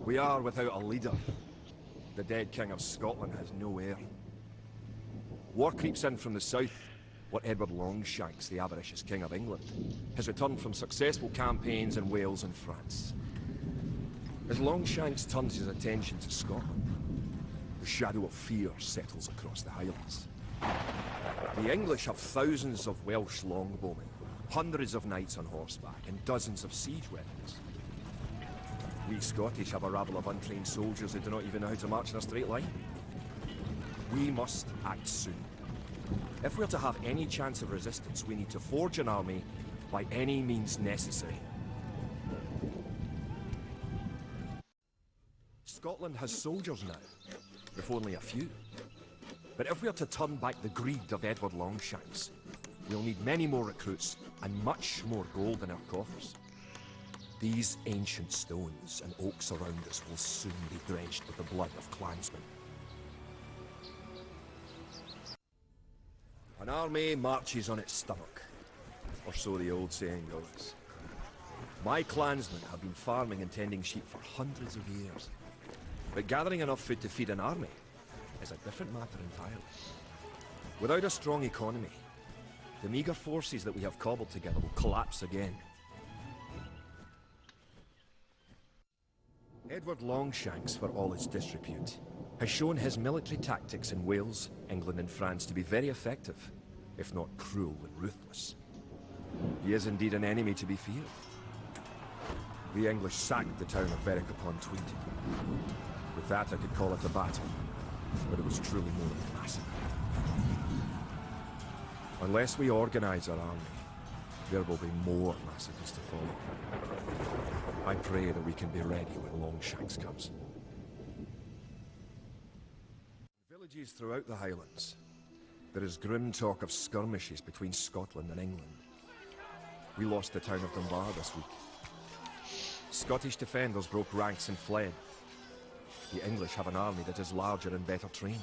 We are without a leader. The dead King of Scotland has no heir. War creeps in from the south, where Edward Longshanks, the avaricious King of England, has returned from successful campaigns in Wales and France. As Longshanks turns his attention to Scotland, the shadow of fear settles across the Highlands. The English have thousands of Welsh longbowmen, hundreds of knights on horseback, and dozens of siege weapons. We Scottish have a rabble of untrained soldiers who do not even know how to march in a straight line. We must act soon. If we're to have any chance of resistance, we need to forge an army by any means necessary. Scotland has soldiers now, if only a few. But if we are to turn back the greed of Edward Longshanks, we'll need many more recruits and much more gold in our coffers. These ancient stones and oaks around us will soon be drenched with the blood of clansmen. An army marches on its stomach, or so the old saying goes. My clansmen have been farming and tending sheep for hundreds of years, but gathering enough food to feed an army is a different matter entirely. Without a strong economy, the meagre forces that we have cobbled together will collapse again. Edward Longshanks, for all his disrepute, has shown his military tactics in Wales, England and France to be very effective, if not cruel and ruthless. He is indeed an enemy to be feared. The English sacked the town of Berwick-upon-Tweed. With that I could call it a battle, but it was truly more than a massacre. Unless we organize our army, there will be more massacres to follow. I pray that we can be ready when Longshanks comes. In villages throughout the Highlands, there is grim talk of skirmishes between Scotland and England. We lost the town of Dunbar this week. Scottish defenders broke ranks and fled. The English have an army that is larger and better trained.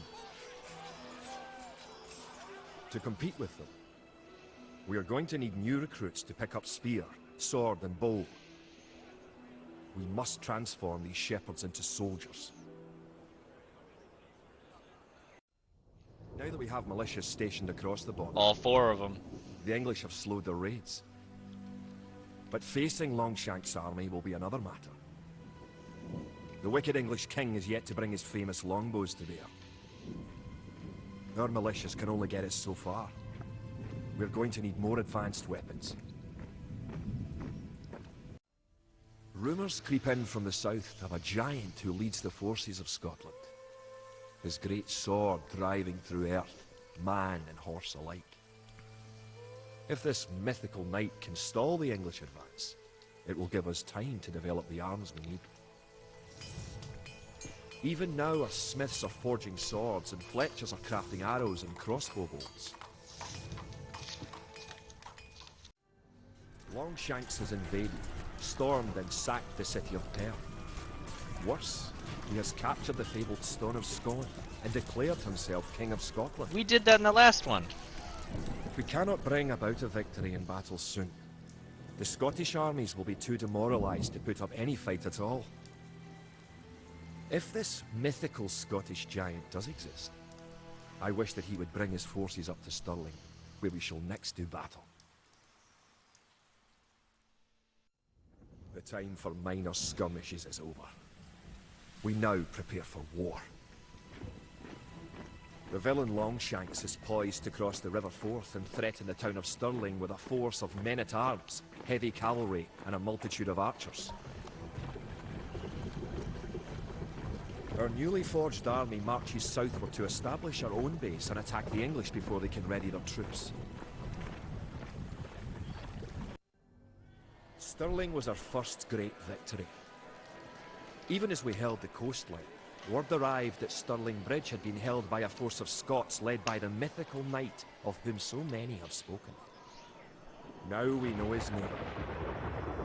To compete with them, we are going to need new recruits to pick up spear, sword and bow. We must transform these shepherds into soldiers. Now that we have militias stationed across the border, all four of them, the English have slowed their raids. But facing Longshanks' army will be another matter. The wicked English king is yet to bring his famous longbows to bear. Our militias can only get us so far. We're going to need more advanced weapons. Rumours creep in from the south of a giant who leads the forces of Scotland. His great sword driving through earth, man and horse alike. If this mythical knight can stall the English advance, it will give us time to develop the arms we need. Even now our smiths are forging swords and fletchers are crafting arrows and crossbow bolts. Longshanks has invaded, stormed and sacked the city of Perth. Worse, he has captured the fabled Stone of Scone and declared himself King of Scotland. we did that in the last one. If we cannot bring about a victory in battle soon, the Scottish armies will be too demoralised to put up any fight at all. If this mythical Scottish giant does exist, I wish that he would bring his forces up to Stirling, where we shall next do battle. The time for minor skirmishes is over. We now prepare for war. The villain Longshanks is poised to cross the River Forth and threaten the town of Stirling with a force of men-at-arms, heavy cavalry, and a multitude of archers. Our newly forged army marches southward to establish our own base and attack the English before they can ready their troops. Stirling was our first great victory. Even as we held the coastline, word arrived that Stirling Bridge had been held by a force of Scots led by the mythical knight of whom so many have spoken. Now we know his name.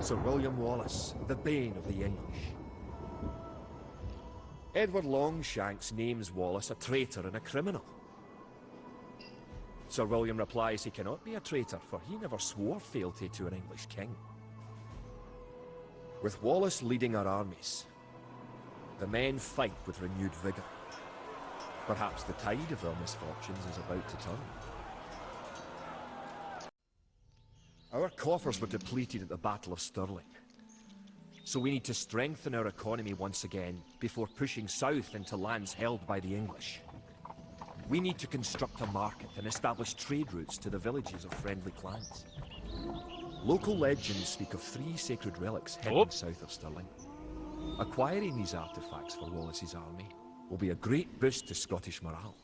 Sir William Wallace, the bane of the English. Edward Longshanks names Wallace a traitor and a criminal. Sir William replies he cannot be a traitor, for he never swore fealty to an English king. With Wallace leading our armies, The men fight with renewed vigour. Perhaps the tide of their misfortunes is about to turn. Our coffers were depleted at the Battle of Stirling. So we need to strengthen our economy once again before pushing south into lands held by the English. We need to construct a market and establish trade routes to the villages of friendly clans. Local legends speak of 3 sacred relics heading south of Stirling. Acquiring these artifacts for Wallace's army will be a great boost to Scottish morale.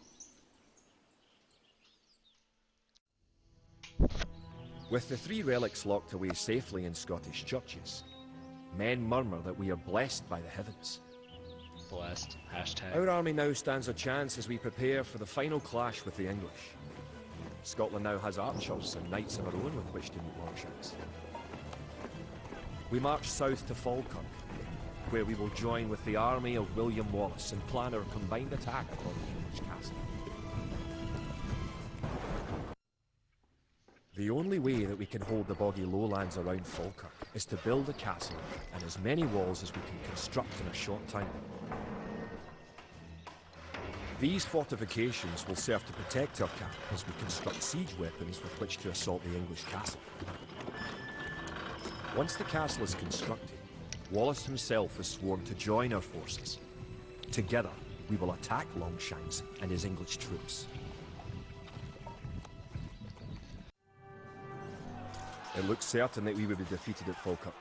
With the 3 relics locked away safely in Scottish churches, men murmur that we are blessed by the heavens. Blessed. Hashtag. Our army now stands a chance as we prepare for the final clash with the English. Scotland now has archers and knights of our own with which to meet Longshanks. We march south to Falkirk, where we will join with the army of William Wallace and plan our combined attack upon the English castle. The only way that we can hold the boggy lowlands around Falkirk is to build a castle and as many walls as we can construct in a short time. These fortifications will serve to protect our camp as we construct siege weapons with which to assault the English castle. Once the castle is constructed, Wallace himself has sworn to join our forces. Together, we will attack Longshanks and his English troops. It looked certain that we would be defeated at Falkirk.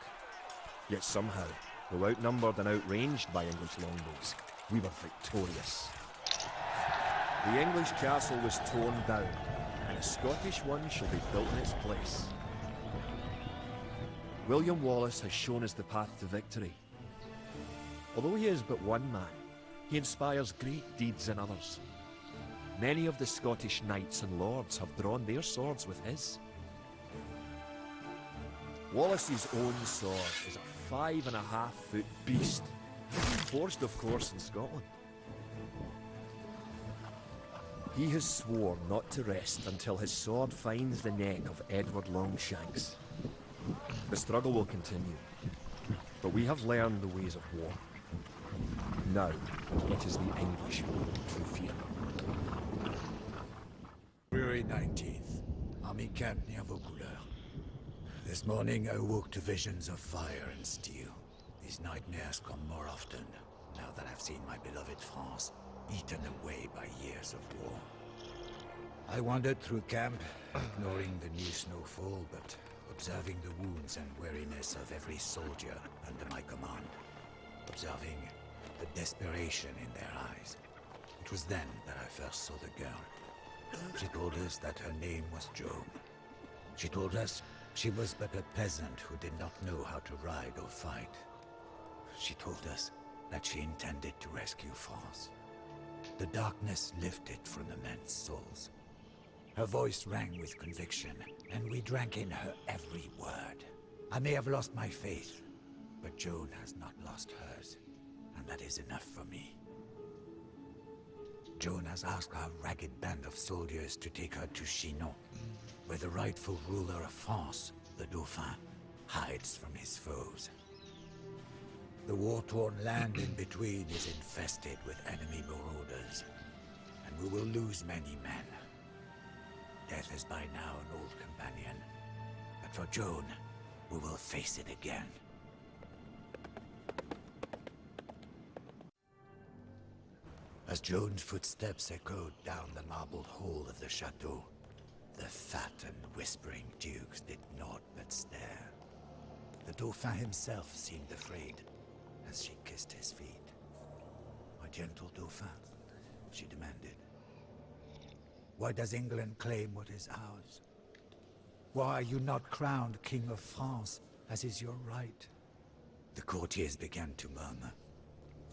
Yet somehow, though outnumbered and outranged by English longbows, we were victorious. The English castle was torn down, and a Scottish one shall be built in its place. William Wallace has shown us the path to victory. Although he is but one man, he inspires great deeds in others. Many of the Scottish knights and lords have drawn their swords with his. Wallace's own sword is a 5.5-foot beast, forged of course in Scotland. He has sworn not to rest until his sword finds the neck of Edward Longshanks. The struggle will continue, but we have learned the ways of war. Now, it is the English who fear. February 19th, Army Camp near Vaucouleurs. This morning I woke to visions of fire and steel. These nightmares come more often, now that I've seen my beloved France eaten away by years of war. I wandered through camp, ignoring the new snowfall, but observing the wounds and weariness of every soldier under my command. Observing the desperation in their eyes. It was then that I first saw the girl. She told us that her name was Joan. She told us she was but a peasant who did not know how to ride or fight. She told us that she intended to rescue France. The darkness lifted from the men's souls. Her voice rang with conviction, and we drank in her every word. I may have lost my faith, but Joan has not lost hers, and that is enough for me. Joan has asked our ragged band of soldiers to take her to Chinon, where the rightful ruler of France, the Dauphin, hides from his foes. The war-torn land in between is infested with enemy marauders, and we will lose many men. Death is by now an old companion, but for Joan, we will face it again. As Joan's footsteps echoed down the marble hall of the chateau, the fat and whispering dukes did naught but stare. The Dauphin himself seemed afraid as she kissed his feet. "My gentle Dauphin," she demanded, "why does England claim what is ours? Why are you not crowned King of France, as is your right?" The courtiers began to murmur.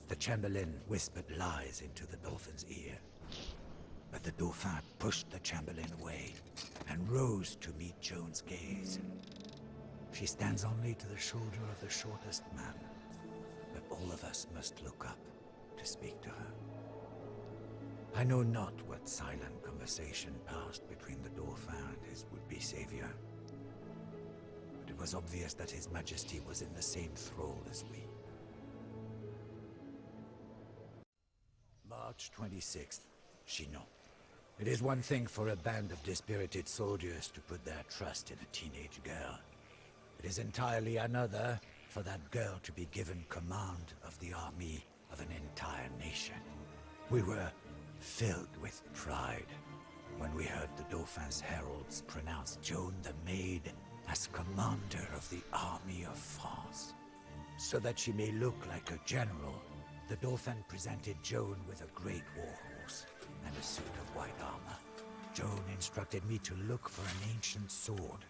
The Chamberlain whispered lies into the Dauphin's ear. But the Dauphin pushed the Chamberlain away and rose to meet Joan's gaze. She stands only to the shoulder of the shortest man, but all of us must look up to speak to her. I know not what silent conversation passed between the Dauphin and his would-be savior, but it was obvious that His Majesty was in the same thrall as we. March 26th, Chinon. It is one thing for a band of dispirited soldiers to put their trust in a teenage girl. It is entirely another for that girl to be given command of the army of an entire nation. We were filled with pride when we heard the Dauphin's heralds pronounce Joan the Maid as commander of the army of France. So that she may look like a general, the Dauphin presented Joan with a great war horse and a suit of white armor. Joan instructed me to look for an ancient sword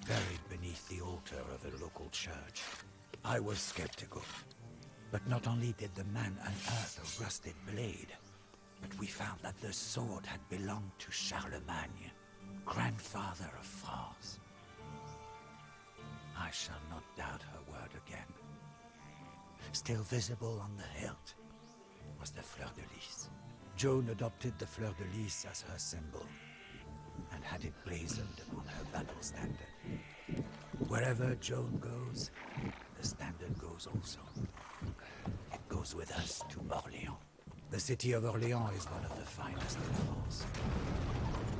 buried beneath the altar of a local church. I was skeptical, but not only did the man unearth a rusted blade, but we found that the sword had belonged to Charlemagne, grandfather of France. I shall not doubt her word again. Still visible on the hilt was the fleur de lis. Joan adopted the fleur de lis as her symbol, and had it blazoned on her battle standard. Wherever Joan goes, the standard goes also. It goes with us to Orléans. The city of Orléans is one of the finest in France,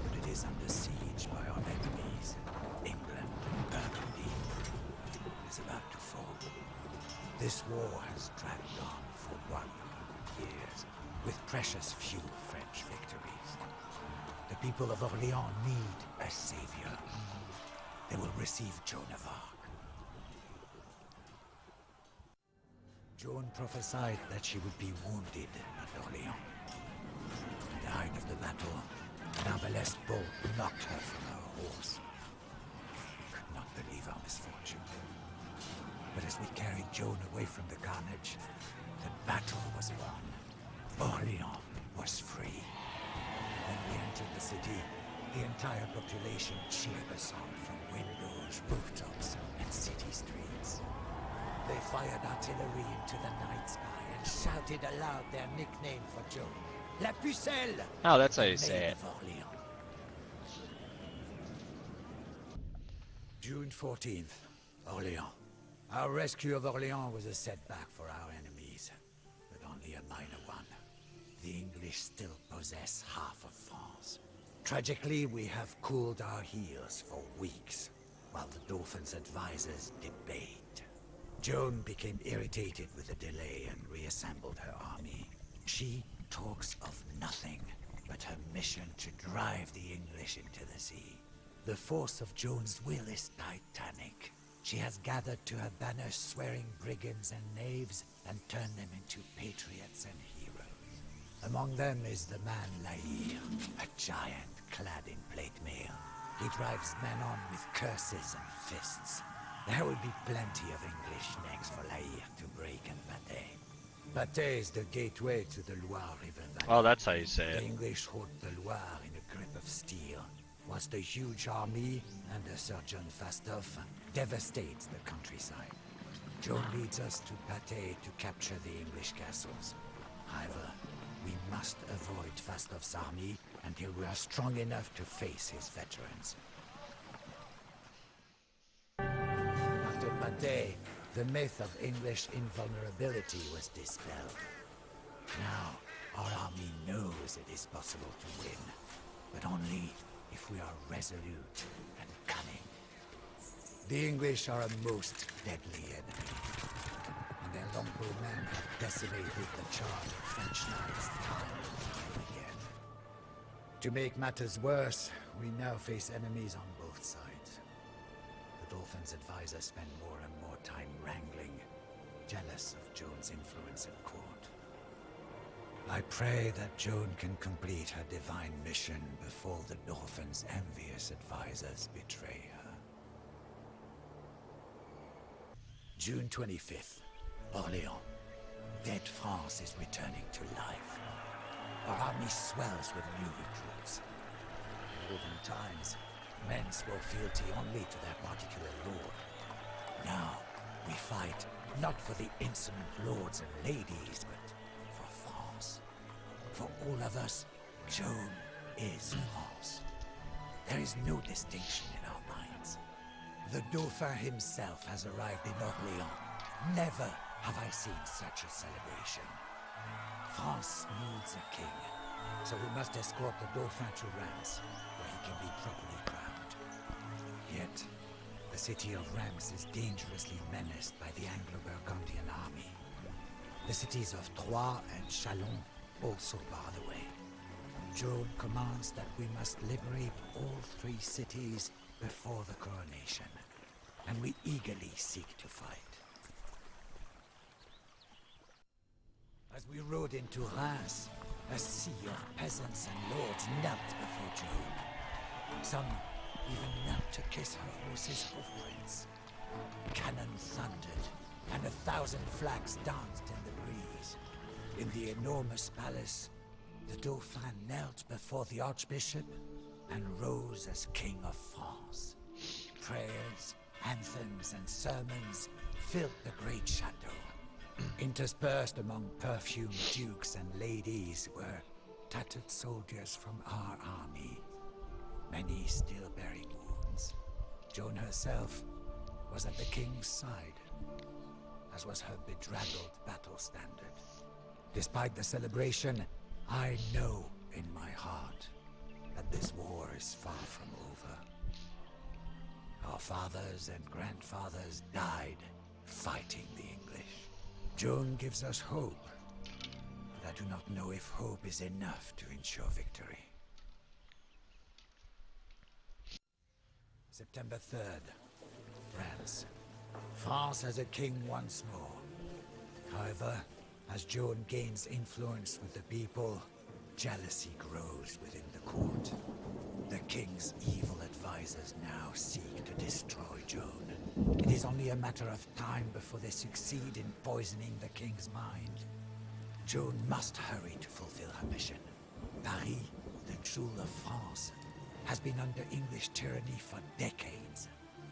but it is under siege by our enemies, England and Burgundy. It is about to fall. This war has dragged on for 100 years, with precious few French victories. The people of Orléans need a savior. They will receive Joan of Arc. Joan prophesied that she would be wounded at Orléans. At the height of the battle, an arbalest bolt knocked her from her horse. We could not believe our misfortune. But as we carried Joan away from the carnage, the battle was won. Orléans was free. When we entered the city, the entire population cheered us on from windows, rooftops, and city streets. They fired artillery into the night sky and shouted aloud their nickname for Joan, La Pucelle! Oh, that's how you say it. June 14th, Orléans. Our rescue of Orléans was a setback for our enemies, but only a minor one. The English still possess half of France. Tragically, we have cooled our heels for weeks, while the Dauphin's advisors debate. Joan became irritated with the delay and reassembled her army. She talks of nothing but her mission to drive the English into the sea. The force of Joan's will is titanic. She has gathered to her banner swearing brigands and knaves and turned them into patriots and heroes. Among them is the man Laïr, a giant clad in plate mail. He drives men on with curses and fists. There will be plenty of English necks for Laïr to break and pâté. Pâté is the gateway to the Loire River Valley. Oh, that's how you say The it. English hold the Loire in a grip of steel, whilst the huge army under Sir John Fastolf devastates the countryside. Joan leads us to Pâté to capture the English castles. However, we must avoid Fastolf's army until we are strong enough to face his veterans. After Pâté, the myth of English invulnerability was dispelled. Now, our army knows it is possible to win, but only if we are resolute and cunning. The English are a most deadly enemy, and their longbowmen have decimated the charge of French knights time and time again. To make matters worse, we now face enemies on both sides. The Dauphin's advisors spend more and more time wrangling, jealous of Joan's influence at court. I pray that Joan can complete her divine mission before the Dauphin's envious advisors betray her. June 25th, Orléans. Dead France is returning to life. Our army swells with new recruits. In olden times, men swore fealty only to their particular lord. Now, we fight not for the insolent lords and ladies, but for France. For all of us, Joan is France. There is no distinction in our minds. The Dauphin himself has arrived in Orléans. Never have I seen such a celebration. France needs a king, so we must escort the Dauphin to Reims, where he can be properly crowned. Yet, the city of Reims is dangerously menaced by the Anglo-Burgundian army. The cities of Troyes and Chalon also bar the way. Joan commands that we must liberate all three cities before the coronation, and we eagerly seek to fight. As we rode into Reims, a sea of peasants and lords knelt before Joan. Some even knelt to kiss her horse's hoofprints. Cannon thundered, and 1,000 flags danced in the breeze. In the enormous palace, the Dauphin knelt before the Archbishop and rose as King of France. Prayers, anthems, and sermons filled the great chateau. Interspersed among perfumed dukes and ladies were tattered soldiers from our army, many still bearing wounds. Joan herself was at the king's side, as was her bedraggled battle standard. Despite the celebration, I know in my heart that this war is far from over. Our fathers and grandfathers died fighting the English. Joan gives us hope, but I do not know if hope is enough to ensure victory. September 3rd, France. France has a king once more. However, as Joan gains influence with the people, jealousy grows within the court. The king's evil advisors now seek to destroy Joan. It is only a matter of time before they succeed in poisoning the king's mind. Joan must hurry to fulfill her mission. Paris, the jewel of France, has been under English tyranny for decades,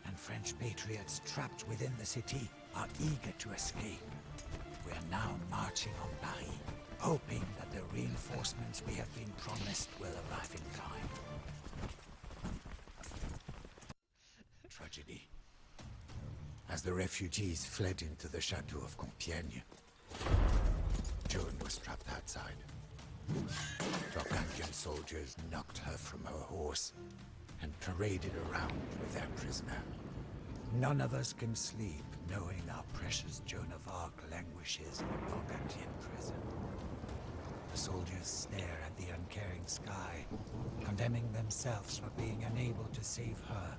and French patriots trapped within the city are eager to escape. We are now marching on Paris, hoping that the reinforcements we have been promised will arrive in time. Tragedy. As the refugees fled into the chateau of Compiègne, Joan was trapped outside. Burgundian soldiers knocked her from her horse and paraded around with their prisoner. None of us can sleep knowing our precious Joan of Arc languishes in a Burgundian prison. The soldiers stare at the uncaring sky, condemning themselves for being unable to save her,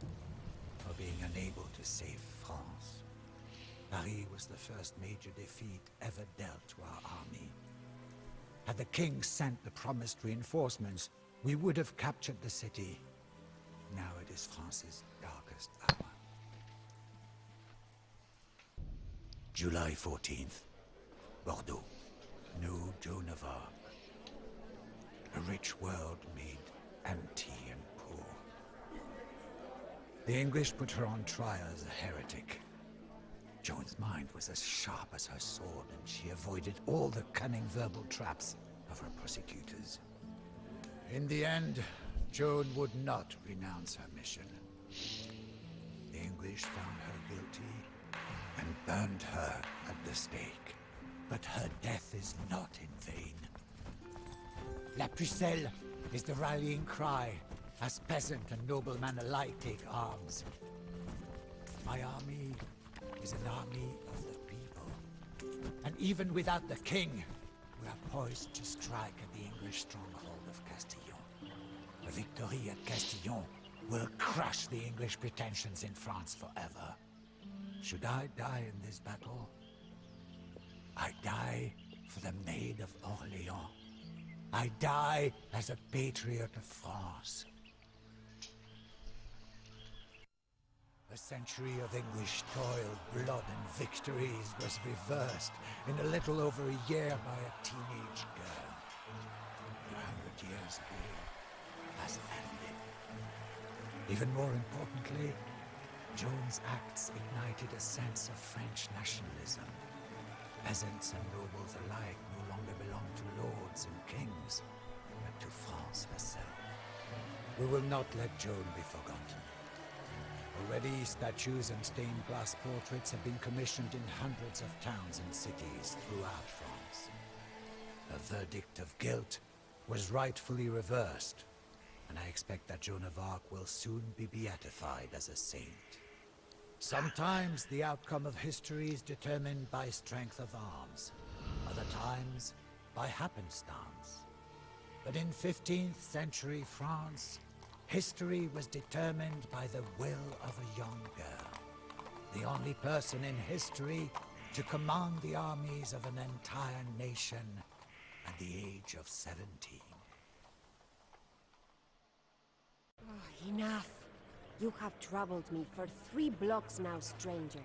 for being unable to save France. Paris was the first major defeat ever dealt to our army. Had the king sent the promised reinforcements, we would have captured the city. Now it is France's darkest hour. July 14th, Bordeaux. No Joan of Arc. A rich world made empty and poor. The English put her on trial as a heretic. Joan's mind was as sharp as her sword, and she avoided all the cunning verbal traps of her prosecutors. In the end, Joan would not renounce her mission. The English found her guilty and burned her at the stake. But her death is not in vain. La Pucelle is the rallying cry as peasant and nobleman alike take arms. My army is an army of the people. And even without the king, we are poised to strike at the English stronghold of Castillon. A victory at Castillon will crush the English pretensions in France forever. Should I die in this battle, I die for the Maid of Orléans. I die as a patriot of France. A century of English toil, blood, and victories was reversed in a little over a year by a teenage girl. 100 years ago has ended. Even more importantly, Joan's acts ignited a sense of French nationalism. Peasants and nobles alike no longer belong to lords and kings, but to France herself. We will not let Joan be forgotten. Already, statues and stained glass portraits have been commissioned in hundreds of towns and cities throughout France. Her verdict of guilt was rightfully reversed, and I expect that Joan of Arc will soon be beatified as a saint. Sometimes the outcome of history is determined by strength of arms, other times by happenstance. But in 15th century France, history was determined by the will of a young girl, the only person in history to command the armies of an entire nation at the age of 17. Oh, enough! You have troubled me for 3 blocks now, stranger.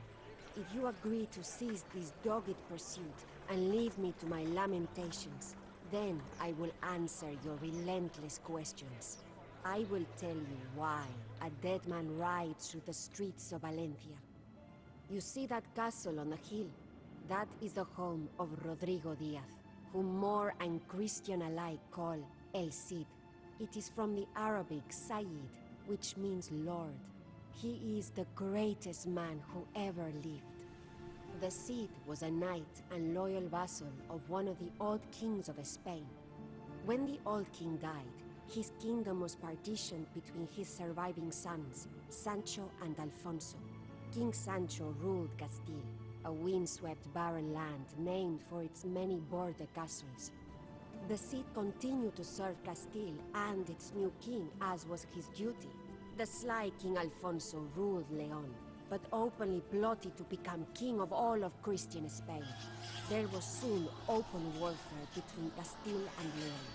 If you agree to cease this dogged pursuit and leave me to my lamentations, then I will answer your relentless questions. I will tell you why a dead man rides through the streets of Valencia. You see that castle on the hill? That is the home of Rodrigo Diaz, whom Moor and Christian alike call El Cid. It is from the Arabic Sayyid, which means Lord. He is the greatest man who ever lived. The Cid was a knight and loyal vassal of one of the old kings of Spain. When the old king died, his kingdom was partitioned between his surviving sons, Sancho and Alfonso. King Sancho ruled Castile, a windswept barren land named for its many border castles. The Cid continued to serve Castile and its new king, as was his duty. The sly King Alfonso ruled Leon, but openly plotted to become king of all of Christian Spain. There was soon open warfare between Castile and Leon.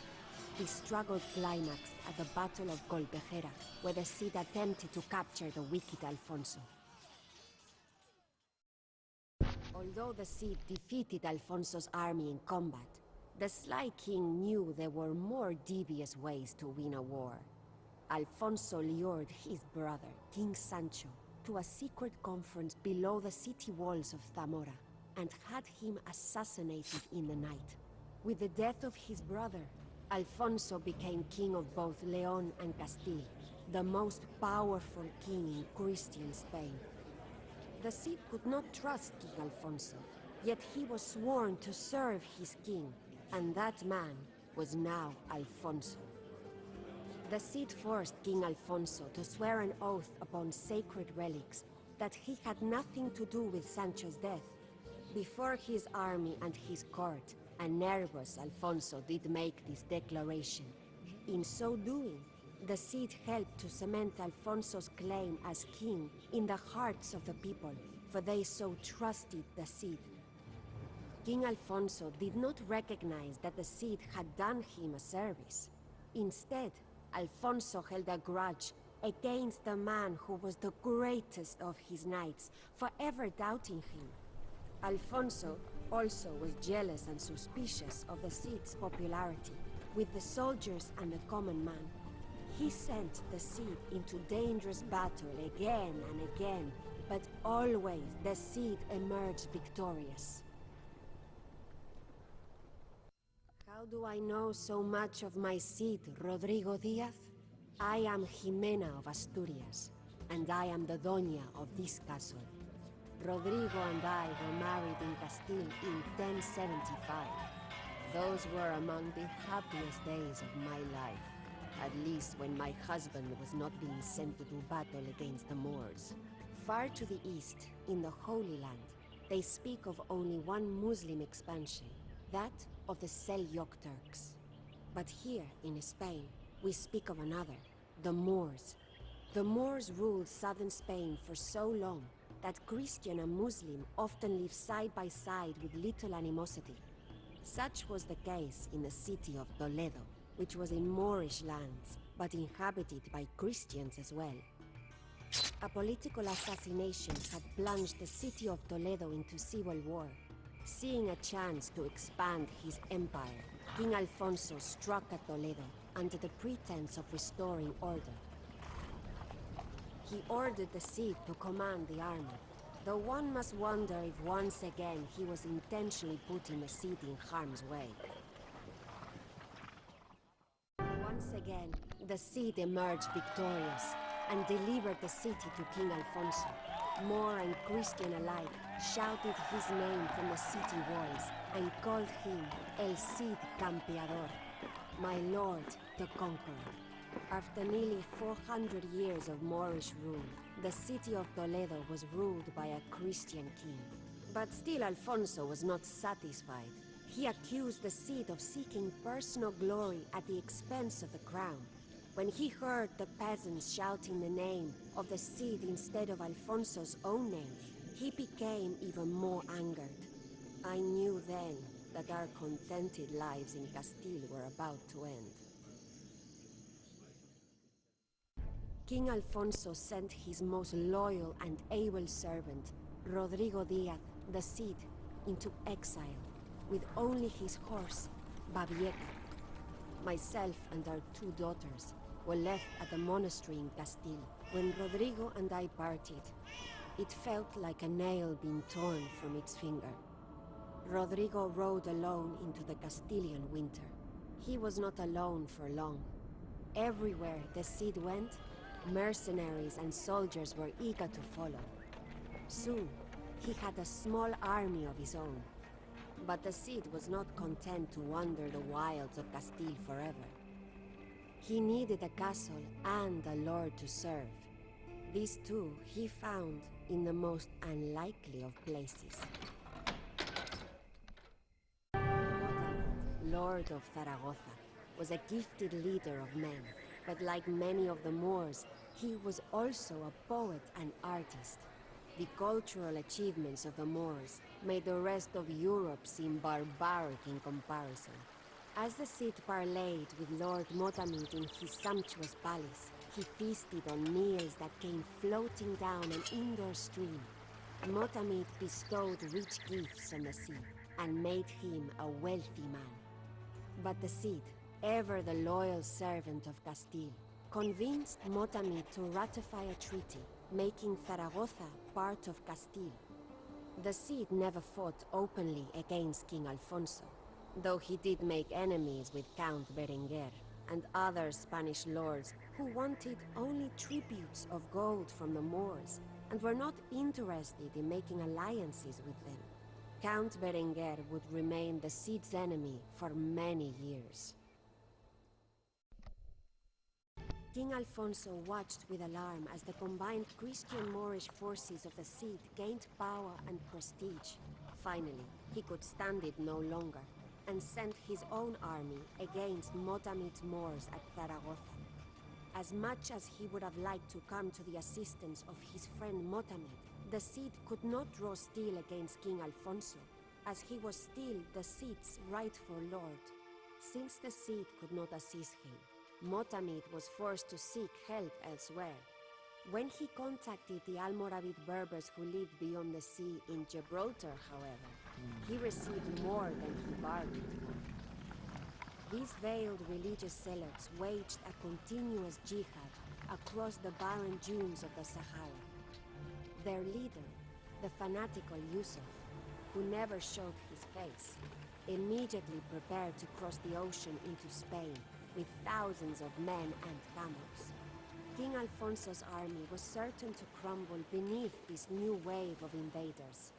The struggle climaxed at the Battle of Colpejera, where the Cid attempted to capture the wicked Alfonso. Although the Cid defeated Alfonso's army in combat, the sly king knew there were more devious ways to win a war. Alfonso lured his brother, King Sancho, to a secret conference below the city walls of Zamora, and had him assassinated in the night. With the death of his brother, Alfonso became king of both Leon and Castile, the most powerful king in Christian Spain. The Cid could not trust King Alfonso, yet he was sworn to serve his king, and that man was now Alfonso. The Cid forced King Alfonso to swear an oath upon sacred relics that he had nothing to do with Sancho's death. Before his army and his court, a nervous Alfonso did make this declaration. In so doing, the Cid helped to cement Alfonso's claim as king in the hearts of the people, for they so trusted the Cid. King Alfonso did not recognize that the Cid had done him a service. Instead, Alfonso held a grudge against the man who was the greatest of his knights, forever doubting him. Alfonso also was jealous and suspicious of the Cid's popularity with the soldiers and the common man. He sent the Cid into dangerous battle again and again, but always the Cid emerged victorious. How do I know so much of my Cid, Rodrigo Diaz? I am Jimena of Asturias, and I am the Doña of this castle. Rodrigo and I were married in Castile in 1075. Those were among the happiest days of my life, at least when my husband was not being sent to do battle against the Moors. Far to the east, in the Holy Land, they speak of only one Muslim expansion, that of the Seljuk Turks. But here, in Spain, we speak of another, the Moors. The Moors ruled southern Spain for so long that Christian and Muslim often lived side by side with little animosity. Such was the case in the city of Toledo, which was in Moorish lands, but inhabited by Christians as well. A political assassination had plunged the city of Toledo into civil war. Seeing a chance to expand his empire, King Alfonso struck at Toledo under the pretense of restoring order. He ordered the Cid to command the army, though one must wonder if once again he was intentionally putting the Cid in harm's way. Once again, the Cid emerged victorious and delivered the city to King Alfonso. Moor and Christian alike shouted his name from the city walls and called him El Cid Campeador, my lord, the conqueror. After nearly 400 years of Moorish rule, the city of Toledo was ruled by a Christian king. But still Alfonso was not satisfied. He accused the Cid of seeking personal glory at the expense of the crown. When he heard the peasants shouting the name of the Cid instead of Alfonso's own name, he became even more angered. I knew then that our contented lives in Castile were about to end. King Alfonso sent his most loyal and able servant, Rodrigo Diaz, the Cid, into exile, with only his horse, Babieca. Myself and our 2 daughters were left at the monastery in Castile when Rodrigo and I parted. It felt like a nail being torn from its finger. Rodrigo rode alone into the Castilian winter. He was not alone for long. Everywhere the Cid went, mercenaries and soldiers were eager to follow. Soon, he had a small army of his own. But the Cid was not content to wander the wilds of Castile forever. He needed a castle and a lord to serve. These two he found in the most unlikely of places. Lord of Zaragoza, was a gifted leader of men, but like many of the Moors, he was also a poet and artist. The cultural achievements of the Moors made the rest of Europe seem barbaric in comparison. As the Cid parleyed with Lord Motamid in his sumptuous palace, he feasted on meals that came floating down an indoor stream. Motamid bestowed rich gifts on the Cid and made him a wealthy man. But the Cid, ever the loyal servant of Castile, convinced Motamid to ratify a treaty, making Zaragoza part of Castile. The Cid never fought openly against King Alfonso, though he did make enemies with Count Berenguer and other Spanish lords who wanted only tributes of gold from the Moors and were not interested in making alliances with them. Count Berenguer would remain the Cid's enemy for many years. King Alfonso watched with alarm as the combined Christian-Moorish forces of the Cid gained power and prestige. Finally, he could stand it no longer, and sent his own army against Motamid's Moors at Zaragoza. As much as he would have liked to come to the assistance of his friend Motamid, the Cid could not draw steel against King Alfonso, as he was still the Cid's rightful lord. Since the Cid could not assist him, Motamid was forced to seek help elsewhere. When he contacted the Almoravid Berbers who lived beyond the sea in Gibraltar, however, he received more than he bargained for. These veiled religious zealots waged a continuous jihad across the barren dunes of the Sahara. Their leader, the fanatical Yusuf, who never showed his face, immediately prepared to cross the ocean into Spain with thousands of men and camels. King Alfonso's army was certain to crumble beneath this new wave of invaders.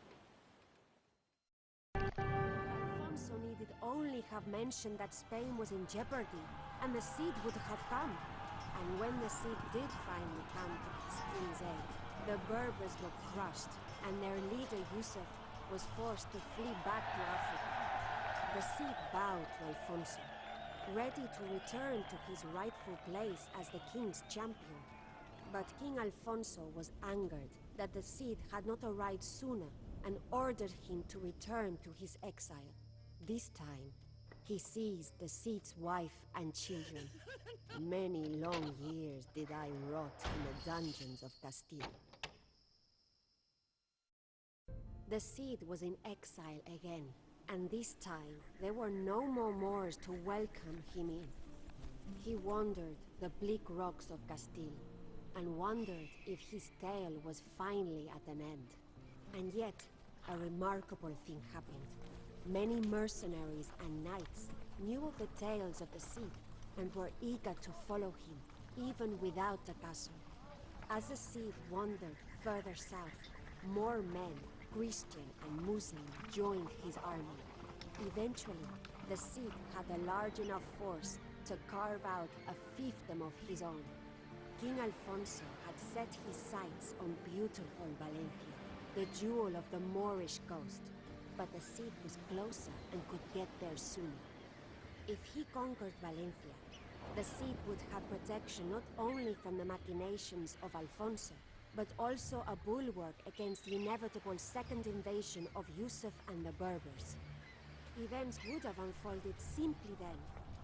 Alfonso needed only have mentioned that Spain was in jeopardy, and the Cid would have come. And when the Cid did finally come to his king's aid, the Berbers were crushed, and their leader Yusuf was forced to flee back to Africa. The Cid bowed to Alfonso, ready to return to his rightful place as the king's champion. But King Alfonso was angered that the Cid had not arrived sooner and ordered him to return to his exile. This time, he seized the Cid's wife and children. Many long years did I rot in the dungeons of Castile. The Cid was in exile again, and this time there were no more Moors to welcome him in. He wandered the bleak rocks of Castile, and wondered if his tale was finally at an end. And yet, a remarkable thing happened. Many mercenaries and knights knew of the tales of the Cid, and were eager to follow him, even without the castle. As the Cid wandered Further south, more men, Christian and Muslim, joined his army. Eventually, the Cid had a large enough force to carve out a fiefdom of his own. King Alfonso had set his sights on beautiful Valencia, the jewel of the Moorish coast, but the Cid was closer and could get there sooner. If he conquered Valencia, the Cid would have protection not only from the machinations of Alfonso, but also a bulwark against the inevitable second invasion of Yusuf and the Berbers. Events would have unfolded simply then,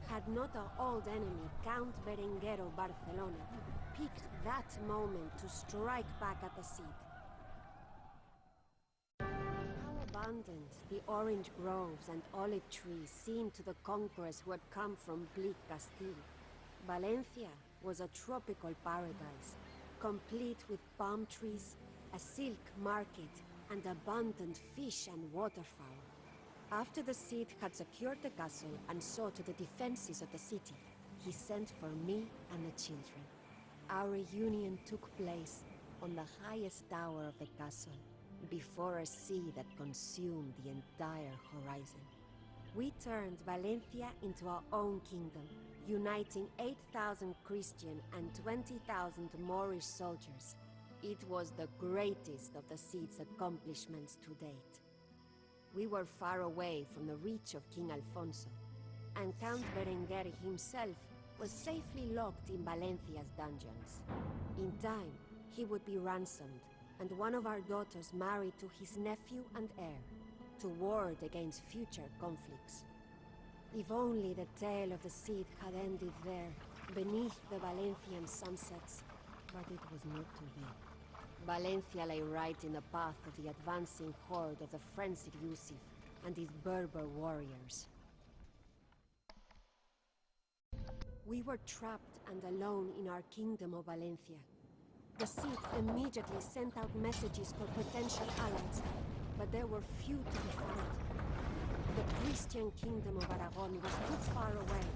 had not our old enemy, Count Berengero Barcelona, picked that moment to strike back at the Cid. How abundant the orange groves and olive trees seemed to the conquerors who had come from bleak Castile. Valencia was a tropical paradise, complete with palm trees, a silk market, and abundant fish and waterfowl. After the Cid had secured the castle and saw to the defenses of the city, he sent for me and the children. Our reunion took place on the highest tower of the castle, before a sea that consumed the entire horizon. We turned Valencia into our own kingdom, uniting 8,000 Christian and 20,000 Moorish soldiers. It was the greatest of the Cid's accomplishments to date. We were far away from the reach of King Alfonso, and Count Berenguer himself was safely locked in Valencia's dungeons. In time, he would be ransomed, and one of our daughters married to his nephew and heir, to ward against future conflicts. If only the tale of the Cid had ended there, beneath the Valencian sunsets, but it was not to be. Valencia lay right in the path of the advancing horde of the frenzied Yusuf and his Berber warriors. We were trapped and alone in our kingdom of Valencia. The Cid immediately sent out messages for potential allies, but there were few to be found. The Christian kingdom of Aragon was too far away,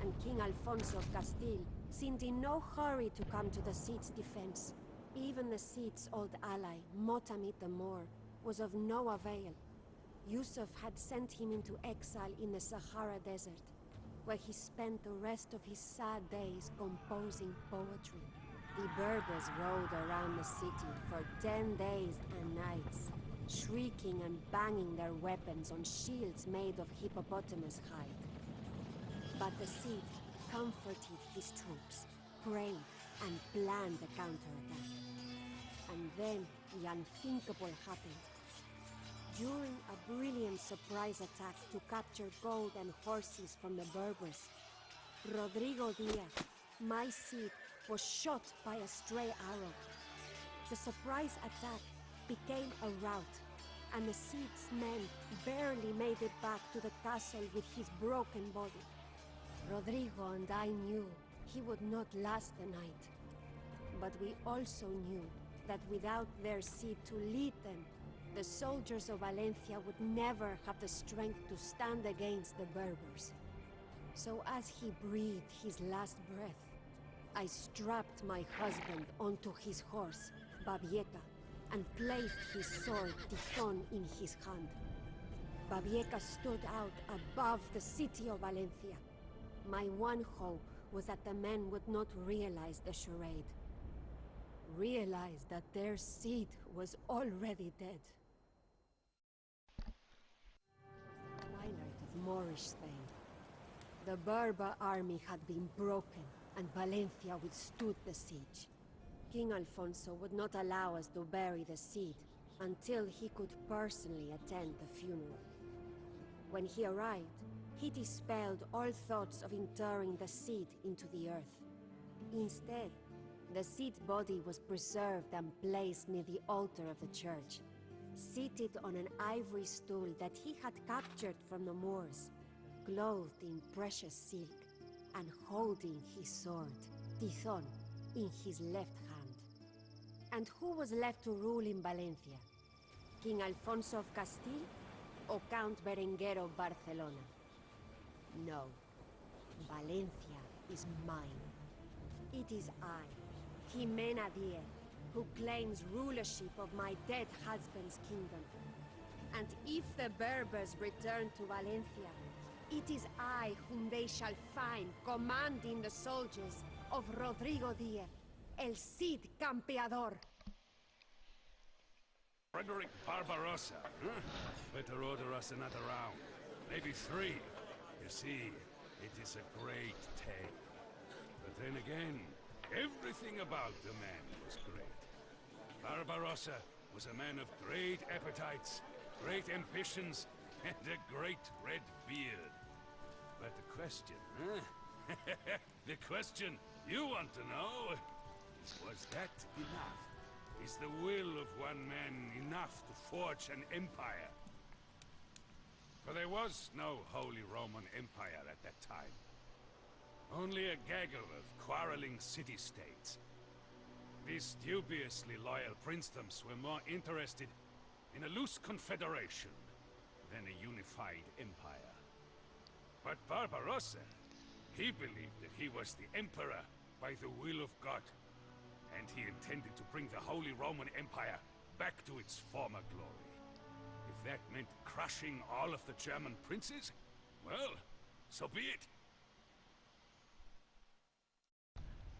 and King Alfonso of Castile seemed in no hurry to come to the Cid's defense. Even the Cid's old ally, Motamid the Moor, was of no avail. Yusuf had sent him into exile in the Sahara Desert, where he spent the rest of his sad days composing poetry. The Berbers rode around the city for 10 days and nights, shrieking and banging their weapons on shields made of hippopotamus hide. But the Cid comforted his troops, prayed, and planned a counterattack. And then the unthinkable happened. During a brilliant surprise attack to capture gold and horses from the Berbers, Rodrigo Diaz, my Cid, was shot by a stray arrow. The surprise attack became a rout, and the Cid's men barely made it back to the castle with his broken body. Rodrigo and I knew he would not last the night. But we also knew that without their Cid to lead them, the soldiers of Valencia would never have the strength to stand against the Berbers. So as he breathed his last breath, I strapped my husband onto his horse, Babieca, and placed his sword, Tizon, in his hand. Babieca stood out above the city of Valencia. My one hope was that the men would not realize the charade. Realize that their Cid was already dead. Twilight of Moorish Spain. The Berber army had been broken, and Valencia withstood the siege. King Alfonso would not allow us to bury the Cid until he could personally attend the funeral. When he arrived, he dispelled all thoughts of interring the Cid into the earth. Instead, the Cid's body was preserved and placed near the altar of the church, seated on an ivory stool that he had captured from the Moors, clothed in precious silk, and holding his sword, Tizon, in his left hand. And who was left to rule in Valencia? King Alfonso of Castile or Count Berenguer of Barcelona? No. Valencia is mine. It is I, Jimena Diez, who claims rulership of my dead husband's kingdom. And if the Berbers return to Valencia, it is I whom they shall find commanding the soldiers of Rodrigo Díaz, el Cid Campeador. Frederick Barbarossa, huh? Better order us another round. Maybe 3. You see, it is a great tale. But then again, everything about the man was great. Barbarossa was a man of great appetites, great ambitions, and a great red beard. But the question, huh? The question you want to know is, was that enough? Is the will of one man enough to forge an empire? For there was no Holy Roman Empire at that time. Only a gaggle of quarreling city-states. These dubiously loyal princedoms were more interested in a loose confederation than a unified empire. But Barbarossa, he believed that he was the emperor by the will of God, and he intended to bring the Holy Roman Empire back to its former glory. If that meant crushing all of the German princes, well, so be it.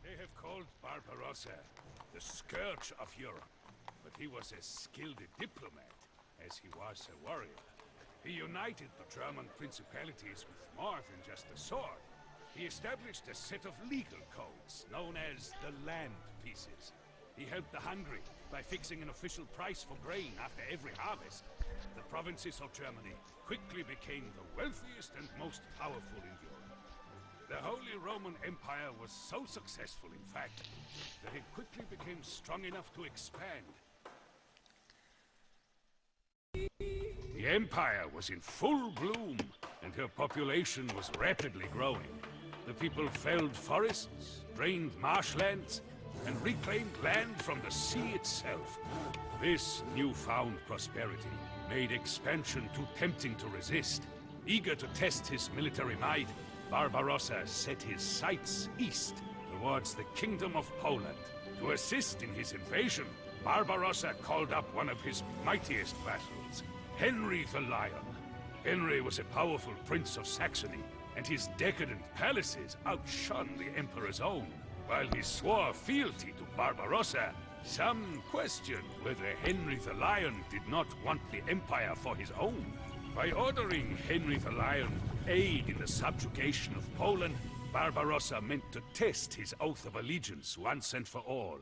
They have called Barbarossa the scourge of Europe, but he was as skilled a diplomat as he was a warrior. He united the German principalities with more than just a sword. He established a set of legal codes known as the Land Pieces. He helped the hungry by fixing an official price for grain after every harvest. The provinces of Germany quickly became the wealthiest and most powerful in Europe. The Holy Roman Empire was so successful, in fact, that it quickly became strong enough to expand. The Empire was in full bloom, and her population was rapidly growing. The people felled forests, drained marshlands, and reclaimed land from the sea itself. This newfound prosperity made expansion too tempting to resist. Eager to test his military might, Barbarossa set his sights east, towards the Kingdom of Poland. To assist in his invasion, Barbarossa called up one of his mightiest vassals, Henry the Lion. Henry was a powerful prince of Saxony, and his decadent palaces outshone the Emperor's own. While he swore fealty to Barbarossa, some questioned whether Henry the Lion did not want the Empire for his own. By ordering Henry the Lion aid in the subjugation of Poland, Barbarossa meant to test his oath of allegiance once and for all.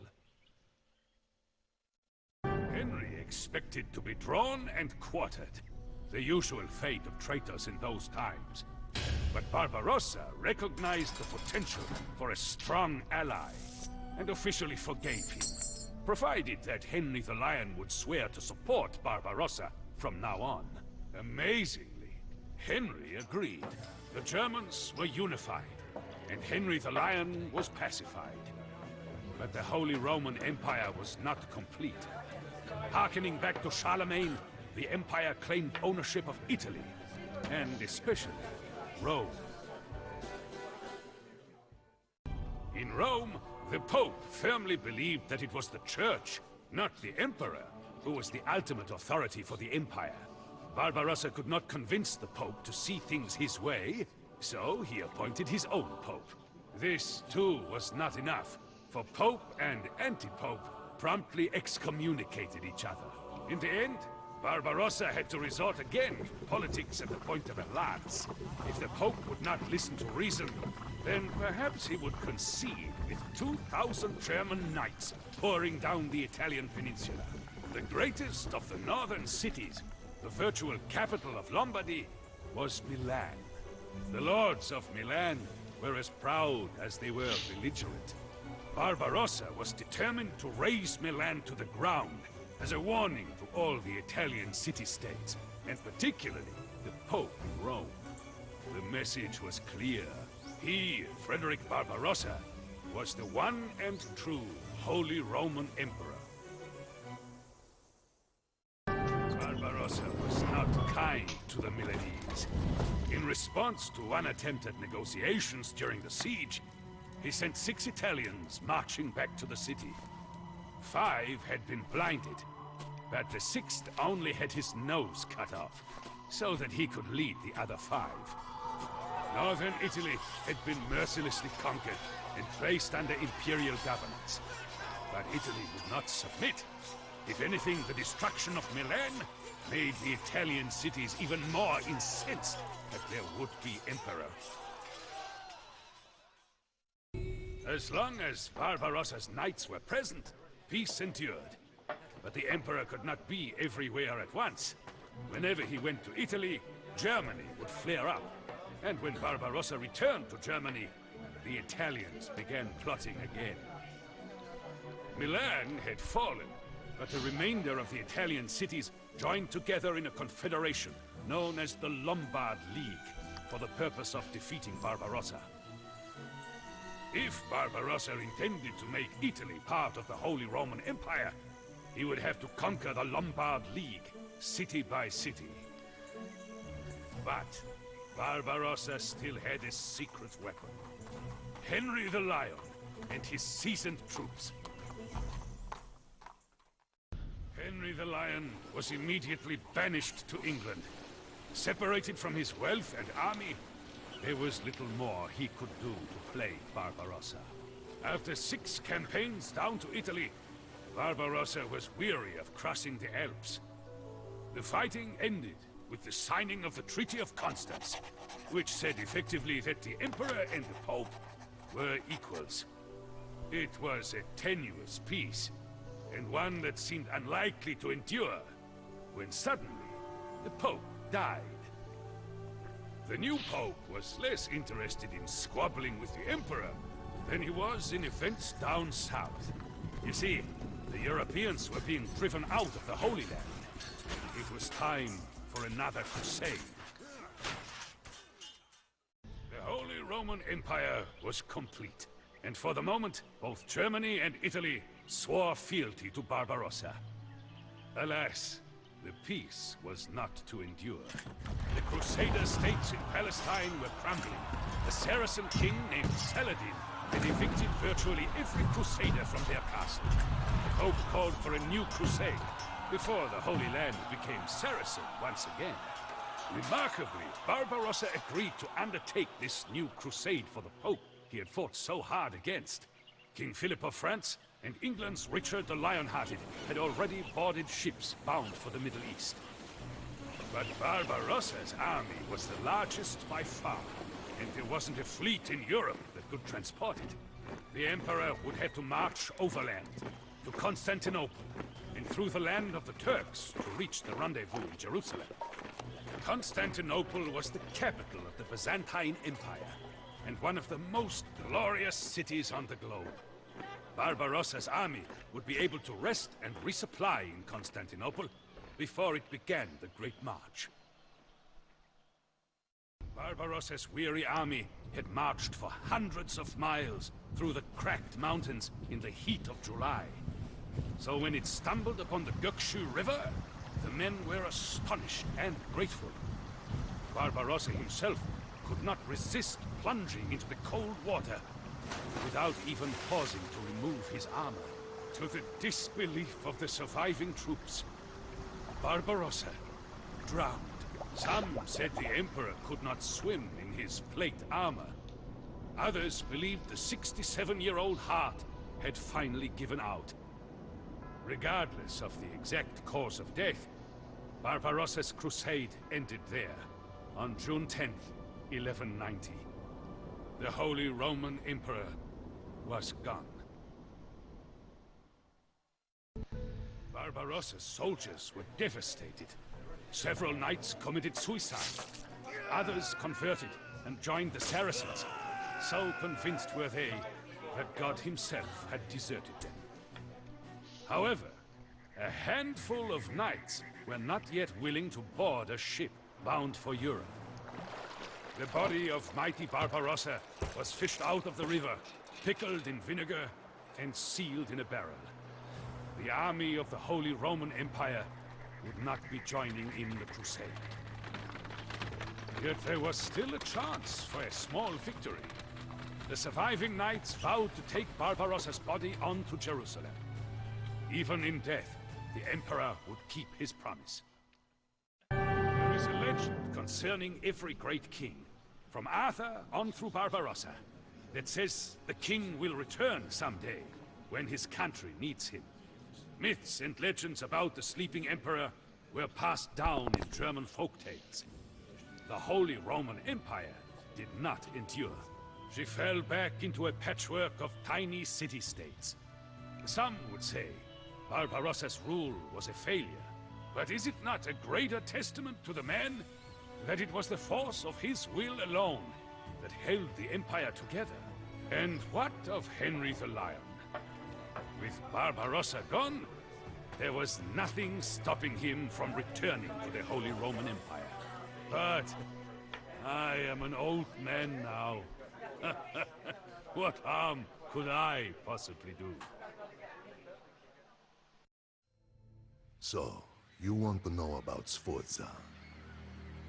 Henry expected to be drawn and quartered, the usual fate of traitors in those times. But Barbarossa recognized the potential for a strong ally, and officially forgave him, provided that Henry the Lion would swear to support Barbarossa from now on. Amazingly, Henry agreed. The Germans were unified, and Henry the Lion was pacified. But the Holy Roman Empire was not complete. Harkening back to Charlemagne, the Empire claimed ownership of Italy, and especially Rome. In Rome, the Pope firmly believed that it was the Church, not the Emperor, who was the ultimate authority for the Empire. Barbarossa could not convince the Pope to see things his way, so he appointed his own Pope. This, too, was not enough, for Pope and anti-Pope promptly excommunicated each other. In the end, Barbarossa had to resort again to politics at the point of a lance. If the Pope would not listen to reason, then perhaps he would concede with 2,000 German knights pouring down the Italian peninsula. The greatest of the northern cities, the virtual capital of Lombardy, was Milan. The lords of Milan were as proud as they were belligerent. Barbarossa was determined to raze Milan to the ground as a warning to all the Italian city-states, and particularly the Pope in Rome. The message was clear. He, Frederick Barbarossa, was the one and true Holy Roman Emperor. Barbarossa was not kind to the Milanese. In response to unattempt at negotiations during the siege, he sent 6 Italians marching back to the city. 5 had been blinded, but the 6th only had his nose cut off, so that he could lead the other 5. Northern Italy had been mercilessly conquered and placed under imperial governance. But Italy would not submit. If anything, the destruction of Milan made the Italian cities even more incensed that their would-be emperor. As long as Barbarossa's knights were present, peace endured. But the emperor could not be everywhere at once. Whenever he went to Italy, Germany would flare up. And when Barbarossa returned to Germany, the Italians began plotting again. Milan had fallen, but the remainder of the Italian cities joined together in a confederation known as the Lombard League for the purpose of defeating Barbarossa. If Barbarossa intended to make Italy part of the Holy Roman Empire, he would have to conquer the Lombard League, city by city. But Barbarossa still had a secret weapon. Henry the Lion and his seasoned troops. Henry the Lion was immediately banished to England. Separated from his wealth and army, there was little more he could do to plague Barbarossa. After 6 campaigns down to Italy, Barbarossa was weary of crossing the Alps. The fighting ended with the signing of the Treaty of Constance, which said effectively that the Emperor and the Pope were equals. It was a tenuous peace, and one that seemed unlikely to endure, when suddenly the Pope died. The new Pope was less interested in squabbling with the Emperor than he was in events down south. You see, the Europeans were being driven out of the Holy Land. It was time for another crusade. The Holy Roman Empire was complete, and for the moment, both Germany and Italy swore fealty to Barbarossa. Alas, the peace was not to endure. The Crusader states in Palestine were crumbling. A Saracen king named Saladin had evicted virtually every Crusader from their castle. The Pope called for a new crusade, before the Holy Land became Saracen once again. Remarkably, Barbarossa agreed to undertake this new crusade for the Pope he had fought so hard against. King Philip of France and England's Richard the Lionhearted had already boarded ships bound for the Middle East. But Barbarossa's army was the largest by far, and there wasn't a fleet in Europe that could transport it. The Emperor would have to march overland to Constantinople and through the land of the Turks to reach the rendezvous in Jerusalem. Constantinople was the capital of the Byzantine Empire, and one of the most glorious cities on the globe. Barbarossa's army would be able to rest and resupply in Constantinople before it began the Great March. Barbarossa's weary army had marched for hundreds of miles through the cracked mountains in the heat of July. So when it stumbled upon the Göksü River, the men were astonished and grateful. Barbarossa himself could not resist plunging into the cold water without even pausing to remove his armor. To the disbelief of the surviving troops, Barbarossa drowned. Some said the Emperor could not swim in his plate armor. Others believed the 67-year-old heart had finally given out. Regardless of the exact cause of death, Barbarossa's crusade ended there, on June 10th, 1190. The Holy Roman Emperor was gone. Barbarossa's soldiers were devastated. Several knights committed suicide. Others converted and joined the Saracens. So convinced were they that God himself had deserted them. However, a handful of knights were not yet willing to board a ship bound for Europe. The body of mighty Barbarossa was fished out of the river, pickled in vinegar, and sealed in a barrel. The army of the Holy Roman Empire would not be joining in the crusade. Yet there was still a chance for a small victory. The surviving knights vowed to take Barbarossa's body on to Jerusalem. Even in death, the Emperor would keep his promise. There is a legend concerning every great king, from Arthur on through Barbarossa, that says the king will return someday, when his country needs him. Myths and legends about the sleeping emperor were passed down in German folktales. The Holy Roman Empire did not endure. She fell back into a patchwork of tiny city-states. Some would say Barbarossa's rule was a failure. But is it not a greater testament to the man that it was the force of his will alone that held the empire together? And what of Henry the Lion? With Barbarossa gone, there was nothing stopping him from returning to the Holy Roman Empire. But I am an old man now. What harm could I possibly do? So, you want to know about Sforza?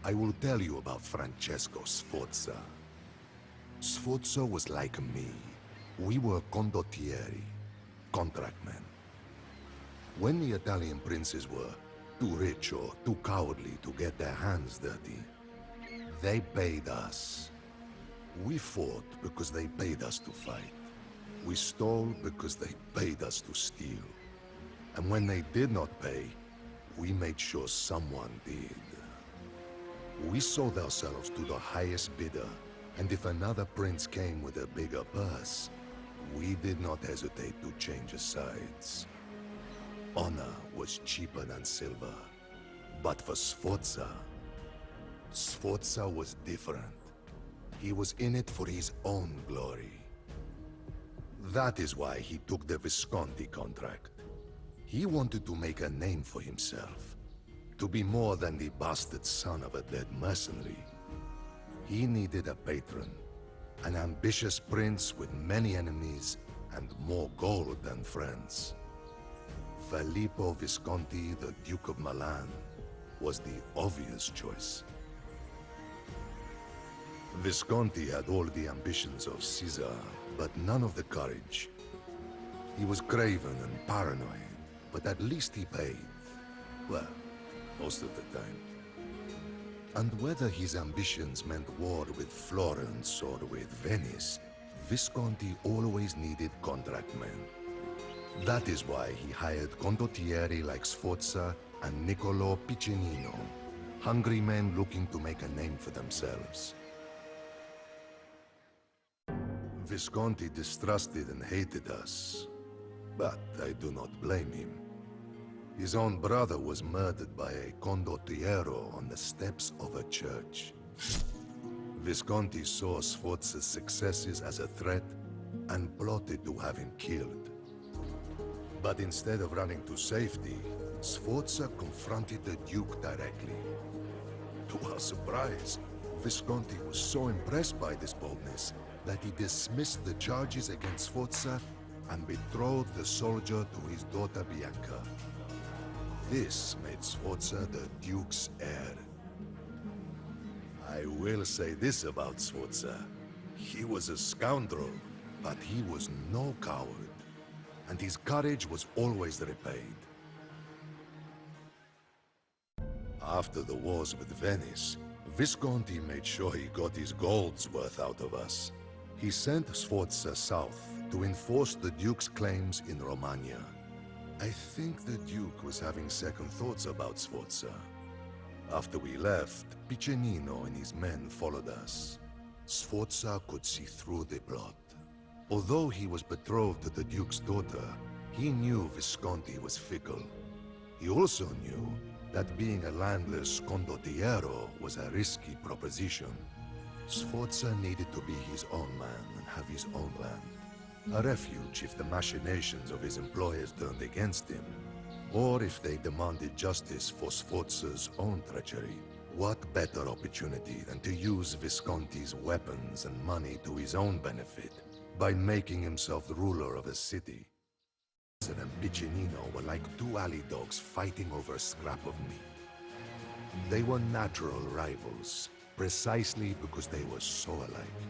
I will tell you about Francesco Sforza. Sforza was like me. We were condottieri, contractmen. When the Italian princes were too rich or too cowardly to get their hands dirty, they paid us. We fought because they paid us to fight. We stole because they paid us to steal. And when they did not pay, we made sure someone did. We sold ourselves to the highest bidder, and if another prince came with a bigger purse, we did not hesitate to change sides. Honor was cheaper than silver. But for Sforza, Sforza was different. He was in it for his own glory. That is why he took the Visconti contract. He wanted to make a name for himself, to be more than the bastard son of a dead mercenary. He needed a patron, an ambitious prince with many enemies and more gold than friends. Filippo Visconti, the Duke of Milan, was the obvious choice. Visconti had all the ambitions of Caesar, but none of the courage. He was craven and paranoid, but at least he paid. Well, most of the time. And whether his ambitions meant war with Florence or with Venice, Visconti always needed contractmen. That is why he hired condottieri like Sforza and Niccolò Piccinino, hungry men looking to make a name for themselves. Visconti distrusted and hated us, but I do not blame him. His own brother was murdered by a condottiero on the steps of a church. Visconti saw Sforza's successes as a threat and plotted to have him killed. But instead of running to safety, Sforza confronted the Duke directly. To our surprise, Visconti was so impressed by this boldness that he dismissed the charges against Sforza and betrothed the soldier to his daughter Bianca. This made Sforza the Duke's heir. I will say this about Sforza. He was a scoundrel, but he was no coward, and his courage was always repaid. After the wars with Venice, Visconti made sure he got his gold's worth out of us. He sent Sforza south to enforce the Duke's claims in Romagna. I think the Duke was having second thoughts about Sforza. After we left, Piccinino and his men followed us. Sforza could see through the plot. Although he was betrothed to the Duke's daughter, he knew Visconti was fickle. He also knew that being a landless condottiero was a risky proposition. Sforza needed to be his own man and have his own land. A refuge if the machinations of his employers turned against him, or if they demanded justice for Sforza's own treachery. What better opportunity than to use Visconti's weapons and money to his own benefit, by making himself the ruler of a city. Sforza and Piccinino were like two alley dogs fighting over a scrap of meat. They were natural rivals, precisely because they were so alike.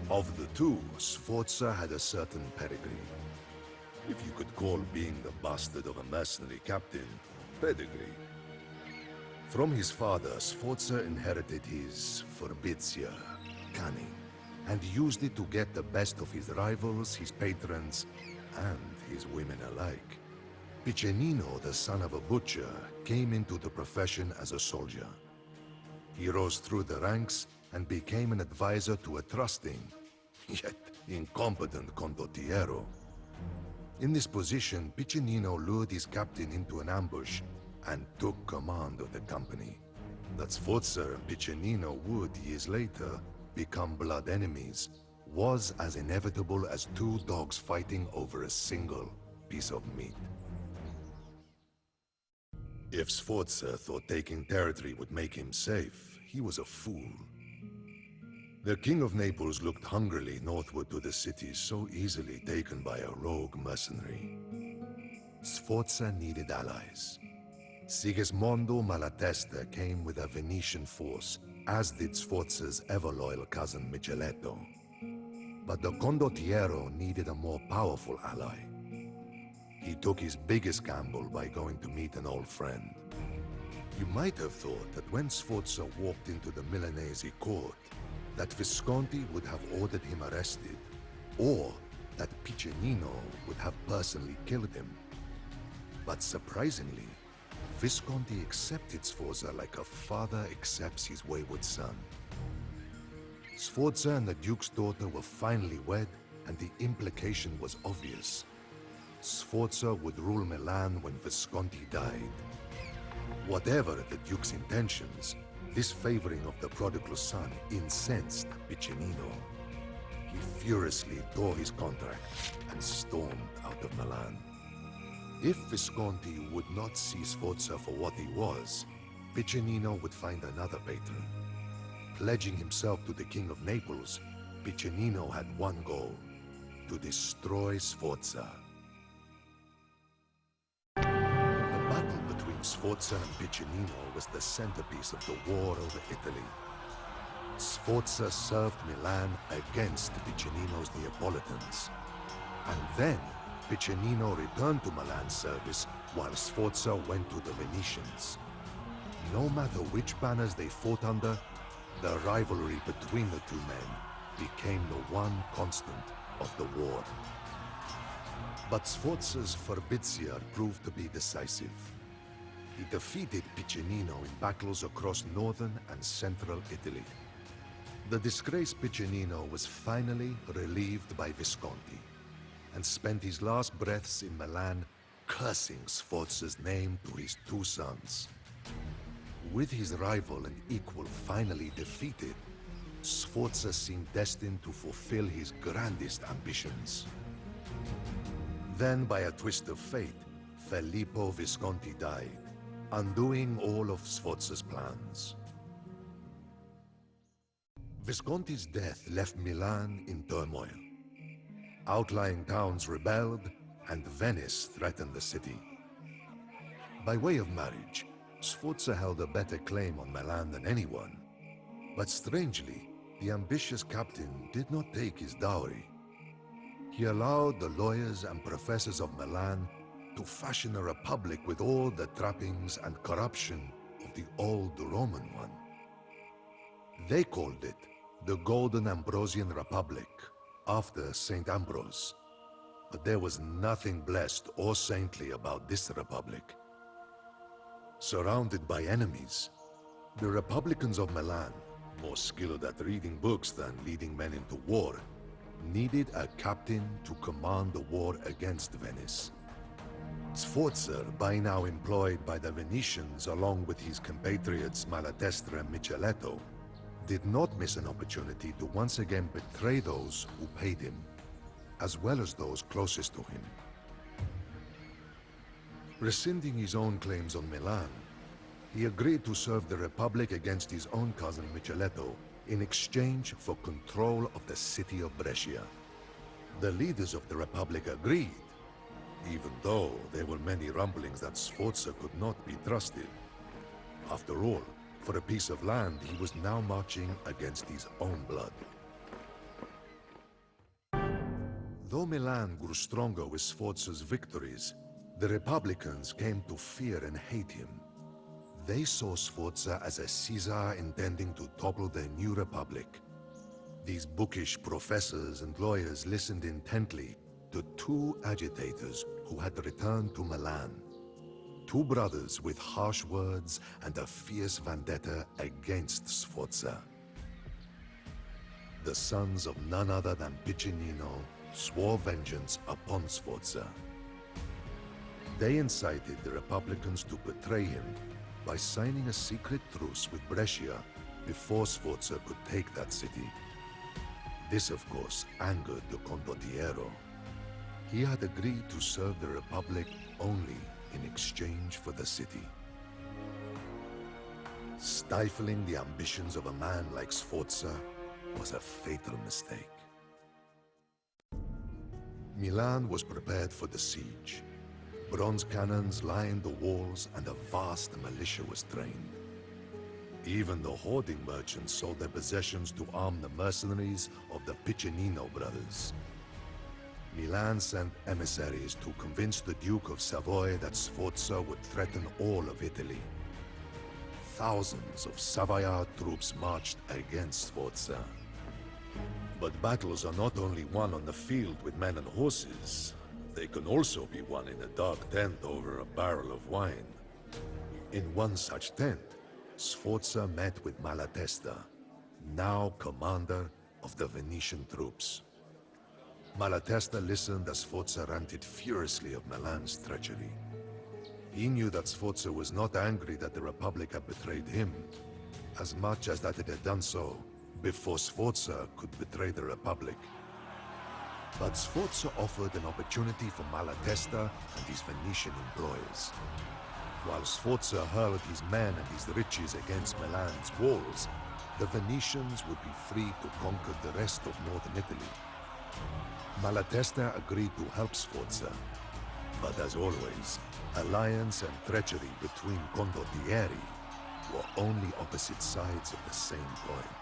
Of the two, Sforza had a certain pedigree. if you could call being the bastard of a mercenary captain pedigree. From his father, Sforza inherited his forbitia, cunning, and used it to get the best of his rivals, his patrons, and his women alike. Piccinino, the son of a butcher, came into the profession as a soldier. He rose through the ranks and became an advisor to a trusting, yet incompetent condottiero. In this position, Piccinino lured his captain into an ambush and took command of the company. That Sforza and Piccinino would, years later, become blood enemies was as inevitable as two dogs fighting over a single piece of meat. If Sforza thought taking territory would make him safe, he was a fool. The King of Naples looked hungrily northward to the cities so easily taken by a rogue mercenary. Sforza needed allies. Sigismondo Malatesta came with a Venetian force, as did Sforza's ever-loyal cousin Micheletto. But the condottiero needed a more powerful ally. He took his biggest gamble by going to meet an old friend. You might have thought that when Sforza walked into the Milanese court, that Visconti would have ordered him arrested, or that Piccinino would have personally killed him. But surprisingly, Visconti accepted Sforza like a father accepts his wayward son. Sforza and the Duke's daughter were finally wed, and the implication was obvious. Sforza would rule Milan when Visconti died. Whatever the Duke's intentions, this favoring of the prodigal son incensed Piccinino. He furiously tore his contract and stormed out of Milan. If Visconti would not see Sforza for what he was, Piccinino would find another patron. Pledging himself to the King of Naples, Piccinino had one goal: to destroy Sforza. The battle between Sforza and Piccinino was the centerpiece of the war over Italy. Sforza served Milan against Piccinino's Neapolitans. And then, Piccinino returned to Milan's service while Sforza went to the Venetians. No matter which banners they fought under, the rivalry between the two men became the one constant of the war. But Sforza's forbitia proved to be decisive. He defeated Piccinino in battles across northern and central Italy. The disgraced Piccinino was finally relieved by Visconti, and spent his last breaths in Milan cursing Sforza's name to his two sons. With his rival and equal finally defeated, Sforza seemed destined to fulfill his grandest ambitions. Then, by a twist of fate, Filippo Visconti died, undoing all of Sforza's plans. Visconti's death left Milan in turmoil. Outlying towns rebelled, and Venice threatened the city. By way of marriage, Sforza held a better claim on Milan than anyone. But strangely, the ambitious captain did not take his dowry. He allowed the lawyers and professors of Milan to fashion a republic with all the trappings and corruption of the old Roman one. They called it the Golden Ambrosian Republic, after St. Ambrose. But there was nothing blessed or saintly about this republic. Surrounded by enemies, the Republicans of Milan, more skilled at reading books than leading men into war, needed a captain to command the war against Venice. Sforza, by now employed by the Venetians along with his compatriots Malatesta and Micheletto, did not miss an opportunity to once again betray those who paid him, as well as those closest to him. Rescinding his own claims on Milan, he agreed to serve the Republic against his own cousin Micheletto in exchange for control of the city of Brescia. The leaders of the Republic agreed, even though there were many rumblings that Sforza could not be trusted. After all, for a piece of land, he was now marching against his own blood. Though Milan grew stronger with Sforza's victories, the Republicans came to fear and hate him. They saw Sforza as a Caesar intending to topple their new republic. These bookish professors and lawyers listened intently to two agitators who had returned to Milan. Two brothers with harsh words and a fierce vendetta against Sforza. The sons of none other than Piccinino swore vengeance upon Sforza. They incited the Republicans to betray him by signing a secret truce with Brescia before Sforza could take that city. This, of course, angered the Condottiero. He had agreed to serve the Republic only in exchange for the city. Stifling the ambitions of a man like Sforza was a fatal mistake. Milan was prepared for the siege. Bronze cannons lined the walls and a vast militia was trained. Even the hoarding merchants sold their possessions to arm the mercenaries of the Piccinino brothers. Milan sent emissaries to convince the Duke of Savoy that Sforza would threaten all of Italy. Thousands of Savoyard troops marched against Sforza. But battles are not only won on the field with men and horses. They can also be won in a dark tent over a barrel of wine. In one such tent, Sforza met with Malatesta, now commander of the Venetian troops. Malatesta listened as Sforza ranted furiously of Milan's treachery. He knew that Sforza was not angry that the Republic had betrayed him, as much as that it had done so before Sforza could betray the Republic. But Sforza offered an opportunity for Malatesta and his Venetian employers. While Sforza hurled his men and his riches against Milan's walls, the Venetians would be free to conquer the rest of northern Italy. Malatesta agreed to help Sforza, but as always, alliance and treachery between condottieri were only opposite sides of the same coin.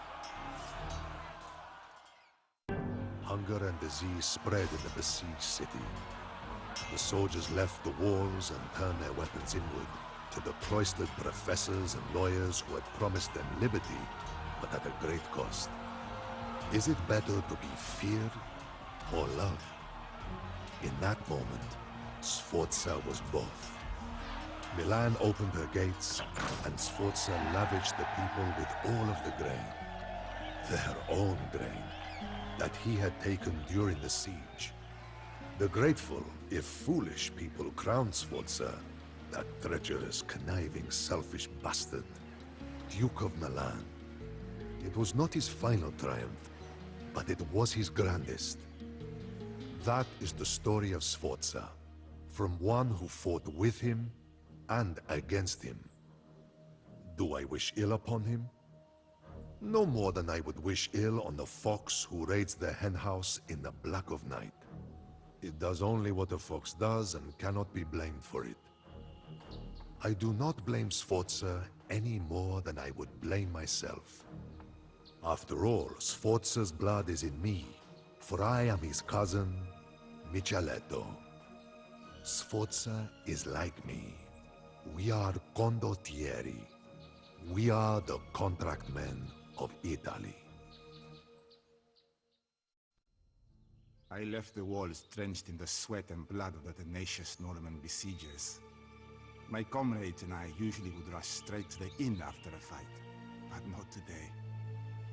Hunger and disease spread in the besieged city. The soldiers left the walls and turned their weapons inward to the cloistered professors and lawyers who had promised them liberty, but at a great cost. Is it better to be feared or loved? In that moment, Sforza was both. Milan opened her gates, and Sforza lavished the people with all of the grain, their own grain, that he had taken during the siege. The grateful, if foolish, people crowned Sforza, that treacherous, conniving, selfish bastard, Duke of Milan. It was not his final triumph, but it was his grandest. That is the story of Sforza, from one who fought with him and against him. Do I wish ill upon him? No more than I would wish ill on the fox who raids the henhouse in the black of night. It does only what a fox does and cannot be blamed for it. I do not blame Sforza any more than I would blame myself. After all, Sforza's blood is in me, for I am his cousin, Micheletto. Sforza is like me. We are condottieri. We are the contract men of Italy. I left the walls drenched in the sweat and blood of the tenacious Norman besiegers. My comrades and I usually would rush straight to the inn after a fight, but not today.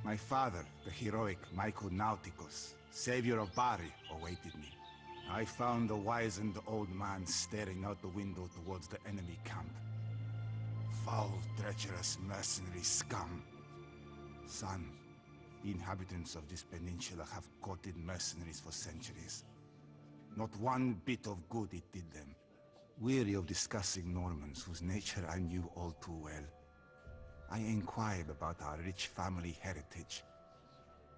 My father, the heroic Michael Nauticus, savior of Bari, awaited me. I found the wizened old man staring out the window towards the enemy camp. Foul, treacherous mercenary scum. Son, the inhabitants of this peninsula have courted mercenaries for centuries. Not one bit of good it did them. Weary of discussing Normans whose nature I knew all too well, I inquired about our rich family heritage.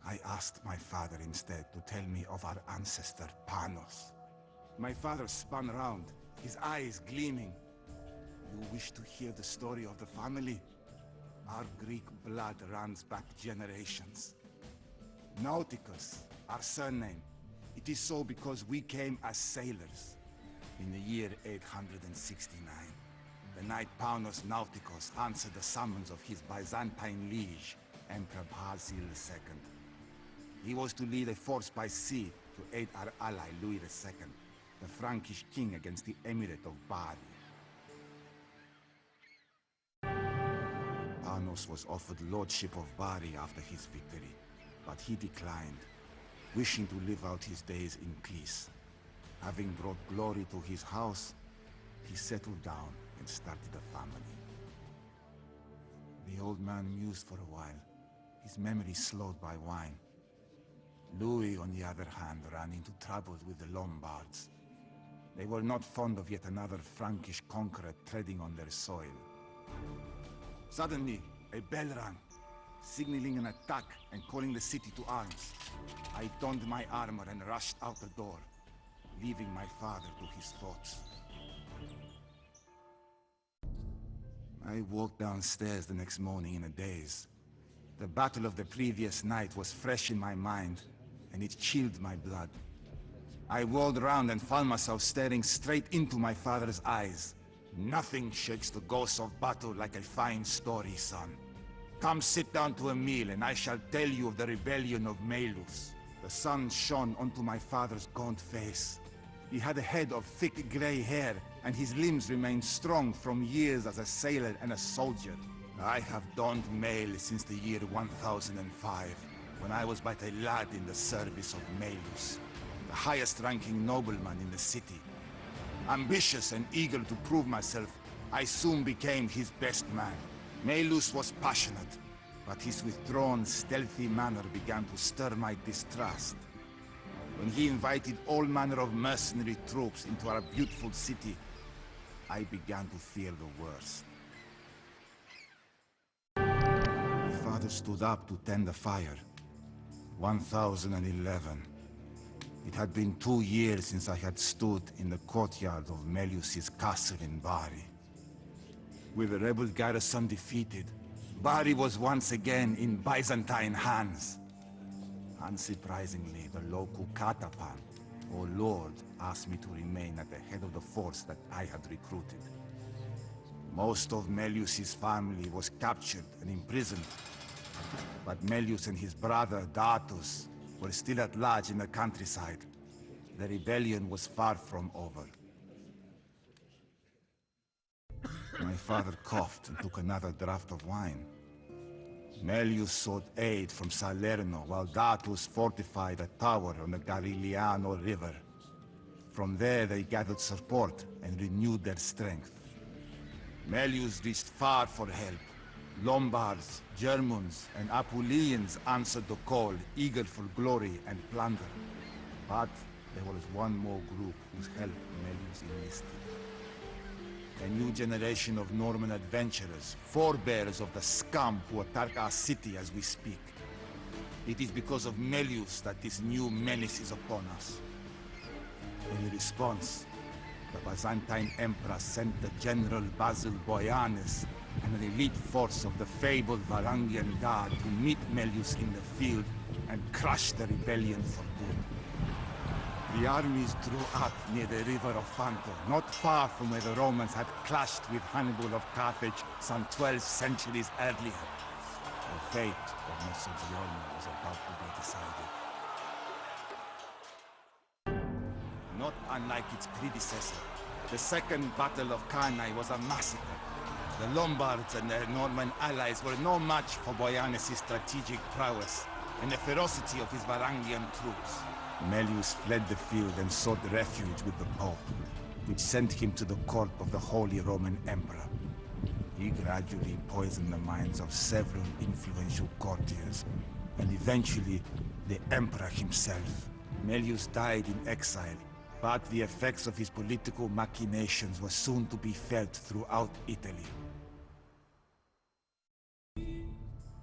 I asked my father instead to tell me of our ancestor, Panos. My father spun around, his eyes gleaming. You wish to hear the story of the family? Our Greek blood runs back generations. Nauticus, our surname, It is so because we came as sailors. In the year 869, the knight Paunos Nauticus answered the summons of his Byzantine liege, Emperor Basil II. He was to lead a force by sea to aid our ally Louis II, the Frankish king, against the Emirate of Bari. Paunos was offered lordship of Bari after his victory, but he declined, wishing to live out his days in peace. Having brought glory to his house, he settled down and started a family. The old man mused for a while, his memory slowed by wine. Louis, on the other hand, ran into trouble with the Lombards. They were not fond of yet another Frankish conqueror treading on their soil. Suddenly, a bell rang, signaling an attack and calling the city to arms. I donned my armor and rushed out the door, leaving my father to his thoughts. I walked downstairs the next morning in a daze. The battle of the previous night was fresh in my mind, and it chilled my blood. I whirled around and found myself staring straight into my father's eyes. Nothing shakes the ghosts of battle like a fine story, son. Come sit down to a meal, and I shall tell you of the rebellion of Melus. The sun shone onto my father's gaunt face. He had a head of thick gray hair, and his limbs remained strong from years as a sailor and a soldier. I have donned mail since the year 1005, when I was but a lad in the service of Melus, the highest-ranking nobleman in the city. Ambitious and eager to prove myself, I soon became his best man. Melus was passionate, but his withdrawn, stealthy manner began to stir my distrust. When he invited all manner of mercenary troops into our beautiful city, I began to fear the worst. My father stood up to tend the fire. 1011. It had been 2 years since I had stood in the courtyard of Melius's castle in Bari. With the rebel garrison defeated, Bari was once again in Byzantine hands. Unsurprisingly, the local Katapan, or Lord, asked me to remain at the head of the force that I had recruited. Most of Melius's family was captured and imprisoned, but Melius and his brother Datus were still at large in the countryside. The rebellion was far from over. My father coughed and took another draught of wine. Melius sought aid from Salerno, while Datus fortified a tower on the Garigliano River. From there they gathered support and renewed their strength. Melius reached far for help. Lombards, Germans, and Apulians answered the call, eager for glory and plunder. But there was one more group whose help Melius enlisted. A new generation of Norman adventurers, forebears of the scum who attack our city as we speak. It is because of Melius that this new menace is upon us. In response, the Byzantine Emperor sent the General Basil Boyanis and an elite force of the fabled Varangian Guard to meet Melius in the field and crush the rebellion for good. The armies drew up near the river of Fanto, not far from where the Romans had clashed with Hannibal of Carthage some 12 centuries earlier. The fate of Messaggione was about to be decided. Not unlike its predecessor, the Second Battle of Cannae was a massacre. The Lombards and their Norman allies were no match for Boyanis' strategic prowess and the ferocity of his Varangian troops. Melius fled the field and sought refuge with the Pope, which sent him to the court of the Holy Roman Emperor. He gradually poisoned the minds of several influential courtiers, and eventually the Emperor himself. Melius died in exile, but the effects of his political machinations were soon to be felt throughout Italy.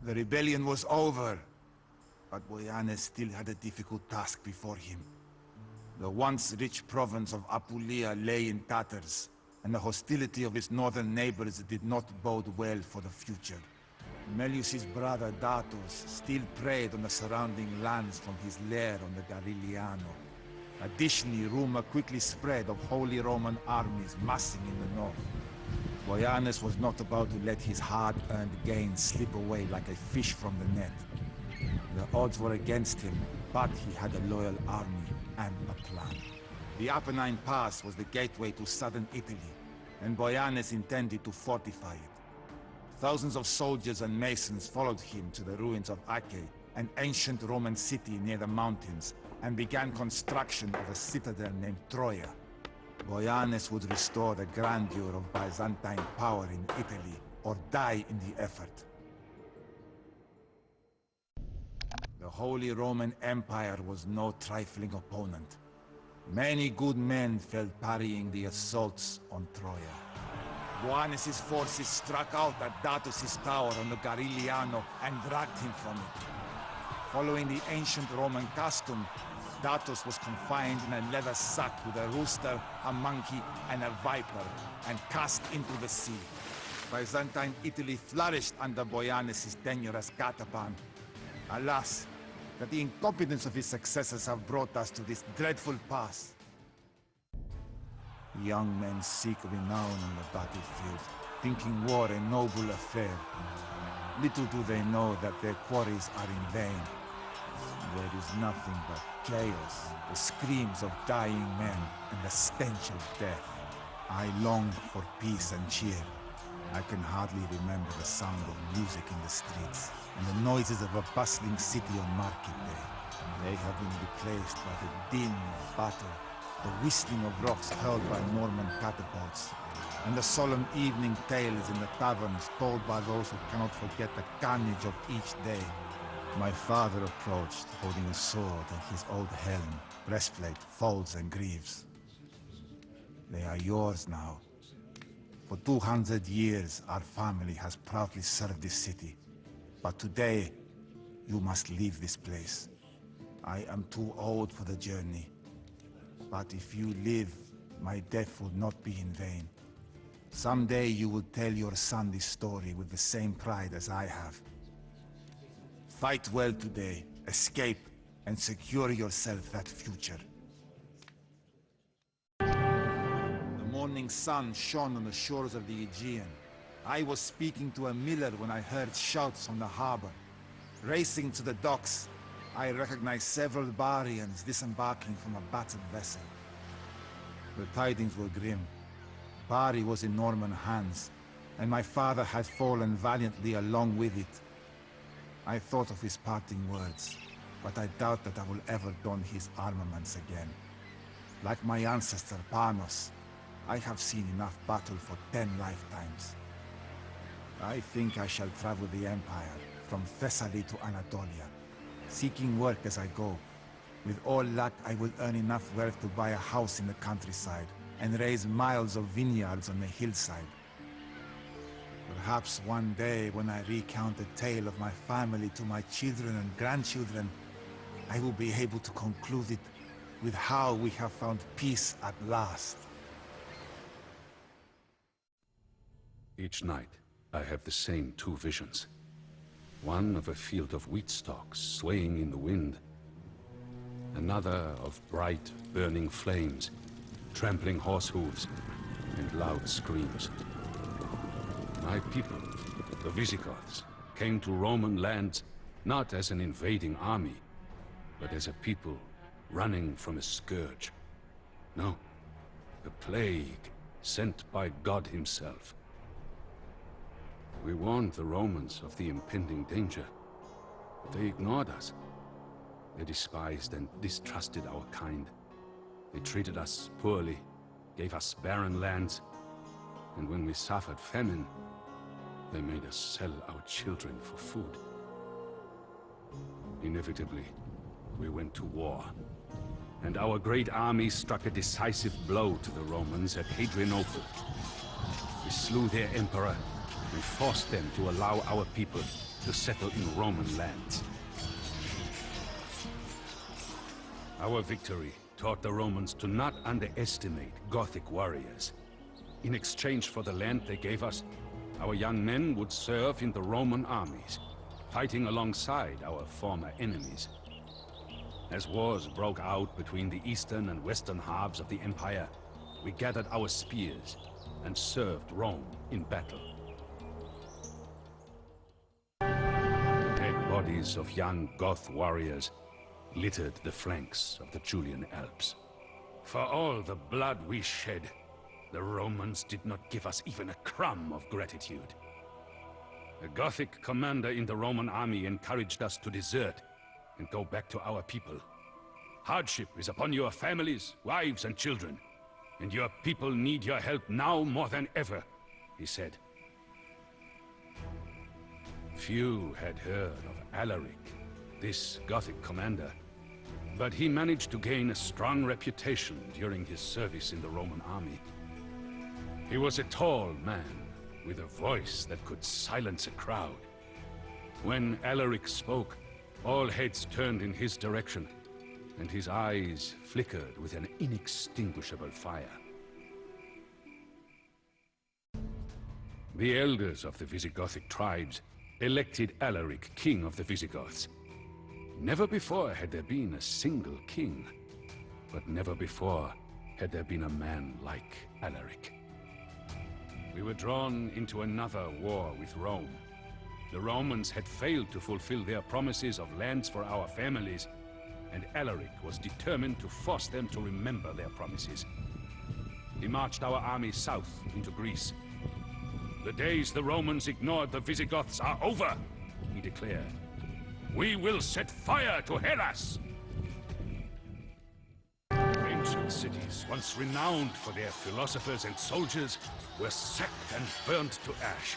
The rebellion was over, but Boyanis still had a difficult task before him. The once rich province of Apulia lay in tatters, and the hostility of its northern neighbors did not bode well for the future. Melius's brother Datus still preyed on the surrounding lands from his lair on the Garigliano. Additionally, rumor quickly spread of Holy Roman armies massing in the north. Boyanus was not about to let his hard-earned gains slip away like a fish from the net. The odds were against him, but he had a loyal army and a plan. The Apennine Pass was the gateway to southern Italy, and Boyanus intended to fortify it. Thousands of soldiers and masons followed him to the ruins of Acre, an ancient Roman city near the mountains, and began construction of a citadel named Troia. Boyanus would restore the grandeur of Byzantine power in Italy, or die in the effort. The Holy Roman Empire was no trifling opponent. Many good men fell parrying the assaults on Troia. Boanus' forces struck out at Datus' tower on the Garigliano and dragged him from it. Following the ancient Roman custom, Datus was confined in a leather sack with a rooster, a monkey, and a viper, and cast into the sea. Byzantine Italy flourished under Boyanus' tenure as Catapan. Alas, that the incompetence of his successors have brought us to this dreadful pass. Young men seek renown on the battlefield, thinking war a noble affair. Little do they know that their quarries are in vain. There is nothing but chaos, the screams of dying men, and the stench of death. I longed for peace and cheer. I can hardly remember the sound of music in the streets, and the noises of a bustling city on market day. They have been replaced by the din of battle, the whistling of rocks hurled by Norman catapults, and the solemn evening tales in the taverns told by those who cannot forget the carnage of each day. My father approached, holding a sword and his old helm, breastplate, folds, and greaves. They are yours now. For 200 years, our family has proudly served this city. But today, you must leave this place. I am too old for the journey. But if you live, my death will not be in vain. Someday you will tell your son this story with the same pride as I have. Fight well today, escape, and secure yourself that future. The morning sun shone on the shores of the Aegean. I was speaking to a miller when I heard shouts from the harbor. Racing to the docks, I recognized several Barians disembarking from a battered vessel. The tidings were grim. Bari was in Norman hands, and my father had fallen valiantly along with it. I thought of his parting words, but I doubt that I will ever don his armaments again. Like my ancestor Panos, I have seen enough battle for 10 lifetimes. I think I shall travel the Empire, from Thessaly to Anatolia, seeking work as I go. With all luck, I will earn enough wealth to buy a house in the countryside, and raise miles of vineyards on the hillside. Perhaps one day, when I recount the tale of my family to my children and grandchildren, I will be able to conclude it with how we have found peace at last. Each night, I have the same two visions. One of a field of wheat stalks swaying in the wind. Another of bright, burning flames, trampling horse hooves, and loud screams. My people, the Visigoths, came to Roman lands not as an invading army, but as a people running from a scourge. No, a plague sent by God himself. We warned the Romans of the impending danger, but they ignored us. They despised and distrusted our kind. They treated us poorly, gave us barren lands, and when we suffered famine, they made us sell our children for food. Inevitably, we went to war, and our great army struck a decisive blow to the Romans at Hadrianople. We slew their emperor and forced them to allow our people to settle in Roman lands. Our victory taught the Romans to not underestimate Gothic warriors. In exchange for the land they gave us, our young men would serve in the Roman armies, fighting alongside our former enemies. As wars broke out between the eastern and western halves of the Empire, we gathered our spears and served Rome in battle. The dead bodies of young Goth warriors littered the flanks of the Julian Alps. For all the blood we shed, the Romans did not give us even a crumb of gratitude. A Gothic commander in the Roman army encouraged us to desert and go back to our people. Hardship is upon your families, wives, and children, and your people need your help now more than ever, he said. Few had heard of Alaric, this Gothic commander, but he managed to gain a strong reputation during his service in the Roman army. He was a tall man, with a voice that could silence a crowd. When Alaric spoke, all heads turned in his direction, and his eyes flickered with an inextinguishable fire. The elders of the Visigothic tribes elected Alaric king of the Visigoths. Never before had there been a single king, but never before had there been a man like Alaric. We were drawn into another war with Rome. The Romans had failed to fulfill their promises of lands for our families, and Alaric was determined to force them to remember their promises. He marched our army south into Greece. The days the Romans ignored the Visigoths are over, he declared. We will set fire to Hellas! Ancient cities, once renowned for their philosophers and soldiers, were sacked and burnt to ash.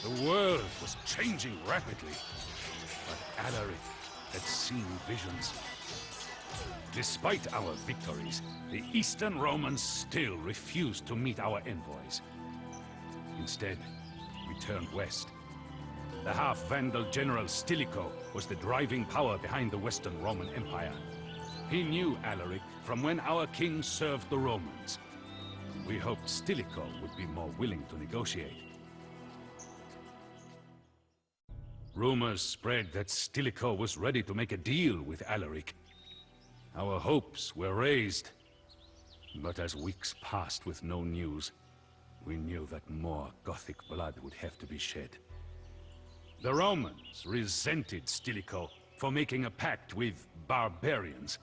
The world was changing rapidly, but Alaric had seen visions. Despite our victories, the Eastern Romans still refused to meet our envoys. Instead, we turned west. The half-Vandal general Stilicho was the driving power behind the Western Roman Empire. He knew Alaric from when our king served the Romans. We hoped Stilicho would be more willing to negotiate. Rumors spread that Stilicho was ready to make a deal with Alaric. Our hopes were raised, but as weeks passed with no news, we knew that more Gothic blood would have to be shed. The Romans resented Stilicho for making a pact with barbarians.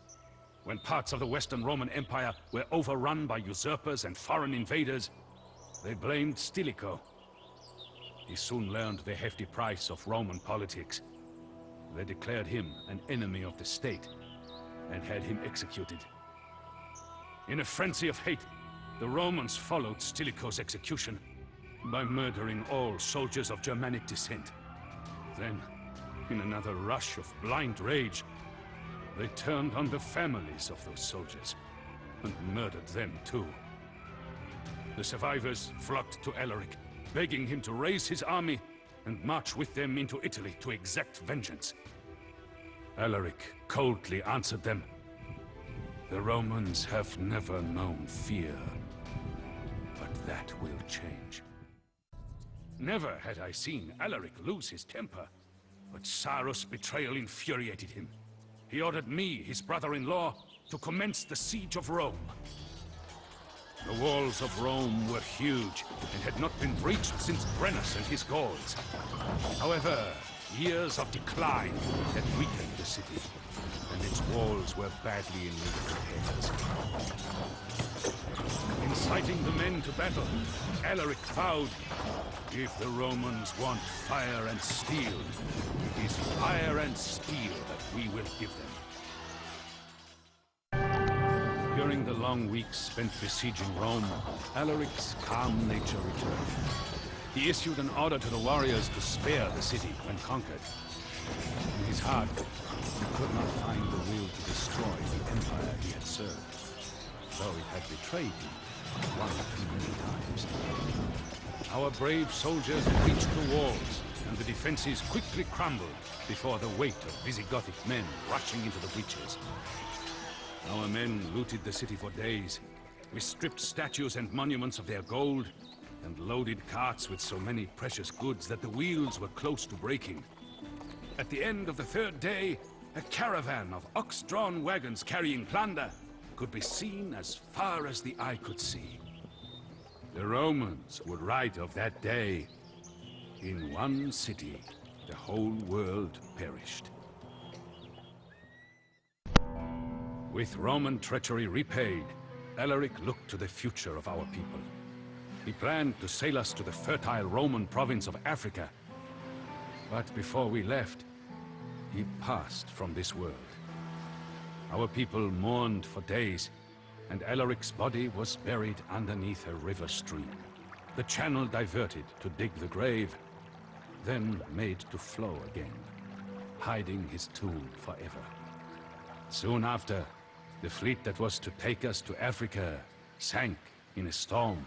When parts of the Western Roman Empire were overrun by usurpers and foreign invaders, they blamed Stilicho. He soon learned the hefty price of Roman politics. They declared him an enemy of the state and had him executed. In a frenzy of hate, the Romans followed Stilicho's execution by murdering all soldiers of Germanic descent. Then, in another rush of blind rage, they turned on the families of those soldiers and murdered them too. The survivors flocked to Alaric, begging him to raise his army and march with them into Italy to exact vengeance. Alaric coldly answered them, "The Romans have never known fear, but that will change." Never had I seen Alaric lose his temper, but Sarus' betrayal infuriated him. He ordered me, his brother-in-law, to commence the siege of Rome. The walls of Rome were huge and had not been breached since Brennus and his Gauls. However, years of decline had weakened the city, and its walls were badly in need of repairs. Inciting the men to battle, Alaric vowed, "If the Romans want fire and steel, it is fire and steel that we will give them." During the long weeks spent besieging Rome, Alaric's calm nature returned. He issued an order to the warriors to spare the city when conquered. In his heart, he could not find the will to destroy the empire he had served, though it had betrayed him one too many times. Our brave soldiers breached the walls, and the defenses quickly crumbled before the weight of Visigothic men rushing into the breaches. Our men looted the city for days. We stripped statues and monuments of their gold, and loaded carts with so many precious goods that the wheels were close to breaking. At the end of the third day, a caravan of ox-drawn wagons carrying plunder could be seen as far as the eye could see. The Romans would write of that day, "In one city, the whole world perished." With Roman treachery repaid, Alaric looked to the future of our people. He planned to sail us to the fertile Roman province of Africa. But before we left, he passed from this world. Our people mourned for days, and Alaric's body was buried underneath a river stream. The channel diverted to dig the grave, then made to flow again, hiding his tomb forever. Soon after, the fleet that was to take us to Africa sank in a storm.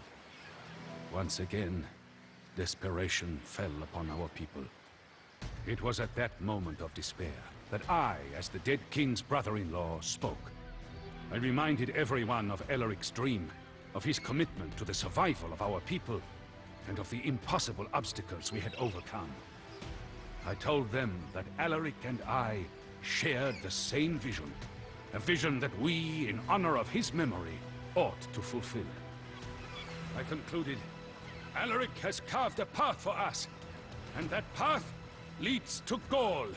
Once again, desperation fell upon our people. It was at that moment of despair that I, as the dead king's brother-in-law, spoke. I reminded everyone of Alaric's dream, of his commitment to the survival of our people, and of the impossible obstacles we had overcome. I told them that Alaric and I shared the same vision, a vision that we, in honor of his memory, ought to fulfill. I concluded, Alaric has carved a path for us, and that path leads to Gaul.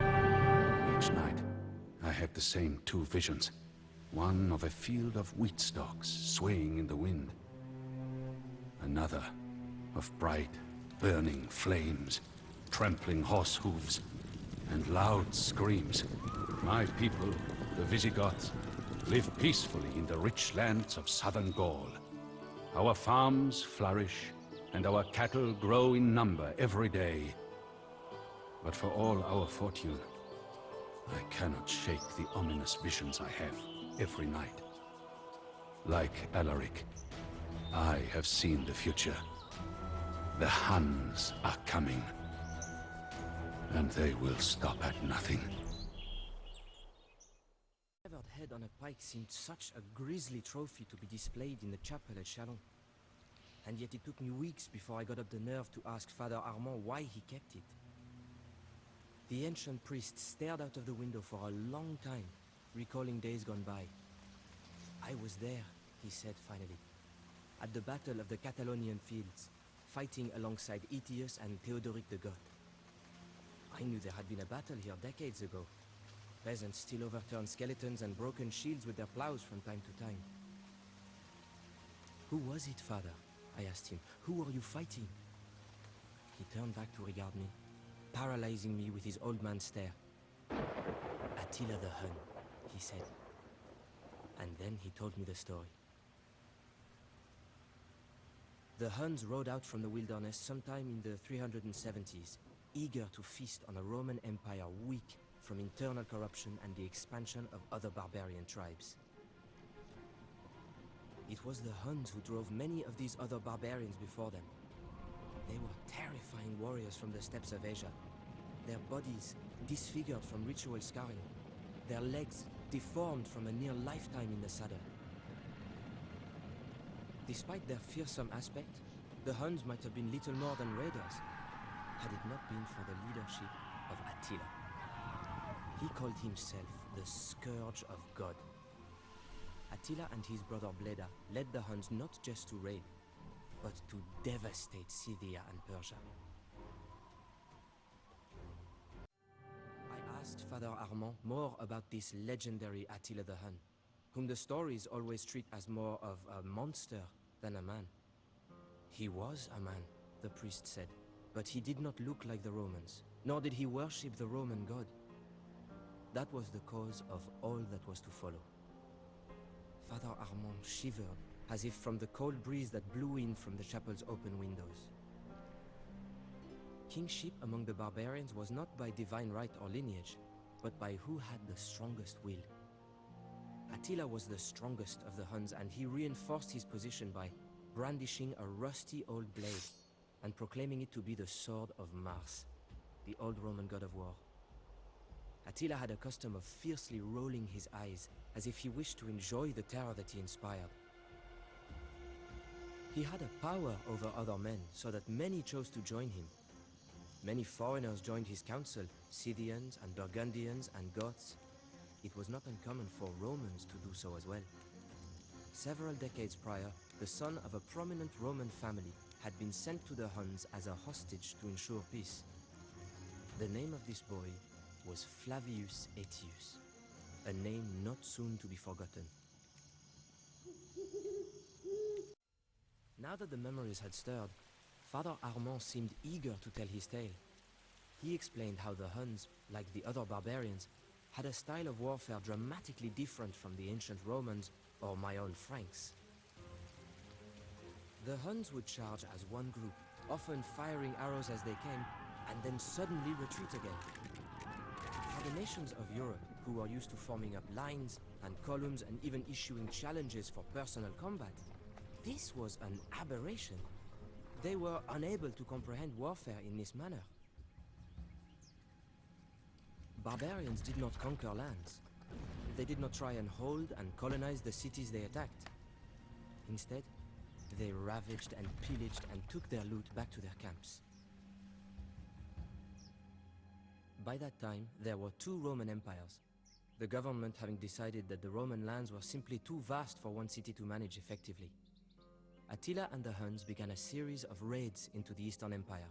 Each night, I had the same two visions. One of a field of wheat stalks swaying in the wind. Another of bright, burning flames, trampling horse hooves, and loud screams. My people, the Visigoths, live peacefully in the rich lands of southern Gaul. Our farms flourish, and our cattle grow in number every day. But for all our fortune, I cannot shake the ominous visions I have every night. Like Alaric, I have seen the future. The Huns are coming, and they will stop at nothing. Severed head on a pike seemed such a grisly trophy to be displayed in the chapel at Chalon. And yet it took me weeks before I got up the nerve to ask Father Armand why he kept it. The ancient priest stared out of the window for a long time, recalling days gone by. I was there, he said finally, at the Battle of the Catalonian Fields, fighting alongside Aetius and Theodoric the Goth. I knew there had been a battle here decades ago. Peasants still overturned skeletons and broken shields with their plows from time to time. Who was it, Father? I asked him. Who are you fighting? He turned back to regard me, paralyzing me with his old man stare. Attila the Hun, he said. And then he told me the story. The Huns rode out from the wilderness sometime in the 370s, eager to feast on a Roman Empire weak from internal corruption and the expansion of other barbarian tribes. It was the Huns who drove many of these other barbarians before them. They were terrifying warriors from the steppes of Asia, their bodies disfigured from ritual scarring, their legs deformed from a near lifetime in the saddle. Despite their fearsome aspect, the Huns might have been little more than raiders, had it not been for the leadership of Attila. He called himself the Scourge of God. Attila and his brother Bleda led the Huns not just to raid, but to devastate Scythia and Persia. I asked Father Armand more about this legendary Attila the Hun, whom the stories always treat as more of a monster than a man. He was a man, the priest said, but he did not look like the Romans, nor did he worship the Roman god. That was the cause of all that was to follow. Father Armand shivered, as if from the cold breeze that blew in from the chapel's open windows. Kingship among the barbarians was not by divine right or lineage, but by who had the strongest will. Attila was the strongest of the Huns, and he reinforced his position by brandishing a rusty old blade and proclaiming it to be the sword of Mars, the old Roman god of war. Attila had a custom of fiercely rolling his eyes, as if he wished to enjoy the terror that he inspired. He had a power over other men, so that many chose to join him. Many foreigners joined his council, Scythians and Burgundians and Goths. It was not uncommon for Romans to do so as well. Several decades prior, the son of a prominent Roman family had been sent to the Huns as a hostage to ensure peace. The name of this boy was Flavius Aetius, a name not soon to be forgotten. Now that the memories had stirred, Father Armand seemed eager to tell his tale. He explained how the Huns, like the other barbarians, had a style of warfare dramatically different from the ancient Romans or my own Franks. The Huns would charge as one group, often firing arrows as they came, and then suddenly retreat again. For the nations of Europe, who were used to forming up lines and columns and even issuing challenges for personal combat, this was an aberration. They were unable to comprehend warfare in this manner. Barbarians did not conquer lands. They did not try and hold and colonize the cities they attacked. Instead, they ravaged and pillaged and took their loot back to their camps. By that time, there were two Roman empires, the government having decided that the Roman lands were simply too vast for one city to manage effectively. Attila and the Huns began a series of raids into the Eastern Empire.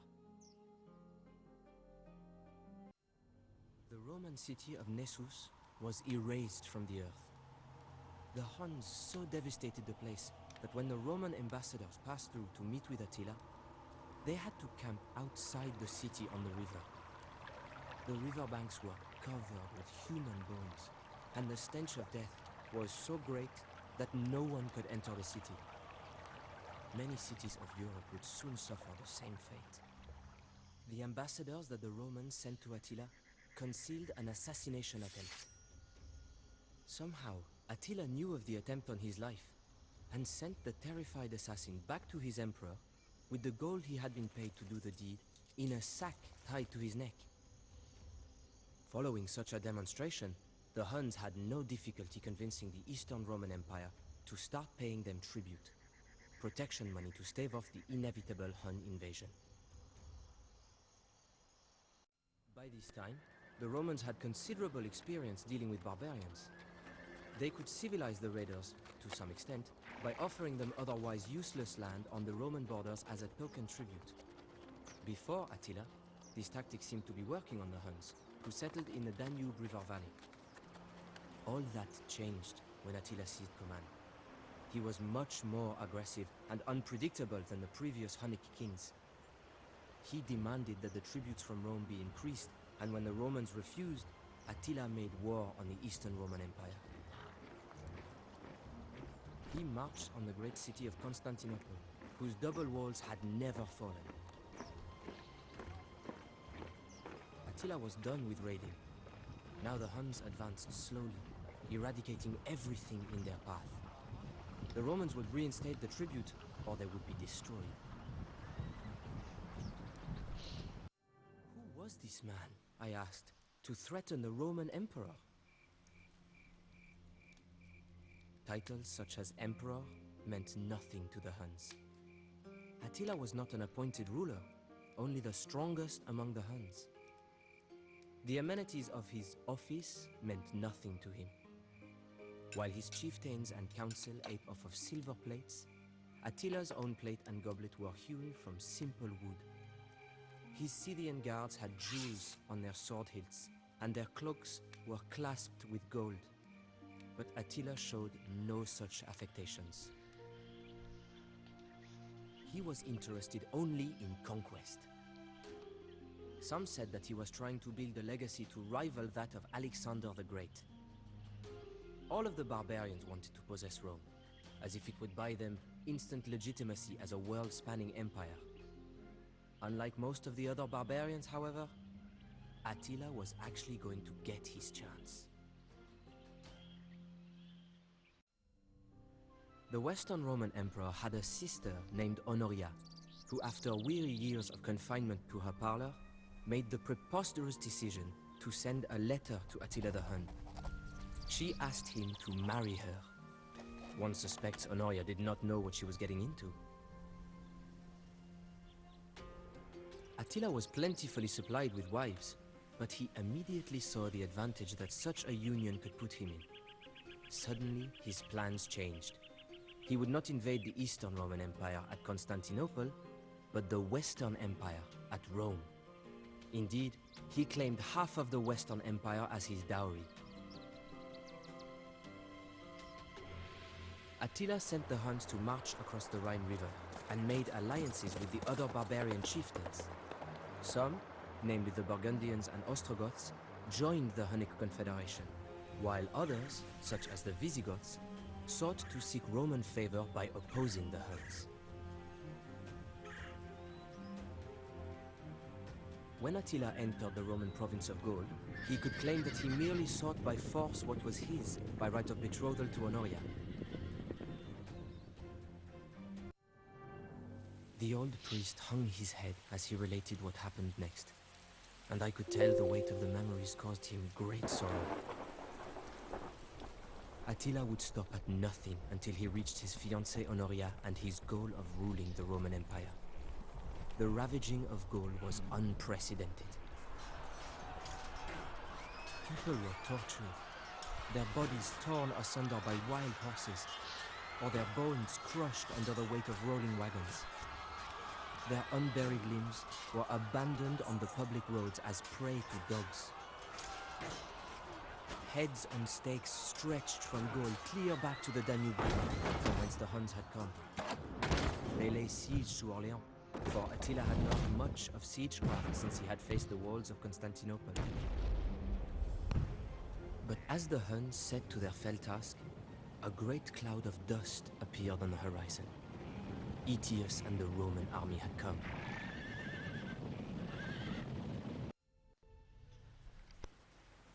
The Roman city of Nessus was erased from the earth. The Huns so devastated the place that when the Roman ambassadors passed through to meet with Attila, they had to camp outside the city on the river. The riverbanks were covered with human bones, and the stench of death was so great that no one could enter the city. Many cities of Europe would soon suffer the same fate. The ambassadors that the Romans sent to Attila concealed an assassination attempt. Somehow, Attila knew of the attempt on his life and sent the terrified assassin back to his emperor with the gold he had been paid to do the deed in a sack tied to his neck. Following such a demonstration, the Huns had no difficulty convincing the Eastern Roman Empire to start paying them tribute, protection money to stave off the inevitable Hun invasion. By this time, the Romans had considerable experience dealing with barbarians. They could civilize the raiders, to some extent, by offering them otherwise useless land on the Roman borders as a token tribute. Before Attila, this tactic seemed to be working on the Huns, who settled in the Danube River Valley. All that changed when Attila seized command. He was much more aggressive and unpredictable than the previous Hunnic kings. He demanded that the tributes from Rome be increased, and when the Romans refused, Attila made war on the Eastern Roman Empire. He marched on the great city of Constantinople, whose double walls had never fallen. Attila was done with raiding. Now the Huns advanced slowly, eradicating everything in their path. The Romans would reinstate the tribute, or they would be destroyed. Who was this man, I asked, to threaten the Roman emperor? Titles such as emperor meant nothing to the Huns. Attila was not an appointed ruler, only the strongest among the Huns. The amenities of his office meant nothing to him. While his chieftains and council ate off of silver plates, Attila's own plate and goblet were hewn from simple wood. His Scythian guards had jewels on their sword hilts, and their cloaks were clasped with gold. But Attila showed no such affectations. He was interested only in conquest. Some said that he was trying to build a legacy to rival that of Alexander the Great. All of the barbarians wanted to possess Rome, as if it would buy them instant legitimacy as a world-spanning empire. Unlike most of the other barbarians, however, Attila was actually going to get his chance. The Western Roman Emperor had a sister named Honoria, who after weary years of confinement to her parlor, made the preposterous decision to send a letter to Attila the Hun. She asked him to marry her. One suspects Honoria did not know what she was getting into. Attila was plentifully supplied with wives, but he immediately saw the advantage that such a union could put him in. Suddenly, his plans changed. He would not invade the Eastern Roman Empire at Constantinople, but the Western Empire at Rome. Indeed, he claimed half of the Western Empire as his dowry. Attila sent the Huns to march across the Rhine River and made alliances with the other barbarian chieftains. Some, namely the Burgundians and Ostrogoths, joined the Hunnic Confederation, while others, such as the Visigoths, sought to seek Roman favor by opposing the Huns. When Attila entered the Roman province of Gaul, he could claim that he merely sought by force what was his by right of betrothal to Honoria. The old priest hung his head as he related what happened next, and I could tell the weight of the memories caused him great sorrow. Attila would stop at nothing until he reached his fiancée Honoria and his goal of ruling the Roman Empire. The ravaging of Gaul was unprecedented. People were tortured, their bodies torn asunder by wild horses, or their bones crushed under the weight of rolling wagons. Their unburied limbs were abandoned on the public roads as prey to dogs. Heads on stakes stretched from Gaul clear back to the Danube, from whence the Huns had come. They lay siege to Orléans, for Attila had learned much of siegecraft since he had faced the walls of Constantinople. But as the Huns set to their fell task, a great cloud of dust appeared on the horizon. Aetius and the Roman army had come.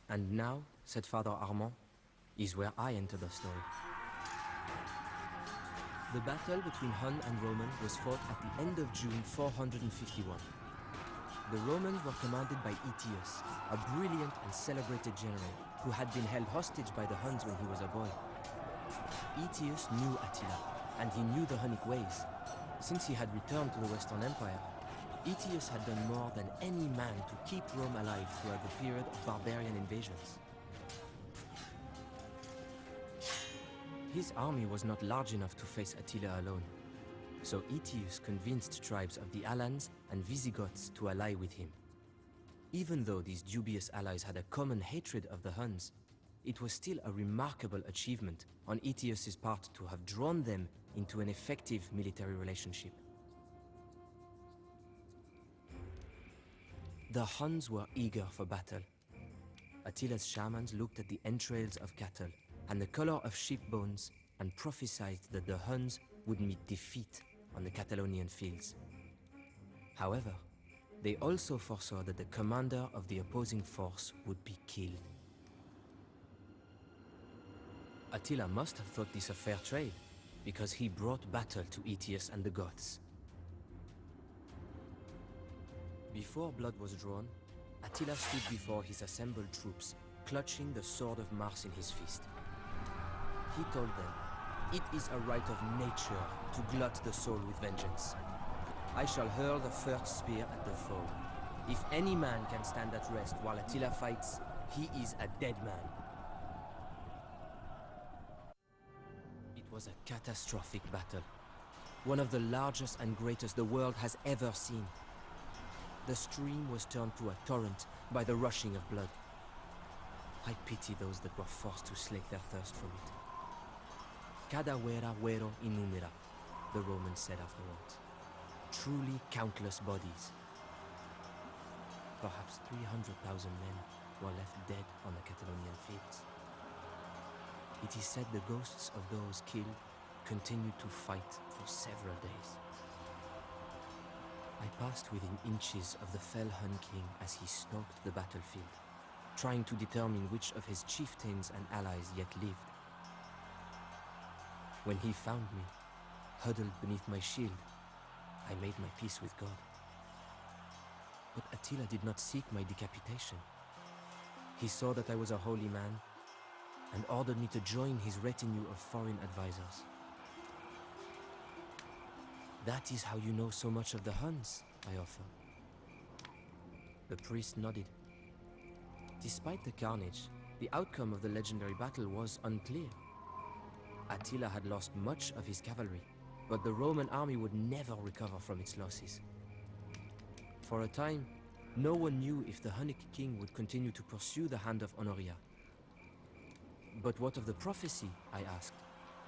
And now, said Father Armand, is where I enter the story. The battle between Hun and Roman was fought at the end of June 451. The Romans were commanded by Aetius, a brilliant and celebrated general who had been held hostage by the Huns when he was a boy. Aetius knew Attila, and he knew the Hunnic ways. Since he had returned to the Western Empire, Aetius had done more than any man to keep Rome alive throughout the period of barbarian invasions. His army was not large enough to face Attila alone, so Aetius convinced tribes of the Alans and Visigoths to ally with him. Even though these dubious allies had a common hatred of the Huns, it was still a remarkable achievement on Aetius's part to have drawn them into an effective military relationship. The Huns were eager for battle. Attila's shamans looked at the entrails of cattle and the color of sheep bones and prophesied that the Huns would meet defeat on the Catalonian fields. However, they also foresaw that the commander of the opposing force would be killed. Attila must have thought this a fair trade, because he brought battle to Aetius and the Goths. Before blood was drawn, Attila stood before his assembled troops, clutching the sword of Mars in his fist. He told them, "It is a right of nature to glut the soul with vengeance. I shall hurl the first spear at the foe. If any man can stand at rest while Attila fights, he is a dead man." It was a catastrophic battle, one of the largest and greatest the world has ever seen. The stream was turned to a torrent by the rushing of blood. I pity those that were forced to slake their thirst for it. Cadavera vero innumera, the Romans said afterwards. Truly countless bodies. Perhaps 300,000 men were left dead on the Catalonian fields. It is said the ghosts of those killed continued to fight for several days. I passed within inches of the fell Hun king as he stalked the battlefield, trying to determine which of his chieftains and allies yet lived. When he found me, huddled beneath my shield, I made my peace with God. But Attila did not seek my decapitation. He saw that I was a holy man and ordered me to join his retinue of foreign advisors. "That is how you know so much of the Huns," I offered. The priest nodded. Despite the carnage, the outcome of the legendary battle was unclear. Attila had lost much of his cavalry, but the Roman army would never recover from its losses. For a time, no one knew if the Hunnic king would continue to pursue the hand of Honoria. But what of the prophecy, I asked?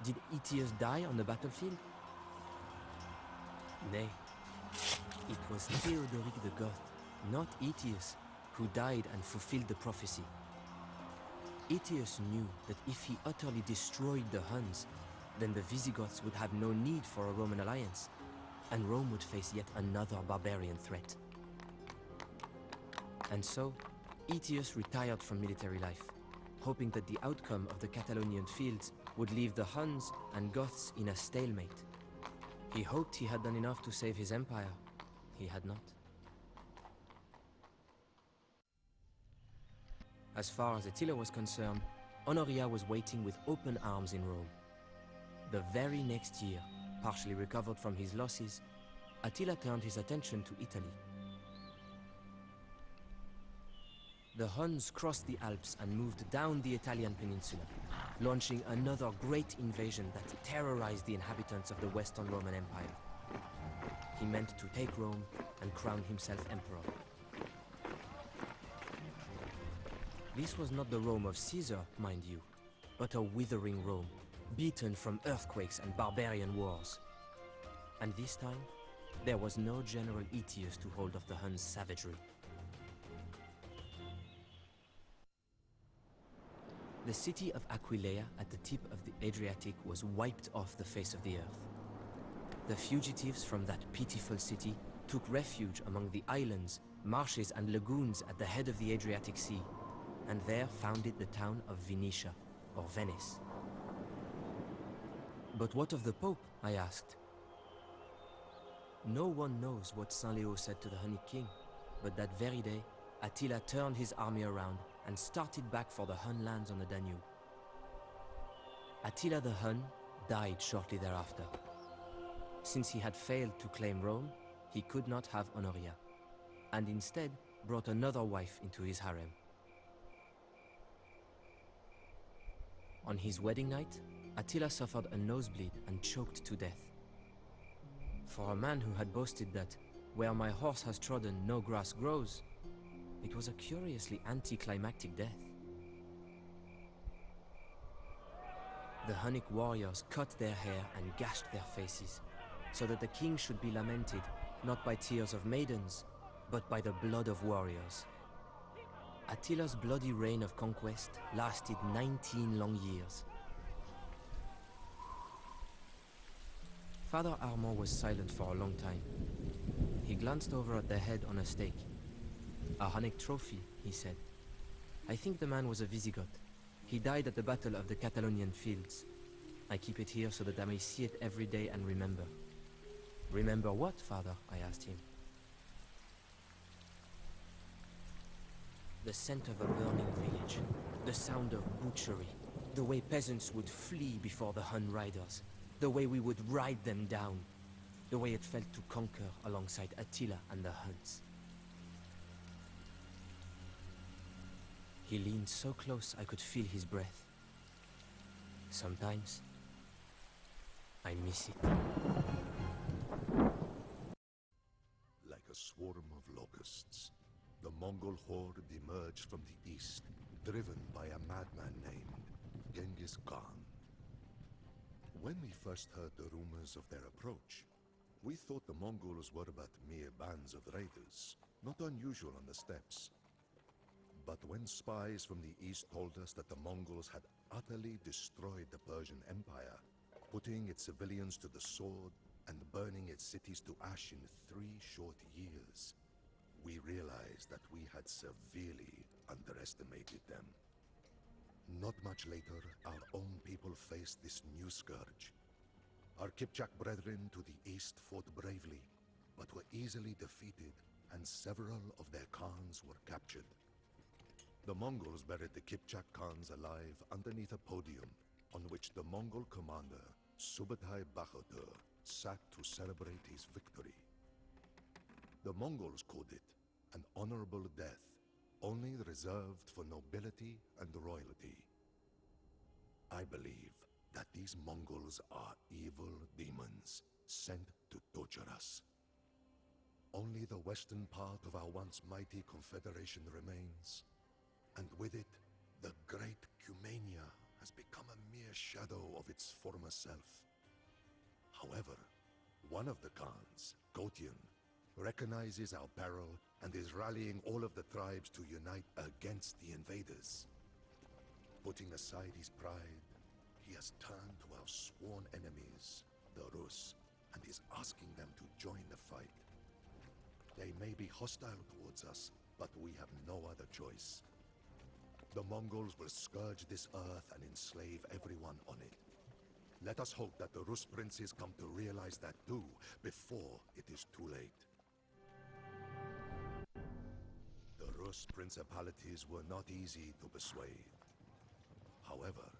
Did Aetius die on the battlefield? Nay, it was Theodoric the Goth, not Aetius, who died and fulfilled the prophecy. Aetius knew that if he utterly destroyed the Huns, then the Visigoths would have no need for a Roman alliance, and Rome would face yet another barbarian threat. And so, Aetius retired from military life, hoping that the outcome of the Catalonian fields would leave the Huns and Goths in a stalemate. He hoped he had done enough to save his empire. He had not. As far as Attila was concerned, Honoria was waiting with open arms in Rome. The very next year, partially recovered from his losses, Attila turned his attention to Italy. The Huns crossed the Alps and moved down the Italian peninsula, launching another great invasion that terrorized the inhabitants of the Western Roman Empire. He meant to take Rome and crown himself emperor. This was not the Rome of Caesar, mind you, but a withering Rome, beaten from earthquakes and barbarian wars. And this time, there was no General Aetius to hold off the Huns' savagery. The city of Aquileia at the tip of the Adriatic was wiped off the face of the earth. The fugitives from that pitiful city took refuge among the islands, marshes and lagoons at the head of the Adriatic Sea, and there founded the town of Venetia, or Venice. But what of the Pope? I asked. No one knows what Saint Leo said to the Hunnic king, but that very day, Attila turned his army around and started back for the Hun lands on the Danube. Attila the Hun died shortly thereafter. Since he had failed to claim Rome, he could not have Honoria, and instead brought another wife into his harem. On his wedding night, Attila suffered a nosebleed and choked to death. For a man who had boasted that, "Where my horse has trodden, no grass grows," it was a curiously anticlimactic death. The Hunnic warriors cut their hair and gashed their faces, so that the king should be lamented not by tears of maidens, but by the blood of warriors. Attila's bloody reign of conquest lasted 19 long years. Father Armand was silent for a long time. He glanced over at the head on a stake. "A Hunnic trophy," he said. "I think the man was a Visigoth. He died at the Battle of the Catalonian Fields. I keep it here so that I may see it every day and remember." "Remember what, Father?" I asked him. The scent of a burning village, the sound of butchery, the way peasants would flee before the Hun riders, the way we would ride them down, the way it felt to conquer alongside Attila and the Huns. He leaned so close I could feel his breath. Sometimes, I miss it. Like a swarm of locusts, the Mongol horde emerged from the east, driven by a madman named Genghis Khan. When we first heard the rumors of their approach, we thought the Mongols were but mere bands of raiders, not unusual on the steppes. But when spies from the east told us that the Mongols had utterly destroyed the Persian Empire, putting its civilians to the sword and burning its cities to ash in 3 short years, we realized that we had severely underestimated them. Not much later, our own people faced this new scourge. Our Kipchak brethren to the east fought bravely, but were easily defeated, and several of their khans were captured. The Mongols buried the Kipchak khans alive underneath a podium on which the Mongol commander, Subutai Bahadur, sat to celebrate his victory. The Mongols called it An honorable death, only reserved for nobility and royalty. I believe that these Mongols are evil demons sent to torture us. Only the western part of our once mighty confederation remains, and with it, the great Cumania has become a mere shadow of its former self. However, one of the Khans, Gotian, recognizes our peril and is rallying all of the tribes to unite against the invaders. Putting aside his pride, he has turned to our sworn enemies, the Rus, and is asking them to join the fight. They may be hostile towards us, but we have no other choice. The Mongols will scourge this earth and enslave everyone on it. Let us hope that the Rus princes come to realize that too, before it is too late. The Rus principalities were not easy to persuade. However,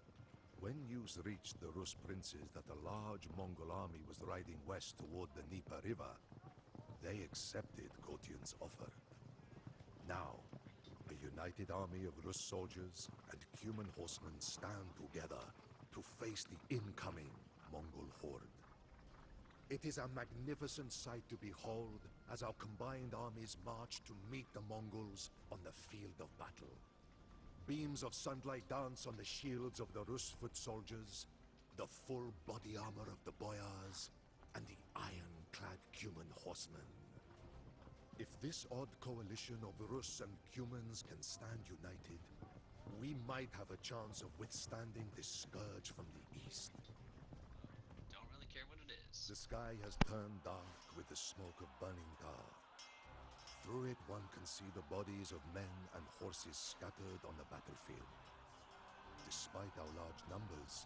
when news reached the Rus princes that a large Mongol army was riding west toward the Dnieper River, they accepted Gotian's offer. Now, a united army of Rus soldiers and Cuman horsemen stand together to face the incoming Mongol horde. It is a magnificent sight to behold as our combined armies march to meet the Mongols on the field of battle. Beams of sunlight dance on the shields of the Rus foot soldiers, the full body armor of the boyars, and the iron-clad Cuman horsemen. If this odd coalition of Rus and Cumans can stand united, we might have a chance of withstanding this scourge from the east. Don't really care what it is. The sky has turned dark with the smoke of burning tar. Through it one can see the bodies of men and horses scattered on the battlefield. Despite our large numbers,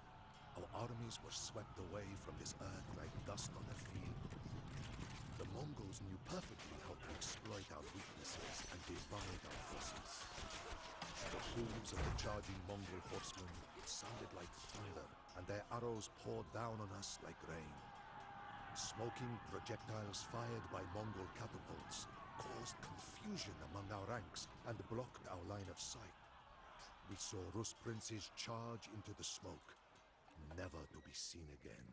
our armies were swept away from this earth like dust on the field. The Mongols knew perfectly how to exploit our weaknesses and divide our forces. The hooves of the charging Mongol horsemen sounded like thunder, and their arrows poured down on us like rain. Smoking projectiles fired by Mongol catapults caused confusion among our ranks and blocked our line of sight. We saw Rus princes charge into the smoke, never to be seen again.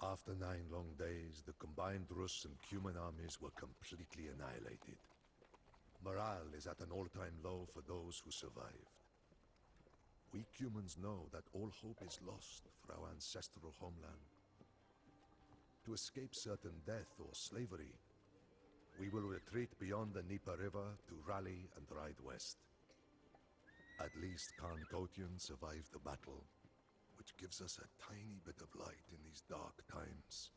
After 9 long days, the combined Rus and Cuman armies were completely annihilated. Morale is at an all-time low for those who survived. We Cumans know that all hope is lost for our ancestral homeland. To escape certain death or slavery, we will retreat beyond the Dnieper River to rally and ride west. At least Khan Gotian survived the battle, which gives us a tiny bit of light in these dark times.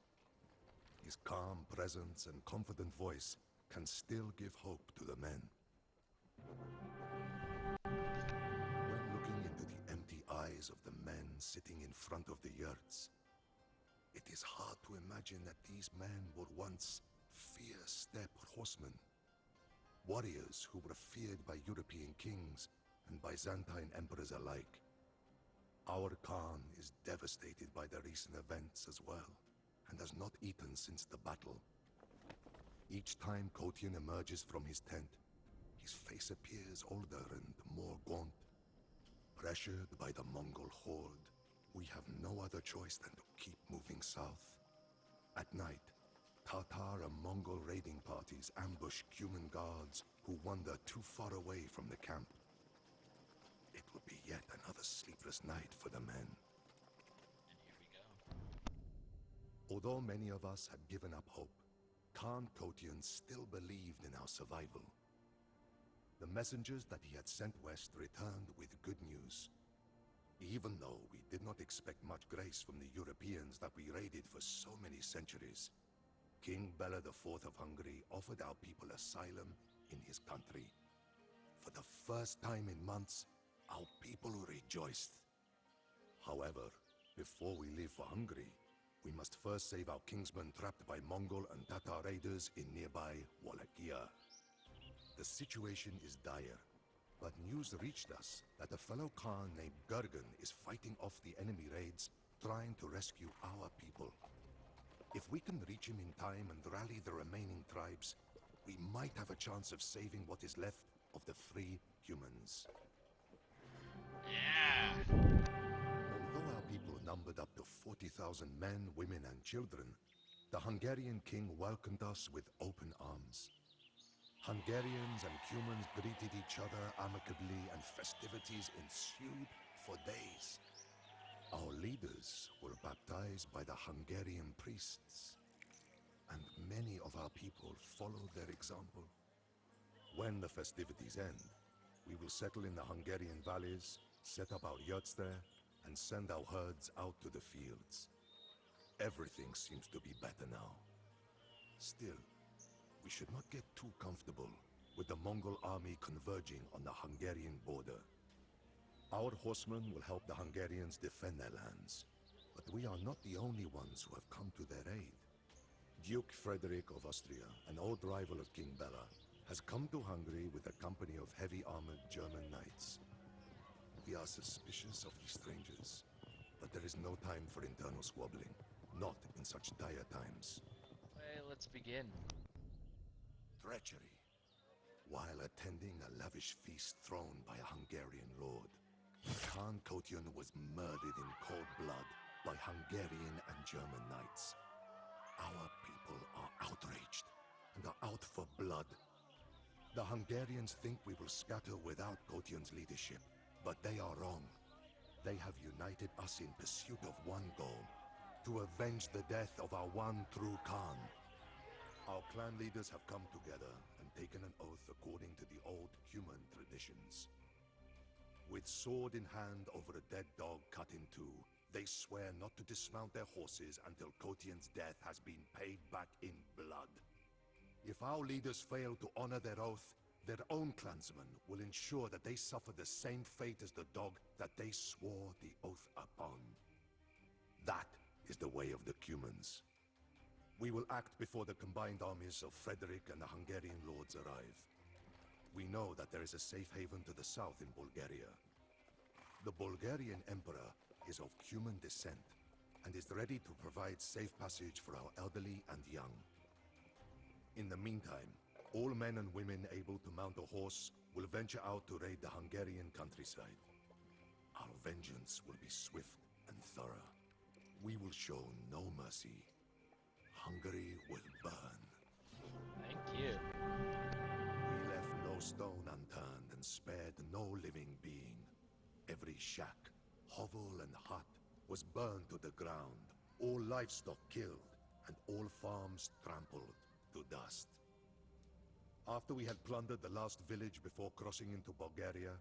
His calm presence and confident voice can still give hope to the men. When looking into the empty eyes of the men sitting in front of the yurts, it is hard to imagine that these men were once fierce steppe horsemen. Warriors who were feared by European kings and Byzantine emperors alike. Our Khan is devastated by the recent events as well, and has not eaten since the battle. Each time Gotian emerges from his tent, his face appears older and more gaunt. Pressured by the Mongol horde, we have no other choice than to keep moving south. At night, Tatar and Mongol raiding parties ambush Cuman guards who wander too far away from the camp. It will be yet another sleepless night for the men. And here we go. Although many of us had given up hope, Khan Gotian still believed in our survival. The messengers that he had sent west returned with good news. Even though we did not expect much grace from the Europeans that we raided for so many centuries, King Bela IV of Hungary offered our people asylum in his country. For the first time in months, our people rejoiced. However, before we leave for Hungary, we must first save our kinsmen trapped by Mongol and Tatar raiders in nearby Wallachia. The situation is dire, but news reached us that a fellow Khan named Gurgen is fighting off the enemy raids, trying to rescue our people. If we can reach him in time and rally the remaining tribes, we might have a chance of saving what is left of the free humans. Yeah. Although our people numbered up to 40,000 men, women, and children, the Hungarian king welcomed us with open arms. Hungarians and humans greeted each other amicably, and festivities ensued for days. Our leaders were baptized by the Hungarian priests, and many of our people followed their example. When the festivities end, we will settle in the Hungarian valleys, set up our yurts there, and send our herds out to the fields. Everything seems to be better now. Still, we should not get too comfortable with the Mongol army converging on the Hungarian border. Our horsemen will help the Hungarians defend their lands, but we are not the only ones who have come to their aid. Duke Frederick of Austria, an old rival of King Bela, has come to Hungary with a company of heavy-armored German knights. We are suspicious of these strangers, but there is no time for internal squabbling, not in such dire times. Well, let's begin. Treachery. While attending a lavish feast thrown by a Hungarian lord, Khan Kotion was murdered in cold blood by Hungarian and German knights. Our people are outraged and are out for blood. The Hungarians think we will scatter without Kotion's leadership, but they are wrong. They have united us in pursuit of one goal: to avenge the death of our one true Khan. Our clan leaders have come together and taken an oath according to the old human traditions. With sword in hand over a dead dog cut in two, they swear not to dismount their horses until Kotion's death has been paid back in blood. If our leaders fail to honor their oath, their own clansmen will ensure that they suffer the same fate as the dog that they swore the oath upon. That is the way of the Cumans. We will act before the combined armies of Frederick and the Hungarian lords arrive. We know that there is a safe haven to the south in Bulgaria. The Bulgarian emperor is of Cuman descent and is ready to provide safe passage for our elderly and young. In the meantime, all men and women able to mount a horse will venture out to raid the Hungarian countryside. Our vengeance will be swift and thorough. We will show no mercy. Hungary will burn. Thank you. We left no stone unturned and spared no living being. Every shack, hovel, and hut was burned to the ground, all livestock killed, and all farms trampled to dust. After we had plundered the last village before crossing into Bulgaria,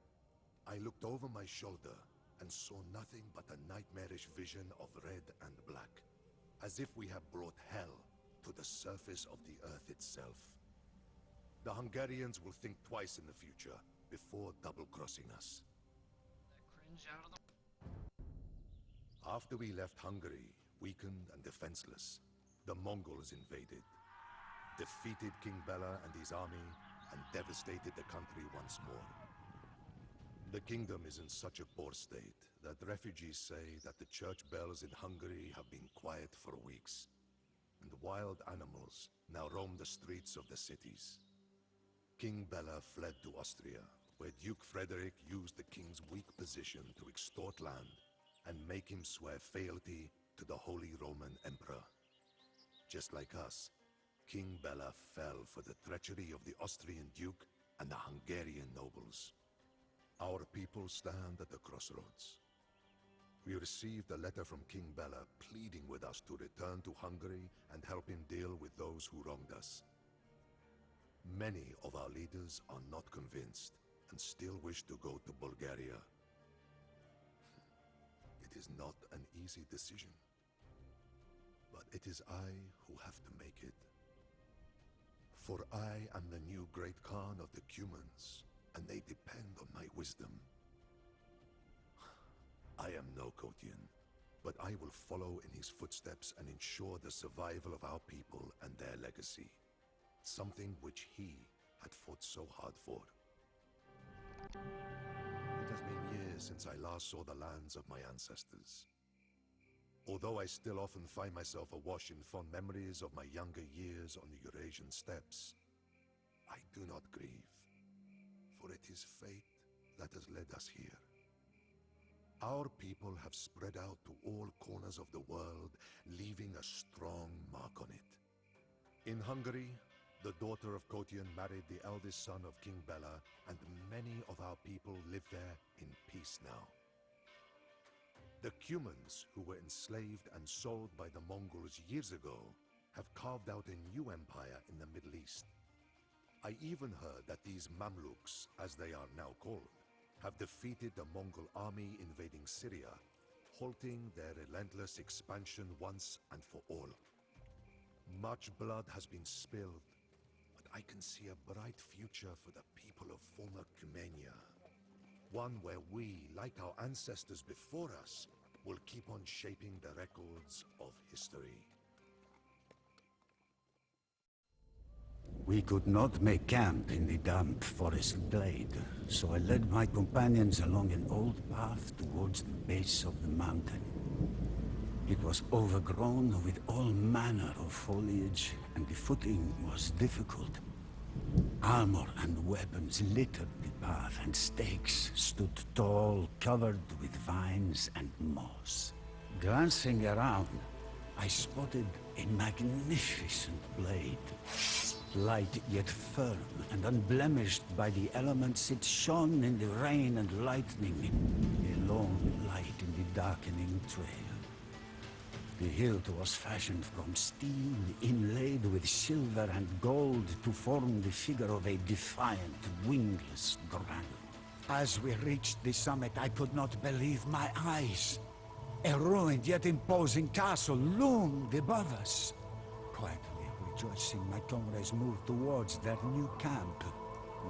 I looked over my shoulder and saw nothing but a nightmarish vision of red and black, as if we had brought hell to the surface of the earth itself. The Hungarians will think twice in the future before double-crossing us. That cringe out of the... After we left Hungary, weakened and defenseless, the Mongols invaded, defeated King Bela and his army, and devastated the country once more. The kingdom is in such a poor state that refugees say that the church bells in Hungary have been quiet for weeks, and wild animals now roam the streets of the cities. King Bela fled to Austria, where Duke Frederick used the king's weak position to extort land and make him swear fealty to the Holy Roman Emperor. Just like us, King Bela fell for the treachery of the Austrian Duke and the Hungarian nobles. Our people stand at the crossroads. We received a letter from King Bela pleading with us to return to Hungary and help him deal with those who wronged us. Many of our leaders are not convinced and still wish to go to Bulgaria. It is not an easy decision, but it is I who have to make it. For I am the new great Khan of the Cumans, and they depend on my wisdom. I am no Kotion, but I will follow in his footsteps and ensure the survival of our people and their legacy. Something which he had fought so hard for. It has been years since I last saw the lands of my ancestors. Although I still often find myself awash in fond memories of my younger years on the Eurasian steppes, I do not grieve, for it is fate that has led us here. Our people have spread out to all corners of the world, leaving a strong mark on it. In Hungary, the daughter of Kotian married the eldest son of King Bela, and many of our people live there in peace now. The Cumans, who were enslaved and sold by the Mongols years ago, have carved out a new empire in the Middle East. I even heard that these Mamluks, as they are now called, have defeated the Mongol army invading Syria, halting their relentless expansion once and for all. Much blood has been spilled, but I can see a bright future for the people of former Cumania. One where we, like our ancestors before us, will keep on shaping the records of history. We could not make camp in the damp forest glade, so I led my companions along an old path towards the base of the mountain. It was overgrown with all manner of foliage, and the footing was difficult. Armor and weapons littered the path, and stakes stood tall, covered with vines and moss. Glancing around, I spotted a magnificent blade. Light yet firm and unblemished by the elements, it shone in the rain and lightning, a long light in the darkening trail. The hilt was fashioned from steel inlaid with silver and gold to form the figure of a defiant, wingless dragon. As we reached the summit, I could not believe my eyes. A ruined yet imposing castle loomed above us. Quietly rejoicing, my comrades moved towards their new camp.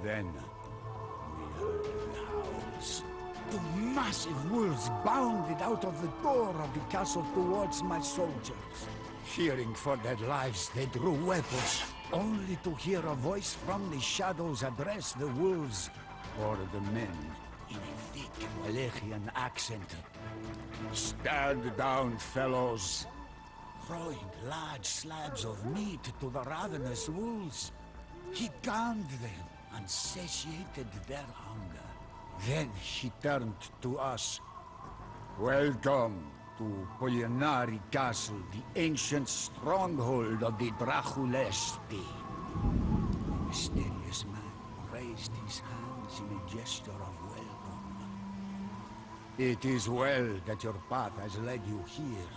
Then we heard the howls. Two massive wolves bounded out of the door of the castle towards my soldiers. Fearing for their lives, they drew weapons, only to hear a voice from the shadows address the wolves or the men in a thick Wallachian accent. "Stand down, fellows!" Throwing large slabs of meat to the ravenous wolves, he calmed them and satiated their hunger. Then he turned to us. "Welcome to Polyanari Castle, the ancient stronghold of the Draculaesti." The mysterious man raised his hands in a gesture of welcome. "It is well that your path has led you here.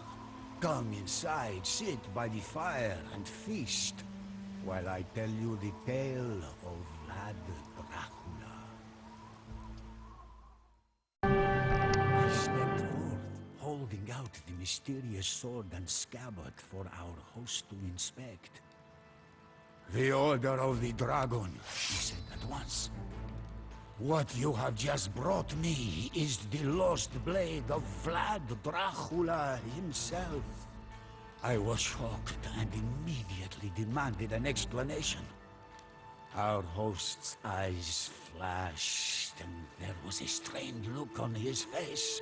Come inside, sit by the fire and feast, while I tell you the tale of Vlad Dracula." I stepped forth, holding out the mysterious sword and scabbard for our host to inspect. "The Order of the Dragon," he said at once. "What you have just brought me is the lost blade of Vlad Dracula himself." I was shocked and immediately demanded an explanation. Our host's eyes flashed, and there was a strained look on his face.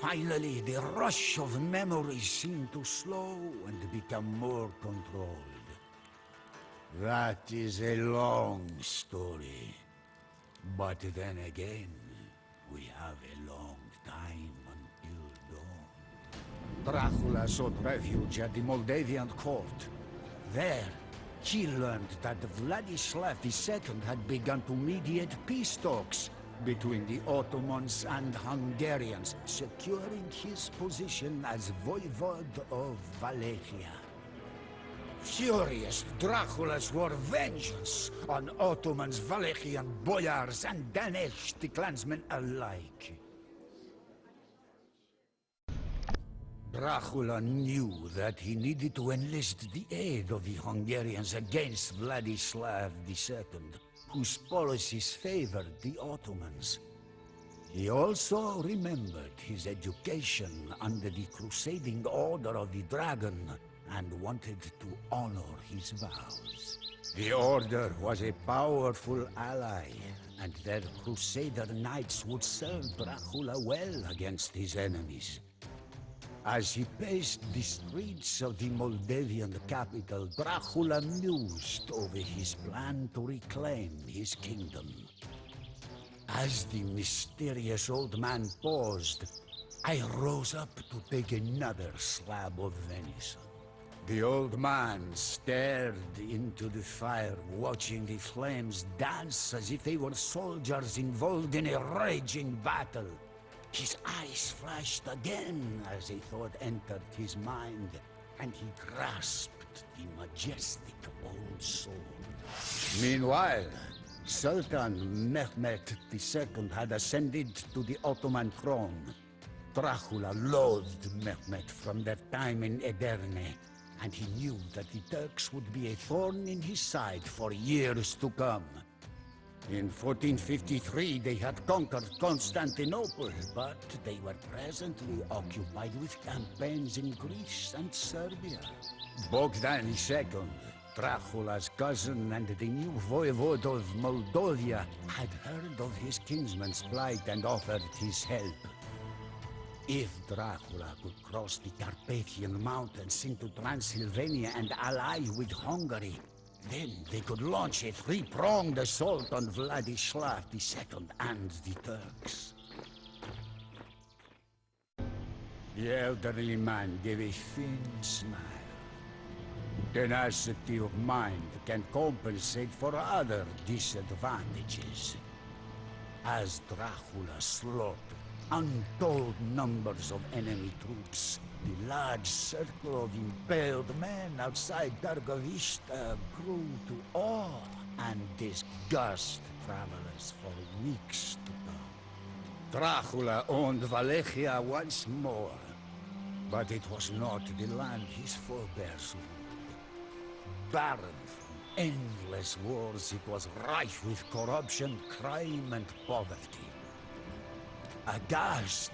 Finally, the rush of memories seemed to slow and become more controlled. That is a long story. But then again, we have a long time until dawn. Dracula sought refuge at the Moldavian court. There, he learned that Vladislav II had begun to mediate peace talks between the Ottomans and Hungarians, securing his position as Voivode of Wallachia. Furious, Dracula swore vengeance on Ottomans, Wallachian boyars, and Danish clansmen alike. Dracula knew that he needed to enlist the aid of the Hungarians against Vladislav II, whose policies favored the Ottomans. He also remembered his education under the Crusading Order of the Dragon, and wanted to honor his vows. The Order was a powerful ally, and their Crusader knights would serve Dracula well against his enemies. As he paced the streets of the Moldavian capital, Dracula mused over his plan to reclaim his kingdom. As the mysterious old man paused, I rose up to take another slab of venison. The old man stared into the fire, watching the flames dance as if they were soldiers involved in a raging battle. His eyes flashed again as a thought entered his mind, and he grasped the majestic old sword. Meanwhile, Sultan Mehmet II had ascended to the Ottoman throne. Dracula loathed Mehmet from their time in Edirne, and he knew that the Turks would be a thorn in his side for years to come. In 1453 they had conquered Constantinople, but they were presently occupied with campaigns in Greece and Serbia. Bogdan II, Dracula's cousin and the new voivode of Moldavia, had heard of his kinsman's plight and offered his help. If Dracula could cross the Carpathian Mountains into Transylvania and ally with Hungary, then they could launch a three-pronged assault on Vladislav II and the Turks. The elderly man gave a thin smile. Tenacity of mind can compensate for other disadvantages. As Dracula slaughtered untold numbers of enemy troops, the large circle of impaled men outside Targovista grew to awe and disgust travelers for weeks to come. Dracula owned Wallachia once more, but it was not the land his forebears ruled. Barren from endless wars, it was rife with corruption, crime, and poverty. Aghast,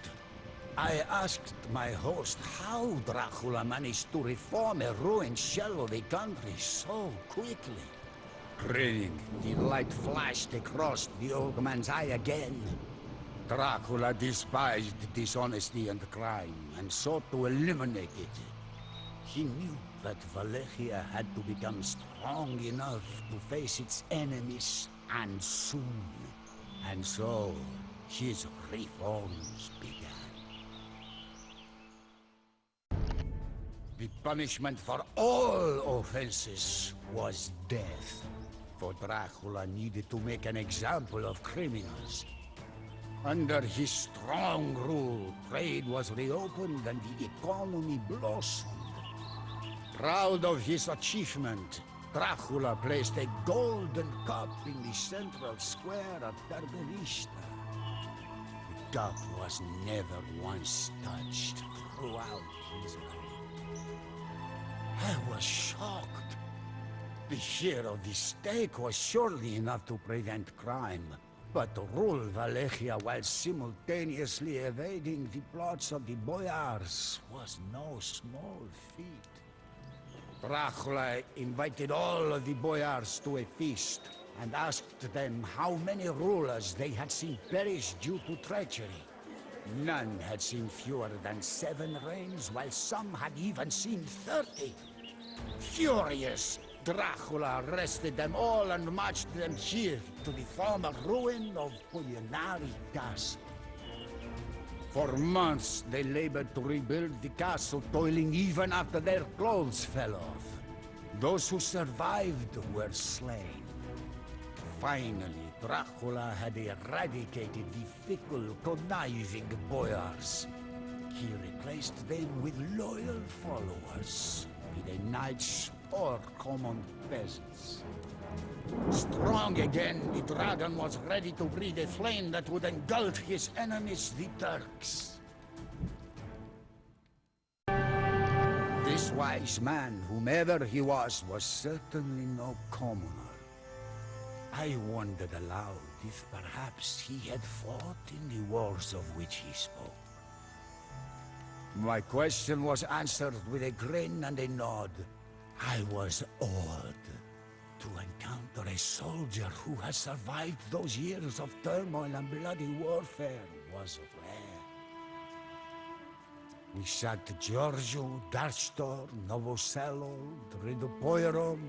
I asked my host how Dracula managed to reform a ruined shell of a country so quickly. Grinning, the light flashed across the old man's eye again. Dracula despised dishonesty and crime, and sought to eliminate it. He knew that Wallachia had to become strong enough to face its enemies, and soon. And so, his reforms began. The punishment for all offenses was death. For Dracula needed to make an example of criminals. Under his strong rule, trade was reopened and the economy blossomed. Proud of his achievement, Dracula placed a golden cup in the central square of Targovista. The cup was never once touched throughout his reign. I was shocked. The share of the stake was surely enough to prevent crime, but to rule Wallachia while simultaneously evading the plots of the boyars was no small feat. Dracula invited all of the boyars to a feast and asked them how many rulers they had seen perish due to treachery. None had seen fewer than 7 reigns, while some had even seen 30. Furious, Dracula arrested them all and marched them here to the former ruin of Pulinari Castle. For months they labored to rebuild the castle, toiling even after their clothes fell off. Those who survived were slain. Finally, Dracula had eradicated the fickle, conniving boyars. He replaced them with loyal followers, be they knights or common peasants. Strong again, the dragon was ready to breathe a flame that would engulf his enemies, the Turks. This wise man, whomever he was certainly no commoner. I wondered aloud if perhaps he had fought in the wars of which he spoke. My question was answered with a grin and a nod. I was awed. To encounter a soldier who has survived those years of turmoil and bloody warfare was rare. We sacked Giorgio, Darstor, Novoselo, Dridopoirum,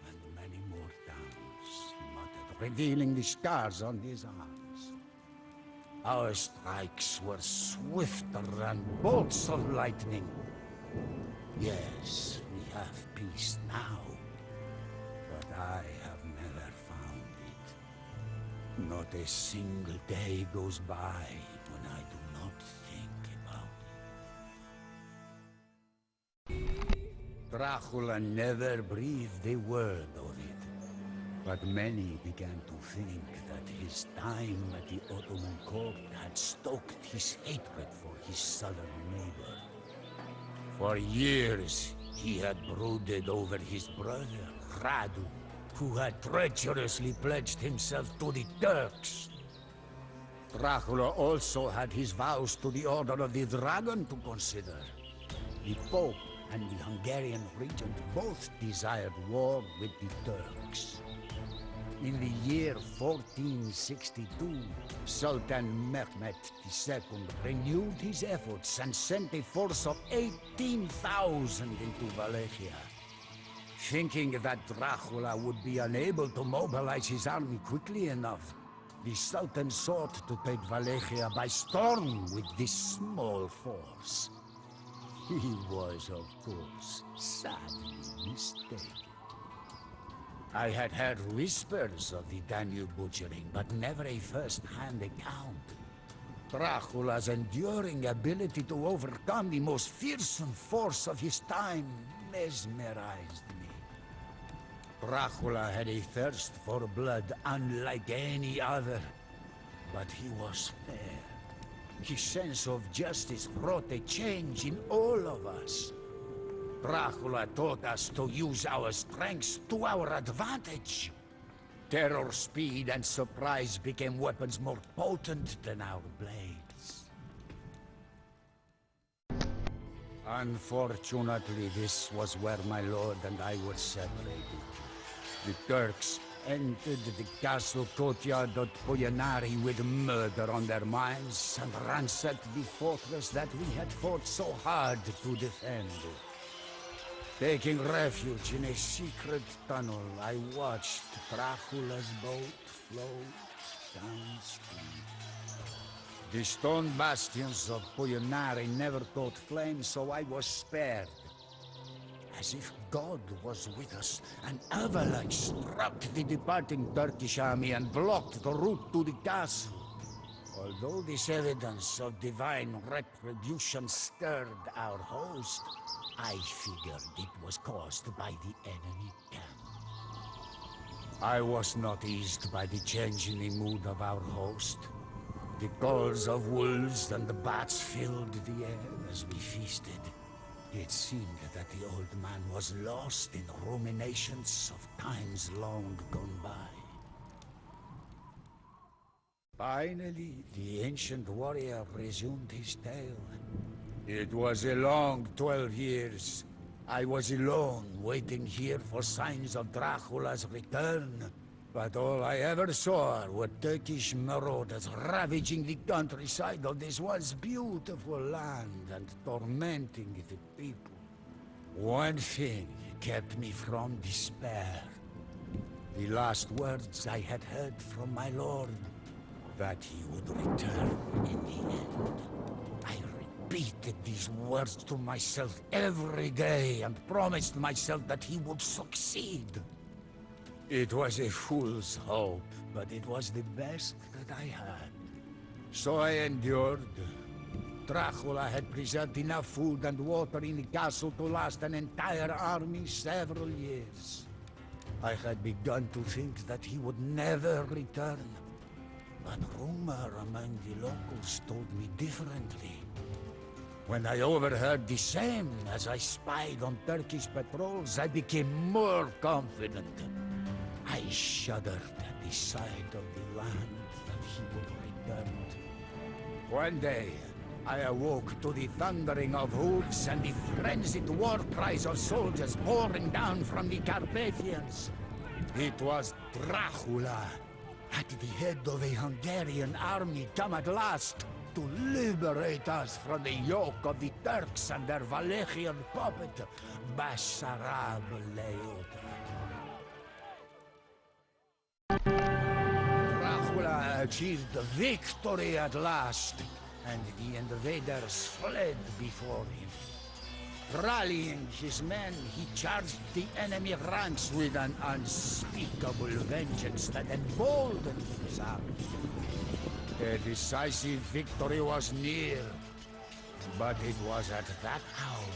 and many more towns, muttered, revealing the scars on his arms. Our strikes were swifter than bolts of lightning. Yes, we have peace now, but I have never found it. Not a single day goes by when I do not think about it. Dracula never breathed a word of it, but many began to think that his time at the Ottoman court had stoked his hatred for his southern neighbor. For years, he had brooded over his brother, Radu, who had treacherously pledged himself to the Turks. Dracula also had his vows to the Order of the Dragon to consider. The Pope and the Hungarian regent both desired war with the Turks. In the year 1462, Sultan Mehmed II renewed his efforts and sent a force of 18,000 into Wallachia. Thinking that Dracula would be unable to mobilize his army quickly enough, the Sultan sought to take Wallachia by storm with this small force. He was, of course, sadly mistaken. I had heard whispers of the Danube butchering, but never a first-hand account. Dracula's enduring ability to overcome the most fearsome force of his time mesmerized me. Dracula had a thirst for blood unlike any other, but he was fair. His sense of justice wrought a change in all of us. Dracula taught us to use our strengths to our advantage. Terror, speed, and surprise became weapons more potent than our blades. Unfortunately, this was where my lord and I were separated. The Turks entered the castle courtyard of Poyanari with murder on their minds and ransacked the fortress that we had fought so hard to defend. Taking refuge in a secret tunnel, I watched Dracula's boat float downstream. The stone bastions of Poyanari never caught flame, so I was spared. As if God was with us, an avalanche struck the departing Turkish army and blocked the route to the castle. Although this evidence of divine retribution stirred our host, I figured it was caused by the enemy camp. I was not eased by the change in the mood of our host. The calls of wolves and the bats filled the air as we feasted. It seemed that the old man was lost in ruminations of times long gone by. Finally, the ancient warrior resumed his tale. It was a long 12 years. I was alone, waiting here for signs of Dracula's return. But all I ever saw were Turkish marauders ravaging the countryside of this once beautiful land and tormenting the people. One thing kept me from despair. The last words I had heard from my lord, that he would return in the end. I repeated these words to myself every day and promised myself that he would succeed. It was a fool's hope, but it was the best that I had. So I endured. Dracula had preserved enough food and water in the castle to last an entire army several years. I had begun to think that he would never return. But rumor among the locals told me differently. When I overheard the same as I spied on Turkish patrols, I became more confident. I shuddered at the sight of the land that he would return to. One day, I awoke to the thundering of hooves and the frenzied war cries of soldiers pouring down from the Carpathians. It was Dracula, at the head of a Hungarian army come at last. to liberate us from the yoke of the Turks and their Wallachian puppet, Basharab Leota. Dracula achieved victory at last, and the invaders fled before him. Rallying his men, he charged the enemy ranks with an unspeakable vengeance that emboldened his army. A decisive victory was near, but it was at that hour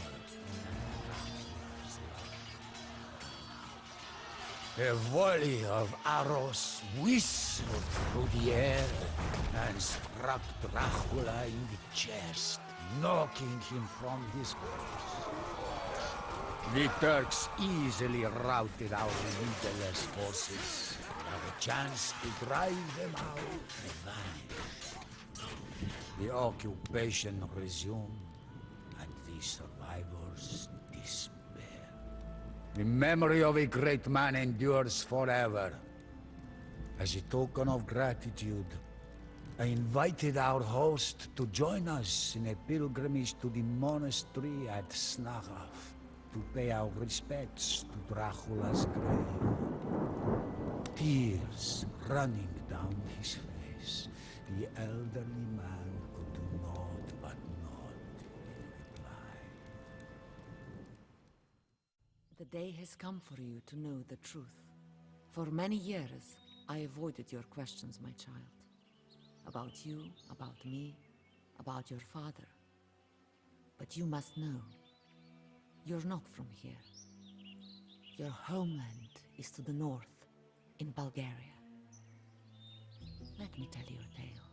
a volley of arrows whistled through the air and struck Dracula in the chest, knocking him from his horse. The Turks easily routed our leaderless forces. A chance to drive them out vanished. The occupation resumed, and the survivors despair. The memory of a great man endures forever. As a token of gratitude, I invited our host to join us in a pilgrimage to the monastery at Snagaf to pay our respects to Dracula's grave. Tears running down his face, the elderly man could do naught but nod in reply. The day has come for you to know the truth. For many years, I avoided your questions, my child. About you, about me, about your father. But you must know, you're not from here. Your homeland is to the north, in Bulgaria. Let me tell you a tale.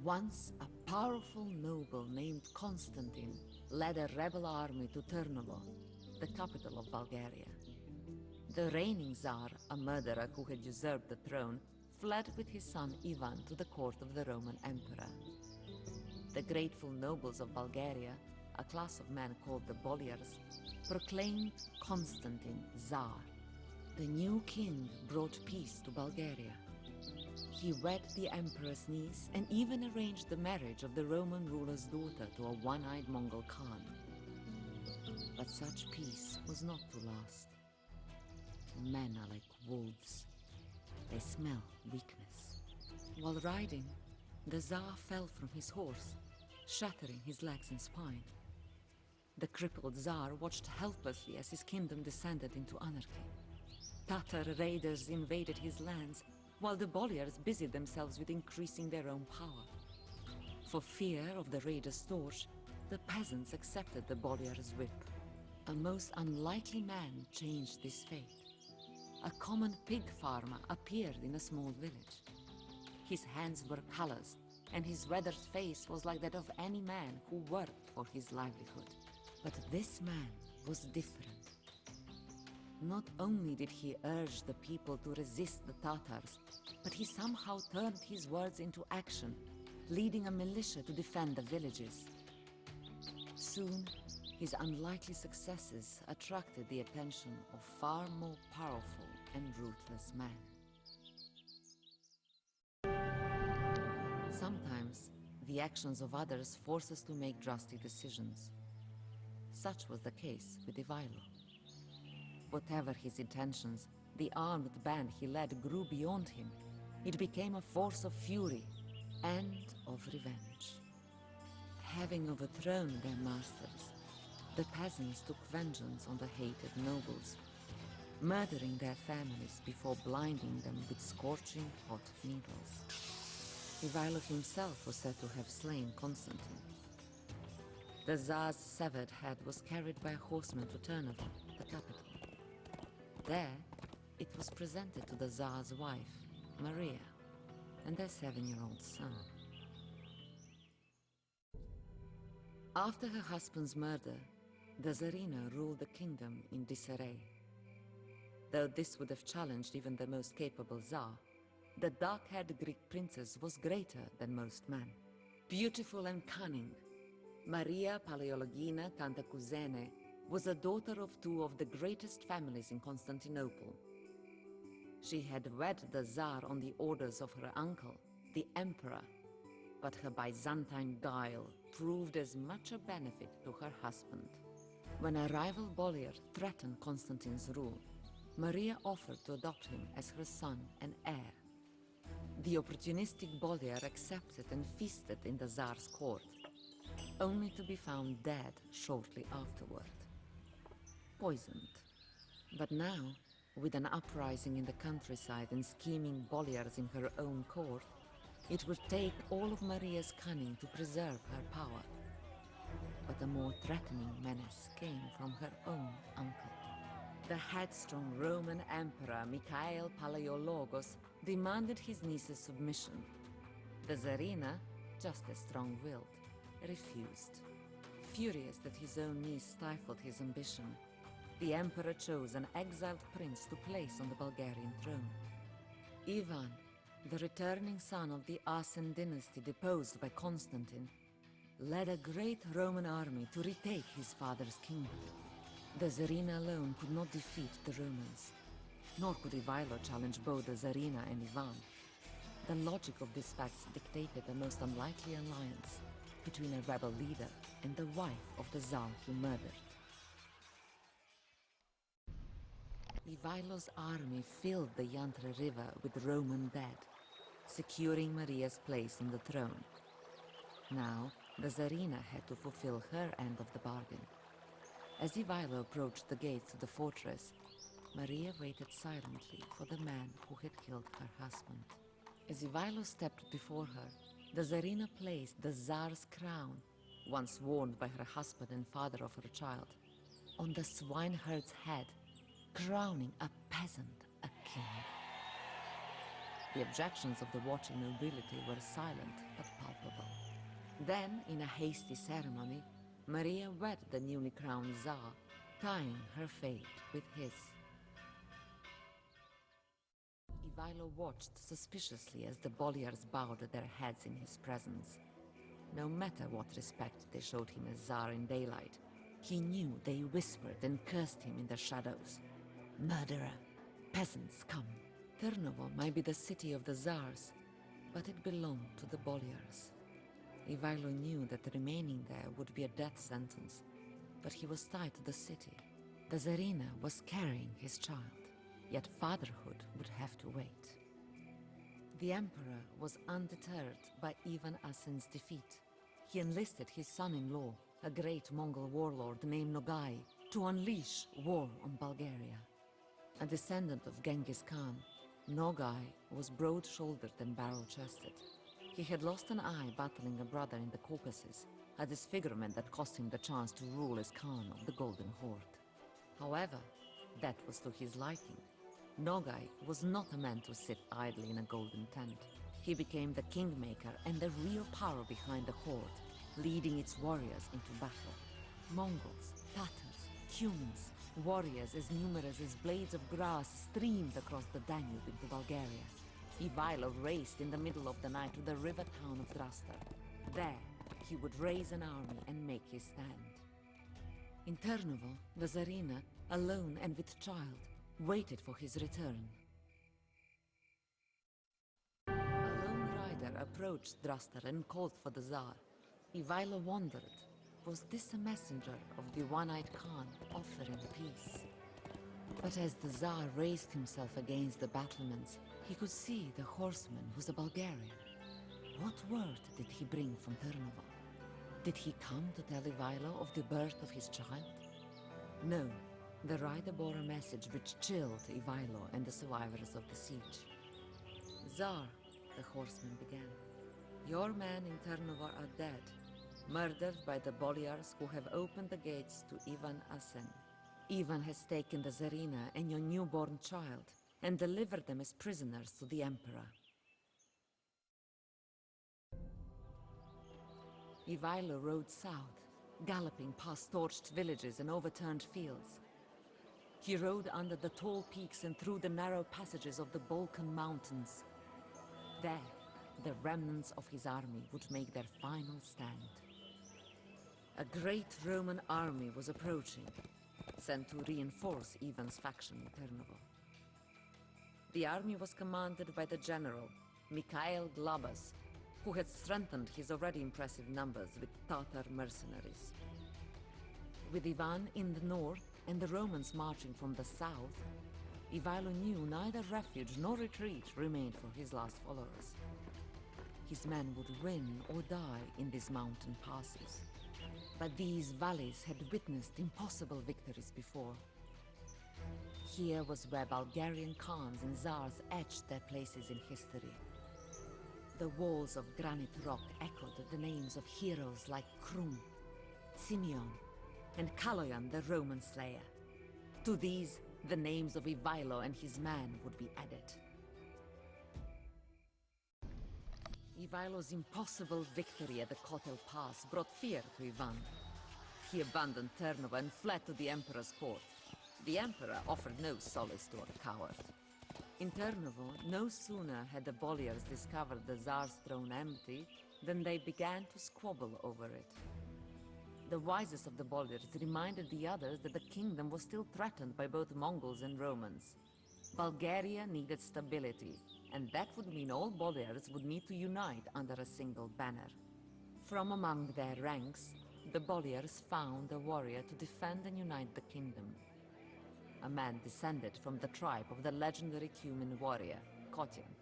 Once, a powerful noble named Constantine led a rebel army to Ternolo, the capital of Bulgaria. The reigning Tsar, a murderer who had usurped the throne, fled with his son Ivan to the court of the Roman Emperor. The grateful nobles of Bulgaria, a class of men called the Bolyars, proclaimed Constantine Tsar. The new king brought peace to Bulgaria. He wed the emperor's niece and even arranged the marriage of the Roman ruler's daughter to a one-eyed Mongol Khan. But such peace was not to last. Men are like wolves. They smell weakness. While riding, the Tsar fell from his horse, shattering his legs and spine. The crippled Tsar watched helplessly as his kingdom descended into anarchy. Tatar raiders invaded his lands, while the Bolyars busied themselves with increasing their own power. For fear of the raiders' torch, the peasants accepted the Bolyars' whip. A most unlikely man changed this fate. A common pig farmer appeared in a small village. His hands were calloused, and his weathered face was like that of any man who worked for his livelihood. But this man was different. Not only did he urge the people to resist the Tatars, but he somehow turned his words into action, leading a militia to defend the villages. Soon, his unlikely successes attracted the attention of far more powerful and ruthless men. Sometimes, the actions of others force us to make drastic decisions. Such was the case with Ivailo. Whatever his intentions, the armed band he led grew beyond him. It became a force of fury and of revenge. Having overthrown their masters, the peasants took vengeance on the hated nobles, murdering their families before blinding them with scorching hot needles. Ivailo himself was said to have slain Constantine. The Tsar's severed head was carried by a horseman to Ternopil, the capital. There, it was presented to the Tsar's wife, Maria, and their 7-year-old son. After her husband's murder, the Tsarina ruled the kingdom in disarray. Though this would have challenged even the most capable Tsar, the dark-haired Greek princess was greater than most men. Beautiful and cunning, Maria Paleologina Cantacuzene was a daughter of 2 of the greatest families in Constantinople. She had wed the Tsar on the orders of her uncle, the emperor, but her Byzantine guile proved as much a benefit to her husband. When a rival Bolyar threatened Constantine's rule, Maria offered to adopt him as her son and heir. The opportunistic Bolyar accepted and feasted in the Tsar's court, only to be found dead shortly afterward. Poisoned. But now, with an uprising in the countryside and scheming Bolyars in her own court, it would take all of Maria's cunning to preserve her power. But a more threatening menace came from her own uncle. The headstrong Roman Emperor Mikhail Palaiologos demanded his niece's submission. The Tsarina, just as strong-willed, refused. Furious that his own niece stifled his ambition, the Emperor chose an exiled prince to place on the Bulgarian throne. Ivan, the returning son of the Asen dynasty deposed by Constantine, led a great Roman army to retake his father's kingdom. The Tsarina alone could not defeat the Romans, nor could Ivailo challenge both the Tsarina and Ivan. The logic of these facts dictated a most unlikely alliance between a rebel leader and the wife of the Tsar he murdered. Ivailo's army filled the Yantra River with Roman dead, securing Maria's place on the throne. Now, the Tsarina had to fulfill her end of the bargain. As Ivailo approached the gates to the fortress, Maria waited silently for the man who had killed her husband. As Ivailo stepped before her, the Tsarina placed the Tsar's crown, once worn by her husband and father of her child, on the swineherd's head, crowning a peasant a king. The objections of the watching nobility were silent but palpable. Then, in a hasty ceremony, Maria wed the newly crowned Tsar, tying her fate with his. Ivailo watched suspiciously as the Bolyars bowed their heads in his presence. No matter what respect they showed him as Tsar in daylight, he knew they whispered and cursed him in the shadows. Murderer! Peasants, come! Turnovo might be the city of the Tsars, but it belonged to the Bolyars. Ivailo knew that remaining there would be a death sentence, but he was tied to the city. The Tsarina was carrying his child, yet fatherhood would have to wait. The Emperor was undeterred by Ivan Asen's defeat. He enlisted his son-in-law, a great Mongol warlord named Nogai, to unleash war on Bulgaria. A descendant of Genghis Khan, Nogai was broad-shouldered and barrel-chested. He had lost an eye battling a brother in the Caucasus, a disfigurement that cost him the chance to rule as Khan of the Golden Horde. However, that was to his liking. Nogai was not a man to sit idly in a golden tent. He became the kingmaker and the real power behind the Horde, leading its warriors into battle. Mongols, Tatars, humans, warriors as numerous as blades of grass streamed across the Danube into Bulgaria. Ivailo raced in the middle of the night to the river town of Drastar. There, he would raise an army and make his stand. In Turnovo, the Tsarina, alone and with child, waited for his return. A lone rider approached Drastar and called for the Tsar. Ivailo wondered, was this a messenger of the one-eyed Khan offering peace? But as the Tsar raised himself against the battlements, he could see the horseman was a Bulgarian. What word did he bring from Turnovo? Did he come to tell Ivailo of the birth of his child? No, the rider bore a message which chilled Ivailo and the survivors of the siege. Tsar, the horseman began, your men in Turnovo are dead, murdered by the Bolyars who have opened the gates to Ivan Asen. Ivan has taken the Tsarina and your newborn child and delivered them as prisoners to the Emperor. Ivailo rode south, galloping past torched villages and overturned fields. He rode under the tall peaks and through the narrow passages of the Balkan mountains. There, the remnants of his army would make their final stand. A great Roman army was approaching, sent to reinforce Ivan's faction in Turnovo. The army was commanded by the general, Mikhail Glabas, who had strengthened his already impressive numbers with Tatar mercenaries. With Ivan in the north and the Romans marching from the south, Ivailo knew neither refuge nor retreat remained for his last followers. His men would win or die in these mountain passes. But these valleys had witnessed impossible victories before. Here was where Bulgarian khans and czars etched their places in history. The walls of granite rock echoed the names of heroes like Krum, Simeon, and Kaloyan the Roman slayer. To these, the names of Ivailo and his man would be added. Ivailo's impossible victory at the Kotel Pass brought fear to Ivan. He abandoned Ternova and fled to the Emperor's court. The Emperor offered no solace to a coward. In Ternovo, no sooner had the Bolyars discovered the Tsar's throne empty than they began to squabble over it. The wisest of the Bolyars reminded the others that the kingdom was still threatened by both Mongols and Romans. Bulgaria needed stability, and that would mean all Bolyars would need to unite under a single banner. From among their ranks, the Bolyars found a warrior to defend and unite the kingdom. A man descended from the tribe of the legendary Cuman warrior, Kotyan.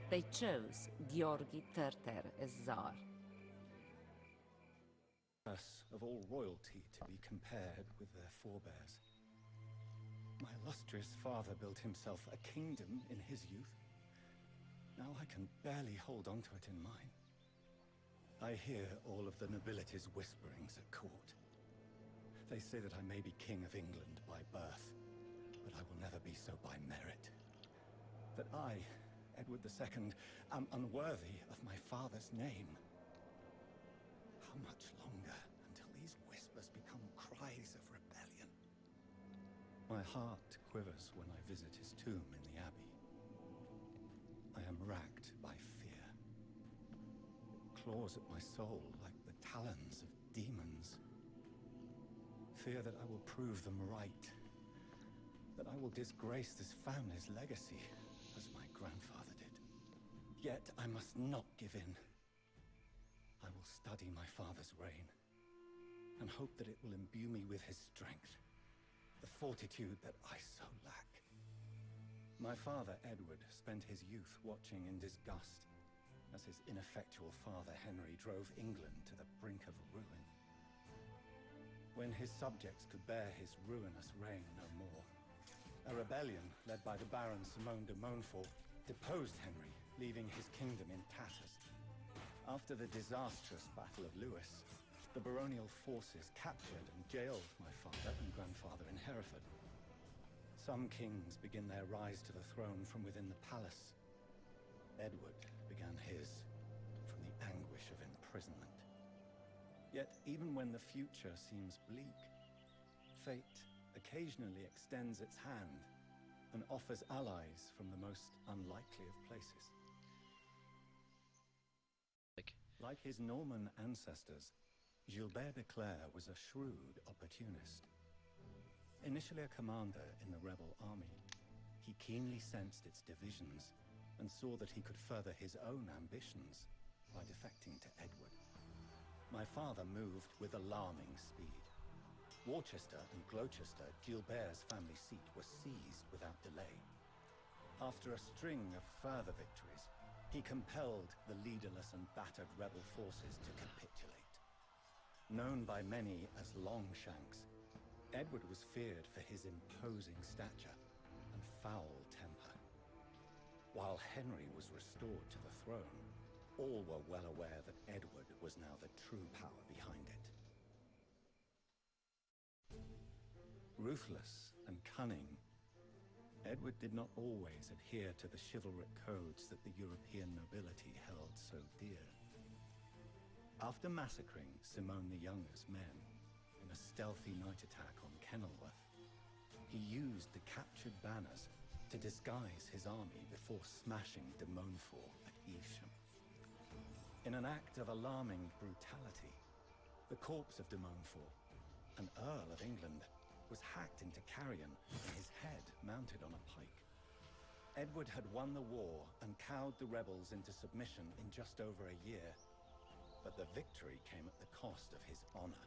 They chose Georgi Terter as Tsar. Of all royalty to be compared with their forebears. My illustrious father built himself a kingdom in his youth. Now I can barely hold on to it in mine. I hear all of the nobility's whisperings at court. They say that I may be King of England by birth, but I will never be so by merit. That I, Edward II, am unworthy of my father's name. How much longer until these whispers become cries of rebellion? My heart quivers when I visit his tomb in the abbey. I am racked by fear. It claws at my soul like the talons of demons. Fear that I will prove them right. That I will disgrace this family's legacy, as my grandfather did. Yet I must not give in. I will study my father's reign, and hope that it will imbue me with his strength, the fortitude that I so lack. My father, Edward, spent his youth watching in disgust as his ineffectual father, Henry, drove England to the brink of ruin. When his subjects could bear his ruinous reign no more, a rebellion led by the Baron Simon de Montfort deposed Henry, leaving his kingdom in tatters. After the disastrous Battle of Lewes, the baronial forces captured and jailed my father and grandfather in Hereford. Some kings begin their rise to the throne from within the palace. Edward began his from the anguish of imprisonment. Yet even when the future seems bleak, fate occasionally extends its hand and offers allies from the most unlikely of places. Like his Norman ancestors, Gilbert de Clare was a shrewd opportunist. Initially a commander in the rebel army, he keenly sensed its divisions and saw that he could further his own ambitions by defecting to Edward. My father moved with alarming speed. Worcester and Gloucester, Gilbert's family seat, were seized without delay. After a string of further victories, he compelled the leaderless and battered rebel forces to capitulate. Known by many as Longshanks, Edward was feared for his imposing stature and foul temper. While Henry was restored to the throne, all were well aware that Edward was now the true power behind it. Ruthless and cunning, Edward did not always adhere to the chivalric codes that the European nobility held so dear. After massacring Simon the Younger's men in a stealthy night attack on Kenilworth, he used the captured banners to disguise his army before smashing de Montfort at Evesham. In an act of alarming brutality, the corpse of de Montfort, an Earl of England, was hacked into carrion and his head mounted on a pike. Edward had won the war and cowed the rebels into submission in just over a year, but the victory came at the cost of his honor.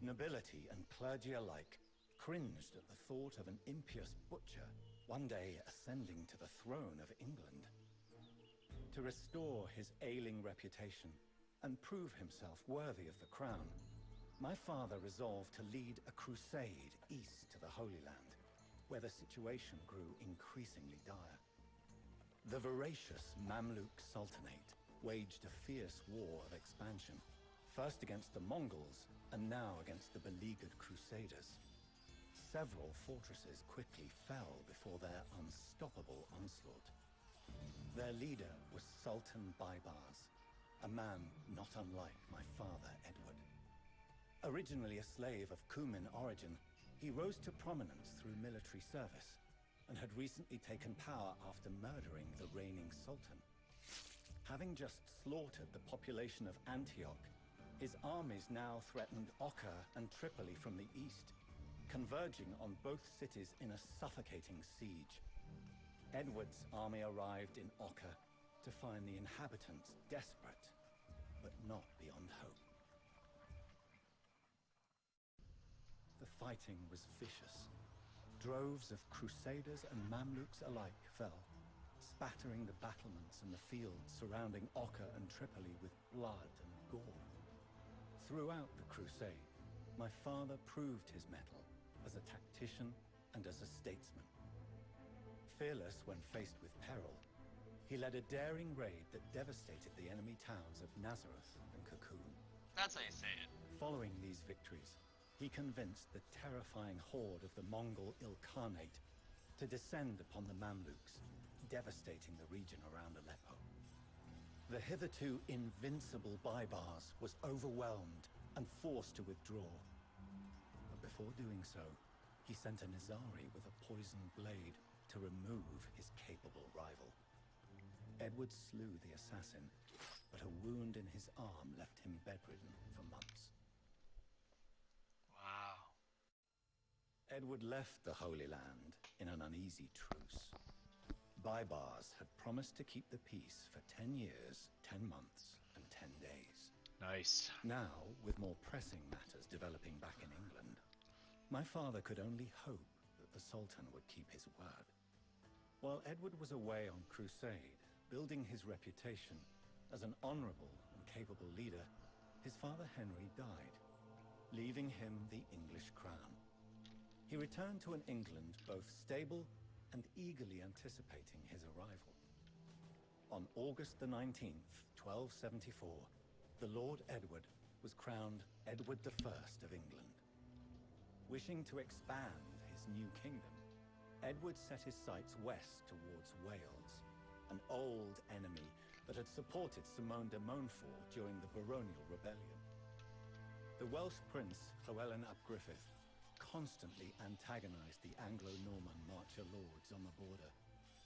Nobility and clergy alike cringed at the thought of an impious butcher one day ascending to the throne of England. To restore his ailing reputation and prove himself worthy of the crown, my father resolved to lead a crusade east to the Holy Land, where the situation grew increasingly dire. The voracious Mamluk Sultanate waged a fierce war of expansion, first against the Mongols and now against the beleaguered Crusaders. Several fortresses quickly fell before their unstoppable onslaught. Their leader was Sultan Baibars, a man not unlike my father Edward. Originally a slave of Cuman origin, he rose to prominence through military service and had recently taken power after murdering the reigning sultan. Having just slaughtered the population of Antioch, his armies now threatened Oka and Tripoli from the east, converging on both cities in a suffocating siege. Edward's army arrived in Oka to find the inhabitants desperate, but not beyond hope. The fighting was vicious. Droves of Crusaders and Mamluks alike fell, spattering the battlements and the fields surrounding Oka and Tripoli with blood and gore. Throughout the crusade, my father proved his mettle as a tactician and as a statesman. Fearless when faced with peril, he led a daring raid that devastated the enemy towns of Nazareth and Cocoon. That's how you say it. Following these victories, he convinced the terrifying horde of the Mongol Ilkhanate to descend upon the Mamluks, devastating the region around Aleppo. The hitherto invincible Baibars was overwhelmed and forced to withdraw. But before doing so, he sent a Nizari with a poisoned blade to remove his capable rival. Edward slew the assassin, but a wound in his arm left him bedridden for months. Wow. Edward left the Holy Land in an uneasy truce. Baibars had promised to keep the peace for 10 years, 10 months, and 10 days. Nice. Now, with more pressing matters developing back in England, my father could only hope that the Sultan would keep his word. While Edward was away on crusade, building his reputation as an honorable and capable leader, his father Henry died, leaving him the English crown. He returned to an England both stable and eagerly anticipating his arrival. On August the 19th, 1274, the Lord Edward was crowned Edward I of England. Wishing to expand his new kingdom, Edward set his sights west towards Wales, an old enemy that had supported Simon de Montfort during the baronial rebellion. The Welsh prince Llewellyn ap Griffith constantly antagonized the Anglo-Norman marcher lords on the border.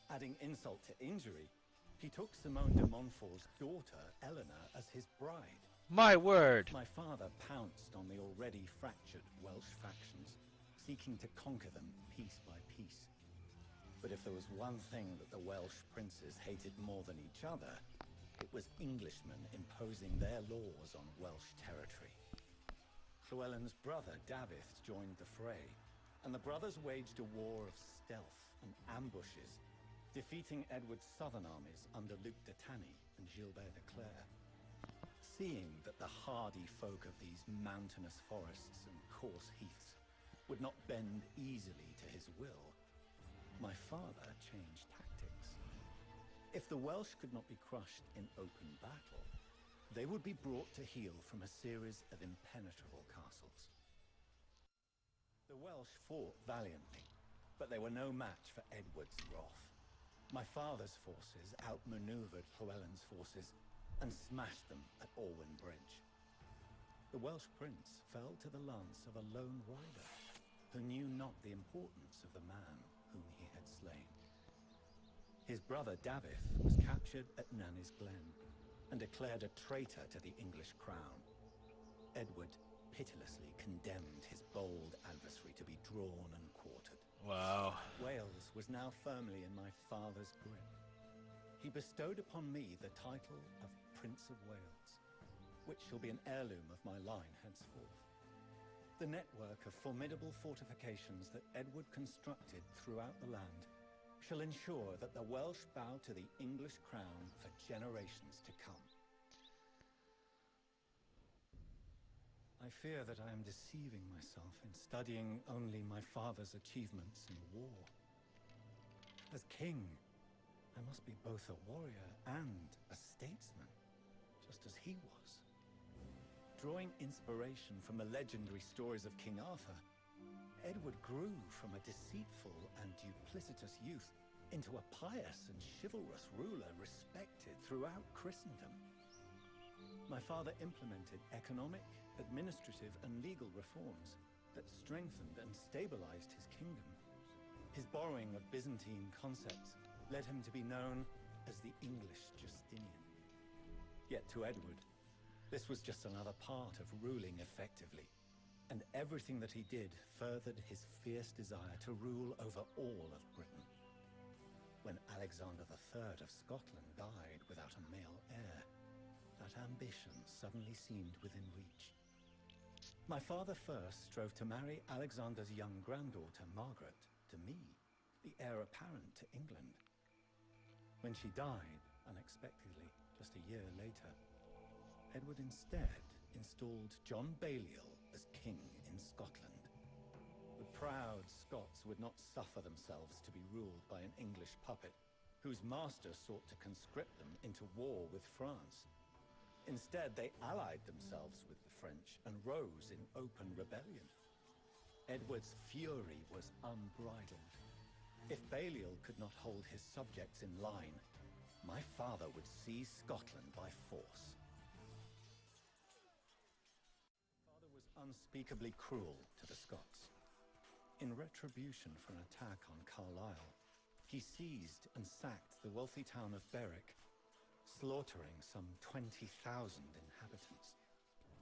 Adding insult to injury, he took Simon de Montfort's daughter, Eleanor, as his bride. My word! My father pounced on the already fractured Welsh factions, seeking to conquer them piece by piece. But if there was one thing that the Welsh princes hated more than each other, it was Englishmen imposing their laws on Welsh territory. Llewellyn's brother Dafydd joined the fray, and the brothers waged a war of stealth and ambushes, defeating Edward's southern armies under Luc de Tanny and Gilbert de Clare. Seeing that the hardy folk of these mountainous forests and coarse heaths would not bend easily to his will, my father changed tactics. If the Welsh could not be crushed in open battle, they would be brought to heel from a series of impenetrable castles. The Welsh fought valiantly, but they were no match for Edward's wrath. My father's forces outmaneuvered Llewellyn's forces and smashed them at Orwen Bridge. The Welsh prince fell to the lance of a lone rider who knew not the importance of the man whom he had slain. His brother Dafydd was captured at Nanny's Glen and declared a traitor to the English crown. Edward pitilessly condemned his bold adversary to be drawn and quartered. Wow. Wales was now firmly in my father's grip. He bestowed upon me the title of Prince of Wales, which shall be an heirloom of my line henceforth. The network of formidable fortifications that Edward constructed throughout the land shall ensure that the Welsh bow to the English crown for generations to come. I fear that I am deceiving myself in studying only my father's achievements in war. As king, I must be both a warrior and a statesman, just as he was. Drawing inspiration from the legendary stories of King Arthur, Edward grew from a deceitful and duplicitous youth into a pious and chivalrous ruler respected throughout Christendom. My father implemented economic, administrative, and legal reforms that strengthened and stabilized his kingdom. His borrowing of Byzantine concepts led him to be known as the English Justinian. Yet to Edward, this was just another part of ruling effectively, and everything that he did furthered his fierce desire to rule over all of Britain. When Alexander III of Scotland died without a male heir, that ambition suddenly seemed within reach. My father first strove to marry Alexander's young granddaughter, Margaret, to me, the heir apparent to England. When she died, unexpectedly, just a year later, Edward instead installed John Balliol as king in Scotland. The proud Scots would not suffer themselves to be ruled by an English puppet, whose master sought to conscript them into war with France. Instead, they allied themselves with the French and rose in open rebellion. Edward's fury was unbridled. If Balliol could not hold his subjects in line, my father would seize Scotland by force. Father was unspeakably cruel to the Scots. In retribution for an attack on Carlisle, he seized and sacked the wealthy town of Berwick, slaughtering some 20,000 inhabitants.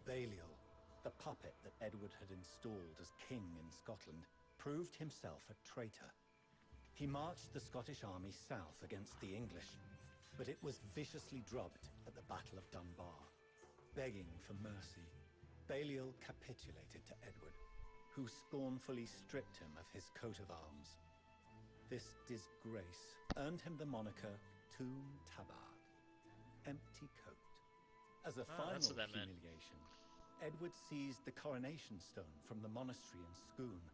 Balliol, the puppet that Edward had installed as king in Scotland, proved himself a traitor. He marched the Scottish army south against the English, but it was viciously drubbed at the Battle of Dunbar. Begging for mercy, Balliol capitulated to Edward, who scornfully stripped him of his coat of arms. This disgrace earned him the moniker Tomb Tabard, empty coat. As a final humiliation, Edward seized the coronation stone from the monastery in Scone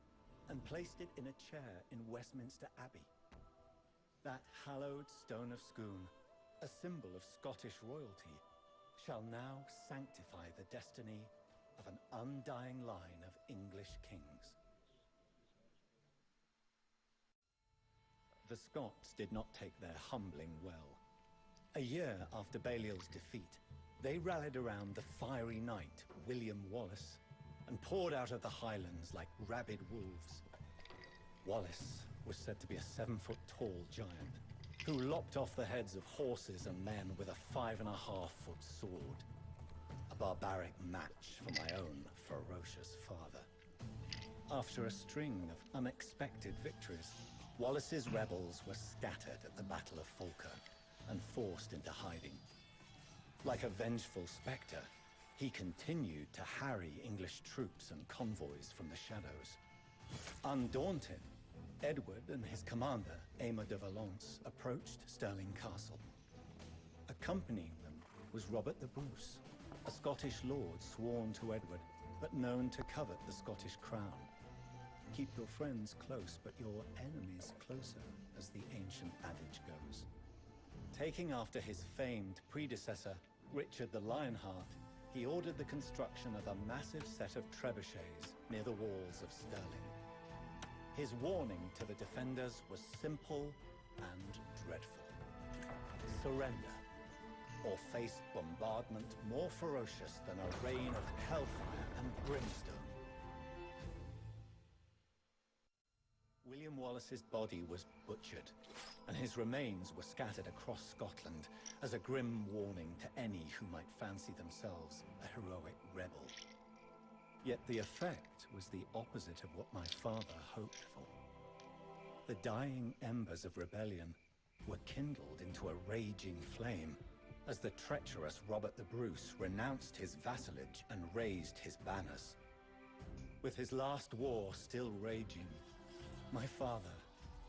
and placed it in a chair in Westminster Abbey. That hallowed stone of Scone, a symbol of Scottish royalty, shall now sanctify the destiny of an undying line of English kings. The Scots did not take their humbling well. A year after Balliol's defeat, they rallied around the fiery knight, William Wallace, and poured out of the Highlands like rabid wolves. Wallace was said to be a 7-foot-tall giant, who lopped off the heads of horses and men with a 5.5-foot sword. A barbaric match for my own ferocious father. After a string of unexpected victories, Wallace's rebels were scattered at the Battle of Falkirk and forced into hiding. Like a vengeful spectre, he continued to harry English troops and convoys from the shadows. Undaunted, Edward and his commander, Aymer de Valence, approached Stirling Castle. Accompanying them was Robert the Bruce, a Scottish lord sworn to Edward, but known to covet the Scottish crown. Keep your friends close, but your enemies closer, as the ancient adage goes. Taking after his famed predecessor, Richard the Lionheart, he ordered the construction of a massive set of trebuchets near the walls of Stirling. His warning to the defenders was simple and dreadful. Surrender, or face bombardment more ferocious than a rain of hellfire and brimstone. William Wallace's body was butchered, and his remains were scattered across Scotland as a grim warning to any who might fancy themselves a heroic rebel. Yet the effect was the opposite of what my father hoped for. The dying embers of rebellion were kindled into a raging flame as the treacherous Robert the Bruce renounced his vassalage and raised his banners. With his last war still raging, my father,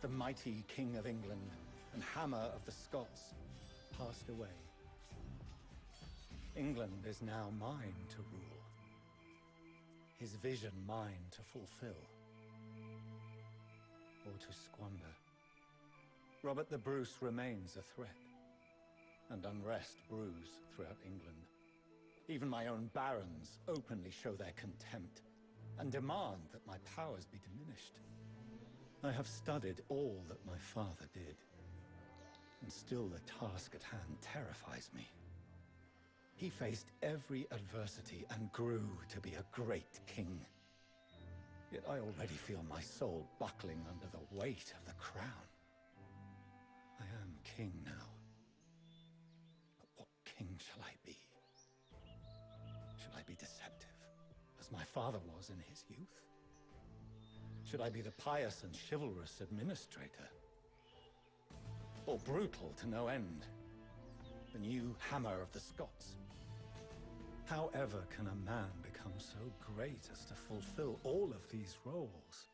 the mighty King of England and Hammer of the Scots, passed away. England is now mine to rule. His vision mine to fulfill. Or to squander. Robert the Bruce remains a threat, and unrest brews throughout England. Even my own barons openly show their contempt, and demand that my powers be diminished. I have studied all that my father did, and still the task at hand terrifies me. He faced every adversity and grew to be a great king. Yet I already feel my soul buckling under the weight of the crown. I am king now. But what king shall I be? Should I be deceptive, as my father was in his youth? Should I be the pious and chivalrous administrator? Or brutal to no end, the new Hammer of the Scots? However can a man become so great as to fulfill all of these roles?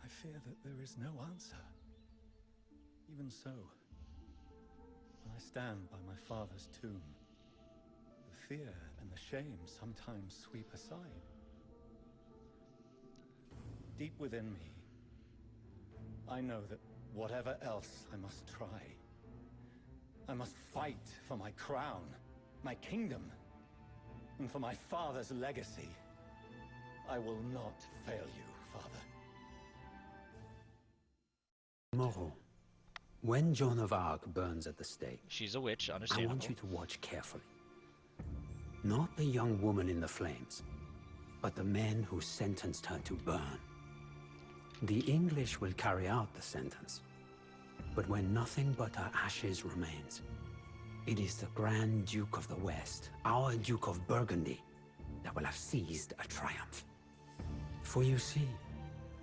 I fear that there is no answer. Even so, when I stand by my father's tomb, the fear and the shame sometimes sweep aside. Deep within me, I know that whatever else I must try, I must fight for my crown, my kingdom, and for my father's legacy. I will not fail you, Father. Tomorrow, when Joan of Arc burns at the stake, She's a witch, I understandable. want you to watch carefully. Not the young woman in the flames, but the men who sentenced her to burn. The English will carry out the sentence, but when nothing but her ashes remains, it is the Grand Duke of the West, our Duke of Burgundy, that will have seized a triumph. For you see,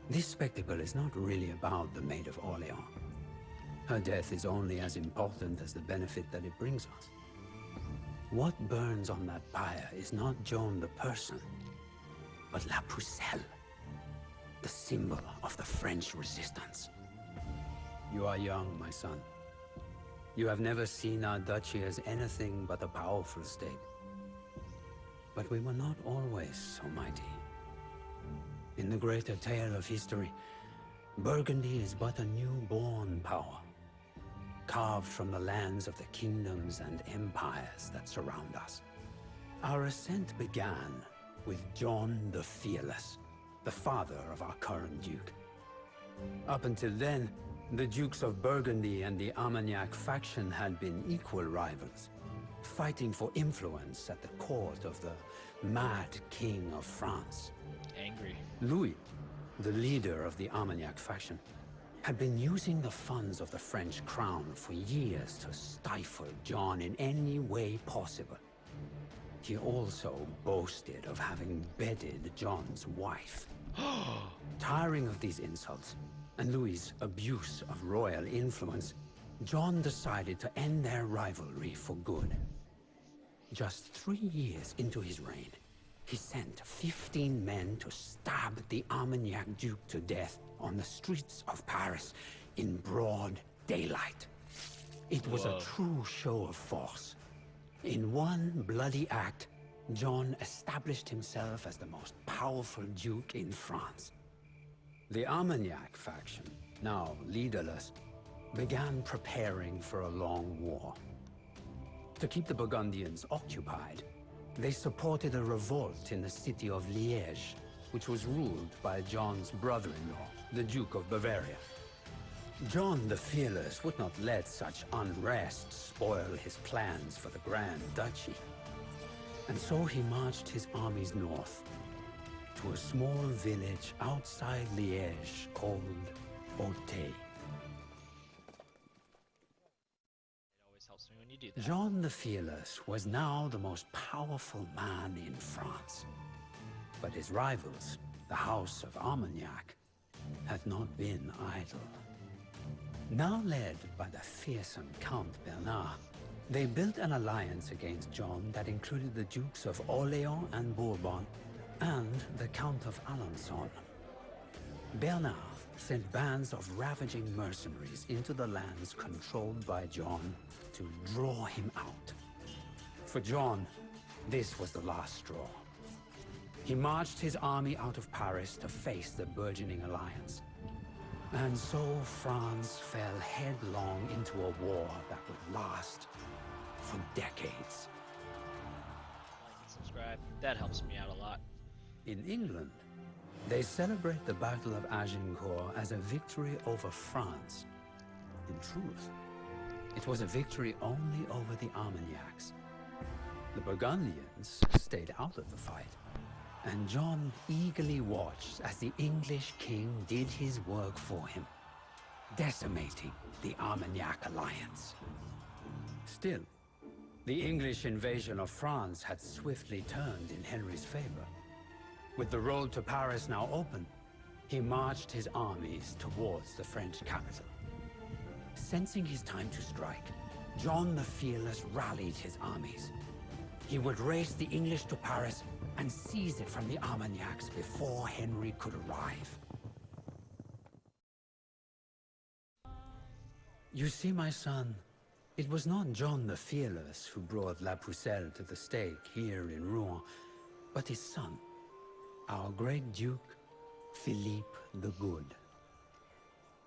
this spectacle is not really about the Maid of Orleans. Her death is only as important as the benefit that it brings us. What burns on that pyre is not Joan the person, but La Pucelle, the symbol of the French resistance. You are young, my son. You have never seen our duchy as anything but a powerful state. But we were not always so mighty. In the greater tale of history, Burgundy is but a newborn power, carved from the lands of the kingdoms and empires that surround us. Our ascent began with John the Fearless, the father of our current duke. Up until then, the Dukes of Burgundy and the Armagnac faction had been equal rivals, fighting for influence at the court of the mad king of France. Angry. Louis, the leader of the Armagnac faction, had been using the funds of the French crown for years to stifle John in any way possible. He also boasted of having bedded John's wife. Tiring of these insults, and Louis's abuse of royal influence, John decided to end their rivalry for good. Just 3 years into his reign, he sent 15 men to stab the Armagnac Duke to death on the streets of Paris in broad daylight. It was a true show of force. In one bloody act, John established himself as the most powerful duke in France. The Armagnac faction, now leaderless, began preparing for a long war. To keep the Burgundians occupied, they supported a revolt in the city of Liège, which was ruled by John's brother-in-law, the Duke of Bavaria. John the Fearless would not let such unrest spoil his plans for the Grand Duchy. And so he marched his armies north, to a small village outside Liège called Auteuil. It always helps me when you do that. John the Fearless was now the most powerful man in France. But his rivals, the House of Armagnac, had not been idle. Now led by the fearsome Count Bernard, they built an alliance against John that included the Dukes of Orléans and Bourbon, and the Count of Alençon. Bernard sent bands of ravaging mercenaries into the lands controlled by John to draw him out. For John, this was the last straw. He marched his army out of Paris to face the burgeoning alliance. And so France fell headlong into a war that would last for decades. Like and subscribe. That helps me out a lot. In England, they celebrate the Battle of Agincourt as a victory over France. In truth, it was a victory only over the Armagnacs. The Burgundians stayed out of the fight, and John eagerly watched as the English king did his work for him, decimating the Armagnac alliance. Still, the English invasion of France had swiftly turned in Henry's favor. With the road to Paris now open, he marched his armies towards the French capital. Sensing his time to strike, John the Fearless rallied his armies. He would race the English to Paris and seize it from the Armagnacs before Henry could arrive. You see, my son, it was not John the Fearless who brought La Pucelle to the stake here in Rouen, but his son, our great Duke, Philippe the Good.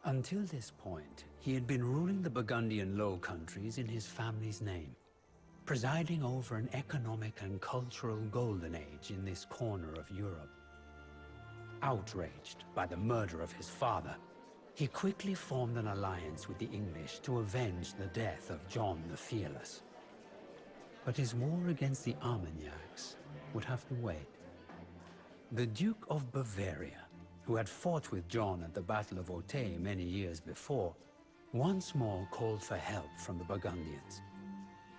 Until this point, he had been ruling the Burgundian Low Countries in his family's name, presiding over an economic and cultural golden age in this corner of Europe. Outraged by the murder of his father, he quickly formed an alliance with the English to avenge the death of John the Fearless. But his war against the Armagnacs would have to wait. The Duke of Bavaria, who had fought with John at the Battle of Auteuil many years before, once more called for help from the Burgundians.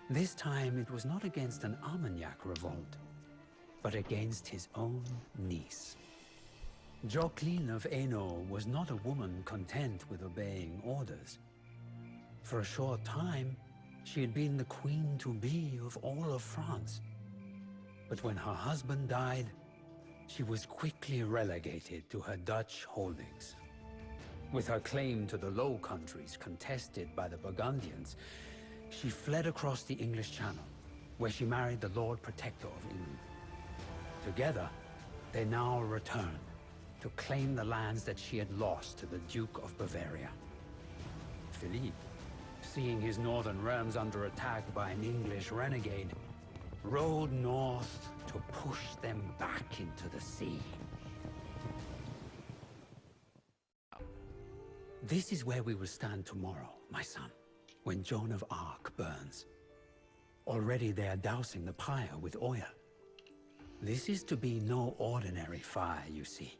This time it was not against an Armagnac revolt, but against his own niece. Jacqueline of Hainaut was not a woman content with obeying orders. For a short time, she had been the queen-to-be of all of France. But when her husband died, she was quickly relegated to her Dutch holdings. With her claim to the Low Countries contested by the Burgundians, she fled across the English Channel, where she married the Lord Protector of England. Together, they now returned to claim the lands that she had lost to the Duke of Bavaria. Philippe, seeing his northern realms under attack by an English renegade, rode north to push them back into the sea. This is where we will stand tomorrow, my son, when Joan of Arc burns. Already they are dousing the pyre with oil. This is to be no ordinary fire, you see.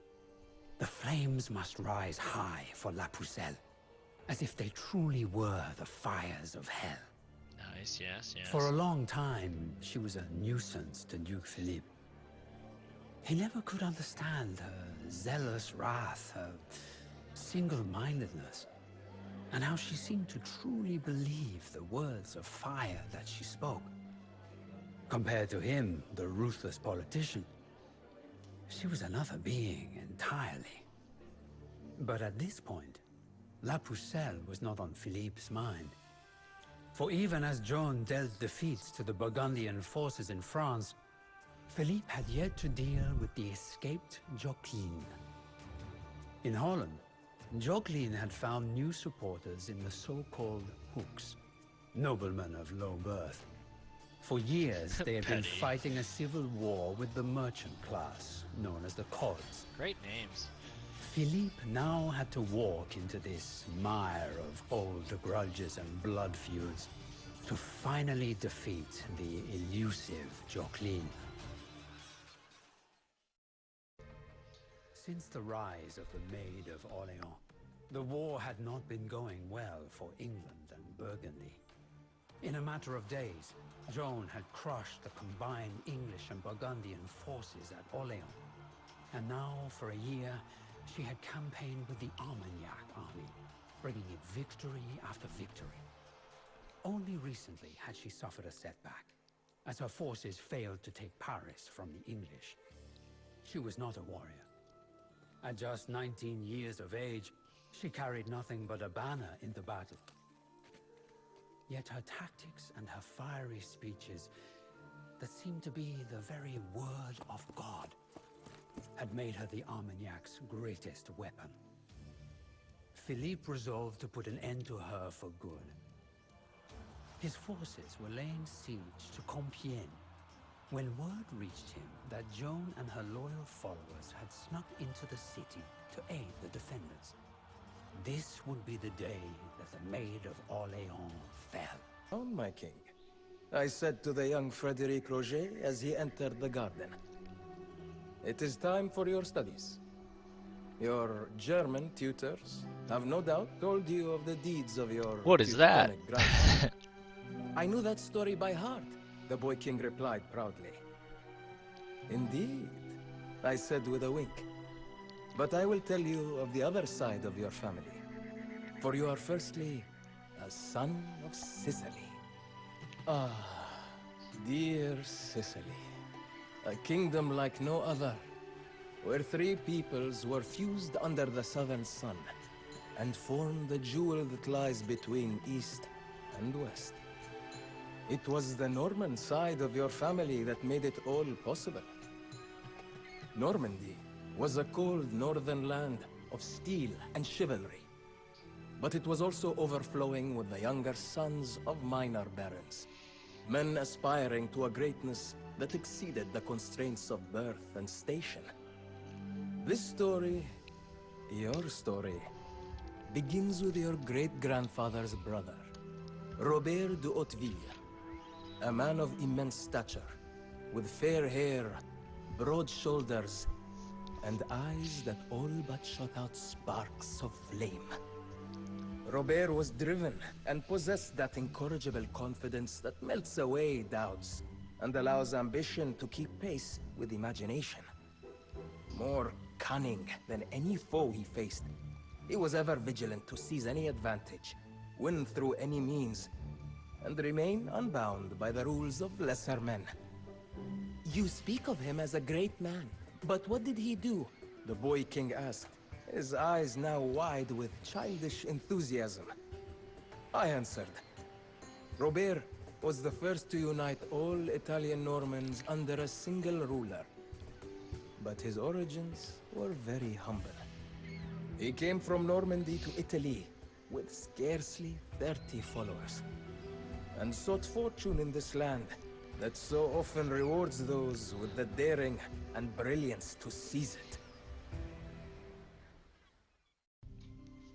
The flames must rise high for La Pucelle, as if they truly were the fires of hell. Nice, yes, yes. For a long time, she was a nuisance to Duke Philippe. He never could understand her zealous wrath, her single-mindedness, and how she seemed to truly believe the words of fire that she spoke. Compared to him, the ruthless politician, she was another being entirely. But at this point, La Pucelle was not on Philippe's mind. For even as Joan dealt defeats to the Burgundian forces in France, Philippe had yet to deal with the escaped Jacqueline. In Holland, Jacqueline had found new supporters in the so-called Hooks, noblemen of low birth. For years, they had been fighting a civil war with the merchant class, known as the Cods. Great names. Philippe now had to walk into this mire of old grudges and blood feuds to finally defeat the elusive Jacqueline. Since the rise of the Maid of Orléans, the war had not been going well for England and Burgundy. In a matter of days, Joan had crushed the combined English and Burgundian forces at Orléans. And now, for a year, she had campaigned with the Armagnac army, bringing it victory after victory. Only recently had she suffered a setback, as her forces failed to take Paris from the English. She was not a warrior. At just 19 years of age, she carried nothing but a banner into battle. Yet her tactics and her fiery speeches, that seemed to be the very word of God, had made her the Armagnac's greatest weapon. Philippe resolved to put an end to her for good. His forces were laying siege to Compiègne when word reached him that Joan and her loyal followers had snuck into the city to aid the defenders. This would be the day that the Maid of Orléans fell. Oh, my king. I said to the young Frederic Roger as he entered the garden, "It is time for your studies. Your German tutors have no doubt told you of the deeds of your What is that? Teutonic grandfather." "I knew that story by heart," the boy king replied proudly. "Indeed," I said with a wink. "But I will tell you of the other side of your family. For you are firstly a son of Sicily. Ah, dear Sicily. A kingdom like no other, where three peoples were fused under the southern sun and formed the jewel that lies between east and west. It was the Norman side of your family that made it all possible. Normandy was a cold northern land of steel and chivalry, but it was also overflowing with the younger sons of minor barons, men aspiring to a greatness that exceeded the constraints of birth and station. This story, your story, begins with your great-grandfather's brother, Robert de Hauteville, a man of immense stature, with fair hair, broad shoulders, and eyes that all but shot out sparks of flame. Robert was driven and possessed that incorrigible confidence that melts away doubts and allows ambition to keep pace with imagination. More cunning than any foe he faced, he was ever vigilant to seize any advantage, win through any means, and remain unbound by the rules of lesser men. "You speak of him as a great man, but what did he do?" the boy king asked, his eyes now wide with childish enthusiasm. I answered, "Robert was the first to unite all Italian Normans under a single ruler. But his origins were very humble. He came from Normandy to Italy with scarcely 30 followers, and sought fortune in this land that so often rewards those with the daring and brilliance to seize it."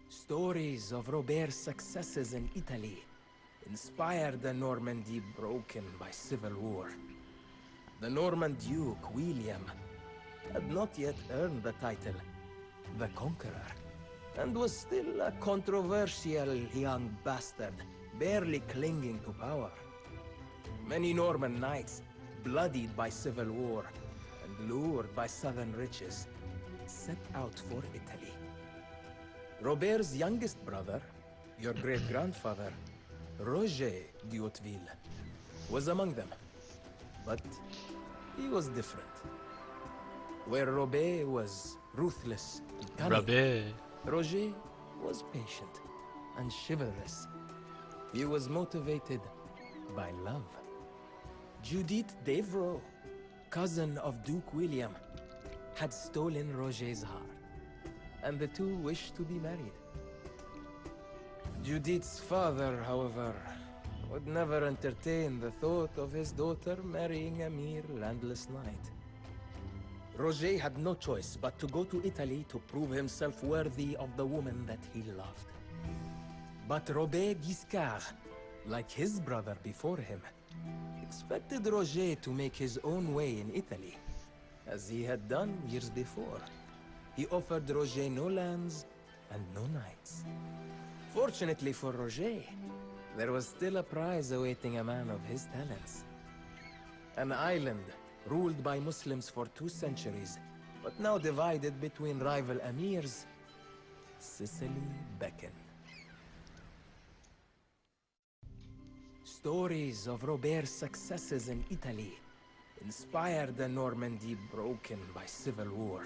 Stories of Robert's successes in Italy inspired a Normandy broken by civil war. The Norman Duke, William, had not yet earned the title, the Conqueror, and was still a controversial young bastard, barely clinging to power. Many Norman knights, bloodied by civil war and lured by southern riches, set out for Italy. Robert's youngest brother, your great-grandfather, Roger de Hauteville, was among them. But he was different. Where Robert was ruthless and cunning, Roger was patient and chivalrous. He was motivated by love. Judith Devereux, cousin of Duke William, had stolen Roger's heart, and the two wished to be married. Judith's father, however, would never entertain the thought of his daughter marrying a mere landless knight. Roger had no choice but to go to Italy to prove himself worthy of the woman that he loved. But Robert Guiscard, like his brother before him, expected Roger to make his own way in Italy, as he had done years before. He offered Roger no lands and no knights. Fortunately for Roger, there was still a prize awaiting a man of his talents. An island ruled by Muslims for 2 centuries, but now divided between rival emirs, Sicily beckoned. Stories of Robert's successes in Italy inspired a Normandy broken by civil war.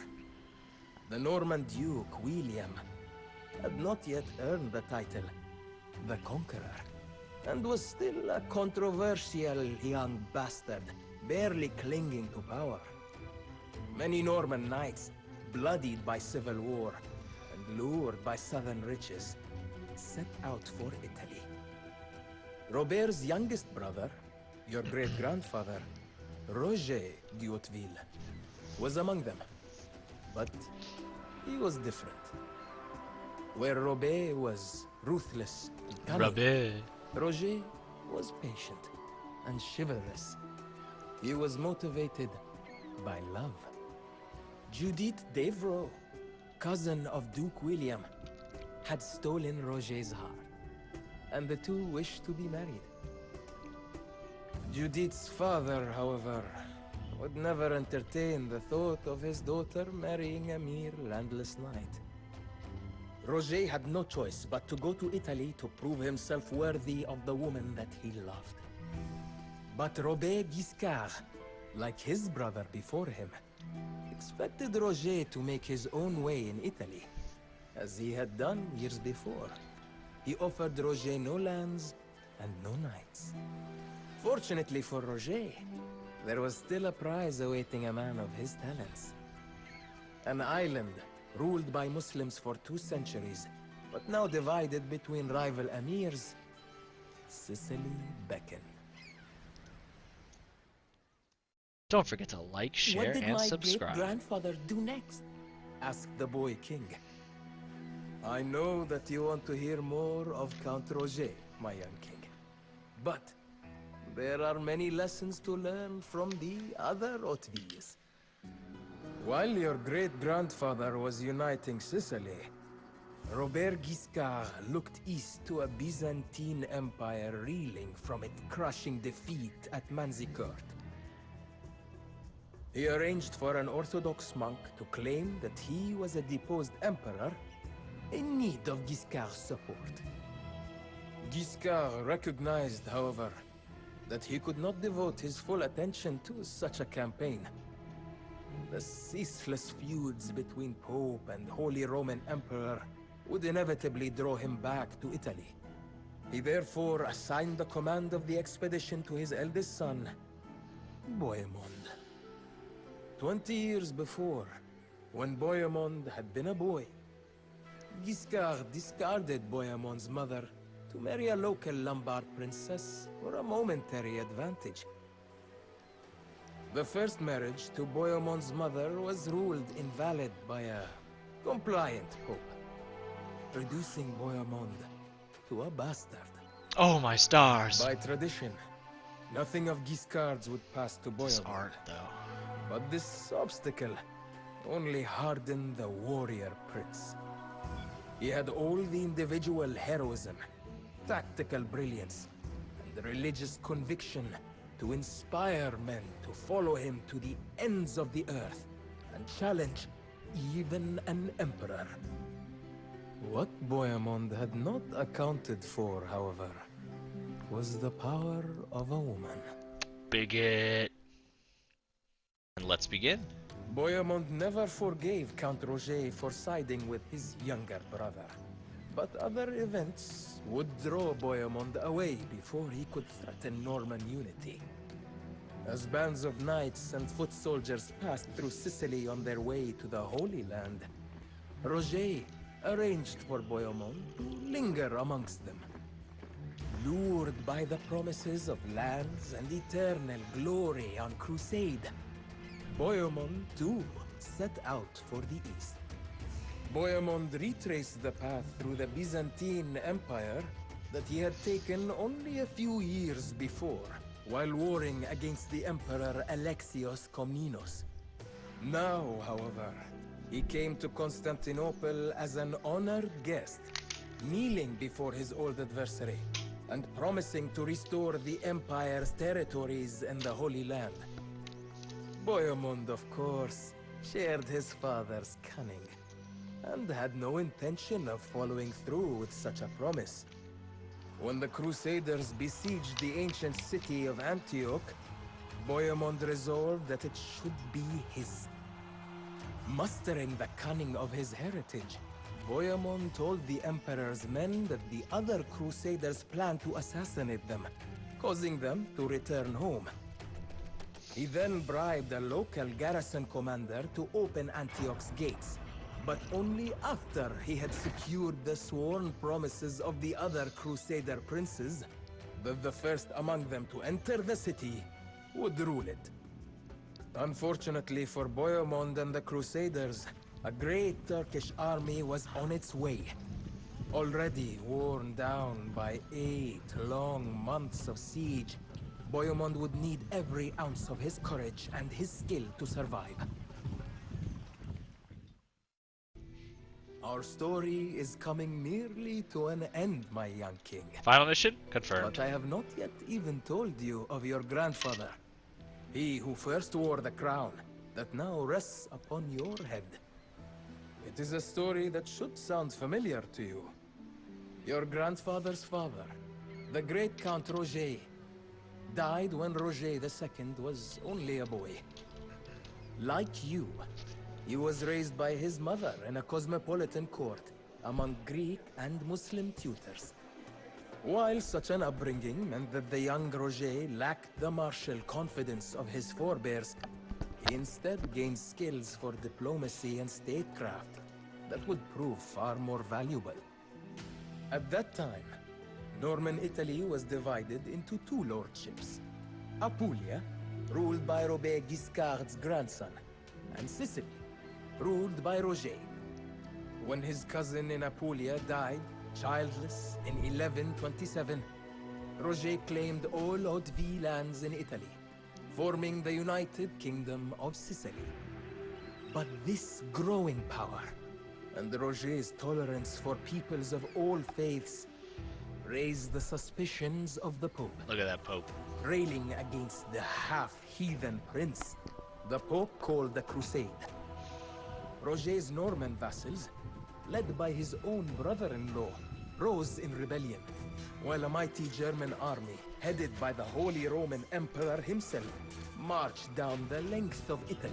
The Norman Duke, William, had not yet earned the title, the Conqueror, and was still a controversial young bastard, barely clinging to power. Many Norman knights, bloodied by civil war and lured by southern riches, set out for Italy. Robert's youngest brother, your great-grandfather, Roger de Hauteville, was among them, but he was different. Where Robert was ruthless and cunning, Roger was patient and chivalrous. He was motivated by love. Judith Devereux, cousin of Duke William, had stolen Roger's heart, and the two wished to be married. Judith's father, however, would never entertain the thought of his daughter marrying a mere landless knight. Roger had no choice but to go to Italy to prove himself worthy of the woman that he loved. But Robert Guiscard, like his brother before him, expected Roger to make his own way in Italy, as he had done years before. He offered Roger no lands and no knights. Fortunately for Roger, there was still a prize awaiting a man of his talents. An island ruled by Muslims for 2 centuries, but now divided between rival emirs, Sicily beckoned. Don't forget to like, share, and subscribe. What did my great-grandfather do next? Asked the boy king. I know that you want to hear more of Count Roger, my young king. But there are many lessons to learn from the other Hautevilles. While your great-grandfather was uniting Sicily, Robert Guiscard looked east to a Byzantine empire reeling from its crushing defeat at Manzikert. He arranged for an Orthodox monk to claim that he was a deposed emperor in need of Guiscard's support. Guiscard recognized, however, that he could not devote his full attention to such a campaign. The ceaseless feuds between Pope and Holy Roman Emperor would inevitably draw him back to Italy. He therefore assigned the command of the expedition to his eldest son, Bohemond. 20 years before, when Bohemond had been a boy, Guiscard discarded Bohemond's mother to marry a local Lombard princess for a momentary advantage. The first marriage to Bohemond's mother was ruled invalid by a compliant pope, reducing Bohemond to a bastard. Oh my stars! By tradition, nothing of Guiscard's would pass to Bohemond. This art, though. But this obstacle only hardened the warrior prince. He had all the individual heroism, tactical brilliance, and religious conviction to inspire men to follow him to the ends of the earth and challenge even an emperor. What Bohemond had not accounted for, however, was the power of a woman. Bigot. And let's begin. Bohemond never forgave Count Roger for siding with his younger brother. But other events would draw Bohemond away before he could threaten Norman unity. As bands of knights and foot soldiers passed through Sicily on their way to the Holy Land, Roger arranged for Bohemond to linger amongst them. Lured by the promises of lands and eternal glory on crusade, Bohemond, too, set out for the east. Bohemond retraced the path through the Byzantine Empire that he had taken only a few years before, while warring against the Emperor Alexios Komnenos. Now, however, he came to Constantinople as an honored guest, kneeling before his old adversary, and promising to restore the Empire's territories in the Holy Land. Bohemond, of course, shared his father's cunning, and had no intention of following through with such a promise. When the Crusaders besieged the ancient city of Antioch, Bohemond resolved that it should be his. Mustering the cunning of his heritage, Bohemond told the Emperor's men that the other Crusaders planned to assassinate them, causing them to return home. He then bribed a local garrison commander to open Antioch's gates, but only after he had secured the sworn promises of the other Crusader princes that the first among them to enter the city would rule it. Unfortunately for Bohemond and the Crusaders, a great Turkish army was on its way. Already worn down by 8 long months of siege, Bohemond would need every ounce of his courage and his skill to survive. Our story is coming nearly to an end, my young king. Final mission confirmed. But I have not yet even told you of your grandfather. He who first wore the crown that now rests upon your head. It is a story that should sound familiar to you. Your grandfather's father, the great Count Roger, died when Roger II was only a boy. Like you, he was raised by his mother in a cosmopolitan court among Greek and Muslim tutors. While such an upbringing meant that the young Roger lacked the martial confidence of his forebears, he instead gained skills for diplomacy and statecraft that would prove far more valuable. At that time, Norman Italy was divided into 2 lordships. Apulia, ruled by Robert Guiscard's grandson, and Sicily, ruled by Roger. When his cousin in Apulia died, childless, in 1127, Roger claimed all Haute-Vie lands in Italy, forming the United Kingdom of Sicily. But this growing power, and Roger's tolerance for peoples of all faiths, raised the suspicions of the Pope. Look at that Pope. Railing against the half-heathen prince, the Pope called a crusade. Roger's Norman vassals, led by his own brother-in-law, rose in rebellion, while a mighty German army, headed by the Holy Roman Emperor himself, marched down the length of Italy.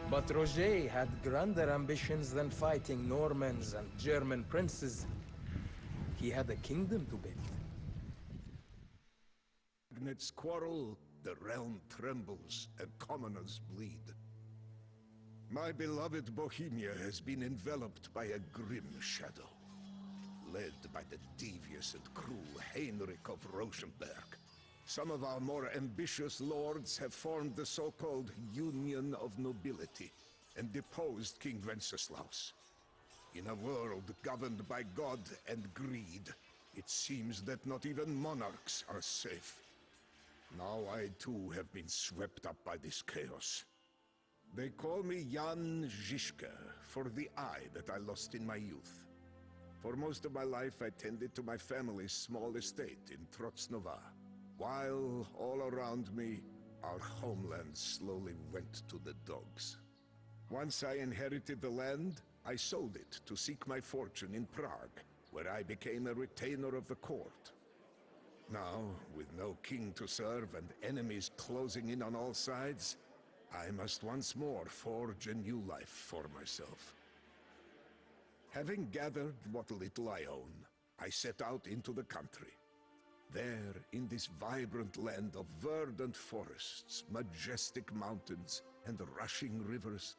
But Roger had grander ambitions than fighting Normans and German princes. He had a kingdom to build. Magnates quarrel, the realm trembles, and commoners bleed. My beloved Bohemia has been enveloped by a grim shadow, led by the devious and cruel Heinrich of Rosenberg. Some of our more ambitious lords have formed the so-called Union of Nobility and deposed King Wenceslaus. In a world governed by God and greed, it seems that not even monarchs are safe. Now I too have been swept up by this chaos. They call me Jan Žižka for the eye that I lost in my youth. For most of my life I tended to my family's small estate in Trocnova, while all around me our homeland slowly went to the dogs. Once I inherited the land, I sold it to seek my fortune in Prague, where I became a retainer of the court. Now, with no king to serve and enemies closing in on all sides, I must once more forge a new life for myself. Having gathered what little I own, I set out into the country. There, in this vibrant land of verdant forests, majestic mountains, and rushing rivers,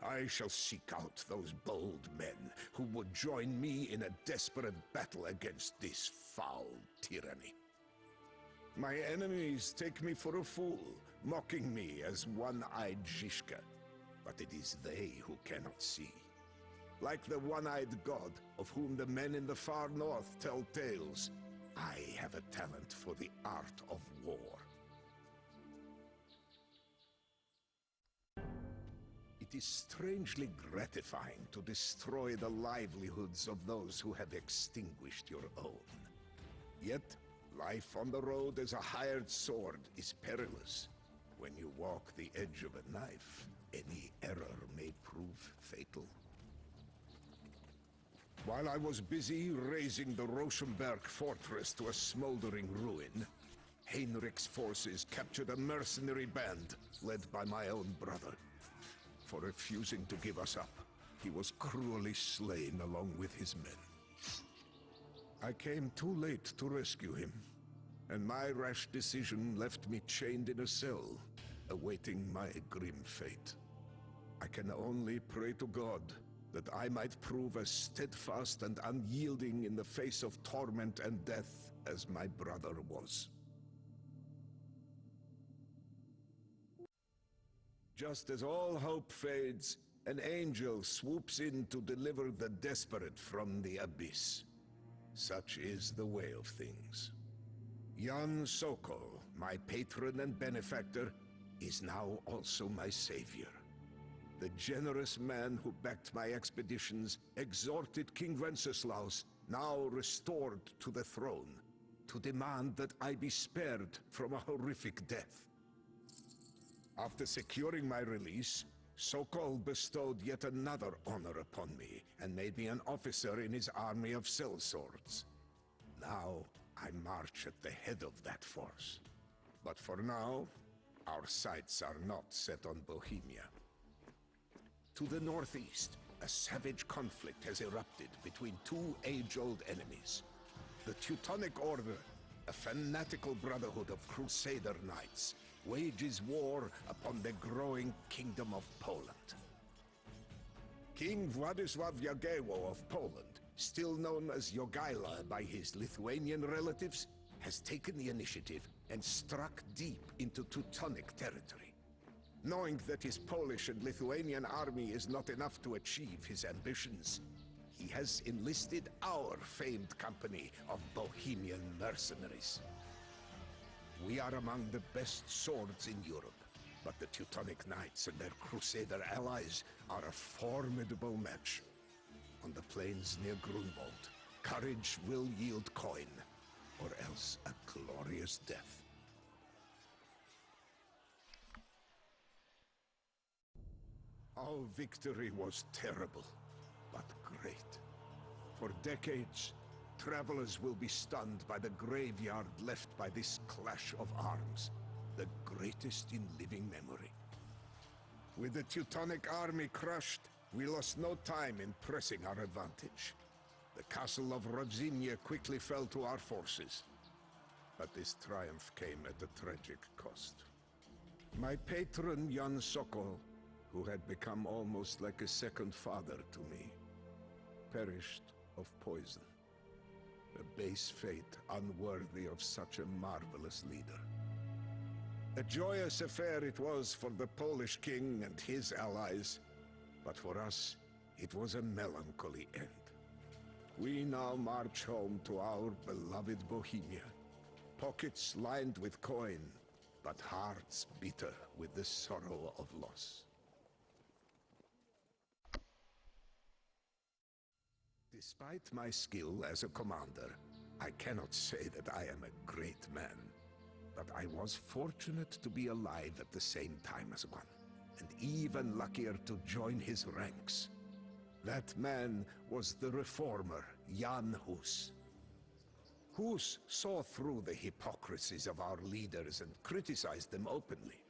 I shall seek out those bold men who would join me in a desperate battle against this foul tyranny. My enemies take me for a fool, mocking me as one-eyed Žižka, but it is they who cannot see. Like the one-eyed god of whom the men in the far north tell tales, I have a talent for the art of war. It is strangely gratifying to destroy the livelihoods of those who have extinguished your own. Yet, life on the road as a hired sword is perilous. When you walk the edge of a knife, any While I was busy razing the Rosenberg fortress to a smoldering ruin, Heinrich's forces captured a mercenary band led by my own brother. For refusing to give us up, he was cruelly slain along with his men. I came too late to rescue him, and my rash decision left me chained in a cell, awaiting my grim fate. I can only pray to God that I might prove as steadfast and unyielding in the face of torment and death as my brother was. Just as all hope fades, an angel swoops in to deliver the desperate from the abyss. Such is the way of things. Jan Sokol, my patron and benefactor, is now also my savior. The generous man who backed my expeditions exhorted King Wenceslaus, now restored to the throne, to demand that I be spared from a horrific death. After securing my release, Sokol bestowed yet another honor upon me and made me an officer in his army of sellswords. Now, I march at the head of that force. But for now, our sights are not set on Bohemia. To the northeast, a savage conflict has erupted between two age-old enemies. The Teutonic Order, a fanatical brotherhood of Crusader knights, wages war upon the growing Kingdom of Poland. King Władysław Jagiełło of Poland, still known as Jogaila by his Lithuanian relatives, has taken the initiative and struck deep into Teutonic territory. Knowing that his Polish and Lithuanian army is not enough to achieve his ambitions, he has enlisted our famed company of Bohemian mercenaries. We are among the best swords in Europe, but the Teutonic Knights and their Crusader allies are a formidable match. On the plains near Grunwald, courage will yield coin, or else a glorious death. Our victory was terrible, but great. For decades, travelers will be stunned by the graveyard left by this clash of arms, the greatest in living memory. With the Teutonic army crushed, we lost no time in pressing our advantage. The castle of Rodzinie quickly fell to our forces, but this triumph came at a tragic cost. My patron Jan Sokol, who had become almost like a second father to me, perished of poison. A base fate unworthy of such a marvelous leader. A joyous affair it was for the Polish king and his allies, but for us, it was a melancholy end. We now march home to our beloved Bohemia, pockets lined with coin, but hearts bitter with the sorrow of loss. Despite my skill as a commander, I cannot say that I am a great man. But I was fortunate to be alive at the same time as one, and even luckier to join his ranks. That man was the reformer, Jan Hus. Hus saw through the hypocrisies of our leaders and criticized them openly.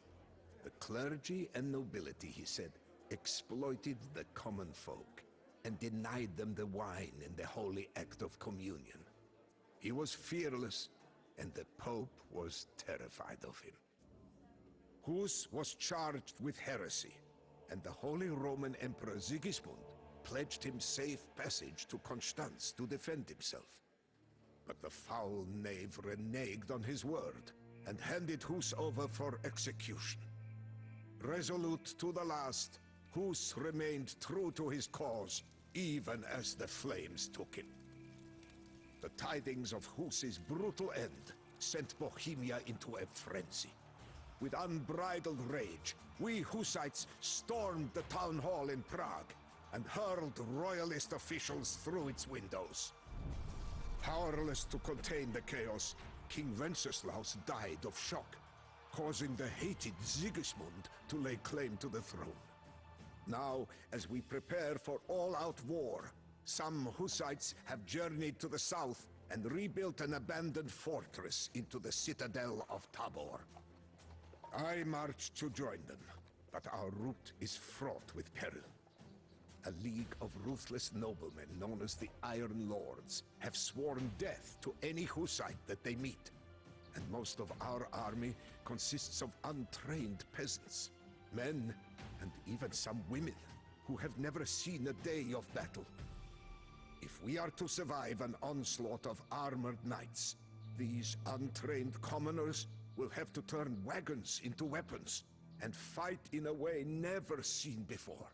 The clergy and nobility, he said, exploited the common folk and denied them the wine in the holy act of communion. He was fearless, and the Pope was terrified of him. Hus was charged with heresy, and the Holy Roman Emperor Sigismund pledged him safe passage to Constance to defend himself. But the foul knave reneged on his word and handed Hus over for execution. Resolute to the last, Hus remained true to his cause, even as the flames took him. The tidings of Hus's brutal end sent Bohemia into a frenzy. With unbridled rage, we Hussites stormed the town hall in Prague and hurled royalist officials through its windows. Powerless to contain the chaos, King Wenceslaus died of shock, causing the hated Sigismund to lay claim to the throne. Now, as we prepare for all-out war, Some Hussites have journeyed to the south and rebuilt an abandoned fortress into the citadel of Tabor. I marched to join them, but our route is fraught with peril. A league of ruthless noblemen known as the Iron Lords have sworn death to any Hussite that they meet. And most of our army consists of untrained peasants, men, and even some women who have never seen a day of battle. If we are to survive an onslaught of armored knights, these untrained commoners will have to turn wagons into weapons and fight in a way never seen before.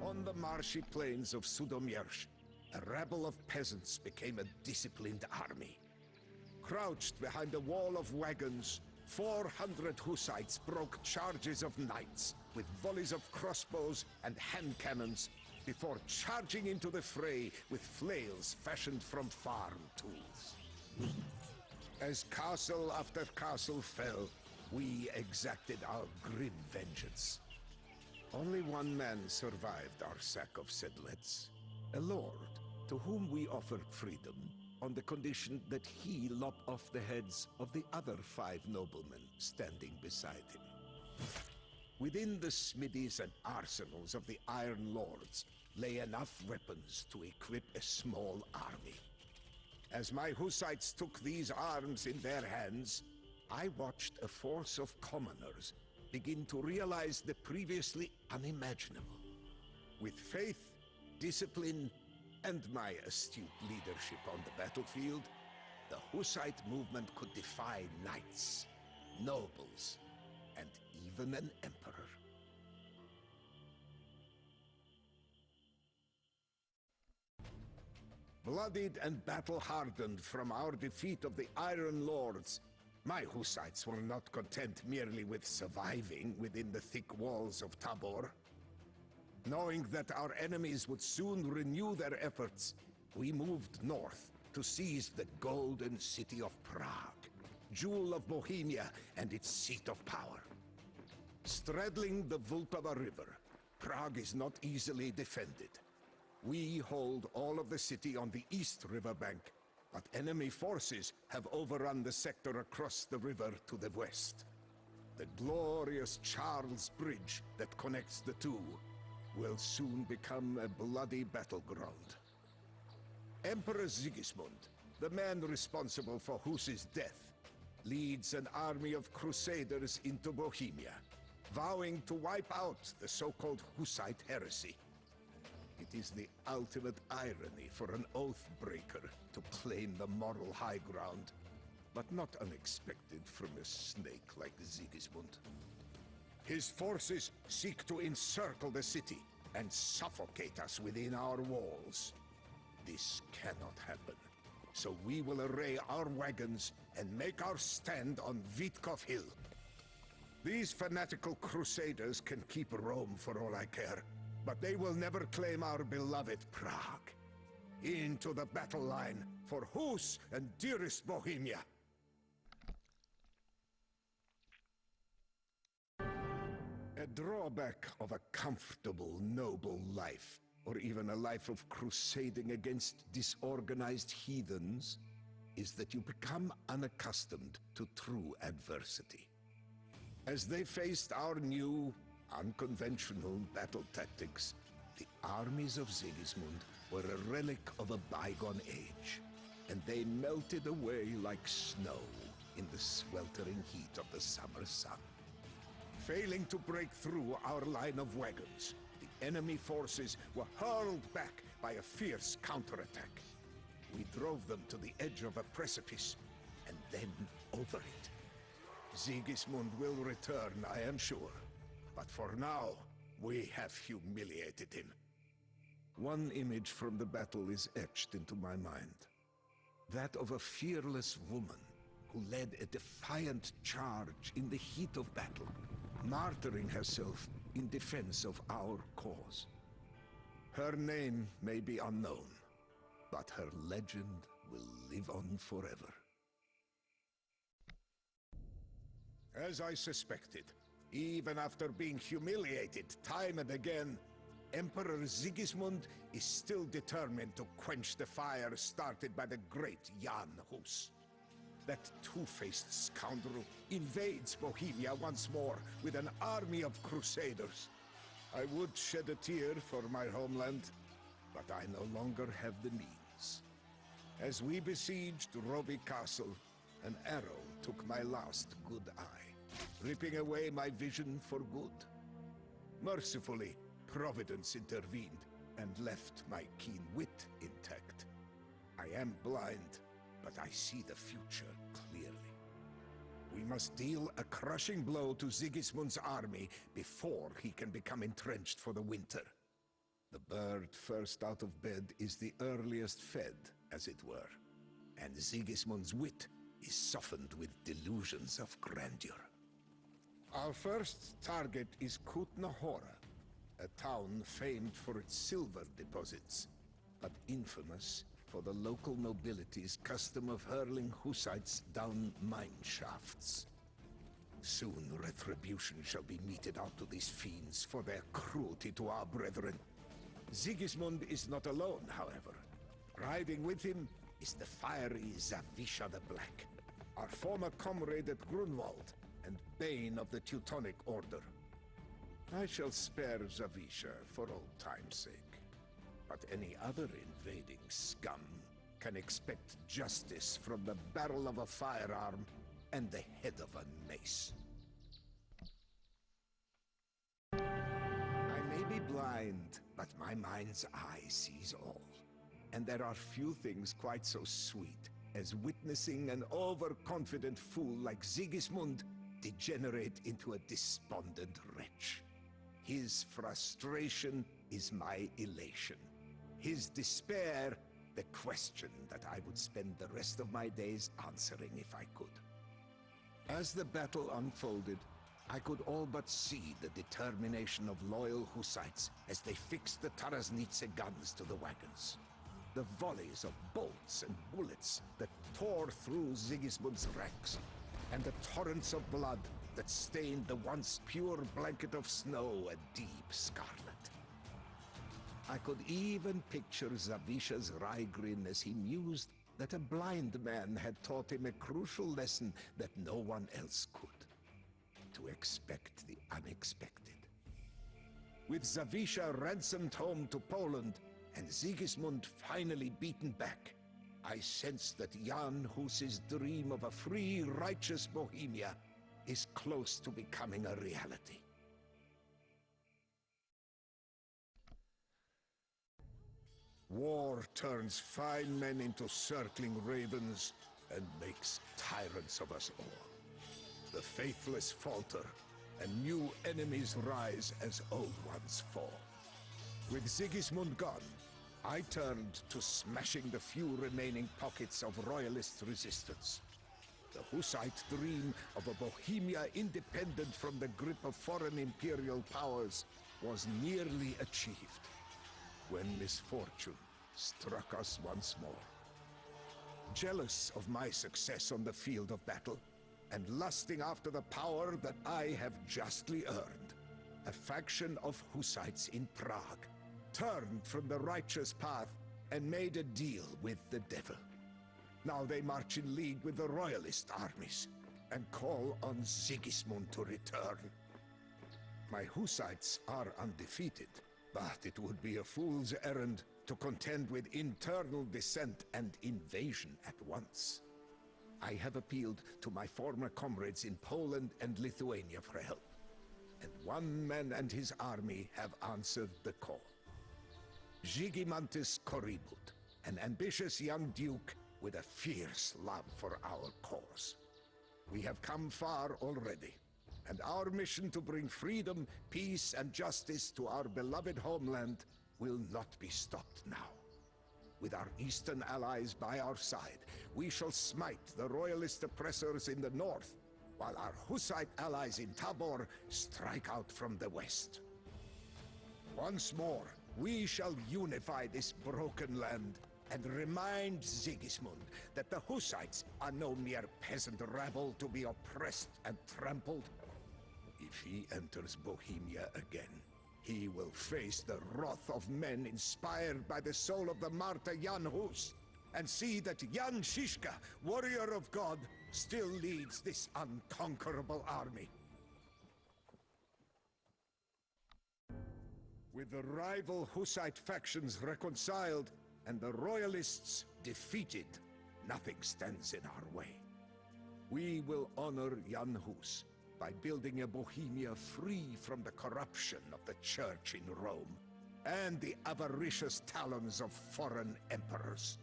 On the marshy plains of Sudomierz, a rabble of peasants became a disciplined army. Crouched behind a wall of wagons, 400 Hussites broke charges of knights with volleys of crossbows and hand cannons before charging into the fray with flails fashioned from farm tools. As castle after castle fell, we exacted our grim vengeance. Only one man survived our sack of Sedlets, a lord to whom we offered freedom on the condition that he lop off the heads of the other 5 noblemen standing beside him. Within the smithies and arsenals of the Iron Lords lay enough weapons to equip a small army. As my Hussites took these arms in their hands, I watched a force of commoners begin to realize the previously unimaginable. With faith, discipline, and my astute leadership on the battlefield, the Hussite movement could defy knights, nobles, and even an emperor. Bloodied and battle-hardened from our defeat of the Iron Lords, my Hussites were not content merely with surviving within the thick walls of Tabor. Knowing that our enemies would soon renew their efforts, we moved north to seize the golden city of Prague, jewel of Bohemia and its seat of power. Straddling the Vltava River, Prague is not easily defended. We hold all of the city on the east riverbank, but enemy forces have overrun the sector across the river to the west. The glorious Charles Bridge that connects the two will soon become a bloody battleground. Emperor Sigismund, the man responsible for Hus's death, leads an army of crusaders into Bohemia, vowing to wipe out the so-called Hussite heresy. It is the ultimate irony for an oath-breaker to claim the moral high ground, but not unexpected from a snake like Sigismund. His forces seek to encircle the city and suffocate us within our walls. This cannot happen, so we will array our wagons and make our stand on Vitkov Hill. These fanatical crusaders can keep Rome for all I care, but they will never claim our beloved Prague. Into the battle line for Hus and dearest Bohemia. A drawback of a comfortable, noble life, or even a life of crusading against disorganized heathens, is that you become unaccustomed to true adversity. As they faced our new, unconventional battle tactics, the armies of Sigismund were a relic of a bygone age, and they melted away like snow in the sweltering heat of the summer sun. Failing to break through our line of wagons, the enemy forces were hurled back by a fierce counterattack. We drove them to the edge of a precipice, and then over it. Sigismund will return, I am sure. But for now, we have humiliated him. One image from the battle is etched into my mind. That of a fearless woman who led a defiant charge in the heat of battle, martyring herself in defense of our cause. Her name may be unknown, but her legend will live on forever. As I suspected, Even after being humiliated time and again, Emperor Sigismund is still determined to quench the fire started by the great Jan Hus. That two-faced scoundrel invades Bohemia once more with an army of crusaders. I would shed a tear for my homeland, but I no longer have the means. As we besieged Roby Castle, an arrow took my last good eye, ripping away my vision for good. Mercifully, Providence intervened and left my keen wit intact. I am blind, but I see the future clearly. We must deal a crushing blow to Sigismund's army before he can become entrenched for the winter. The bird first out of bed is the earliest fed, as it were, and Sigismund's wit is softened with delusions of grandeur. Our first target is Kutna Hora, a town famed for its silver deposits, but infamous for the local nobility's custom of hurling Hussites down mine shafts. Soon retribution shall be meted out to these fiends for their cruelty to our brethren. Sigismund is not alone, however. Riding with him is the fiery Zawisza the Black, our former comrade at Grunwald and bane of the Teutonic Order. I shall spare Zawisza for old time's sake, but any other invading scum can expect justice from the barrel of a firearm and the head of a mace. I may be blind, but my mind's eye sees all. And there are few things quite so sweet as witnessing an overconfident fool like Sigismund degenerate into a despondent wretch. His frustration is my elation. His despair, the question that I would spend the rest of my days answering if I could. As the battle unfolded, I could all but see the determination of loyal Hussites as they fixed the Tarasnitze guns to the wagons. The volleys of bolts and bullets that tore through Sigismund's ranks, and the torrents of blood that stained the once pure blanket of snow a deep scarlet. I could even picture Zawisza's wry grin as he mused that a blind man had taught him a crucial lesson that no one else could. To expect the unexpected. With Zawisza ransomed home to Poland, and Sigismund finally beaten back, I sensed that Jan Hus's dream of a free, righteous Bohemia is close to becoming a reality. War turns fine men into circling ravens and makes tyrants of us all. The faithless falter, and new enemies rise as old ones fall. With Sigismund gone, I turned to smashing the few remaining pockets of royalist resistance. The Hussite dream of a Bohemia independent from the grip of foreign imperial powers was nearly achieved, when misfortune struck us once more. Jealous of my success on the field of battle, and lusting after the power that I have justly earned, a faction of Hussites in Prague turned from the righteous path and made a deal with the devil. Now they march in league with the royalist armies and call on Sigismund to return. My Hussites are undefeated, but it would be a fool's errand to contend with internal dissent and invasion at once. I have appealed to my former comrades in Poland and Lithuania for help, and one man and his army have answered the call. Žygimantas Korybut, an ambitious young duke with a fierce love for our cause. We have come far already, and our mission to bring freedom, peace, and justice to our beloved homeland will not be stopped now. With our eastern allies by our side, we shall smite the royalist oppressors in the north, while our Hussite allies in Tabor strike out from the west. Once more, we shall unify this broken land and remind Sigismund that the Hussites are no mere peasant rabble to be oppressed and trampled. If If he enters Bohemia again, he will face the wrath of men inspired by the soul of the martyr Jan Hus, and see that Jan Shishka, warrior of God, still leads this unconquerable army. With the rival Hussite factions reconciled and the Royalists defeated, nothing stands in our way. We will honor Jan Hus by building a Bohemia free from the corruption of the Church in Rome and the avaricious talons of foreign emperors.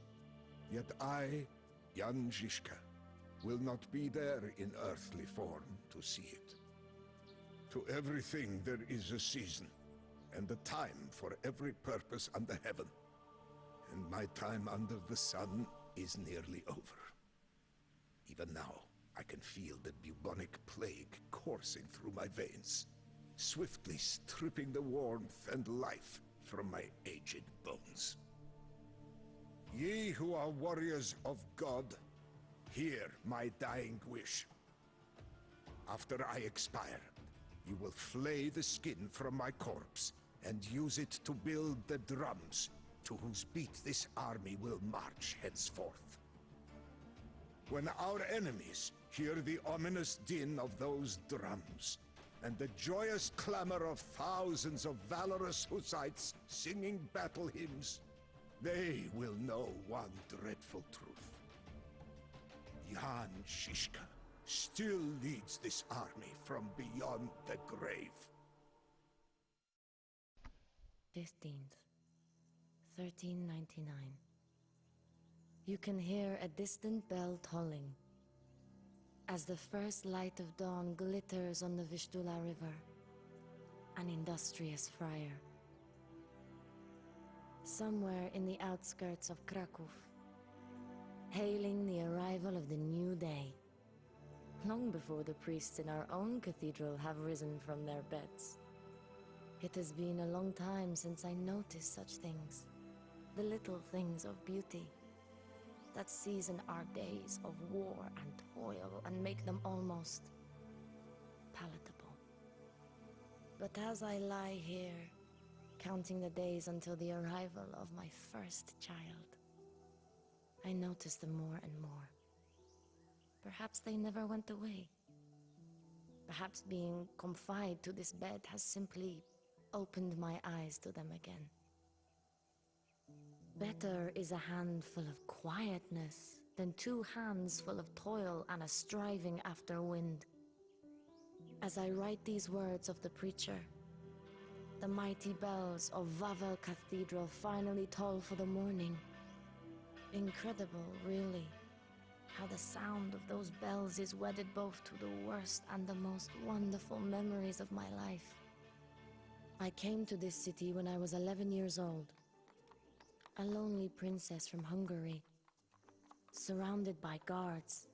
Yet I, Jan Žižka, will not be there in earthly form to see it. To everything there is a season, and a time for every purpose under heaven. And my time under the sun is nearly over. Even now, I can feel the bubonic plague coursing through my veins, swiftly stripping the warmth and life from my aged bones. Ye who are warriors of God, hear my dying wish. After I expire, you will flay the skin from my corpse and use it to build the drums to whose beat this army will march henceforth. When our enemies hear the ominous din of those drums and the joyous clamor of thousands of valorous Hussites singing battle hymns, they will know one dreadful truth. Jan Žižka still leads this army from beyond the grave. 15th, 1399. You can hear a distant bell tolling as the first light of dawn glitters on the Vistula River, an industrious friar. Somewhere in the outskirts of Kraków, hailing the arrival of the new day, long before the priests in our own cathedral have risen from their beds. It has been a long time since I noticed such things, the little things of beauty that season our days of war and toil and make them almost palatable. But as I lie here, counting the days until the arrival of my first child, I notice them more and more. Perhaps they never went away. Perhaps being confined to this bed has simply opened my eyes to them again. Better is a handful of quietness than 2 hands full of toil and a striving after wind. As I write these words of the preacher, the mighty bells of Wawel Cathedral finally toll for the morning. Incredible, really, how the sound of those bells is wedded both to the worst and the most wonderful memories of my life. I came to this city when I was 11 years old, a lonely princess from Hungary, surrounded by guards,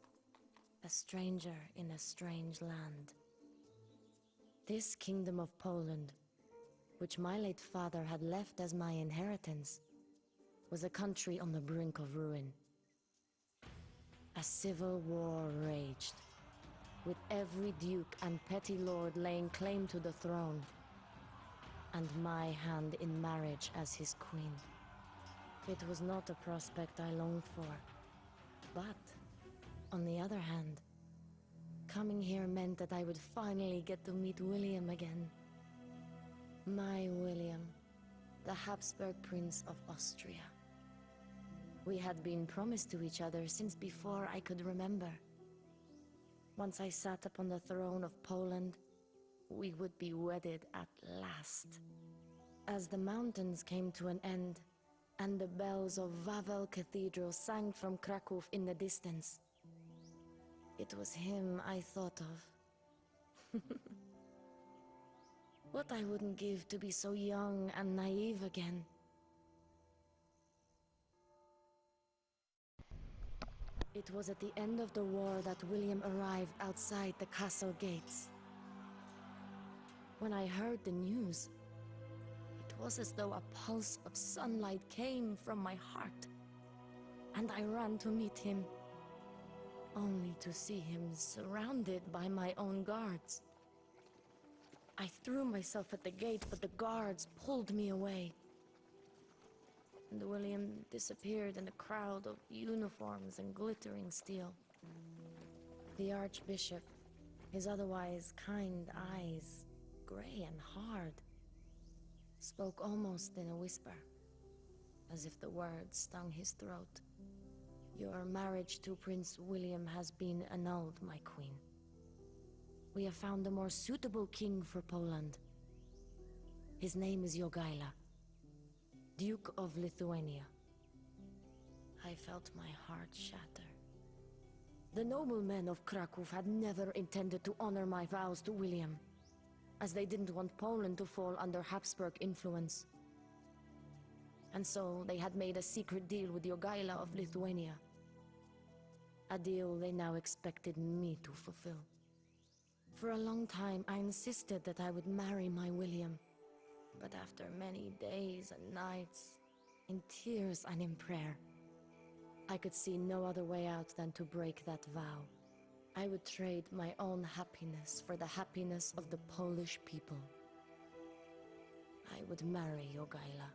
a stranger in a strange land. This kingdom of Poland, which my late father had left as my inheritance, was a country on the brink of ruin. A civil war raged, with every duke and petty lord laying claim to the throne, and my hand in marriage as his queen. It was not a prospect I longed for, but, on the other hand, coming here meant that I would finally get to meet William again. My William, the Habsburg Prince of Austria. We had been promised to each other since before I could remember. Once I sat upon the throne of Poland, we would be wedded at last. As the mountains came to an end, and the bells of Wawel Cathedral sang from Kraków in the distance, it was him I thought of. What I wouldn't give to be so young and naive again. It was at the end of the war that William arrived outside the castle gates. When I heard the news, it was as though a pulse of sunlight came from my heart, and I ran to meet him, only to see him surrounded by my own guards. I threw myself at the gate, but the guards pulled me away. And William disappeared in a crowd of uniforms and glittering steel. The Archbishop, his otherwise kind eyes, gray and hard, spoke almost in a whisper, as if the words stung his throat. Your marriage to Prince William has been annulled, my queen. We have found a more suitable king for Poland. His name is Jogaila, Duke of Lithuania. I felt my heart shatter. The noblemen of Kraków had never intended to honor my vows to William, as they didn't want Poland to fall under Habsburg influence. And so they had made a secret deal with Jogaila of Lithuania. A deal they now expected me to fulfill. For a long time, I insisted that I would marry my William. But after many days and nights, in tears and in prayer, I could see no other way out than to break that vow. I would trade my own happiness for the happiness of the Polish people. I would marry Jogaila,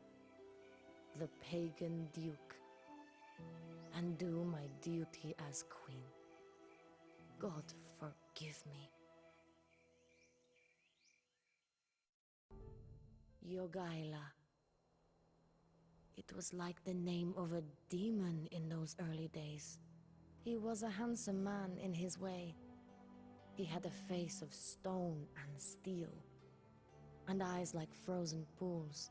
the pagan duke, and do my duty as queen. God forgive me. Jogaila. It was like the name of a demon in those early days. He was a handsome man in his way. He had a face of stone and steel, and eyes like frozen pools.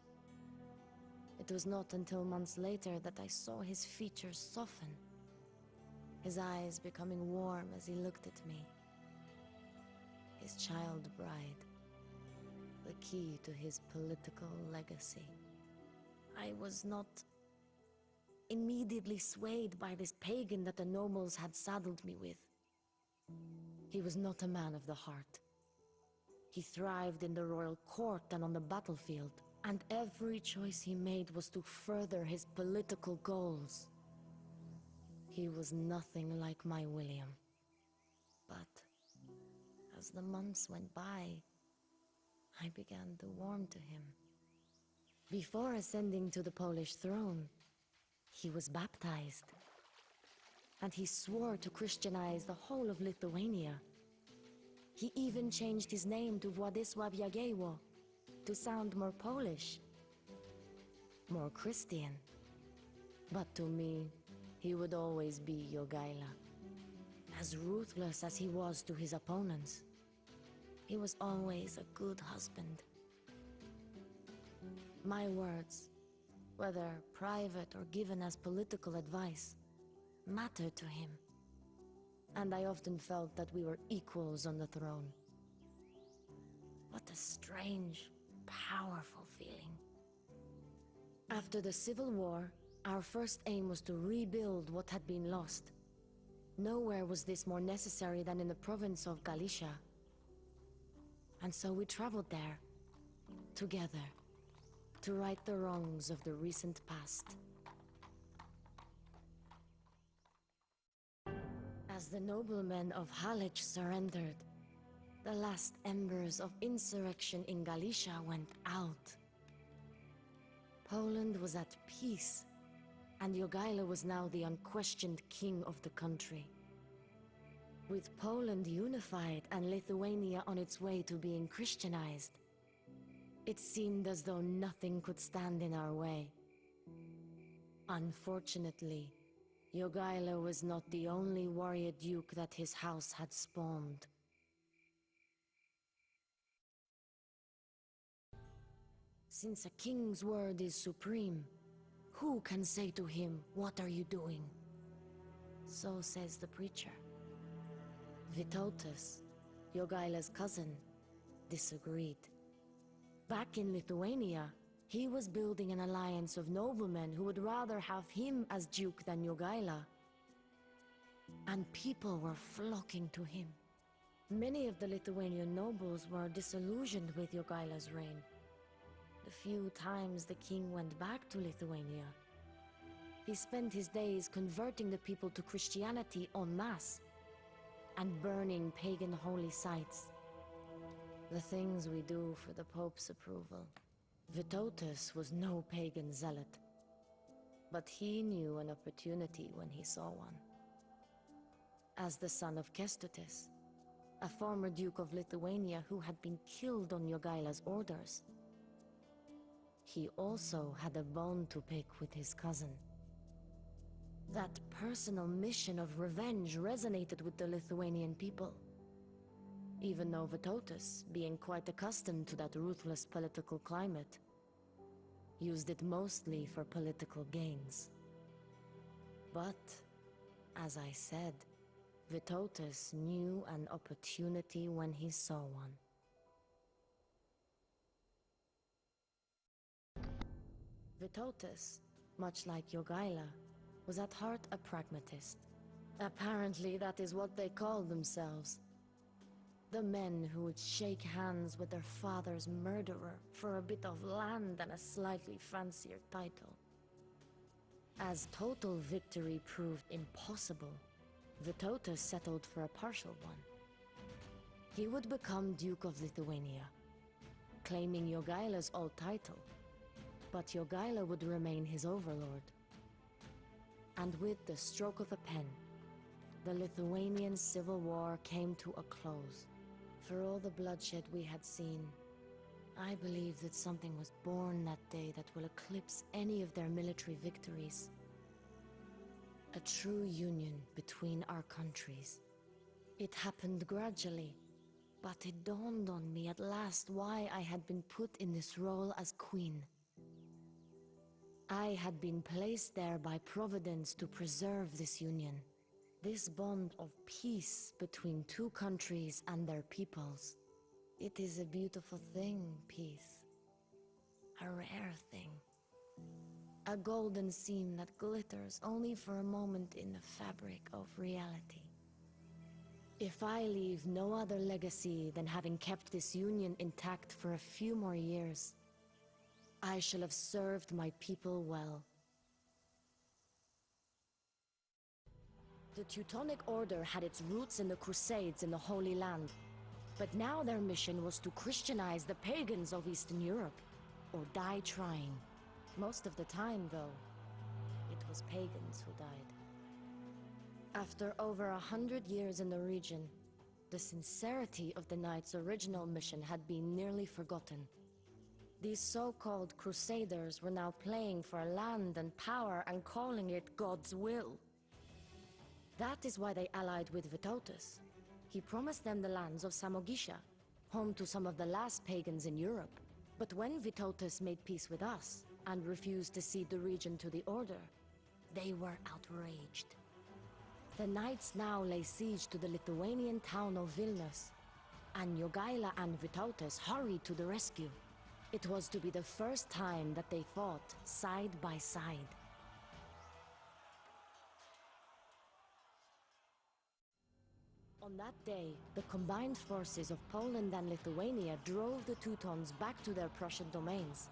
It was not until months later that I saw his features soften, his eyes becoming warm as he looked at me. His child bride, the key to his political legacy. I was not immediately swayed by this pagan that the nobles had saddled me with. He was not a man of the heart. He thrived in the royal court and on the battlefield, and every choice he made was to further his political goals. He was nothing like my William. But as the months went by, I began to warm to him. Before ascending to the Polish throne, he was baptized. And he swore to Christianize the whole of Lithuania. He even changed his name to Władysław Jagiełło, to sound more Polish, more Christian. But to me, he would always be Jogaila. As ruthless as he was to his opponents, he was always a good husband. My words, whether private or given as political advice, mattered to him, and I often felt that we were equals on the throne. What a strange, powerful feeling. After the Civil War, our first aim was to rebuild what had been lost. Nowhere was this more necessary than in the province of Galicia. And so we traveled there, together, to right the wrongs of the recent past. As the noblemen of Halych surrendered, the last embers of insurrection in Galicia went out. Poland was at peace, and Jogaila was now the unquestioned king of the country. With Poland unified and Lithuania on its way to being Christianized, it seemed as though nothing could stand in our way. Unfortunately, Jogaila was not the only warrior duke that his house had spawned. Since a king's word is supreme, who can say to him, "What are you doing?" So says the preacher. Vytautas, Jogaila's cousin, disagreed. Back in Lithuania, he was building an alliance of noblemen who would rather have him as duke than Jogaila. And people were flocking to him. Many of the Lithuanian nobles were disillusioned with Jogaila's reign. The few times the king went back to Lithuania, he spent his days converting the people to Christianity en masse and burning pagan holy sites. The things we do for the Pope's approval. Vitotus was no pagan zealot, but he knew an opportunity when he saw one. As the son of Kestutis, a former Duke of Lithuania who had been killed on Jogaila's orders, he also had a bone to pick with his cousin. That personal mission of revenge resonated with the Lithuanian people, even though Vitotus, being quite accustomed to that ruthless political climate, used it mostly for political gains. But, as I said, Vitotus knew an opportunity when he saw one. Vitotus, much like Jogaila, was at heart a pragmatist. Apparently that is what they called themselves. The men who would shake hands with their father's murderer for a bit of land and a slightly fancier title. As total victory proved impossible, Vitotus settled for a partial one. He would become Duke of Lithuania, claiming Jogaila's old title, but Jogaila would remain his overlord. And with the stroke of a pen, the Lithuanian civil war came to a close. For all the bloodshed we had seen, I believe that something was born that day that will eclipse any of their military victories. A true union between our countries. It happened gradually, but it dawned on me at last why I had been put in this role as queen. I had been placed there by Providence to preserve this union, this bond of peace between two countries and their peoples. It is a beautiful thing, peace. A rare thing. A golden seam that glitters only for a moment in the fabric of reality. If I leave no other legacy than having kept this union intact for a few more years, I shall have served my people well. The Teutonic Order had its roots in the Crusades in the Holy Land, but now their mission was to Christianize the pagans of Eastern Europe, or die trying. Most of the time, though, it was pagans who died. After over 100 years in the region, the sincerity of the Knights' original mission had been nearly forgotten. These so-called Crusaders were now playing for land and power and calling it God's will. That is why they allied with Vitotus. He promised them the lands of Samogisha, home to some of the last pagans in Europe. But when Vitotus made peace with us and refused to cede the region to the Order, they were outraged. The Knights now lay siege to the Lithuanian town of Vilnius, and Jogaila and Vitotus hurried to the rescue. It was to be the first time that they fought side by side. On that day, the combined forces of Poland and Lithuania drove the Teutons back to their Prussian domains.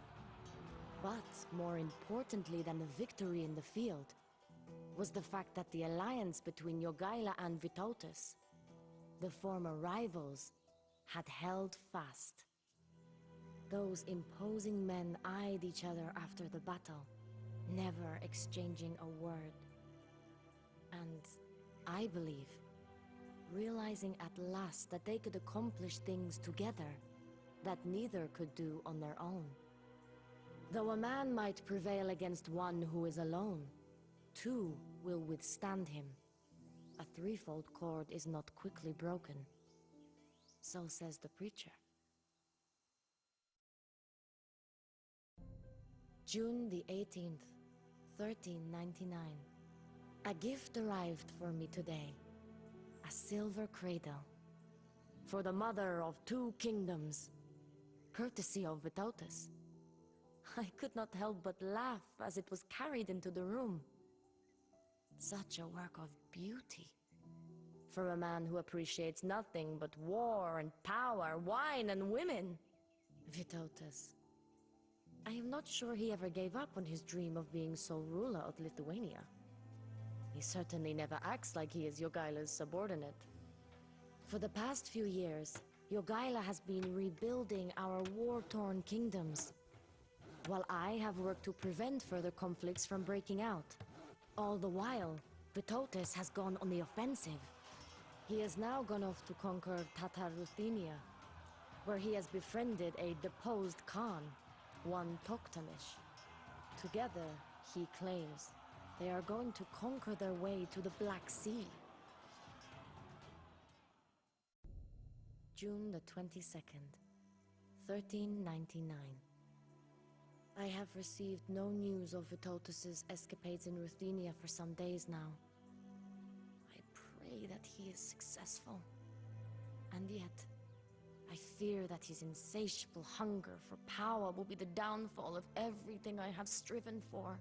But more importantly than the victory in the field, was the fact that the alliance between Jogaila and Vitotus, the former rivals, had held fast. Those imposing men eyed each other after the battle, never exchanging a word. And I believe, realizing at last that they could accomplish things together that neither could do on their own. Though a man might prevail against one who is alone, two will withstand him. A threefold cord is not quickly broken. So says the preacher. June the 18th, 1399. A gift arrived for me today. A silver cradle. For the mother of 2 kingdoms. Courtesy of Vitotus. I could not help but laugh as it was carried into the room. Such a work of beauty. For a man who appreciates nothing but war and power, wine and women. Vitotus. I am not sure he ever gave up on his dream of being sole ruler of Lithuania. He certainly never acts like he is Jogaila's subordinate. For the past few years, Jogaila has been rebuilding our war-torn kingdoms, while I have worked to prevent further conflicts from breaking out. All the while, Vitotis has gone on the offensive. He has now gone off to conquer Tatar Ruthenia, where he has befriended a deposed Khan, one Toktamish. Together, he claims, they are going to conquer their way to the Black Sea. June the 22nd, 1399. I have received no news of Vitotis' escapades in Ruthenia for some days now. I pray that he is successful. And yet, I fear that his insatiable hunger for power will be the downfall of everything I have striven for.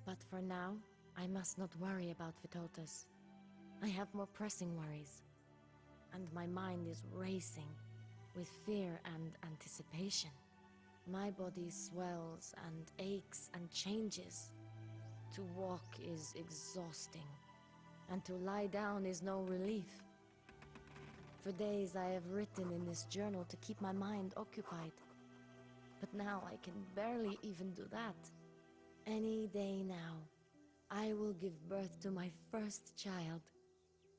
But for now, I must not worry about Vitotis. I have more pressing worries. And my mind is racing with fear and anticipation. My body swells and aches and changes. To walk is exhausting, and to lie down is no relief. For days I have written in this journal to keep my mind occupied. But now I can barely even do that. Any day now, I will give birth to my first child,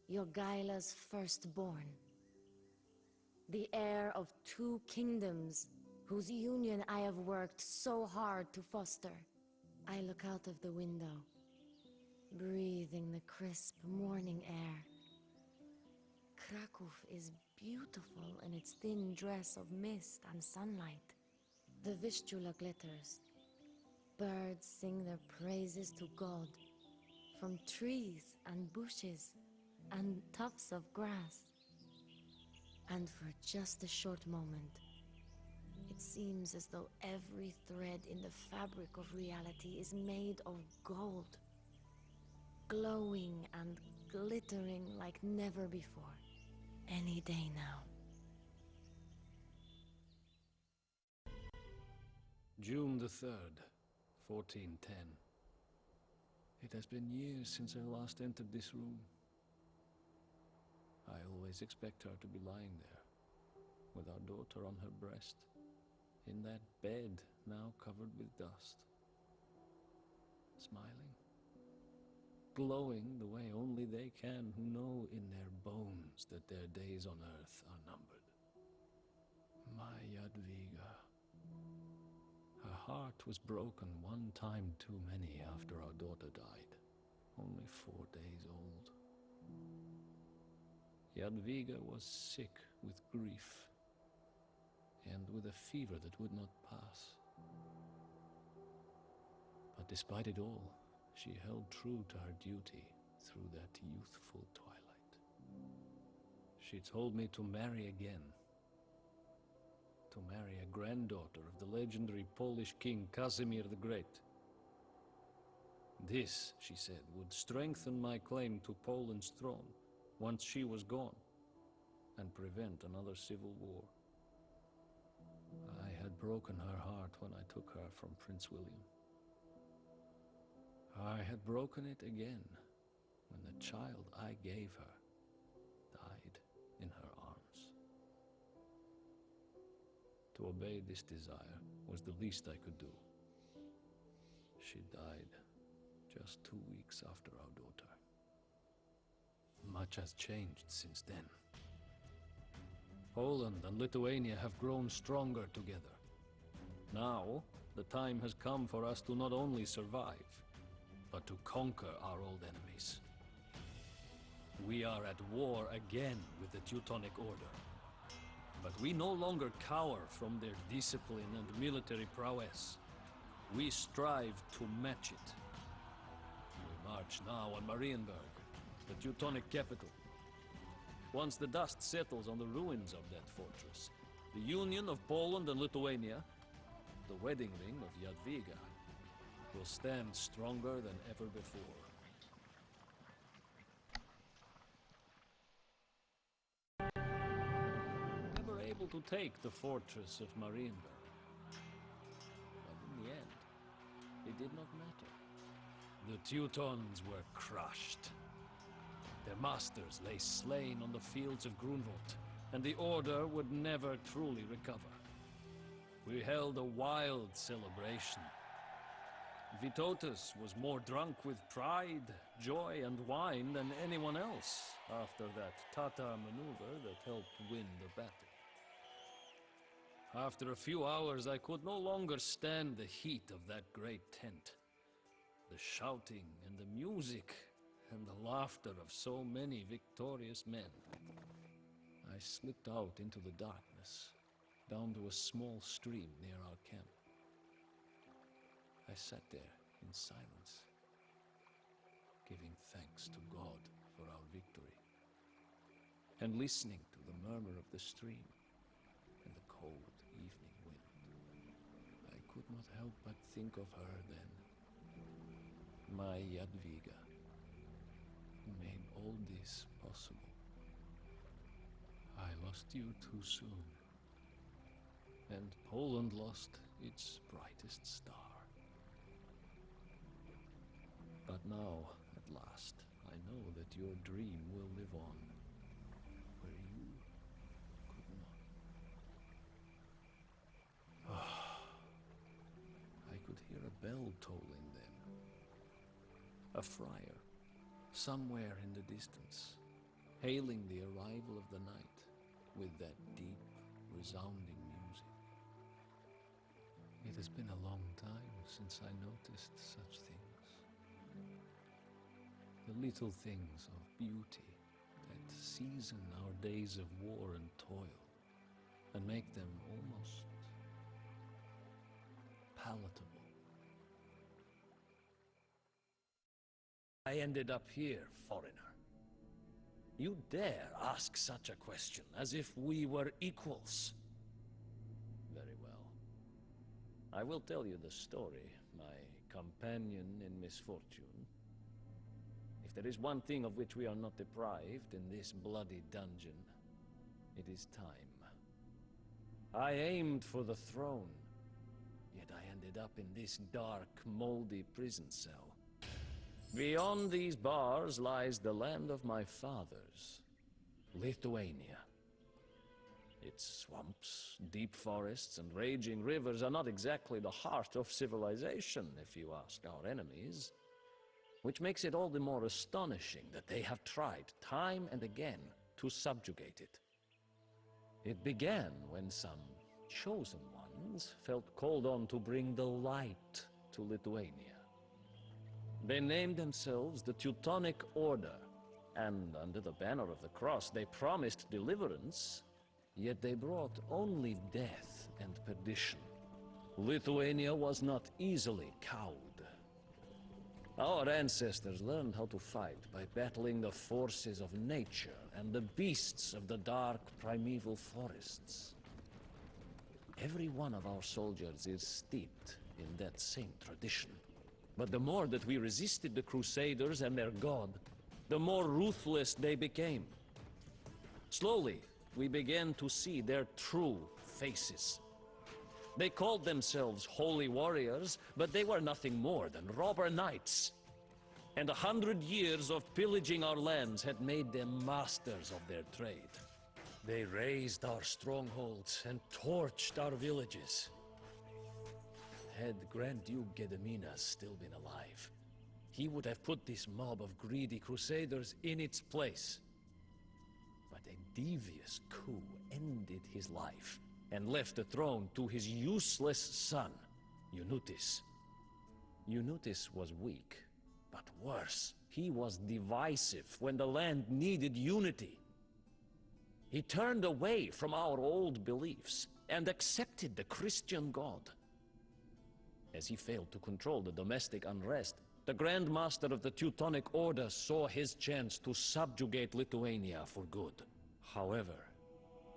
Jogaila's firstborn. The heir of 2 kingdoms, whose union I have worked so hard to foster. I look out of the window, breathing the crisp morning air. Kraków is beautiful in its thin dress of mist and sunlight. The Vistula glitters. Birds sing their praises to God, from trees and bushes and tufts of grass. And for just a short moment, it seems as though every thread in the fabric of reality is made of gold, glowing and glittering like never before. Any day now. June the 3rd, 1410. It has been years since I last entered this room. I always expect her to be lying there, with our daughter on her breast, in that bed now covered with dust. Smiling, glowing the way only they can who know in their bones that their days on earth are numbered. My Jadwiga. Her heart was broken one time too many after our daughter died, only 4 days old. Jadwiga was sick with grief, and with a fever that would not pass. But despite it all, she held true to her duty through that youthful twilight. She told me to marry again, to marry a granddaughter of the legendary Polish king Casimir the Great. This, she said, would strengthen my claim to Poland's throne once she was gone, and prevent another civil war. I had broken her heart when I took her from Prince William. I had broken it again when the child I gave her died in her arms. To obey this desire was the least I could do. She died just 2 weeks after our daughter. Much has changed since then. Poland and Lithuania have grown stronger together. Now, the time has come for us to not only survive, but to conquer our old enemies. We are at war again with the Teutonic Order. But we no longer cower from their discipline and military prowess. We strive to match it. We march now on Marienburg, the Teutonic capital. Once the dust settles on the ruins of that fortress, the union of Poland and Lithuania, the wedding ring of Jadwiga, will stand stronger than ever before. We were able to take the fortress of Marienburg. But in the end, it did not matter. The Teutons were crushed. Their masters lay slain on the fields of Grunwald, and the Order would never truly recover. We held a wild celebration. Vitotus was more drunk with pride, joy, and wine than anyone else after that Tatar maneuver that helped win the battle. After a few hours, I could no longer stand the heat of that great tent. The shouting and the music and the laughter of so many victorious men. I slipped out into the darkness, down to a small stream near our camp. I sat there in silence, giving thanks to God for our victory, and listening to the murmur of the stream and the cold evening wind. I could not help but think of her then, my Jadwiga, who made all this possible. I lost you too soon, and Poland lost its brightest star. But now, at last, I know that your dream will live on, where you could not. I could hear a bell tolling then. A friar, somewhere in the distance, hailing the arrival of the night with that deep, resounding music. It has been a long time since I noticed such things. The little things of beauty that season our days of war and toil and make them almost palatable. I ended up here, foreigner. You dare ask such a question as if we were equals. Very well. I will tell you the story, my companion in misfortune. If there is one thing of which we are not deprived in this bloody dungeon, it is time. I aimed for the throne, yet I ended up in this dark, moldy prison cell. Beyond these bars lies the land of my fathers, Lithuania. Its swamps, deep forests, and raging rivers are not exactly the heart of civilization, if you ask our enemies. Which makes it all the more astonishing that they have tried time and again to subjugate it. It began when some chosen ones felt called on to bring the light to Lithuania. They named themselves the Teutonic Order, and under the banner of the cross they promised deliverance, yet they brought only death and perdition. Lithuania was not easily cowed. Our ancestors learned how to fight by battling the forces of nature and the beasts of the dark primeval forests. Every one of our soldiers is steeped in that same tradition. But the more that we resisted the Crusaders and their god, the more ruthless they became. Slowly, we began to see their true faces. They called themselves holy warriors, but they were nothing more than robber knights. And 100 years of pillaging our lands had made them masters of their trade. They razed our strongholds and torched our villages. Had Grand Duke Gediminas still been alive, he would have put this mob of greedy crusaders in its place. But a devious coup ended his life and left the throne to his useless son, Eunutis. Eunutis was weak, but worse, he was divisive when the land needed unity. He turned away from our old beliefs and accepted the Christian God. As he failed to control the domestic unrest, the Grand Master of the Teutonic Order saw his chance to subjugate Lithuania for good. However,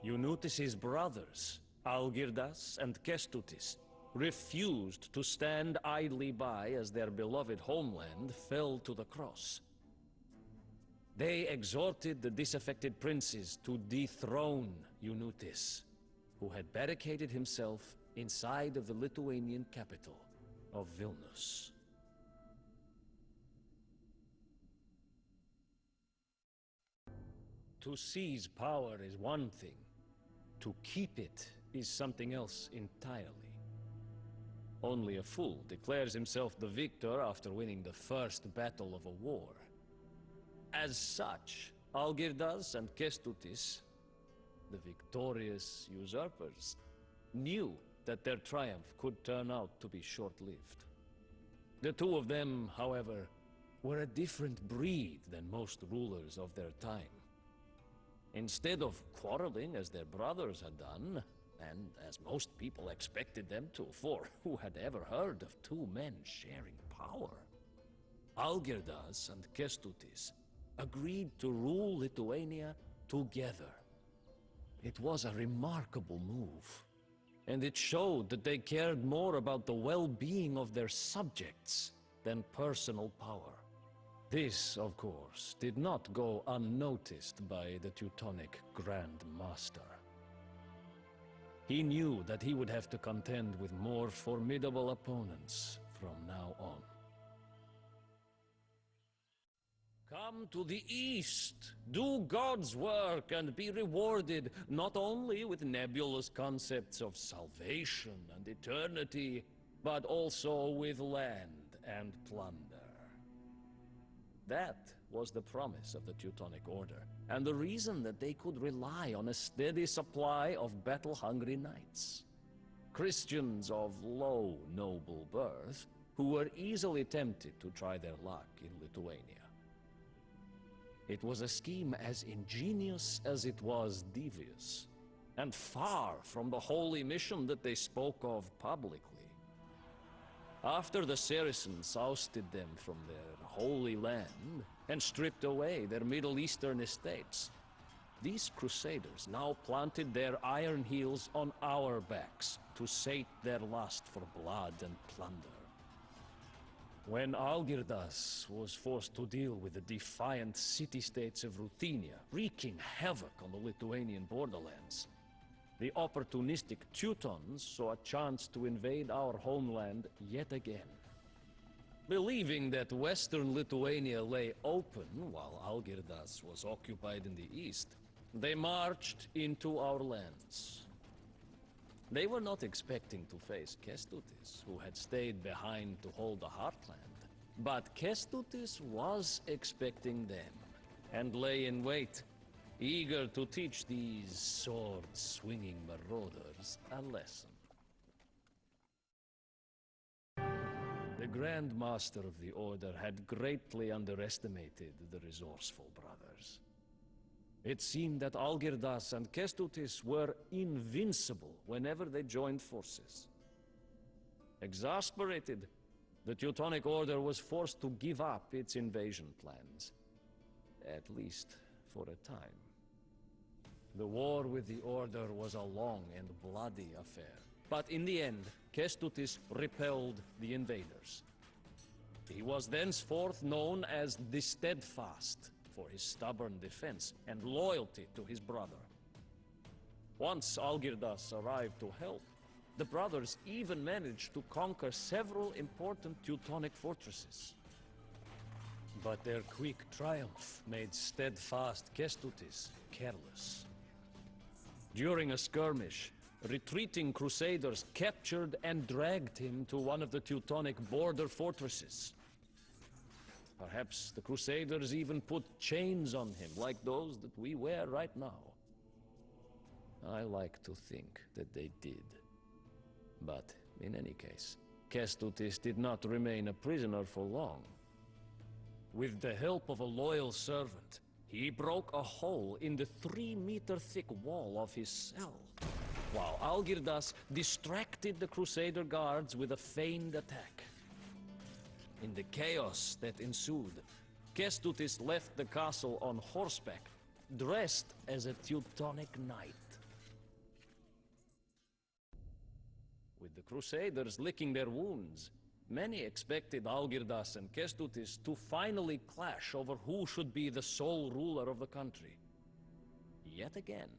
Eunutis' brothers, Algirdas and Kestutis, refused to stand idly by as their beloved homeland fell to the cross. They exhorted the disaffected princes to dethrone Eunutis, who had barricaded himself inside of the Lithuanian capital of Vilnius. To seize power is one thing. To keep it is something else entirely. Only a fool declares himself the victor after winning the first battle of a war. As such, Algirdas and Kestutis, the victorious usurpers, knew that their triumph could turn out to be short-lived. The two of them, however, were a different breed than most rulers of their time. Instead of quarreling as their brothers had done, and as most people expected them to, for who had ever heard of two men sharing power? Algirdas and Kestutis agreed to rule Lithuania together. It was a remarkable move, and it showed that they cared more about the well-being of their subjects than personal power. This, of course, did not go unnoticed by the Teutonic Grand Master. He knew that he would have to contend with more formidable opponents from now on. Come to the east, do God's work and be rewarded not only with nebulous concepts of salvation and eternity, but also with land and plunder. That was the promise of the Teutonic Order, and the reason that they could rely on a steady supply of battle-hungry knights. Christians of low noble birth, who were easily tempted to try their luck in Lithuania. It was a scheme as ingenious as it was devious, and far from the holy mission that they spoke of publicly. After the Saracens ousted them from their holy land and stripped away their Middle Eastern estates, these crusaders now planted their iron heels on our backs to sate their lust for blood and plunder. When Algirdas was forced to deal with the defiant city-states of Ruthenia, wreaking havoc on the Lithuanian borderlands, the opportunistic Teutons saw a chance to invade our homeland yet again. Believing that western Lithuania lay open while Algirdas was occupied in the east, they marched into our lands. They were not expecting to face Kestutis, who had stayed behind to hold the heartland. But Kestutis was expecting them, and lay in wait, eager to teach these sword-swinging marauders a lesson. The Grand Master of the Order had greatly underestimated the resourceful brothers. It seemed that Algirdas and Kestutis were invincible whenever they joined forces. Exasperated, the Teutonic Order was forced to give up its invasion plans, at least for a time. The war with the Order was a long and bloody affair, but in the end, Kestutis repelled the invaders. He was thenceforth known as the Steadfast, for his stubborn defense and loyalty to his brother. Once Algirdas arrived to help, the brothers even managed to conquer several important Teutonic fortresses. But their quick triumph made steadfast Kestutis careless. During a skirmish, retreating crusaders captured and dragged him to one of the Teutonic border fortresses. Perhaps the crusaders even put chains on him, like those that we wear right now. I like to think that they did. But in any case, Kestutis did not remain a prisoner for long. With the help of a loyal servant, he broke a hole in the 3-meter-thick wall of his cell, while Algirdas distracted the Crusader guards with a feigned attack. In the chaos that ensued, Kestutis left the castle on horseback, dressed as a Teutonic knight. With the Crusaders licking their wounds, many expected Algirdas and Kestutis to finally clash over who should be the sole ruler of the country. Yet again,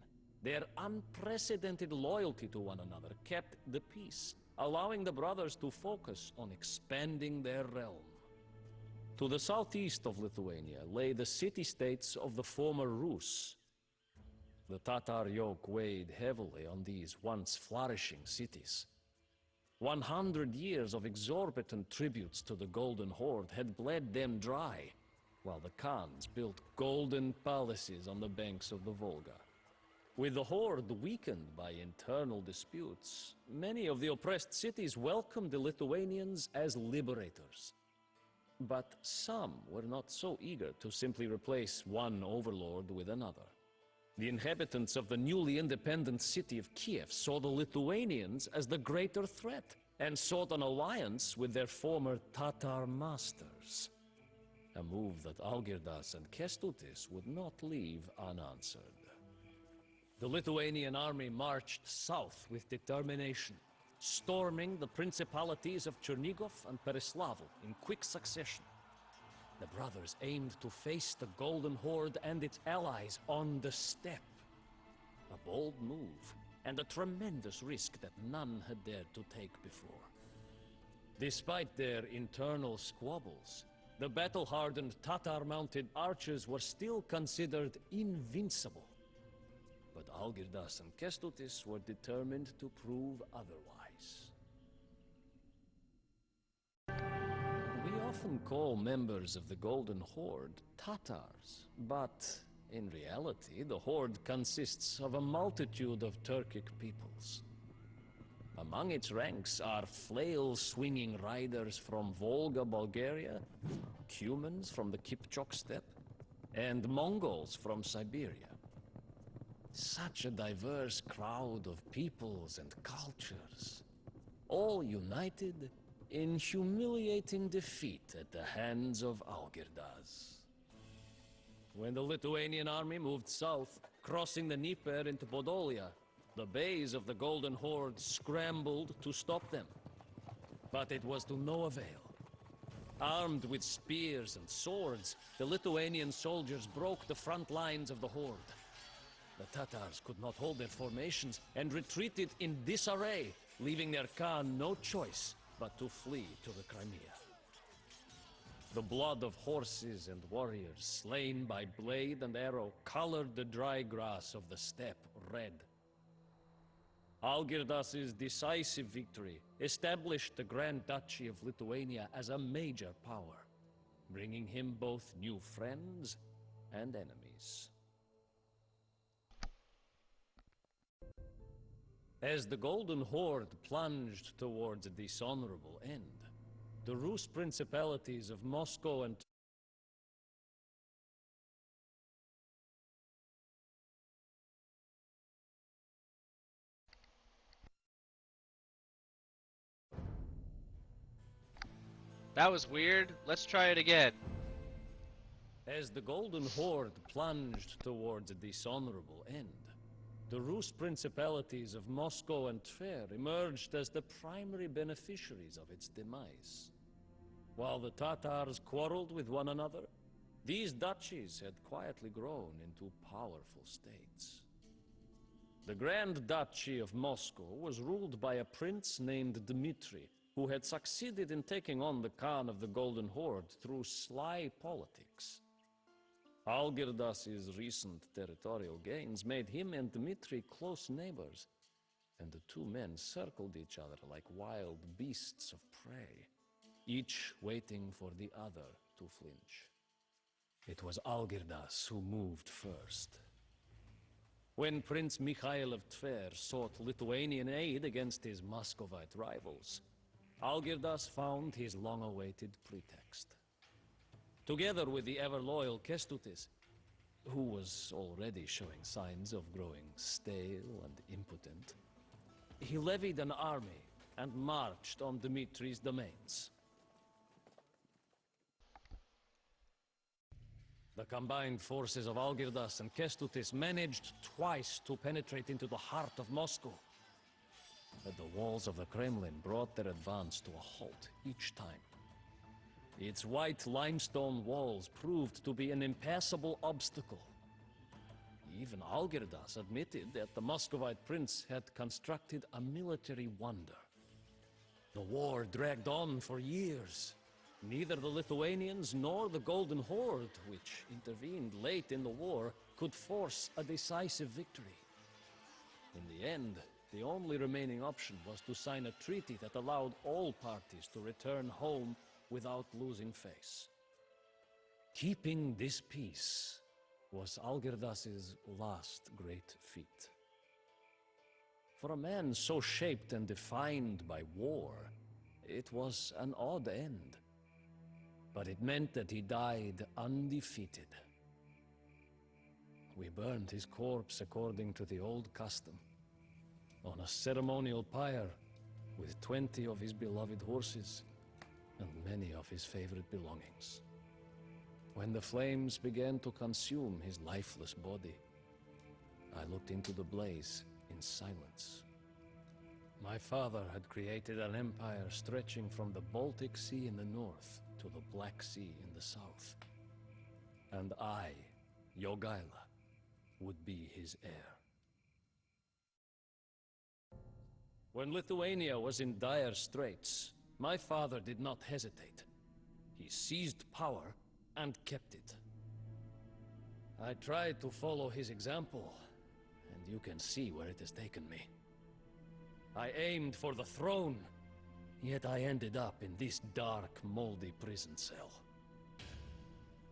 their unprecedented loyalty to one another kept the peace, allowing the brothers to focus on expanding their realm. To the southeast of Lithuania lay the city-states of the former Rus, The Tatar yoke weighed heavily on these once flourishing cities. 100 years of exorbitant tributes to the Golden Horde had bled them dry, while the Khans built golden palaces on the banks of the Volga. With the Horde weakened by internal disputes, many of the oppressed cities welcomed the Lithuanians as liberators. But some were not so eager to simply replace one overlord with another. The inhabitants of the newly independent city of Kiev saw the Lithuanians as the greater threat and sought an alliance with their former Tatar masters. A move that Algirdas and Kestutis would not leave unanswered. The Lithuanian army marched south with determination, storming the principalities of Chernigov and Pereslavl in quick succession. The brothers aimed to face the Golden Horde and its allies on the steppe. A bold move, and a tremendous risk that none had dared to take before. Despite their internal squabbles, the battle-hardened Tatar-mounted archers were still considered invincible. But Algirdas and Kestutis were determined to prove otherwise. We often call members of the Golden Horde Tatars, but in reality, the Horde consists of a multitude of Turkic peoples. Among its ranks are flail-swinging riders from Volga, Bulgaria, Cumans from the Kipchak steppe, and Mongols from Siberia. Such a diverse crowd of peoples and cultures, all united in humiliating defeat at the hands of Algirdas. When the Lithuanian army moved south, crossing the Dnieper into Podolia, the bays of the Golden Horde scrambled to stop them. But it was to no avail. Armed with spears and swords, the Lithuanian soldiers broke the front lines of the Horde. The Tatars could not hold their formations and retreated in disarray, leaving their Khan no choice but to flee to the Crimea. The blood of horses and warriors slain by blade and arrow colored the dry grass of the steppe red. Algirdas's decisive victory established the Grand Duchy of Lithuania as a major power, bringing him both new friends and enemies. As the Golden Horde plunged towards a dishonorable end, the Rus principalities of Moscow and That was weird. Let's try it again. As the Golden Horde plunged towards a dishonorable end, the Rus principalities of Moscow and Tver emerged as the primary beneficiaries of its demise. While the Tatars quarreled with one another, these duchies had quietly grown into powerful states. The Grand Duchy of Moscow was ruled by a prince named Dmitri, who had succeeded in taking on the Khan of the Golden Horde through sly politics. Algirdas's recent territorial gains made him and Dmitri close neighbors, and the two men circled each other like wild beasts of prey, each waiting for the other to flinch. It was Algirdas who moved first. When Prince Mikhail of Tver sought Lithuanian aid against his Muscovite rivals, Algirdas found his long-awaited pretext. Together with the ever-loyal Kestutis, who was already showing signs of growing stale and impotent, he levied an army and marched on Dmitri's domains. The combined forces of Algirdas and Kestutis managed twice to penetrate into the heart of Moscow. But the walls of the Kremlin brought their advance to a halt each time. Its white limestone walls proved to be an impassable obstacle. Even Algirdas admitted that the Muscovite prince had constructed a military wonder. The war dragged on for years. Neither the Lithuanians nor the Golden Horde, which intervened late in the war, could force a decisive victory. In the end, the only remaining option was to sign a treaty that allowed all parties to return home without losing face. Keeping this peace was Algirdas's last great feat. For a man so shaped and defined by war, it was an odd end. But it meant that he died undefeated. We burned his corpse according to the old custom, on a ceremonial pyre with 20 of his beloved horses and many of his favorite belongings. When the flames began to consume his lifeless body, I looked into the blaze in silence. My father had created an empire stretching from the Baltic Sea in the north to the Black Sea in the south. And I, Jogaila, would be his heir. When Lithuania was in dire straits, my father did not hesitate. He seized power and kept it. I tried to follow his example, and you can see where it has taken me. I aimed for the throne, yet I ended up in this dark, moldy prison cell.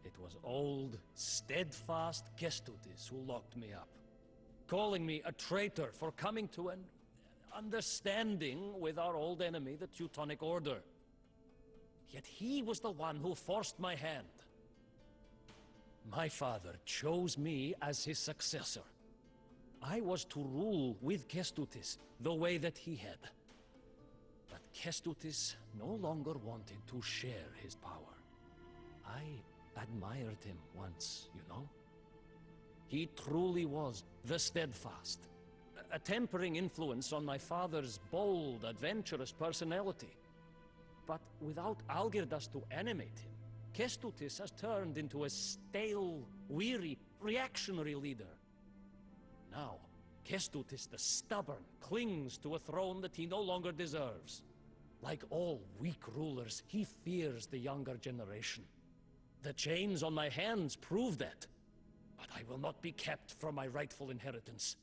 It was old, steadfast Kestutis who locked me up, calling me a traitor for coming to an understanding with our old enemy, the Teutonic Order. Yet he was the one who forced my hand. My father chose me as his successor. I was to rule with Kestutis the way that he had. But Kestutis no longer wanted to share his power. I admired him once, you know? He truly was the steadfast, a tempering influence on my father's bold, adventurous personality. But without Algirdas to animate him, Kestutis has turned into a stale, weary, reactionary leader. Now, Kestutis the stubborn clings to a throne that he no longer deserves. Like all weak rulers, he fears the younger generation. The chains on my hands prove that. But I will not be kept from my rightful inheritance.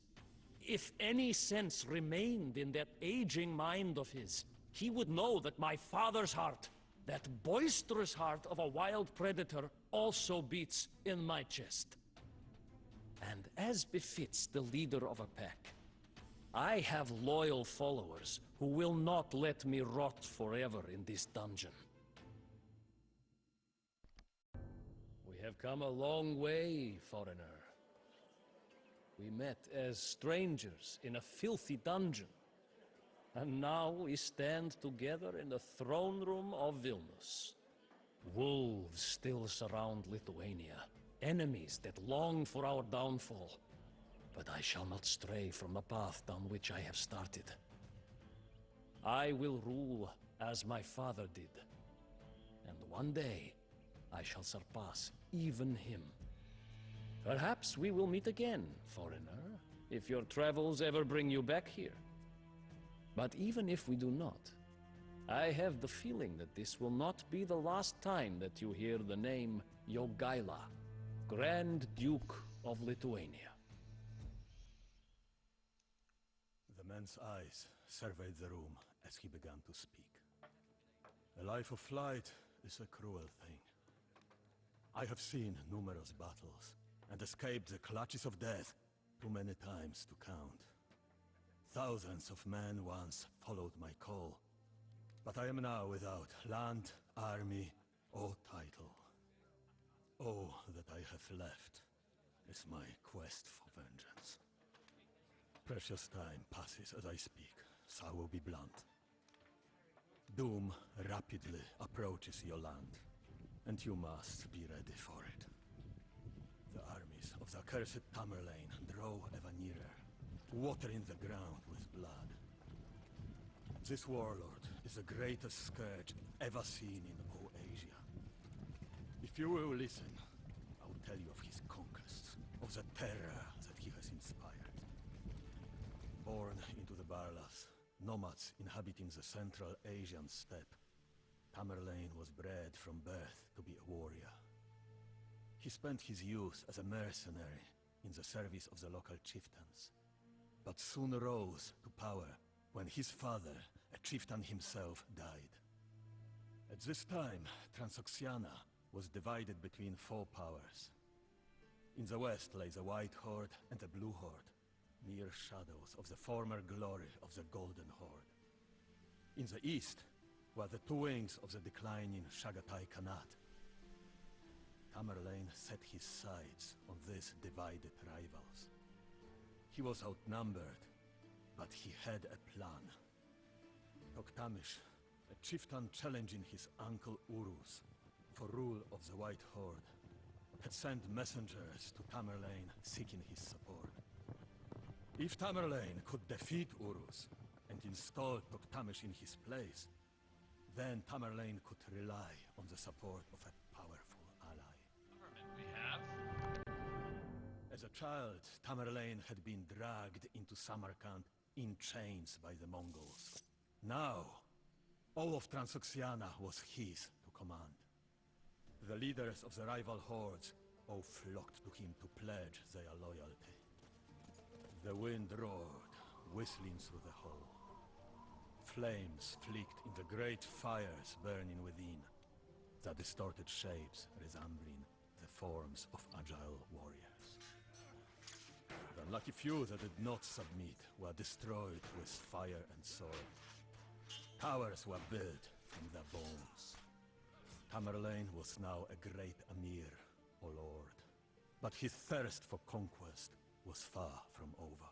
If any sense remained in that aging mind of his, he would know that my father's heart, that boisterous heart of a wild predator, also beats in my chest. And as befits the leader of a pack, I have loyal followers who will not let me rot forever in this dungeon. We have come a long way, foreigner. We met as strangers in a filthy dungeon, and now we stand together in the throne room of Vilnius. Wolves still surround Lithuania, enemies that long for our downfall. But I shall not stray from the path down which I have started. I will rule as my father did, and one day I shall surpass even him. Perhaps we will meet again, foreigner, if your travels ever bring you back here. But even if we do not, I have the feeling that this will not be the last time that you hear the name Jogaila, Grand Duke of Lithuania. The man's eyes surveyed the room as he began to speak. A life of flight is a cruel thing. I have seen numerous battles and escaped the clutches of death too many times to count. Thousands of men once followed my call, but I am now without land, army, or title. All that I have left is my quest for vengeance. Precious time passes as I speak, so I will be blunt. Doom rapidly approaches your land, and you must be ready for it. The armies of the accursed Tamerlane draw ever nearer, watering the ground with blood. This warlord is the greatest scourge ever seen in all Asia. If you will listen, I will tell you of his conquests, of the terror that he has inspired. Born into the Barlas, nomads inhabiting the Central Asian steppe, Tamerlane was bred from birth to be a warrior. He spent his youth as a mercenary in the service of the local chieftains, but soon rose to power when his father, a chieftain himself, died. At this time, Transoxiana was divided between four powers. In the west lay the White Horde and the Blue Horde, mere shadows of the former glory of the Golden Horde. In the east were the two wings of the declining Chagatai Khanate. Tamerlane set his sights on these divided rivals. He was outnumbered, but he had a plan. Toktamish, a chieftain challenging his uncle Urus for rule of the White Horde, had sent messengers to Tamerlane seeking his support. If Tamerlane could defeat Urus and install Toktamish in his place, then Tamerlane could rely on the support of a powerful ally. We have. As a child, Tamerlane had been dragged into Samarkand in chains by the Mongols. Now, all of Transoxiana was his to command. The leaders of the rival hordes all flocked to him to pledge their loyalty. The wind roared, whistling through the hall. Flames flicked in the great fires burning within, their distorted shapes resembling the forms of agile warriors. The unlucky few that did not submit were destroyed with fire and sword. Towers were built from their bones. Tamerlane was now a great Amir, or lord, but his thirst for conquest was far from over.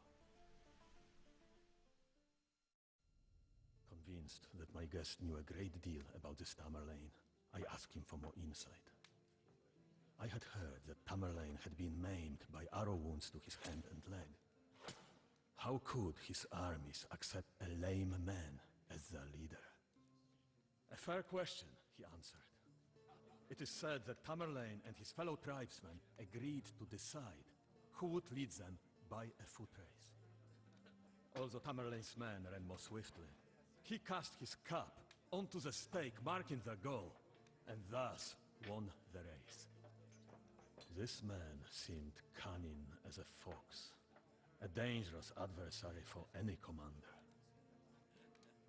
Convinced that my guest knew a great deal about this Tamerlane, I asked him for more insight. I had heard that Tamerlane had been maimed by arrow wounds to his hand and leg. How could his armies accept a lame man as their leader? A fair question, he answered. It is said that Tamerlane and his fellow tribesmen agreed to decide who would lead them by a foot race. Although Tamerlane's men ran more swiftly, he cast his cap onto the stake marking their goal, and thus won the race. This man seemed cunning as a fox, a dangerous adversary for any commander.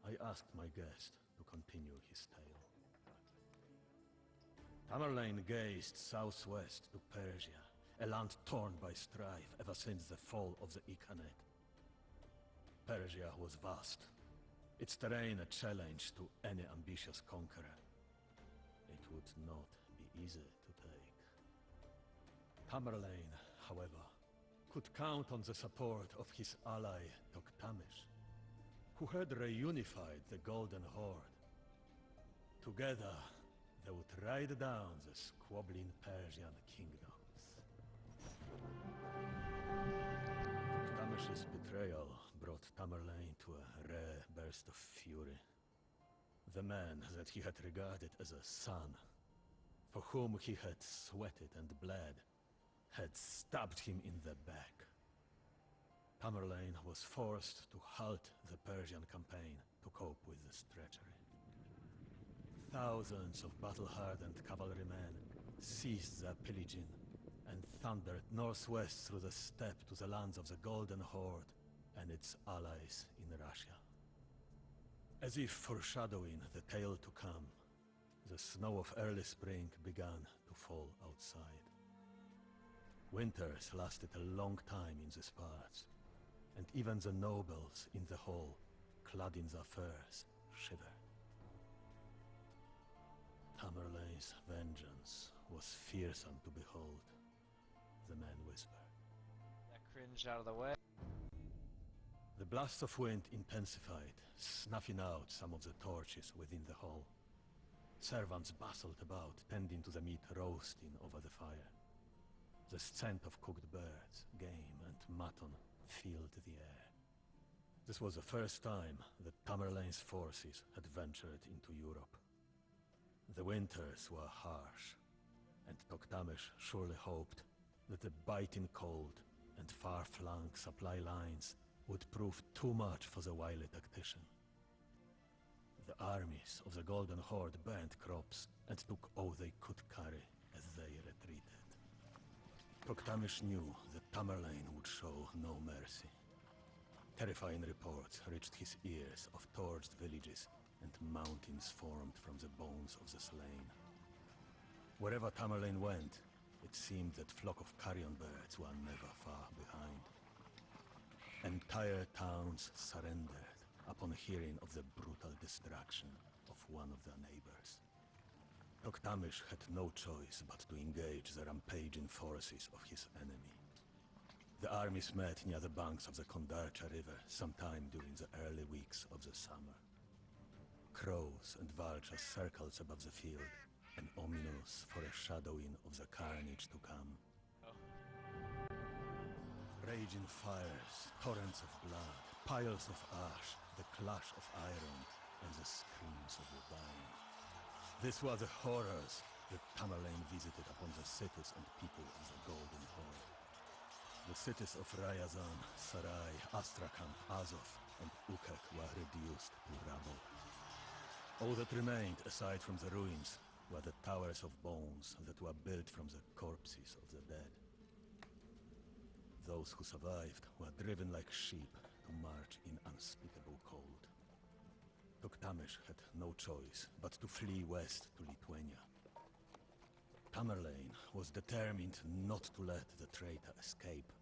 I asked my guest to continue his tale. Tamerlane gazed southwest to Persia, a land torn by strife ever since the fall of the Khanate. Persia was vast, its terrain a challenge to any ambitious conqueror. It would not be easy to take. Tamerlane, however, could count on the support of his ally Toktamish, who had reunified the Golden Horde. Together, they would ride down the squabbling Persian kingdoms. Toktamish's betrayal brought Tamerlane to a rare burst of fury. The man that he had regarded as a son, for whom he had sweated and bled, had stabbed him in the back. Tamerlane was forced to halt the Persian campaign to cope with this treachery. Thousands of battle-hardened cavalrymen ceased their pillaging and thundered northwest through the steppe to the lands of the Golden Horde and its allies in Russia. As if foreshadowing the tale to come, the snow of early spring began to fall outside. Winters lasted a long time in these parts, and even the nobles in the hall, clad in their furs, shivered. Tamerlane's vengeance was fearsome to behold, the man whispered. That cringe out of the way. The blast of wind intensified, snuffing out some of the torches within the hall. Servants bustled about, tending to the meat roasting over the fire. The scent of cooked birds, game, and mutton filled the air. This was the first time that Tamerlane's forces had ventured into Europe. The winters were harsh, and Toktamish surely hoped that the biting cold and far-flung supply lines would prove too much for the wily tactician. The armies of the Golden Horde burned crops and took all they could carry as they retreated. Toktamish knew that Tamerlane would show no mercy. Terrifying reports reached his ears of torched villages and mountains formed from the bones of the slain. Wherever Tamerlane went, it seemed that flock of carrion birds were never far behind. Entire towns surrendered upon hearing of the brutal destruction of one of their neighbors. Toktamish had no choice but to engage the rampaging forces of his enemy. The armies met near the banks of the Kondarcha River sometime during the early weeks of the summer. Crows and vultures circled above the field, an ominous foreshadowing of the carnage to come. Raging fires, torrents of blood, piles of ash, the clash of iron, and the screams of the dying. These were the horrors that Tamerlane visited upon the cities and people of the Golden Horde. The cities of Ryazan, Sarai, Astrakhan, Azov, and Ukek were reduced to rubble. All that remained, aside from the ruins, were the towers of bones that were built from the corpses of the dead. Those who survived were driven like sheep to march in unspeakable cold. Toktamish had no choice but to flee west to Lithuania. Tamerlane was determined not to let the traitor escape,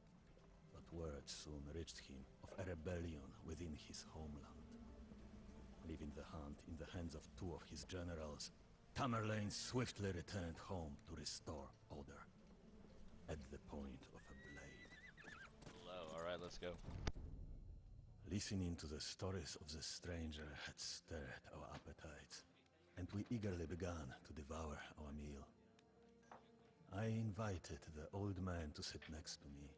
but word soon reached him of a rebellion within his homeland. Leaving the hunt in the hands of two of his generals, Tamerlane swiftly returned home to restore order, at the point of a blade. Hello, alright, let's go. Listening to the stories of the stranger had stirred our appetites, and we eagerly began to devour our meal. I invited the old man to sit next to me.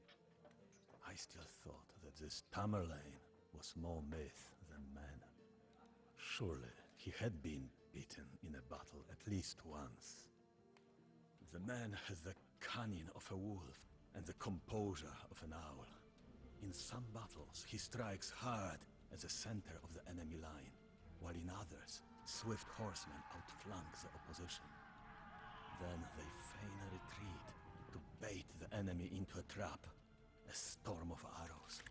I still thought that this Tamerlane was more myth than man. Surely he had been beaten in a battle at least once. The man has the cunning of a wolf and the composure of an owl. In some battles, he strikes hard at the center of the enemy line, while in others, swift horsemen outflank the opposition. Then they feign a retreat to bait the enemy into a trap, a storm of arrows.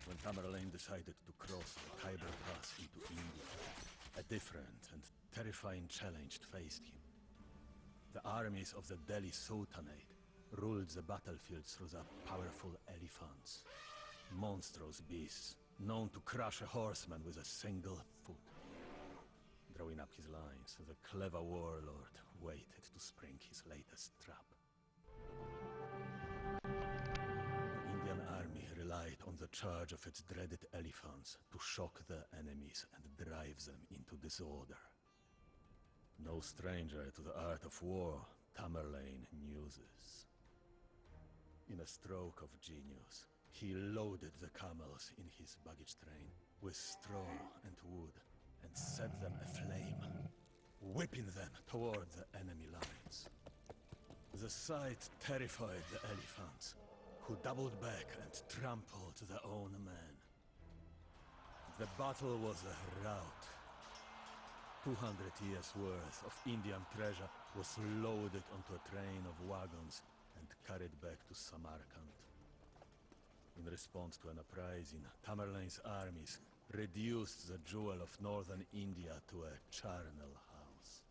When Tamerlane decided to cross the Khyber Pass into India, a different and terrifying challenge faced him. The armies of the Delhi Sultanate ruled the battlefields through their powerful elephants, monstrous beasts known to crush a horseman with a single foot. Drawing up his lines, the clever warlord waited to spring his latest trap. The Indian army relied on the charge of its dreaded elephants to shock their enemies and drive them into disorder. No stranger to the art of war, Tamerlane knew this. In a stroke of genius, he loaded the camels in his baggage train with straw and wood and set them aflame, whipping them toward the enemy lines. The sight terrified the elephants, who doubled back and trampled their own men. The battle was a rout. 200 years' worth of Indian treasure was loaded onto a train of wagons and carried back to Samarkand. In response to an uprising, Tamerlane's armies reduced the jewel of northern India to a charnel house.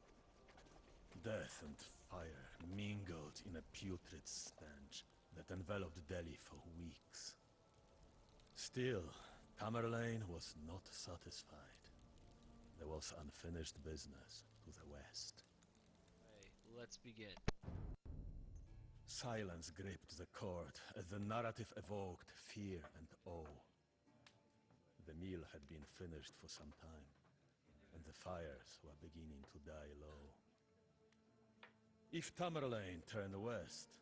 Death and fire mingled in a putrid stench that enveloped Delhi for weeks. Still, Tamerlane was not satisfied. There was unfinished business to the west. Alright, let's begin. Silence gripped the court as the narrative evoked fear and awe. The meal had been finished for some time, and the fires were beginning to die low. If Tamerlane turned west,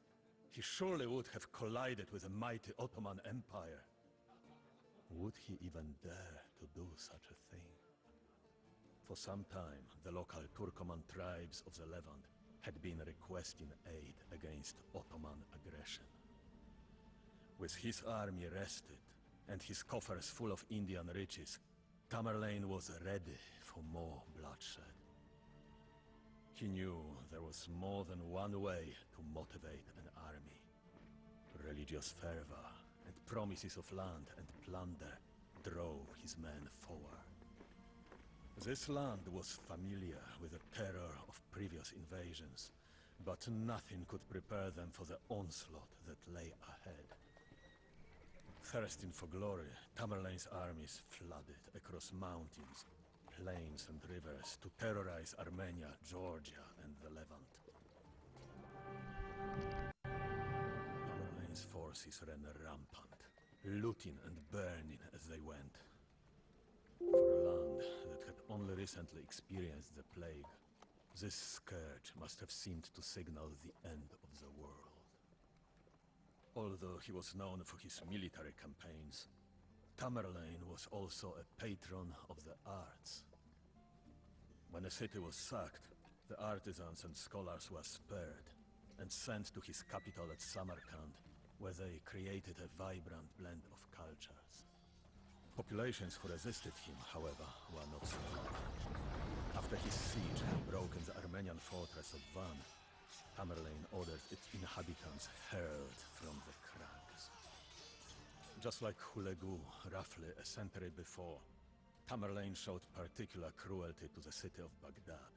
he surely would have collided with the mighty Ottoman Empire. Would he even dare to do such a thing? For some time, the local Turkoman tribes of the Levant had been requesting aid against Ottoman aggression. With his army rested and his coffers full of Indian riches, Tamerlane was ready for more bloodshed. He knew there was more than one way to motivate an army. Religious fervor and promises of land and plunder drove his men forward. This land was familiar with the terror of previous invasions, but nothing could prepare them for the onslaught that lay ahead. Thirsting for glory, Tamerlane's armies flooded across mountains, plains and rivers to terrorize Armenia, Georgia and the Levant. Tamerlane's forces ran rampant, looting and burning as they went. For a land that had only recently experienced the plague, this scourge must have seemed to signal the end of the world. Although he was known for his military campaigns, Tamerlane was also a patron of the arts. When a city was sacked, the artisans and scholars were spared and sent to his capital at Samarkand, where they created a vibrant blend of cultures. Populations who resisted him, however, were not so large. After his siege had broken the Armenian fortress of Van, Tamerlane ordered its inhabitants hurled from the crags. Just like Hulegu, roughly a century before, Tamerlane showed particular cruelty to the city of Baghdad.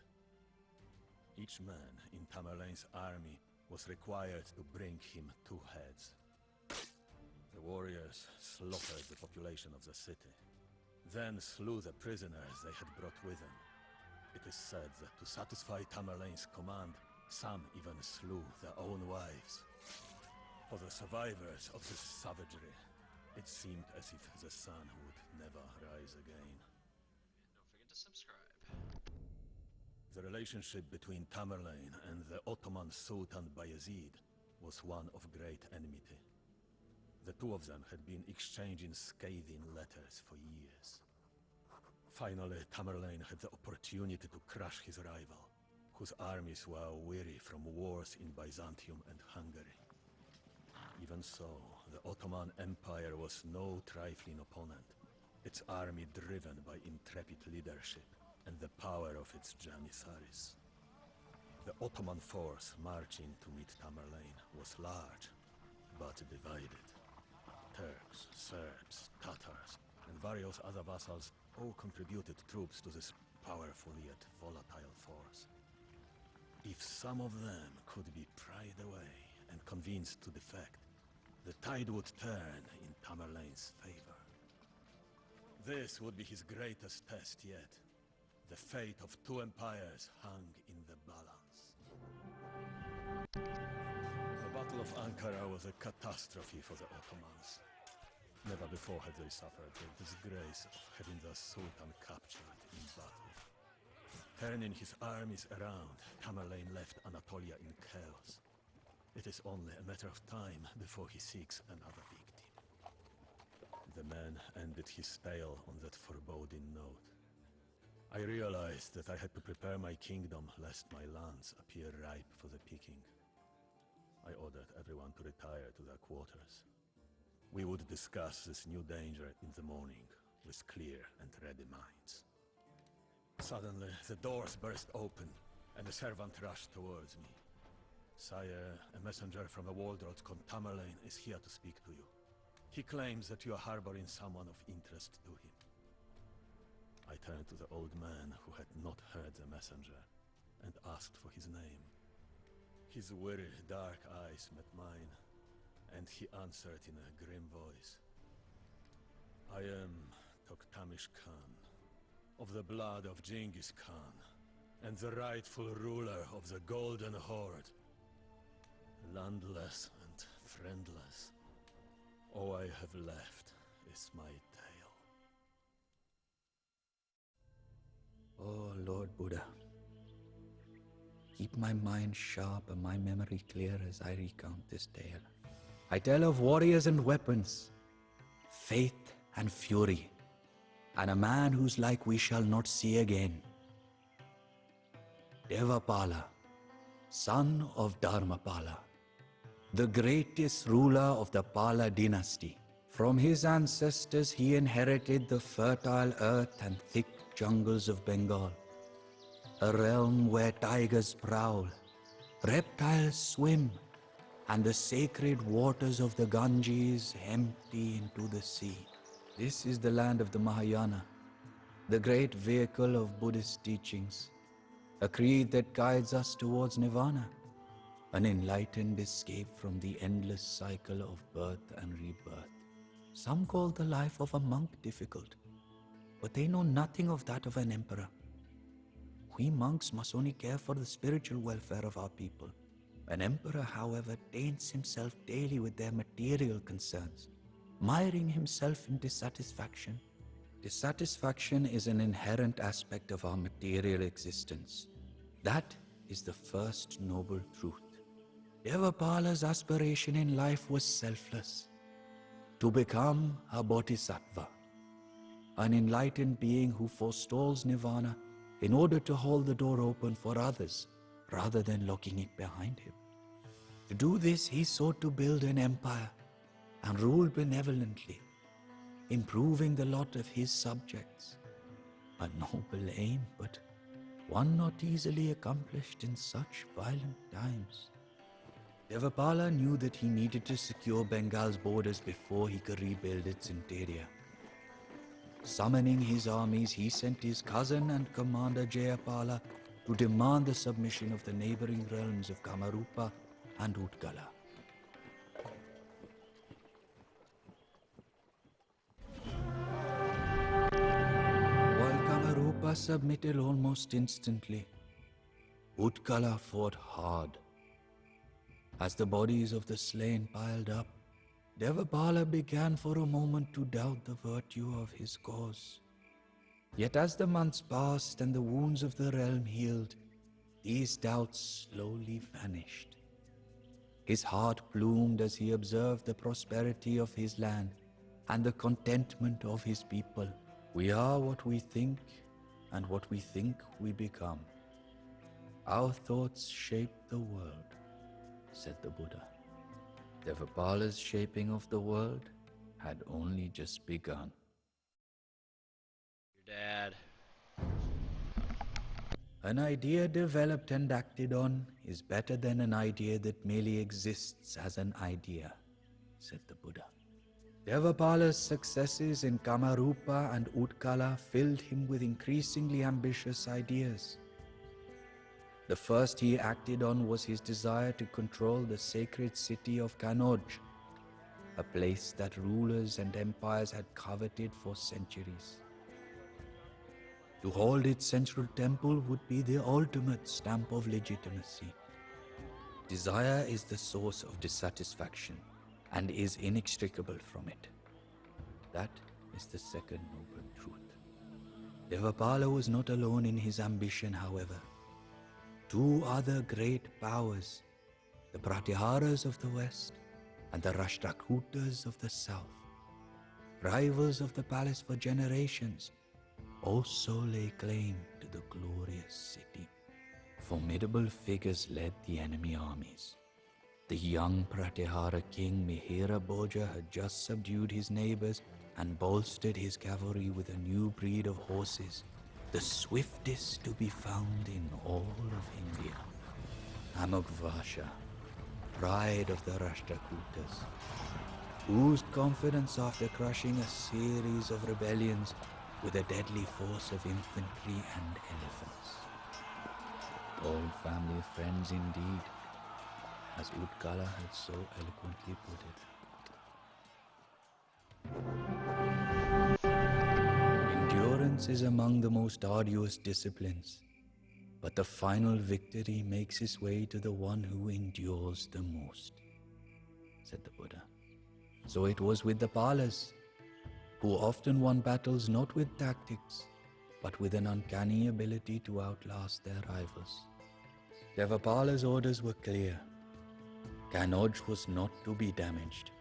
Each man in Tamerlane's army was required to bring him 2 heads. The warriors slaughtered the population of the city, then slew the prisoners they had brought with them. It is said that to satisfy Tamerlane's command, some even slew their own wives. For the survivors of this savagery, it seemed as if the sun would never rise again. Don't forget to subscribe. The relationship between Tamerlane and the Ottoman Sultan Bayezid was one of great enmity. The two of them had been exchanging scathing letters for years. Finally, Tamerlane had the opportunity to crush his rival, whose armies were weary from wars in Byzantium and Hungary. Even so, the Ottoman Empire was no trifling opponent, its army driven by intrepid leadership and the power of its Janissaries. The Ottoman force marching to meet Tamerlane was large, but divided. Turks, Serbs, Tatars, and various other vassals all contributed troops to this powerful yet volatile force. If some of them could be pried away and convinced to defect, the tide would turn in Tamerlane's favor. This would be his greatest test yet. The fate of 2 empires hung in the balance. The Battle of Ankara was a catastrophe for the Ottomans. Never before had they suffered the disgrace of having the Sultan captured in battle. Turning his armies around, Tamerlane left Anatolia in chaos. It is only a matter of time before he seeks another victim. The man ended his tale on that foreboding note. I realized that I had to prepare my kingdom lest my lands appear ripe for the picking. I ordered everyone to retire to their quarters. We would discuss this new danger in the morning with clear and ready minds. Suddenly, the doors burst open, and a servant rushed towards me. Sire, a messenger from the Waldrot Tamerlane is here to speak to you. He claims that you are harboring someone of interest to him. I turned to the old man who had not heard the messenger, and asked for his name. His weary, dark eyes met mine, and he answered in a grim voice. I am Toktamish Khan, of the blood of Genghis Khan, and the rightful ruler of the Golden Horde. Landless and friendless, all I have left is my tale. Oh, Lord Buddha, keep my mind sharp and my memory clear as I recount this tale. I tell of warriors and weapons, faith and fury, and a man whose like we shall not see again. Devapala, son of Dharmapala, the greatest ruler of the Pala dynasty. From his ancestors he inherited the fertile earth and thick jungles of Bengal, a realm where tigers prowl, reptiles swim, and the sacred waters of the Ganges empty into the sea. This is the land of the Mahayana, the great vehicle of Buddhist teachings, a creed that guides us towards nirvana, an enlightened escape from the endless cycle of birth and rebirth. Some call the life of a monk difficult, but they know nothing of that of an emperor. We monks must only care for the spiritual welfare of our people. An emperor, however, taints himself daily with their material concerns, miring himself in dissatisfaction. Dissatisfaction is an inherent aspect of our material existence. That is the first noble truth. Devapala's aspiration in life was selfless, to become a bodhisattva, an enlightened being who forestalls nirvana in order to hold the door open for others rather than locking it behind him. To do this, he sought to build an empire and rule benevolently, improving the lot of his subjects. A noble aim, but one not easily accomplished in such violent times. Devapala knew that he needed to secure Bengal's borders before he could rebuild its interior. Summoning his armies, he sent his cousin and commander Jayapala to demand the submission of the neighboring realms of Kamarupa and Utkala. While Kamarupa submitted almost instantly, Utkala fought hard. As the bodies of the slain piled up, Devapala began for a moment to doubt the virtue of his cause. Yet as the months passed and the wounds of the realm healed, these doubts slowly vanished. His heart bloomed as he observed the prosperity of his land and the contentment of his people. We are what we think, and what we think we become. Our thoughts shape the world, said the Buddha. Devapala's shaping of the world had only just begun. Your dad. An idea developed and acted on is better than an idea that merely exists as an idea, said the Buddha. Devapala's successes in Kamarupa and Utkala filled him with increasingly ambitious ideas. The first he acted on was his desire to control the sacred city of Kanauj, a place that rulers and empires had coveted for centuries. To hold its central temple would be the ultimate stamp of legitimacy. Desire is the source of dissatisfaction and is inextricable from it. That is the second noble truth. Devapala was not alone in his ambition, however. Two other great powers, the Pratiharas of the west and the Rashtrakutas of the south, rivals of the palace for generations, also lay claim to the glorious city. Formidable figures led the enemy armies. The young Pratihara king Mihira Bhoja had just subdued his neighbors and bolstered his cavalry with a new breed of horses, the swiftest to be found in all of India. Amogvasha, pride of the Rashtrakutas, oozed confidence after crushing a series of rebellions with a deadly force of infantry and elephants. Old family friends indeed, as Utkala had so eloquently put it. Endurance is among the most arduous disciplines, but the final victory makes its way to the one who endures the most, said the Buddha. So it was with the Palas, who often won battles not with tactics, but with an uncanny ability to outlast their rivals. Devapala's orders were clear. Kanauj was not to be damaged.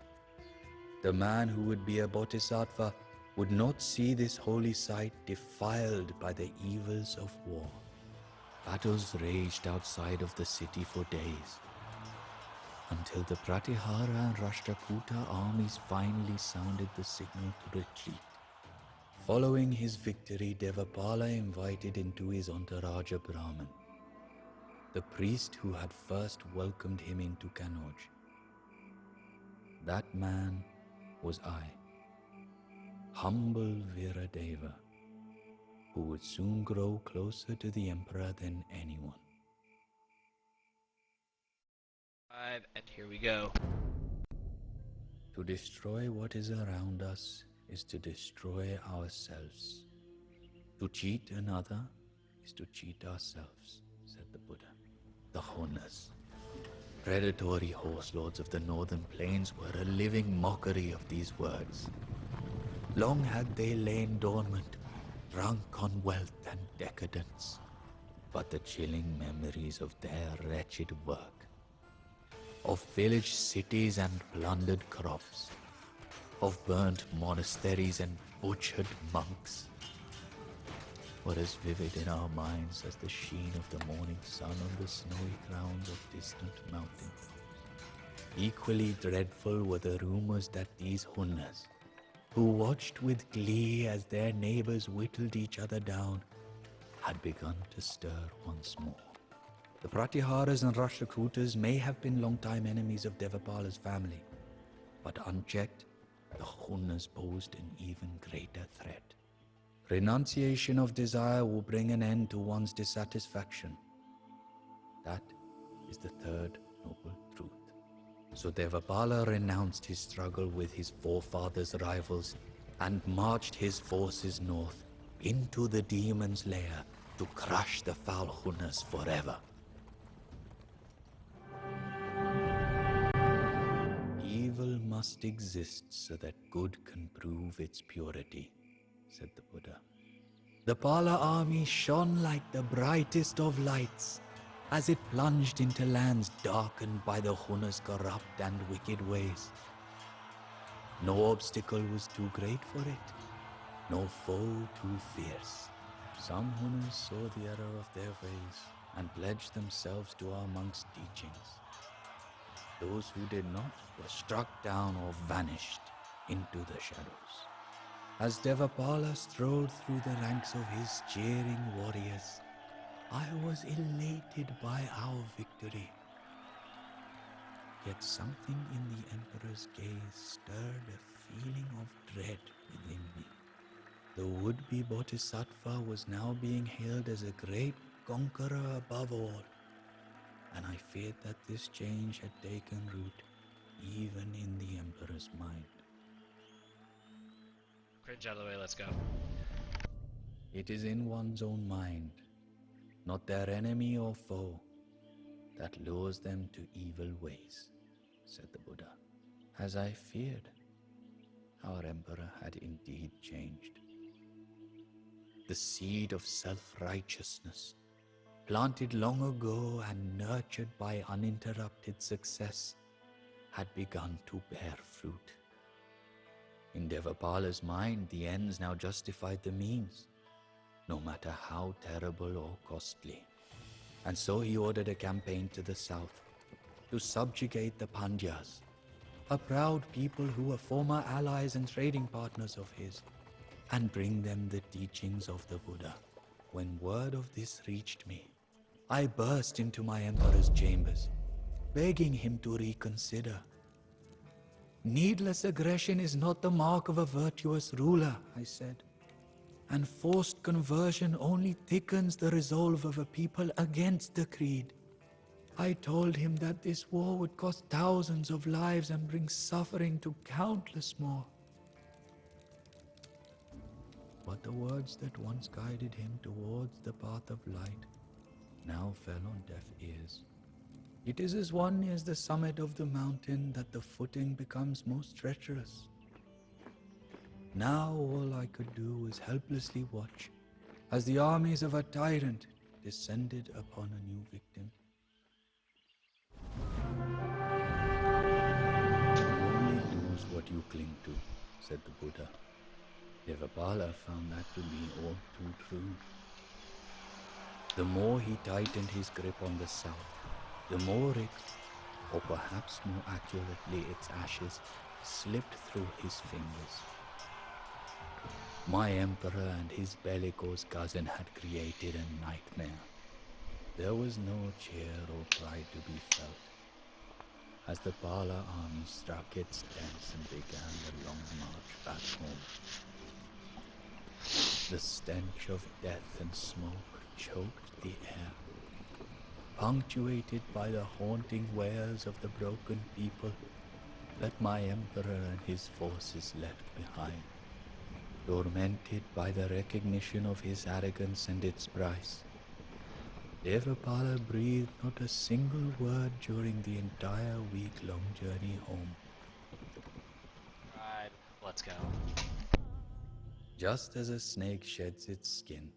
The man who would be a bodhisattva would not see this holy site defiled by the evils of war. Battles raged outside of the city for days, until the Pratihara and Rashtrakuta armies finally sounded the signal to retreat. Following his victory, Devapala invited into his entourage a Brahmin, the priest who had first welcomed him into Kanauj. That man was I, humble Viradeva, who would soon grow closer to the Emperor than anyone. And here we go. To destroy what is around us is to destroy ourselves. To cheat another is to cheat ourselves, said the Buddha. The Hunas, predatory horse lords of the northern plains, were a living mockery of these words. Long had they lain dormant, drunk on wealth and decadence, but the chilling memories of their wretched work, of village cities and plundered crops, of burnt monasteries and butchered monks, were as vivid in our minds as the sheen of the morning sun on the snowy crowns of distant mountains. Equally dreadful were the rumors that these Hunas, who watched with glee as their neighbors whittled each other down, had begun to stir once more. The Pratiharas and Rashtrakutas may have been long-time enemies of Devapala's family, but unchecked, the Hunas posed an even greater threat. Renunciation of desire will bring an end to one's dissatisfaction. That is the third noble truth. So Devapala renounced his struggle with his forefathers' rivals and marched his forces north into the demon's lair to crush the foul Hunas forever. Evil must exist so that good can prove its purity, said the Buddha. The Pala army shone like the brightest of lights as it plunged into lands darkened by the Hunas' corrupt and wicked ways. No obstacle was too great for it, no foe too fierce. Some Hunas saw the error of their ways and pledged themselves to our monks' teachings. Those who did not were struck down or vanished into the shadows. As Devapala strode through the ranks of his cheering warriors, I was elated by our victory. Yet something in the Emperor's gaze stirred a feeling of dread within me. The would-be Bodhisattva was now being hailed as a great conqueror above all, and I feared that this change had taken root even in the Emperor's mind. Cringe out of the way, let's go. It is in one's own mind, not their enemy or foe, that lures them to evil ways, said the Buddha. As I feared, our Emperor had indeed changed. The seed of self-righteousness, planted long ago and nurtured by uninterrupted success, had begun to bear fruit. In Devapala's mind, the ends now justified the means, no matter how terrible or costly. And so he ordered a campaign to the south, to subjugate the Pandyas, a proud people who were former allies and trading partners of his, and bring them the teachings of the Buddha. When word of this reached me, I burst into my Emperor's chambers, begging him to reconsider. Needless aggression is not the mark of a virtuous ruler, I said, and forced conversion only thickens the resolve of a people against the creed. I told him that this war would cost thousands of lives and bring suffering to countless more. But the words that once guided him towards the path of light now fell on deaf ears. It is as one nears the summit of the mountain that the footing becomes most treacherous. Now all I could do was helplessly watch as the armies of a tyrant descended upon a new victim. You only lose what you cling to, said the Buddha. Devapala found that to be all too true. The more he tightened his grip on the south, the more it, or perhaps more accurately its ashes, slipped through his fingers. My Emperor and his bellicose cousin had created a nightmare. There was no cheer or pride to be felt. as the Pala army struck its tents and began the long march back home. The stench of death and smoke choked the air, punctuated by the haunting wails of the broken people that my emperor and his forces left behind, tormented by the recognition of his arrogance and its price. Devapala breathed not a single word during the entire week-long journey home. Alright, let's go. Just as a snake sheds its skin,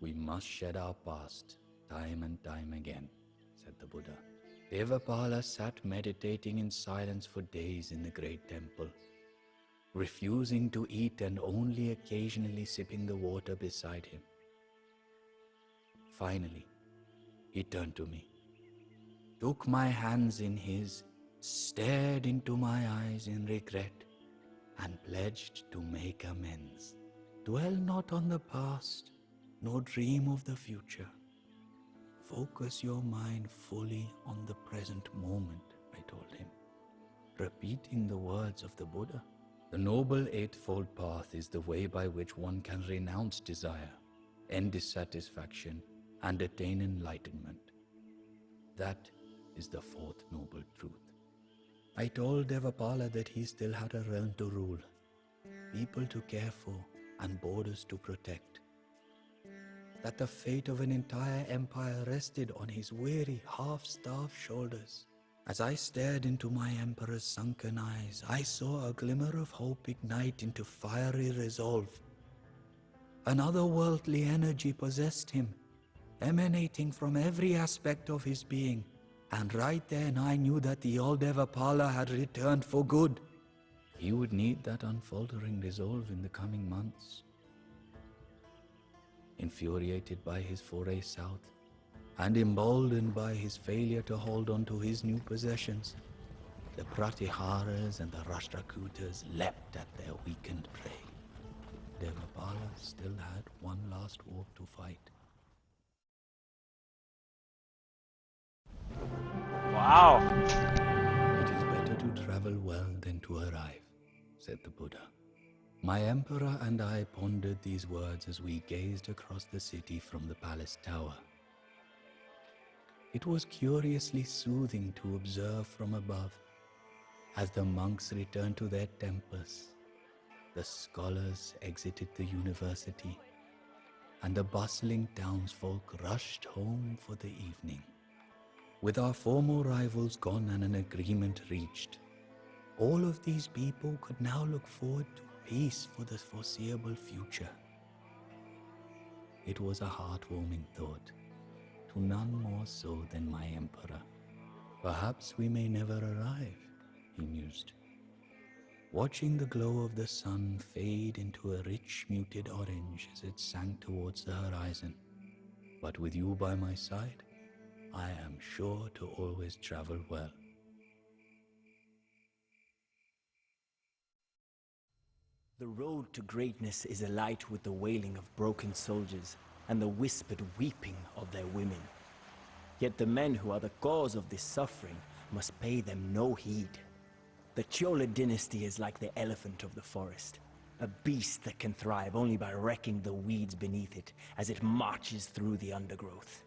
we must shed our past, time and time again, said the Buddha. Devapala sat meditating in silence for days in the great temple, refusing to eat and only occasionally sipping the water beside him. Finally, he turned to me, took my hands in his, stared into my eyes in regret, and pledged to make amends. Dwell not on the past, nor dream of the future. Focus your mind fully on the present moment, I told him, repeating the words of the Buddha. The Noble Eightfold Path is the way by which one can renounce desire, end dissatisfaction, and attain enlightenment. That is the fourth noble truth. I told Devapala that he still had a realm to rule, people to care for, and borders to protect. That the fate of an entire empire rested on his weary, half-starved shoulders. As I stared into my emperor's sunken eyes, I saw a glimmer of hope ignite into fiery resolve. An otherworldly energy possessed him, emanating from every aspect of his being. And right then I knew that the old Devapala had returned for good. He would need that unfaltering resolve in the coming months. Infuriated by his foray south, and emboldened by his failure to hold on to his new possessions, the Pratiharas and the Rashtrakutas leapt at their weakened prey. Devapala still had one last war to fight. Wow. It is better to travel well than to arrive, said the Buddha. My emperor and I pondered these words as we gazed across the city from the palace tower. It was curiously soothing to observe from above, as the monks returned to their temples, the scholars exited the university, and the bustling townsfolk rushed home for the evening. With our former rivals gone and an agreement reached, all of these people could now look forward to peace for the foreseeable future. It was a heartwarming thought, to none more so than my emperor. Perhaps we may never arrive, he mused, watching the glow of the sun fade into a rich muted orange as it sank towards the horizon. But with you by my side, I am sure to always travel well. The road to greatness is alight with the wailing of broken soldiers and the whispered weeping of their women. Yet the men who are the cause of this suffering must pay them no heed. The Chola dynasty is like the elephant of the forest, a beast that can thrive only by wrecking the weeds beneath it as it marches through the undergrowth.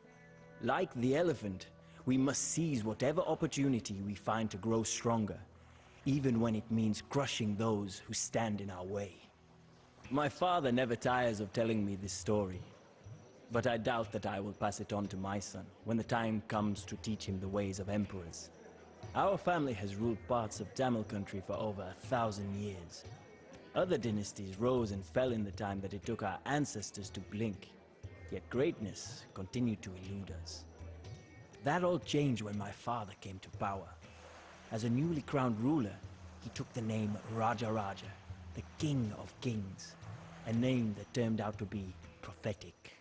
Like the elephant, we must seize whatever opportunity we find to grow stronger, even when it means crushing those who stand in our way. My father never tires of telling me this story, but I doubt that I will pass it on to my son when the time comes to teach him the ways of emperors. Our family has ruled parts of Tamil country for over 1,000 years. Other dynasties rose and fell in the time that it took our ancestors to blink, yet greatness continued to elude us. That all changed when my father came to power. As a newly crowned ruler, he took the name Raja Raja, the King of Kings, a name that turned out to be prophetic.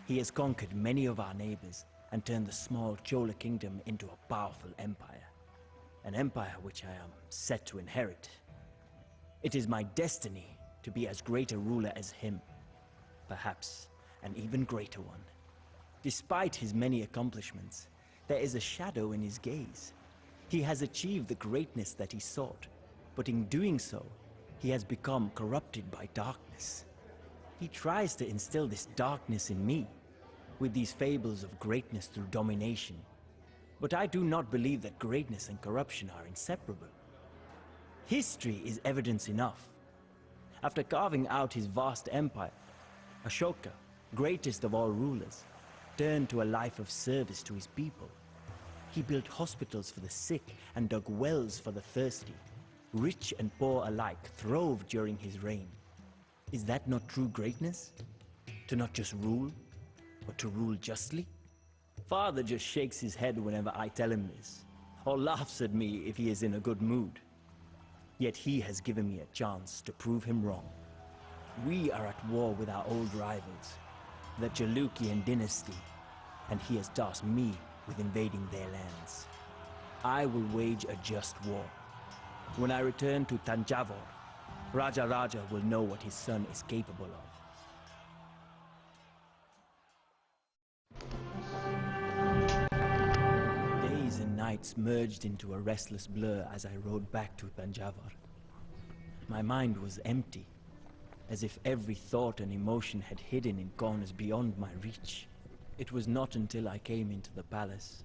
He has conquered many of our neighbors and turned the small Chola kingdom into a powerful empire. An empire which I am set to inherit. It is my destiny to be as great a ruler as him, perhaps an even greater one. Despite his many accomplishments, there is a shadow in his gaze. He has achieved the greatness that he sought, but in doing so, he has become corrupted by darkness. He tries to instill this darkness in me, with these fables of greatness through domination. But I do not believe that greatness and corruption are inseparable. History is evidence enough. After carving out his vast empire, Ashoka, greatest of all rulers, turned to a life of service to his people. He built hospitals for the sick and dug wells for the thirsty. Rich and poor alike throve during his reign. Is that not true greatness? To not just rule, but to rule justly? Father just shakes his head whenever I tell him this, or laughs at me if he is in a good mood. Yet he has given me a chance to prove him wrong. We are at war with our old rivals, the Chalukyan dynasty, and he has tasked me with invading their lands. I will wage a just war. When I return to Tanjavur, Raja Raja will know what his son is capable of. Days and nights merged into a restless blur as I rode back to Tanjavur. My mind was empty, as if every thought and emotion had hidden in corners beyond my reach. It was not until I came into the palace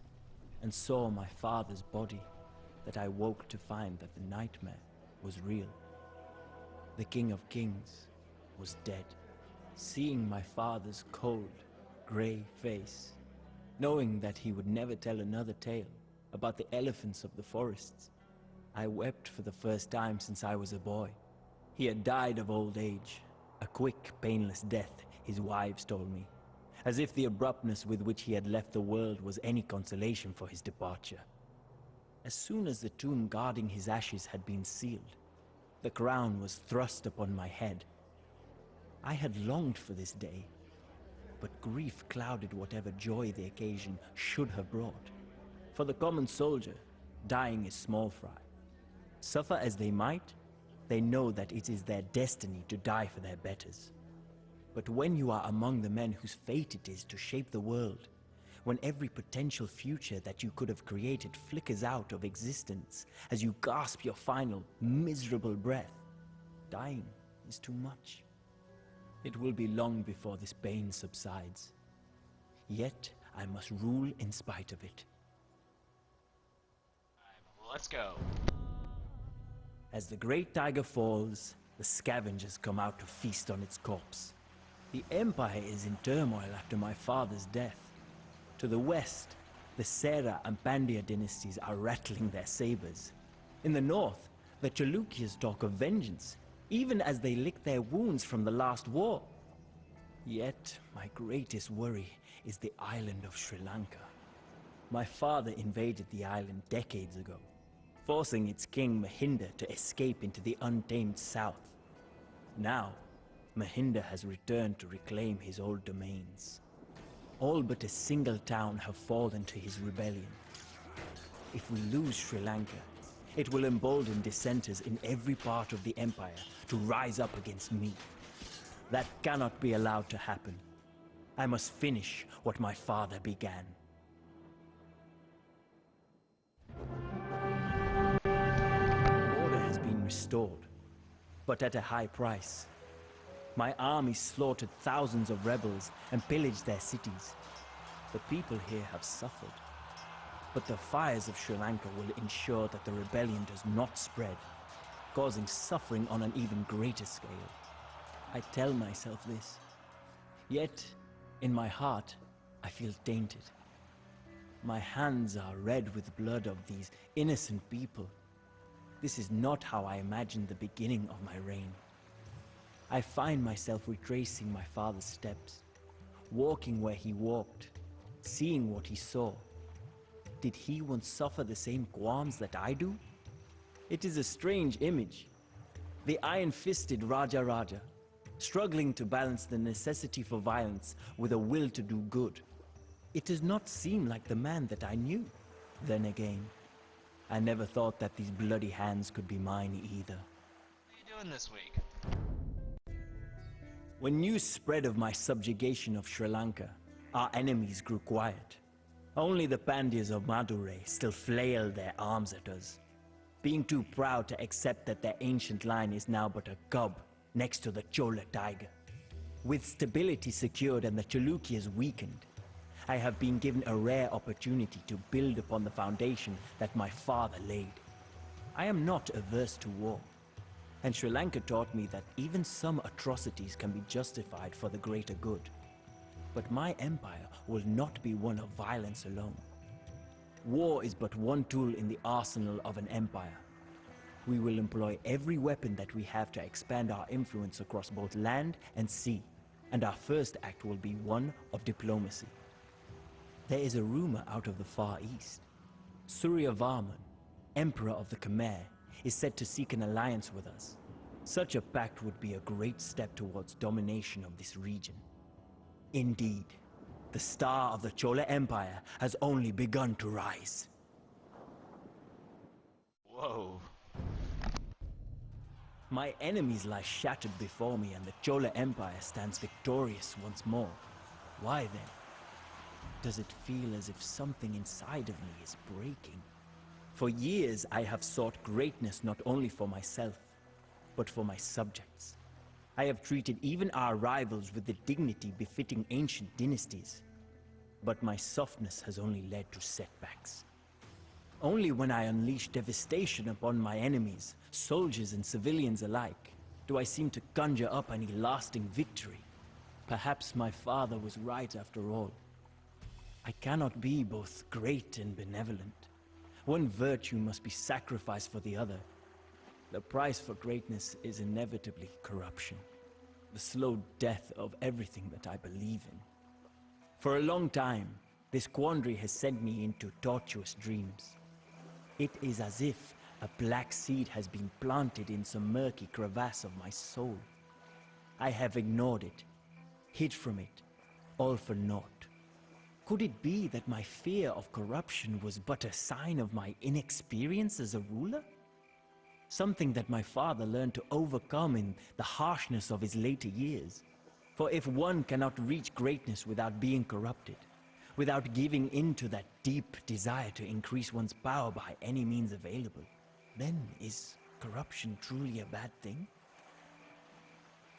and saw my father's body that I woke to find that the nightmare was real. The King of Kings was dead. Seeing my father's cold, grey face, knowing that he would never tell another tale about the elephants of the forests, I wept for the first time since I was a boy. He had died of old age, a quick, painless death, his wives told me, as if the abruptness with which he had left the world was any consolation for his departure. As soon as the tomb guarding his ashes had been sealed, the crown was thrust upon my head. I had longed for this day, but grief clouded whatever joy the occasion should have brought. For the common soldier, dying is small fry. Suffer as they might, they know that it is their destiny to die for their betters. But when you are among the men whose fate it is to shape the world, when every potential future that you could have created flickers out of existence as you gasp your final, miserable breath, dying is too much. It will be long before this pain subsides. Yet, I must rule in spite of it. Let's go. As the great tiger falls, the scavengers come out to feast on its corpse. The Empire is in turmoil after my father's death. To the west, the Sera and Pandya dynasties are rattling their sabers. In the north, the Chalukyas talk of vengeance, even as they lick their wounds from the last war. Yet, my greatest worry is the island of Sri Lanka. My father invaded the island decades ago, forcing its king Mahinda to escape into the untamed south. Now, Mahinda has returned to reclaim his old domains. All but a single town have fallen to his rebellion. If we lose Sri Lanka, it will embolden dissenters in every part of the empire to rise up against me. That cannot be allowed to happen. I must finish what my father began. Order has been restored, but at a high price. My army slaughtered thousands of rebels and pillaged their cities. The people here have suffered, but the fires of Sri Lanka will ensure that the rebellion does not spread, causing suffering on an even greater scale. I tell myself this, yet in my heart I feel tainted. My hands are red with blood of these innocent people. This is not how I imagined the beginning of my reign. I find myself retracing my father's steps, walking where he walked, seeing what he saw. Did he once suffer the same qualms that I do? It is a strange image. The iron-fisted Raja Raja, struggling to balance the necessity for violence with a will to do good. It does not seem like the man that I knew. Then again, I never thought that these bloody hands could be mine either. What are you doing this week? When news spread of my subjugation of Sri Lanka, our enemies grew quiet. Only the Pandyas of Madurai still flail their arms at us, being too proud to accept that their ancient line is now but a cub next to the Chola tiger. With stability secured and the Chalukyas weakened, I have been given a rare opportunity to build upon the foundation that my father laid. I am not averse to war, and Sri Lanka taught me that even some atrocities can be justified for the greater good. But my empire will not be one of violence alone. War is but one tool in the arsenal of an empire. We will employ every weapon that we have to expand our influence across both land and sea, and our first act will be one of diplomacy. There is a rumor out of the Far East. Suryavarman, Emperor of the Khmer, is said to seek an alliance with us. Such a pact would be a great step towards domination of this region. Indeed, the star of the Chola Empire has only begun to rise. Whoa. My enemies lie shattered before me, and the Chola Empire stands victorious once more. Why then? Does it feel as if something inside of me is breaking? For years I have sought greatness not only for myself, but for my subjects. I have treated even our rivals with the dignity befitting ancient dynasties. But my softness has only led to setbacks. Only when I unleash devastation upon my enemies, soldiers and civilians alike, do I seem to conjure up any lasting victory. Perhaps my father was right after all. I cannot be both great and benevolent. One virtue must be sacrificed for the other. The price for greatness is inevitably corruption, the slow death of everything that I believe in. For a long time, this quandary has sent me into tortuous dreams. It is as if a black seed has been planted in some murky crevasse of my soul. I have ignored it, hid from it, all for naught. Could it be that my fear of corruption was but a sign of my inexperience as a ruler? Something that my father learned to overcome in the harshness of his later years. For if one cannot reach greatness without being corrupted, without giving in to that deep desire to increase one's power by any means available, then is corruption truly a bad thing?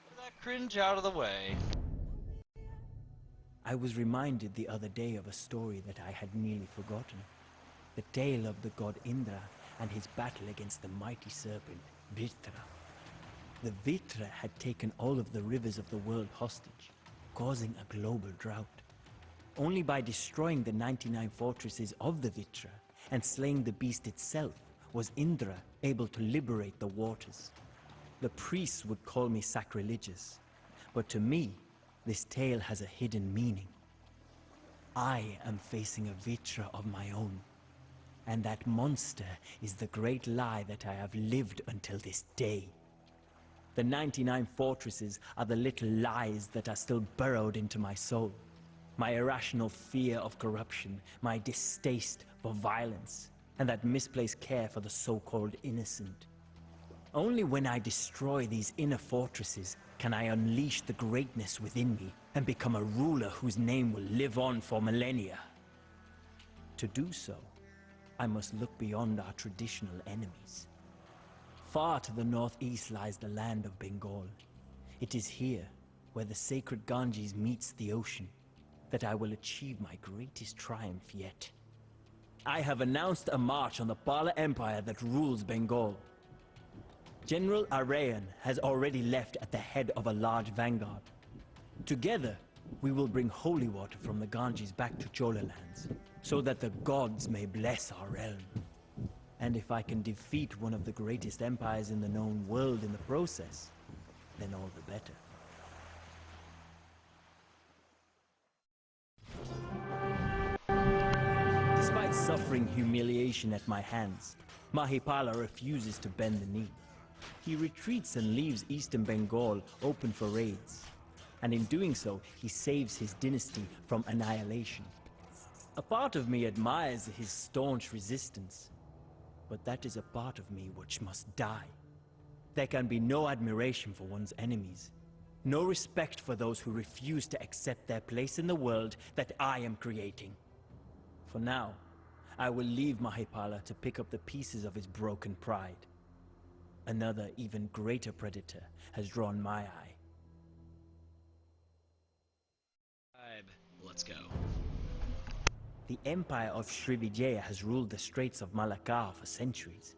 Get that cringe out of the way. I was reminded the other day of a story that I had nearly forgotten. The tale of the god Indra and his battle against the mighty serpent, Vritra. The Vritra had taken all of the rivers of the world hostage, causing a global drought. Only by destroying the 99 fortresses of the Vritra and slaying the beast itself was Indra able to liberate the waters. The priests would call me sacrilegious, but to me, this tale has a hidden meaning. I am facing a Vritra of my own. And that monster is the great lie that I have lived until this day. The 99 fortresses are the little lies that are still burrowed into my soul. My irrational fear of corruption, my distaste for violence, and that misplaced care for the so-called innocent. Only when I destroy these inner fortresses can I unleash the greatness within me and become a ruler whose name will live on for millennia. To do so, I must look beyond our traditional enemies. Far to the northeast lies the land of Bengal. It is here, where the sacred Ganges meets the ocean, that I will achieve my greatest triumph yet. I have announced a march on the Pala Empire that rules Bengal. General Arayan has already left at the head of a large vanguard. Together, we will bring holy water from the Ganges back to Chola lands, so that the gods may bless our realm. And if I can defeat one of the greatest empires in the known world in the process, then all the better. Despite suffering humiliation at my hands, Mahipala refuses to bend the knee. He retreats and leaves eastern Bengal open for raids. And in doing so, he saves his dynasty from annihilation. A part of me admires his staunch resistance, but that is a part of me which must die. There can be no admiration for one's enemies, no respect for those who refuse to accept their place in the world that I am creating. For now, I will leave Mahipala to pick up the pieces of his broken pride. Another, even greater predator has drawn my eye. Let's go. The Empire of Srivijaya has ruled the Straits of Malacca for centuries.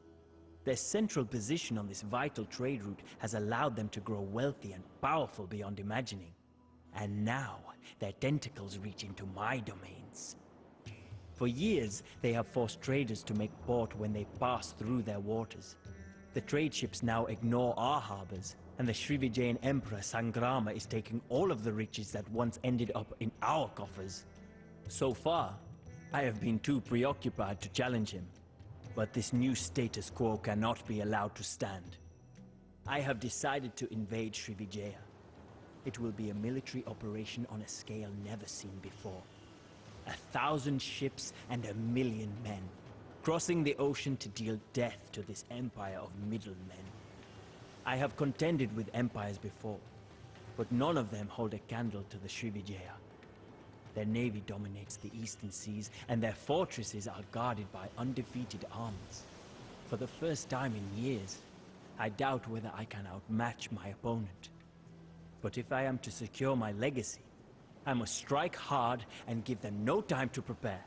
Their central position on this vital trade route has allowed them to grow wealthy and powerful beyond imagining. And now, their tentacles reach into my domains. For years, they have forced traders to make port when they pass through their waters. The trade ships now ignore our harbors, and the Srivijayan Emperor Sangrama is taking all of the riches that once ended up in our coffers. So far, I have been too preoccupied to challenge him. But this new status quo cannot be allowed to stand. I have decided to invade Srivijaya. It will be a military operation on a scale never seen before. 1,000 ships and 1,000,000 men, crossing the ocean to deal death to this empire of middlemen. I have contended with empires before, but none of them hold a candle to the Srivijaya. Their navy dominates the eastern seas, and their fortresses are guarded by undefeated armies. For the first time in years, I doubt whether I can outmatch my opponent. But if I am to secure my legacy, I must strike hard and give them no time to prepare.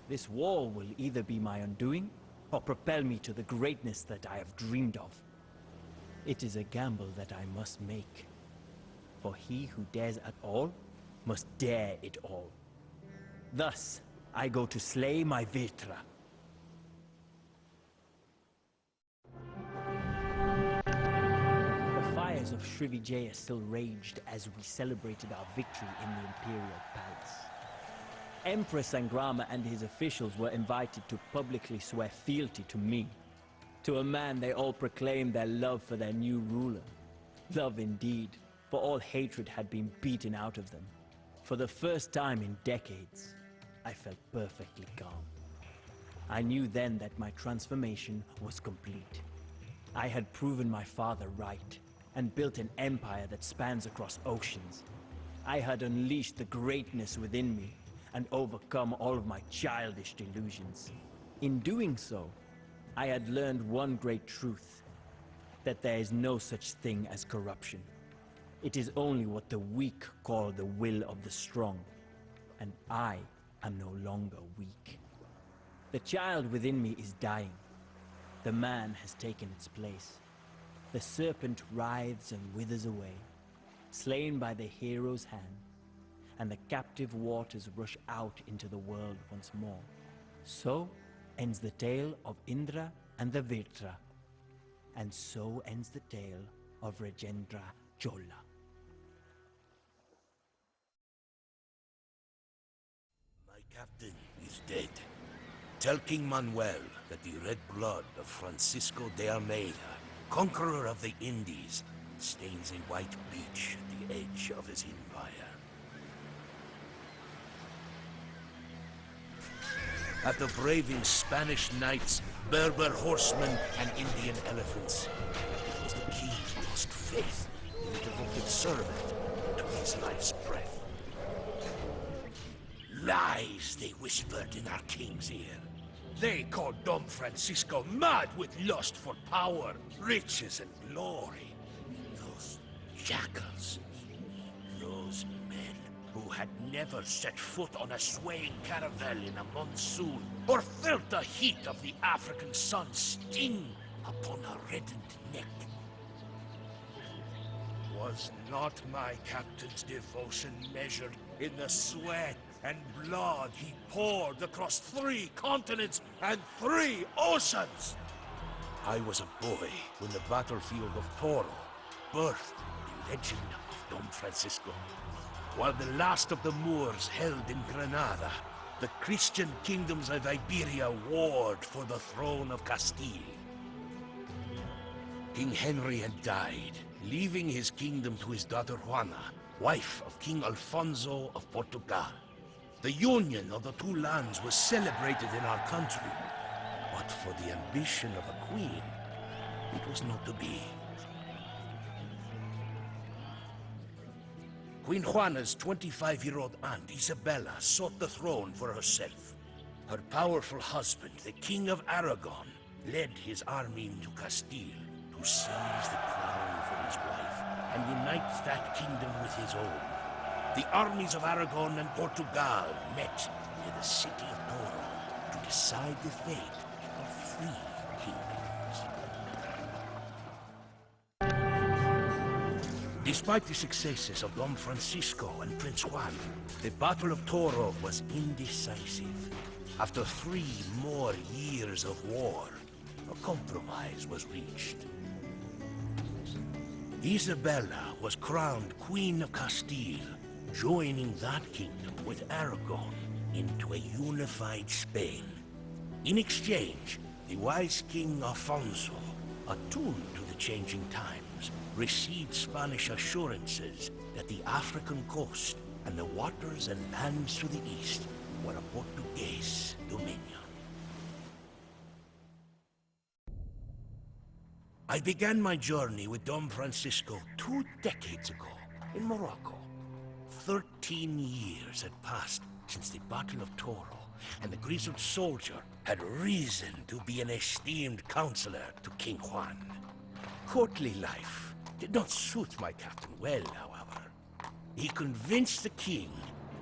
This war will either be my undoing, or propel me to the greatness that I have dreamed of. It is a gamble that I must make. For he who dares at all, must dare it all. Thus, I go to slay my Vetra. The fires of Srivijaya still raged as we celebrated our victory in the Imperial Palace. Emperor Sangrama and his officials were invited to publicly swear fealty to me. To a man, they all proclaimed their love for their new ruler. Love indeed, for all hatred had been beaten out of them. For the first time in decades, I felt perfectly calm. I knew then that my transformation was complete. I had proven my father right, and built an empire that spans across oceans. I had unleashed the greatness within me, and overcome all of my childish delusions. In doing so, I had learned one great truth, that there is no such thing as corruption. It is only what the weak call the will of the strong, and I am no longer weak. The child within me is dying. The man has taken its place. The serpent writhes and withers away, slain by the hero's hand, and the captive waters rush out into the world once more. So ends the tale of Indra and the Virtra, and so ends the tale of Rajendra Chola. Captain is dead. Tell King Manuel that the red blood of Francisco de Almeida, conqueror of the Indies, stains a white beach at the edge of his empire. After braving Spanish knights, Berber horsemen, and Indian elephants, it was the king who lost faith in the devoted servant to his life's breath. Lies, they whispered in our king's ear. They called Dom Francisco mad with lust for power, riches, and glory. Those jackals, those men who had never set foot on a swaying caravel in a monsoon, or felt the heat of the African sun sting upon a reddened neck. Was not my captain's devotion measured in the sweat and blood he poured across 3 continents and 3 oceans? I was a boy when the battlefield of Toro birthed the legend of Don Francisco. While the last of the Moors held in Granada, the Christian kingdoms of Iberia warred for the throne of Castile. King Henry had died, leaving his kingdom to his daughter Juana, wife of King Alfonso of Portugal. The union of the 2 lands was celebrated in our country, but for the ambition of a queen, it was not to be. Queen Juana's 25-year-old aunt Isabella sought the throne for herself. Her powerful husband, the King of Aragon, led his army into Castile to seize the crown for his wife and unite that kingdom with his own. The armies of Aragon and Portugal met near the city of Toro to decide the fate of 3 kingdoms. Despite the successes of Don Francisco and Prince Juan, the Battle of Toro was indecisive. After 3 more years of war, a compromise was reached. Isabella was crowned Queen of Castile, joining that kingdom with Aragon into a unified Spain. In exchange, the wise King Alfonso, attuned to the changing times, received Spanish assurances that the African coast and the waters and lands to the east were a Portuguese dominion. I began my journey with Don Francisco 2 decades ago in Morocco. 13 years had passed since the Battle of Toro, and the grizzled soldier had risen to be an esteemed counselor to King Juan. Courtly life did not suit my captain well, however. He convinced the king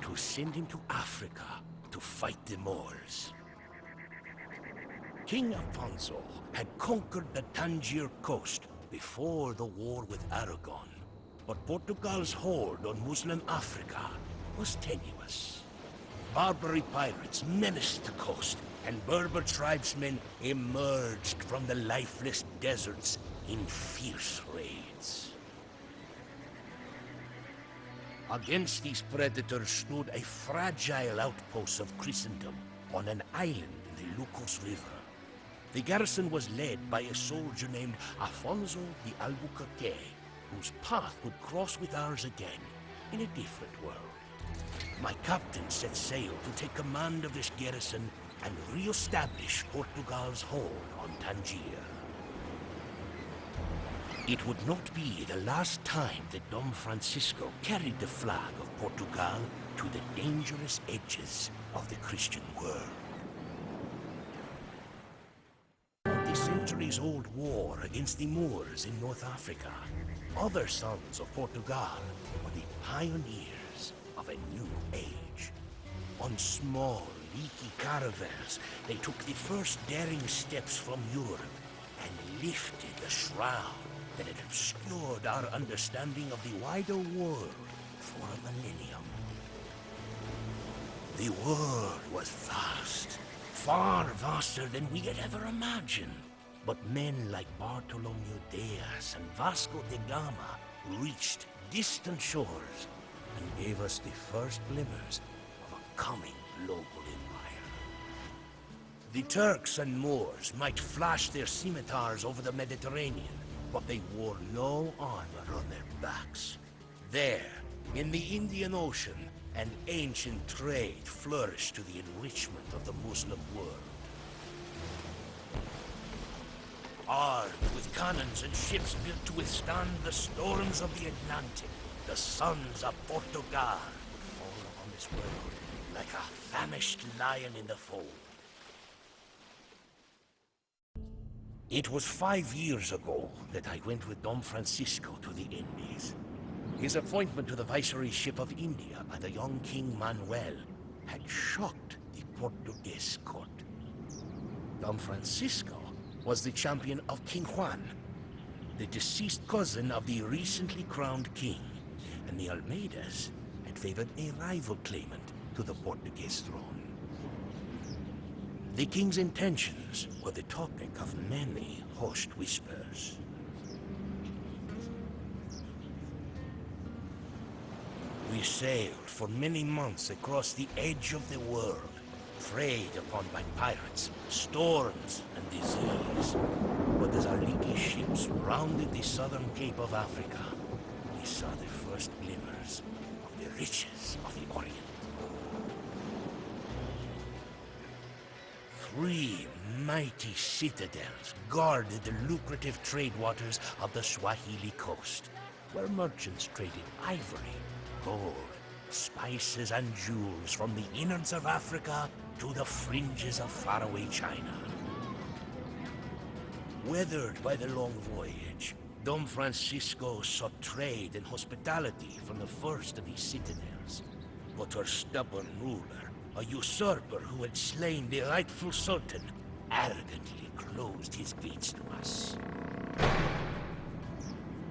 to send him to Africa to fight the Moors. King Alfonso had conquered the Tangier coast before the war with Aragon, but Portugal's hold on Muslim Africa was tenuous. Barbary pirates menaced the coast, and Berber tribesmen emerged from the lifeless deserts in fierce raids. Against these predators stood a fragile outpost of Christendom on an island in the Lucos River. The garrison was led by a soldier named Afonso de Albuquerque, whose path would cross with ours again in a different world. My captain set sail to take command of this garrison and re-establish Portugal's hold on Tangier. It would not be the last time that Don Francisco carried the flag of Portugal to the dangerous edges of the Christian world. The centuries-old war against the Moors in North Africa, other sons of Portugal were the pioneers of a new age. On small, leaky caravels, they took the first daring steps from Europe and lifted the shroud that had obscured our understanding of the wider world for a millennium. The world was vast, far vaster than we had ever imagined. But men like Bartolomeu Diaz and Vasco da Gama reached distant shores and gave us the first glimmers of a coming global empire. The Turks and Moors might flash their scimitars over the Mediterranean, but they wore no armor on their backs. There, in the Indian Ocean, an ancient trade flourished to the enrichment of the Muslim world. Armed with cannons and ships built to withstand the storms of the Atlantic, the sons of Portugal would fall upon this world like a famished lion in the fold. It was 5 years ago that I went with Don Francisco to the Indies. His appointment to the viceroyship of India by the young King Manuel had shocked the Portuguese court. Don Francisco was the champion of King Juan, the deceased cousin of the recently crowned king, and the Almeidas had favored a rival claimant to the Portuguese throne. The king's intentions were the topic of many hushed whispers. We sailed for many months across the edge of the world, preyed upon by pirates, storms, and disease. But as our leaky ships rounded the southern cape of Africa, we saw the first glimmers of the riches of the Orient. 3 mighty citadels guarded the lucrative trade waters of the Swahili coast, where merchants traded ivory, gold, spices, and jewels from the innards of Africa to the fringes of faraway China. Weathered by the long voyage, Don Francisco sought trade and hospitality from the first of these citadels. But our stubborn ruler, a usurper who had slain the rightful sultan, arrogantly closed his gates to us.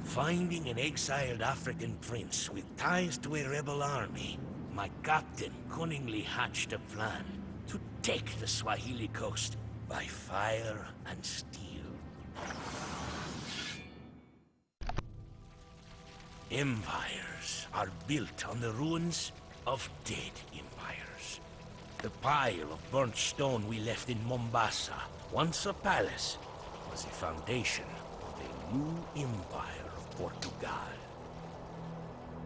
Finding an exiled African prince with ties to a rebel army, my captain cunningly hatched a plan to take the Swahili coast by fire and steel. Empires are built on the ruins of dead empires. The pile of burnt stone we left in Mombasa, once a palace, was the foundation of a new empire of Portugal.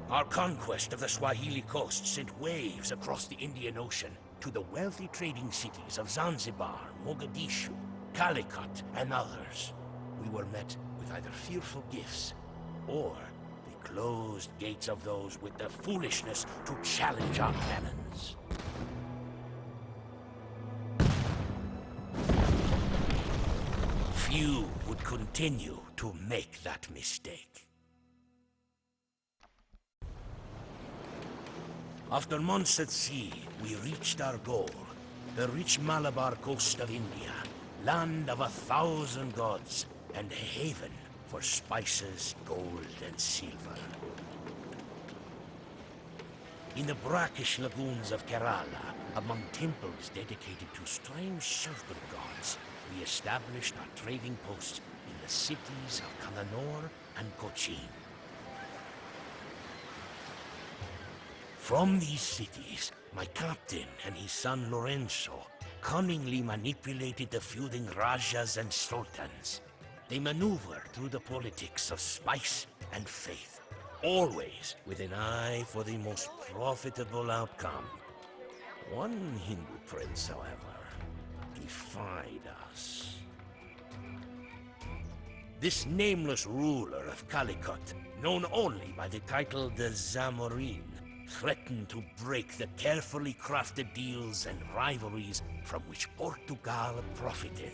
Our conquest of the Swahili coast sent waves across the Indian Ocean to the wealthy trading cities of Zanzibar, Mogadishu, Calicut, and others. We were met with either fearful gifts or the closed gates of those with the foolishness to challenge our cannons. Few would continue to make that mistake. After months at sea, we reached our goal, the rich Malabar coast of India, land of 1,000 gods, and a haven for spices, gold, and silver. In the brackish lagoons of Kerala, among temples dedicated to strange serpent gods, we established our trading posts in the cities of Kannur and Cochin. From these cities, my captain and his son Lorenzo cunningly manipulated the feuding Rajas and Sultans. They maneuvered through the politics of spice and faith, always with an eye for the most profitable outcome. One Hindu prince, however, defied us. This nameless ruler of Calicut, known only by the title the Zamorin, threatened to break the carefully crafted deals and rivalries from which Portugal profited.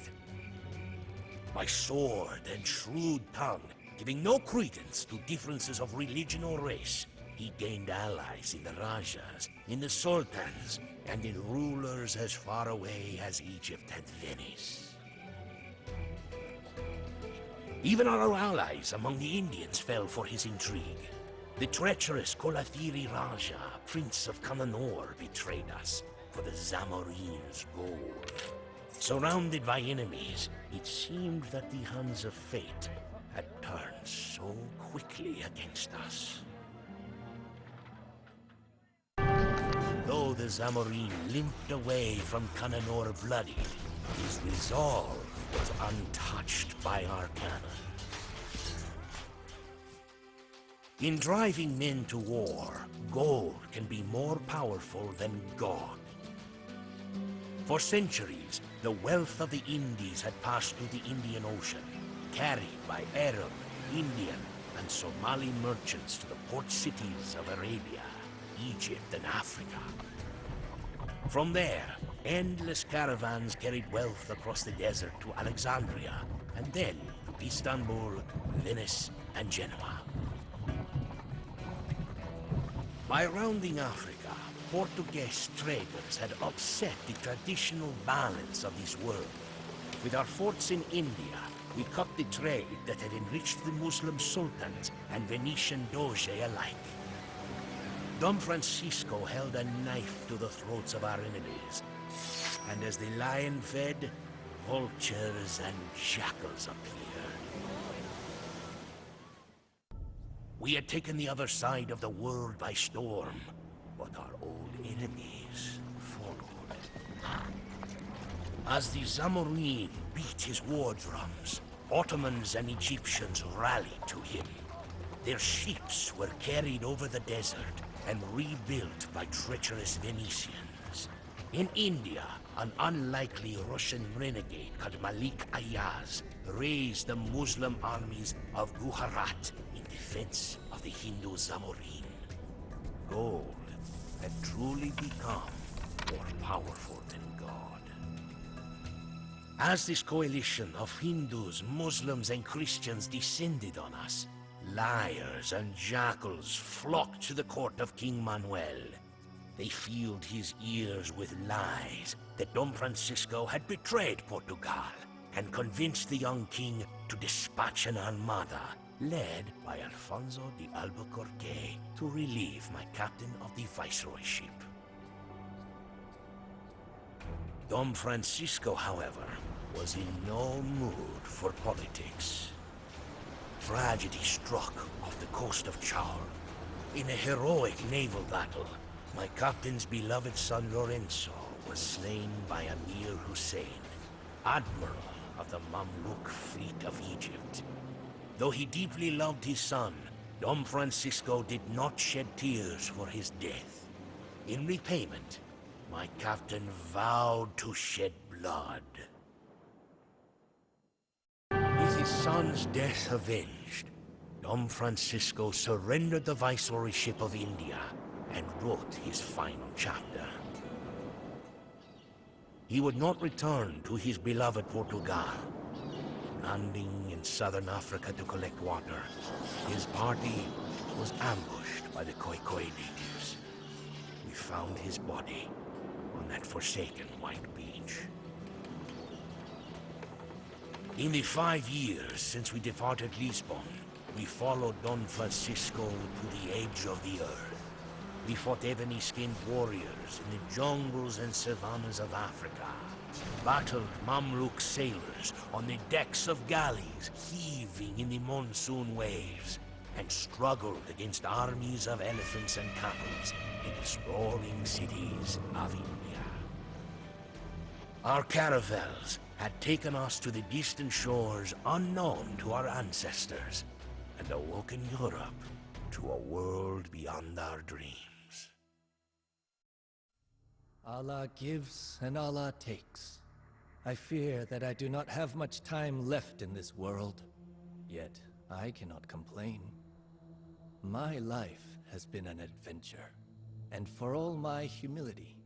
By sword and shrewd tongue, giving no credence to differences of religion or race, he gained allies in the Rajas, in the Sultans, and in rulers as far away as Egypt and Venice. Even our allies among the Indians fell for his intrigue. The treacherous Kolathiri Raja, Prince of Kannur, betrayed us for the Zamorin's gold. Surrounded by enemies, it seemed that the hands of fate had turned so quickly against us. Though the Zamorin limped away from Kannur bloodied, his resolve was untouched by our cannon. In driving men to war, gold can be more powerful than God. For centuries, the wealth of the Indies had passed through the Indian Ocean, carried by Arab, Indian, and Somali merchants to the port cities of Arabia, Egypt, and Africa. From there, endless caravans carried wealth across the desert to Alexandria, and then to Istanbul, Venice, and Genoa. By rounding Africa, Portuguese traders had upset the traditional balance of this world. With our forts in India, we cut the trade that had enriched the Muslim sultans and Venetian doge alike. Don Francisco held a knife to the throats of our enemies, and as the lion fed, vultures and jackals appeared. We had taken the other side of the world by storm, but our old enemies followed. As the Zamorin beat his war drums, Ottomans and Egyptians rallied to him. Their ships were carried over the desert and rebuilt by treacherous Venetians. In India, an unlikely Russian renegade called Malik Ayaz raised the Muslim armies of Gujarat in defense of the Hindu Zamorin. Gold had truly become more powerful than God. As this coalition of Hindus, Muslims, and Christians descended on us, liars and jackals flocked to the court of King Manuel. They filled his ears with lies that Don Francisco had betrayed Portugal and convinced the young king to dispatch an armada led by Alfonso de Albuquerque to relieve my captain of the viceroyship. Don Francisco, however, was in no mood for politics. Tragedy struck off the coast of Char. In a heroic naval battle, my captain's beloved son Lorenzo was slain by Amir Hussein, admiral of the Mamluk fleet of Egypt. Though he deeply loved his son, Don Francisco did not shed tears for his death. In repayment, my captain vowed to shed blood. With his son's death avenged, Don Francisco surrendered the viceroyship of India and wrote his final chapter. He would not return to his beloved Portugal. Landing in southern Africa to collect water, his party was ambushed by the Khoikhoi natives. We found his body on that forsaken white beach. In the 5 years since we departed Lisbon, we followed Don Francisco to the edge of the earth. We fought ebony-skinned warriors in the jungles and savannas of Africa, battled Mamluk sailors on the decks of galleys heaving in the monsoon waves, and struggled against armies of elephants and camels in the sprawling cities of India. Our caravels had taken us to the distant shores unknown to our ancestors, and awoken Europe to a world beyond our dreams. Allah gives and Allah takes. I fear that I do not have much time left in this world, yet I cannot complain. My life has been an adventure, and for all my humility,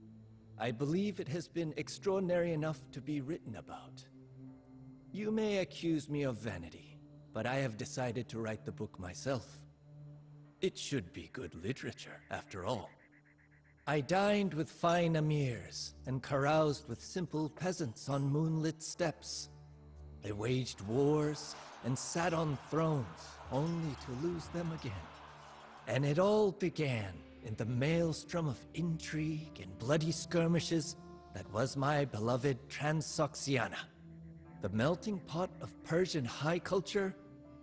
I believe it has been extraordinary enough to be written about. You may accuse me of vanity, but I have decided to write the book myself. It should be good literature, after all. I dined with fine emirs and caroused with simple peasants on moonlit steppes. They waged wars and sat on thrones, only to lose them again. And it all began in the maelstrom of intrigue and bloody skirmishes that was my beloved Transoxiana, the melting pot of Persian high culture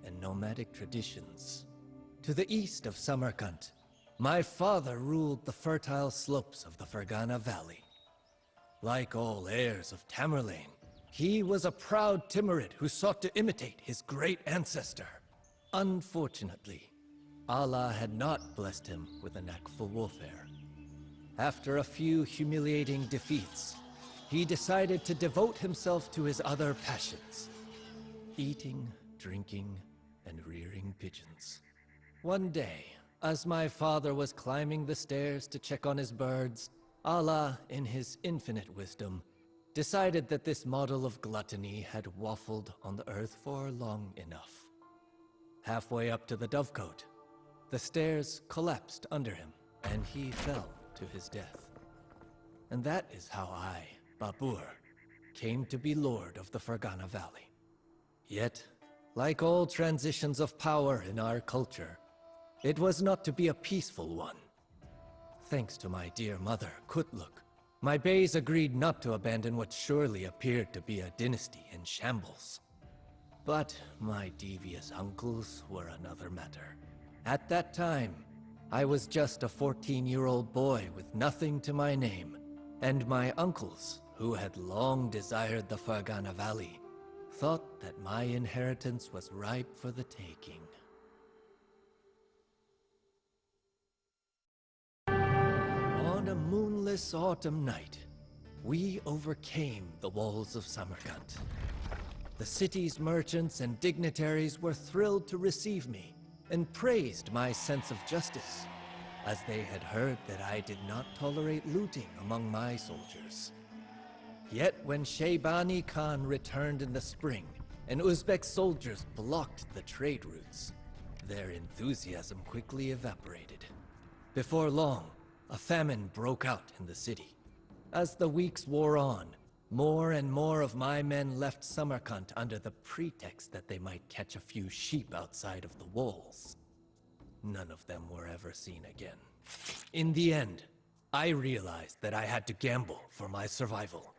and nomadic traditions. To the east of Samarkand, my father ruled the fertile slopes of the Fergana Valley. Like all heirs of Tamerlane, he was a proud Timurid who sought to imitate his great ancestor. Unfortunately, Allah had not blessed him with a knack for warfare. After a few humiliating defeats, he decided to devote himself to his other passions: eating, drinking, and rearing pigeons. One day, as my father was climbing the stairs to check on his birds, Allah, in his infinite wisdom, decided that this model of gluttony had waffled on the earth for long enough. Halfway up to the dovecote, the stairs collapsed under him, and he fell to his death. And that is how I, Babur, came to be Lord of the Fergana Valley. Yet, like all transitions of power in our culture, it was not to be a peaceful one. Thanks to my dear mother, Kutluk, my Beys agreed not to abandon what surely appeared to be a dynasty in shambles. But my devious uncles were another matter. At that time, I was just a 14-year-old boy with nothing to my name, and my uncles, who had long desired the Fergana Valley, thought that my inheritance was ripe for the taking. On a moonless autumn night, we overcame the walls of Samarkand. The city's merchants and dignitaries were thrilled to receive me and praised my sense of justice, as they had heard that I did not tolerate looting among my soldiers. Yet when Shaybani Khan returned in the spring, and Uzbek soldiers blocked the trade routes, their enthusiasm quickly evaporated. Before long, a famine broke out in the city. As the weeks wore on, more and more of my men left Samarkand under the pretext that they might catch a few sheep outside of the walls. None of them were ever seen again. In the end, I realized that I had to gamble for my survival.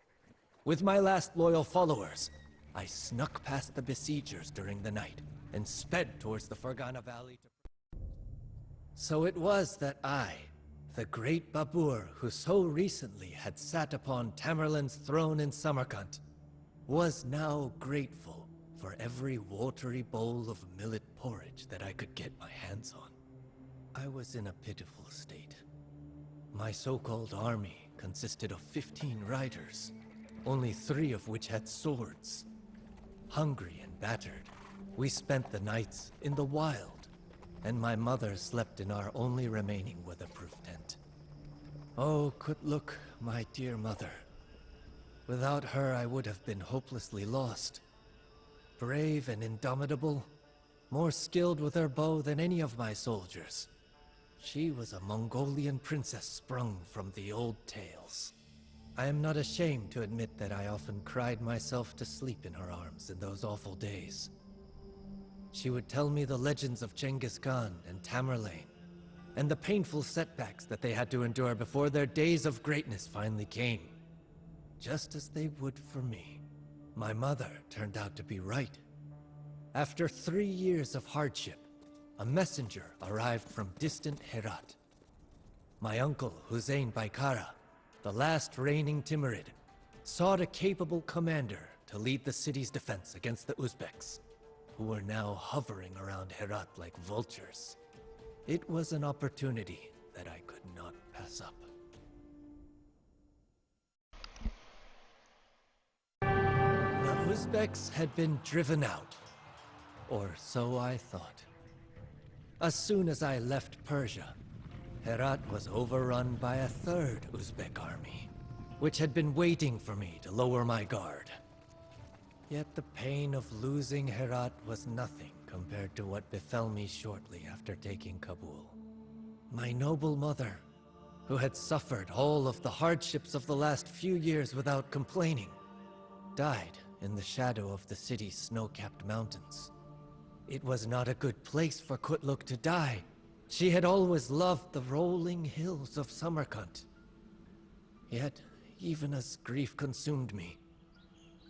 With my last loyal followers, I snuck past the besiegers during the night and sped towards the Fergana Valley. So it was that I, the great Babur who so recently had sat upon Tamerlane's throne in Samarkand, was now grateful for every watery bowl of millet porridge that I could get my hands on. I was in a pitiful state. My so-called army consisted of 15 riders, only 3 of which had swords. Hungry and battered, we spent the nights in the wild, and my mother slept in our only remaining weatherproof tent. Oh, Kutluk, my dear mother. Without her, I would have been hopelessly lost. Brave and indomitable, more skilled with her bow than any of my soldiers. She was a Mongolian princess sprung from the old tales. I am not ashamed to admit that I often cried myself to sleep in her arms in those awful days. She would tell me the legends of Genghis Khan and Tamerlane, and the painful setbacks that they had to endure before their days of greatness finally came. Just as they would for me. My mother turned out to be right. After 3 years of hardship, a messenger arrived from distant Herat. My uncle, Hussein Baikara, the last reigning Timurid, sought a capable commander to lead the city's defense against the Uzbeks, who were now hovering around Herat like vultures. It was an opportunity that I could not pass up. The Uzbeks had been driven out, or so I thought. As soon as I left Persia, Herat was overrun by a 3rd Uzbek army, which had been waiting for me to lower my guard. Yet the pain of losing Herat was nothing compared to what befell me shortly after taking Kabul. My noble mother, who had suffered all of the hardships of the last few years without complaining, died in the shadow of the city's snow-capped mountains. It was not a good place for Kutluk to die. She had always loved the rolling hills of Samarkand. Yet, even as grief consumed me,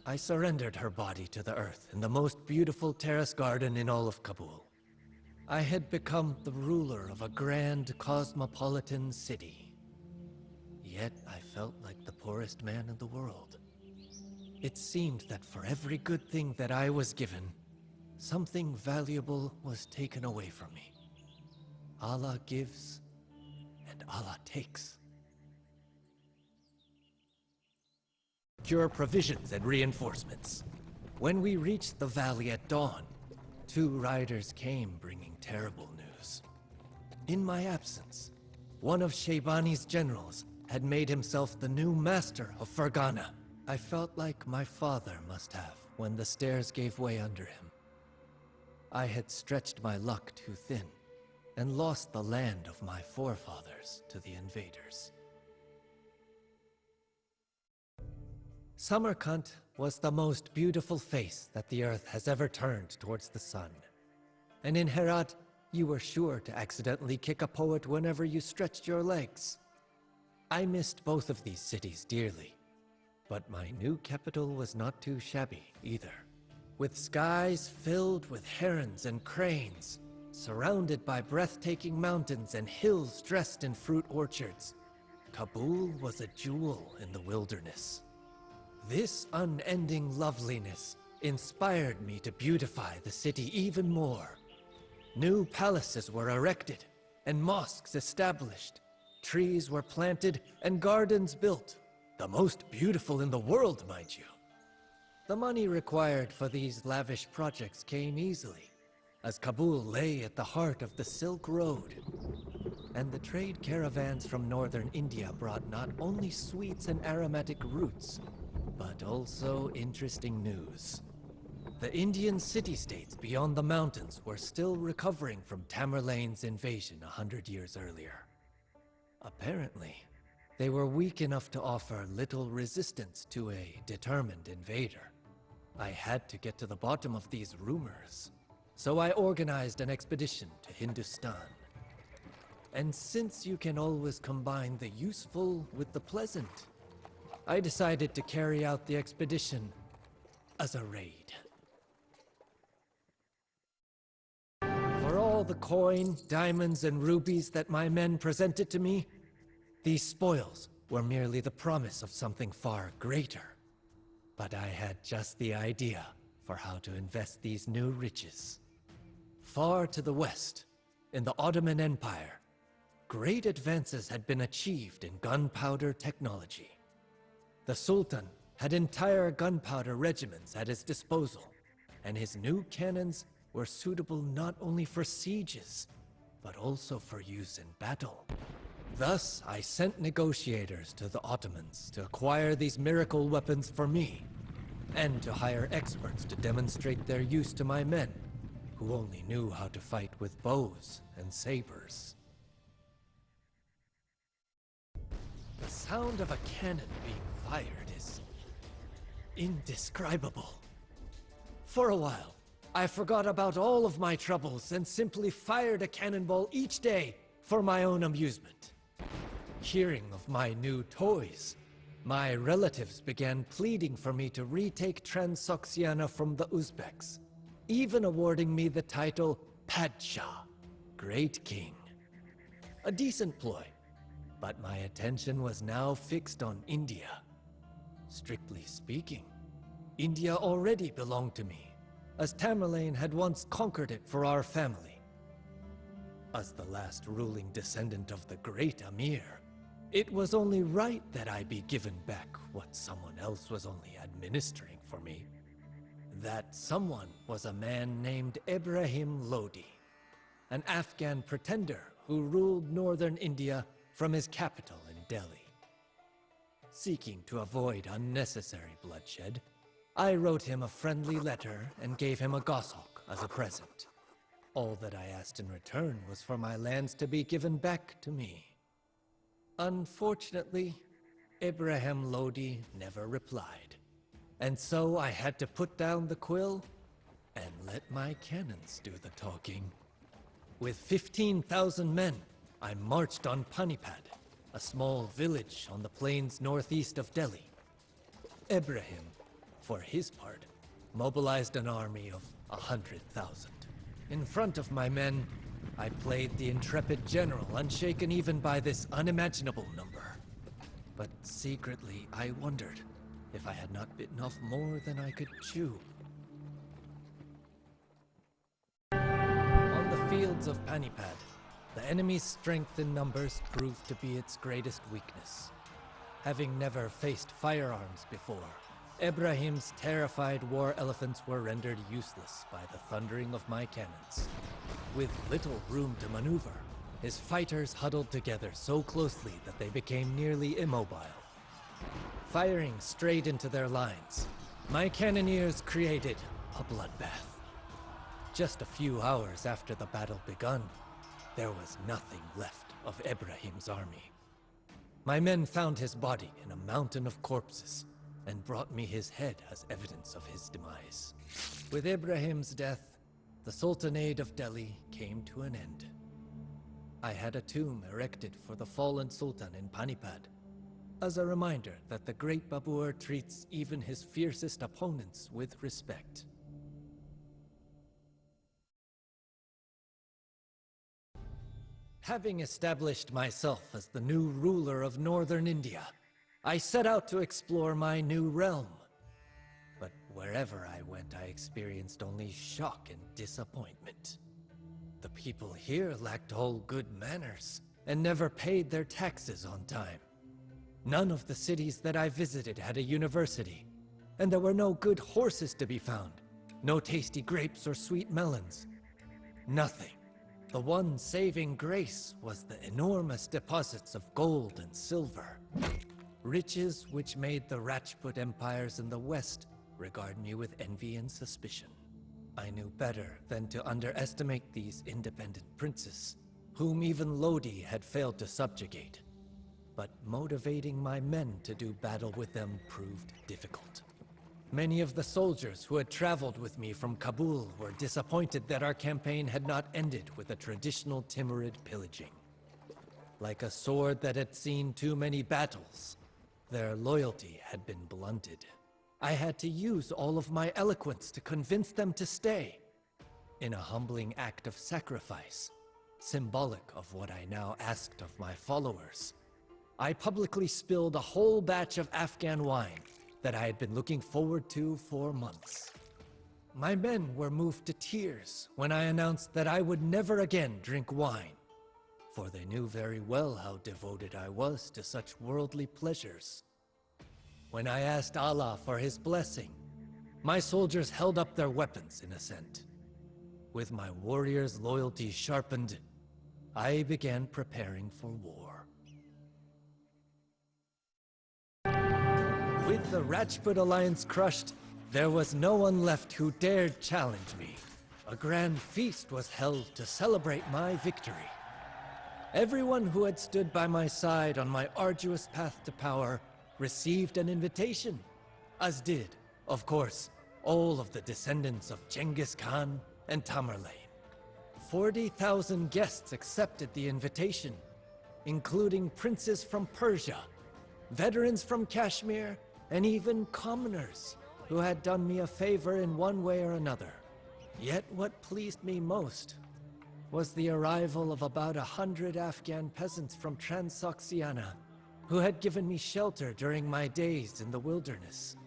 I surrendered her body to the earth in the most beautiful terrace garden in all of Kabul. I had become the ruler of a grand cosmopolitan city. Yet I felt like the poorest man in the world. It seemed that for every good thing that I was given, something valuable was taken away from me. Allah gives, and Allah takes. Secure provisions and reinforcements. When we reached the valley at dawn, 2 riders came bringing terrible news. In my absence, one of Shaybani's generals had made himself the new master of Fergana. I felt like my father must have when the stairs gave way under him. I had stretched my luck too thin and lost the land of my forefathers to the invaders. Samarkand was the most beautiful face that the earth has ever turned towards the sun. And in Herat, you were sure to accidentally kick a poet whenever you stretched your legs. I missed both of these cities dearly, but my new capital was not too shabby either. With skies filled with herons and cranes, surrounded by breathtaking mountains and hills dressed in fruit orchards, Kabul was a jewel in the wilderness. This unending loveliness inspired me to beautify the city even more. New palaces were erected and mosques established. Trees were planted and gardens built, the most beautiful in the world, mind you. The money required for these lavish projects came easily, as Kabul lay at the heart of the Silk Road. And the trade caravans from northern India brought not only sweets and aromatic roots, but also interesting news. The Indian city-states beyond the mountains were still recovering from Tamerlane's invasion 100 years earlier. Apparently, they were weak enough to offer little resistance to a determined invader. I had to get to the bottom of these rumors, so I organized an expedition to Hindustan. And since you can always combine the useful with the pleasant, I decided to carry out the expedition as a raid. For all the coin, diamonds, and rubies that my men presented to me, these spoils were merely the promise of something far greater. But I had just the idea for how to invest these new riches. Far to the west, in the Ottoman Empire, great advances had been achieved in gunpowder technology. The Sultan had entire gunpowder regiments at his disposal, and his new cannons were suitable not only for sieges, but also for use in battle. Thus, I sent negotiators to the Ottomans to acquire these miracle weapons for me, and to hire experts to demonstrate their use to my men, who only knew how to fight with bows and sabers. The sound of a cannon being fired is indescribable. For a while, I forgot about all of my troubles and simply fired a cannonball each day for my own amusement. Hearing of my new toys, my relatives began pleading for me to retake Transoxiana from the Uzbeks, even awarding me the title Padshah, Great King. A decent ploy, but my attention was now fixed on India. Strictly speaking, India already belonged to me, as Tamerlane had once conquered it for our family. As the last ruling descendant of the great Amir, it was only right that I be given back what someone else was only administering for me. That someone was a man named Ibrahim Lodi, an Afghan pretender who ruled northern India from his capital in Delhi. Seeking to avoid unnecessary bloodshed, I wrote him a friendly letter and gave him a goshawk as a present. All that I asked in return was for my lands to be given back to me. Unfortunately, Ibrahim Lodi never replied, and so I had to put down the quill and let my cannons do the talking. With 15,000 men, I marched on Panipad, a small village on the plains northeast of Delhi. Ibrahim, for his part, mobilized an army of 100,000. In front of my men, I played the intrepid general, unshaken even by this unimaginable number. But secretly, I wondered if I had not bitten off more than I could chew. On the fields of Panipad, the enemy's strength in numbers proved to be its greatest weakness. Having never faced firearms before, Ibrahim's terrified war elephants were rendered useless by the thundering of my cannons. With little room to maneuver, his fighters huddled together so closely that they became nearly immobile. Firing straight into their lines, my cannoneers created a bloodbath. Just a few hours after the battle begun, there was nothing left of Ibrahim's army. My men found his body in a mountain of corpses and brought me his head as evidence of his demise. With Ibrahim's death, the Sultanate of Delhi came to an end. I had a tomb erected for the fallen Sultan in Panipad, as a reminder that the great Babur treats even his fiercest opponents with respect. Having established myself as the new ruler of northern India, I set out to explore my new realm. But wherever I went, I experienced only shock and disappointment. The people here lacked all good manners and never paid their taxes on time. None of the cities that I visited had a university, and there were no good horses to be found, no tasty grapes or sweet melons. Nothing. The one saving grace was the enormous deposits of gold and silver. Riches which made the Rajput empires in the West regard me with envy and suspicion. I knew better than to underestimate these independent princes, whom even Lodi had failed to subjugate. But motivating my men to do battle with them proved difficult. Many of the soldiers who had traveled with me from Kabul were disappointed that our campaign had not ended with a traditional Timurid pillaging. Like a sword that had seen too many battles, their loyalty had been blunted. I had to use all of my eloquence to convince them to stay. In a humbling act of sacrifice, symbolic of what I now asked of my followers, I publicly spilled a whole batch of Afghan wine that I had been looking forward to for months. My men were moved to tears when I announced that I would never again drink wine, for they knew very well how devoted I was to such worldly pleasures. When I asked Allah for his blessing, my soldiers held up their weapons in assent. With my warriors' loyalty sharpened, I began preparing for war. With the Rajput alliance crushed, there was no one left who dared challenge me. A grand feast was held to celebrate my victory. Everyone who had stood by my side on my arduous path to power received an invitation, as did, of course, all of the descendants of Genghis Khan and Tamerlane. 40,000 guests accepted the invitation, including princes from Persia, veterans from Kashmir, and even commoners who had done me a favor in one way or another. Yet what pleased me most was the arrival of about 100 Afghan peasants from Transoxiana who had given me shelter during my days in the wilderness.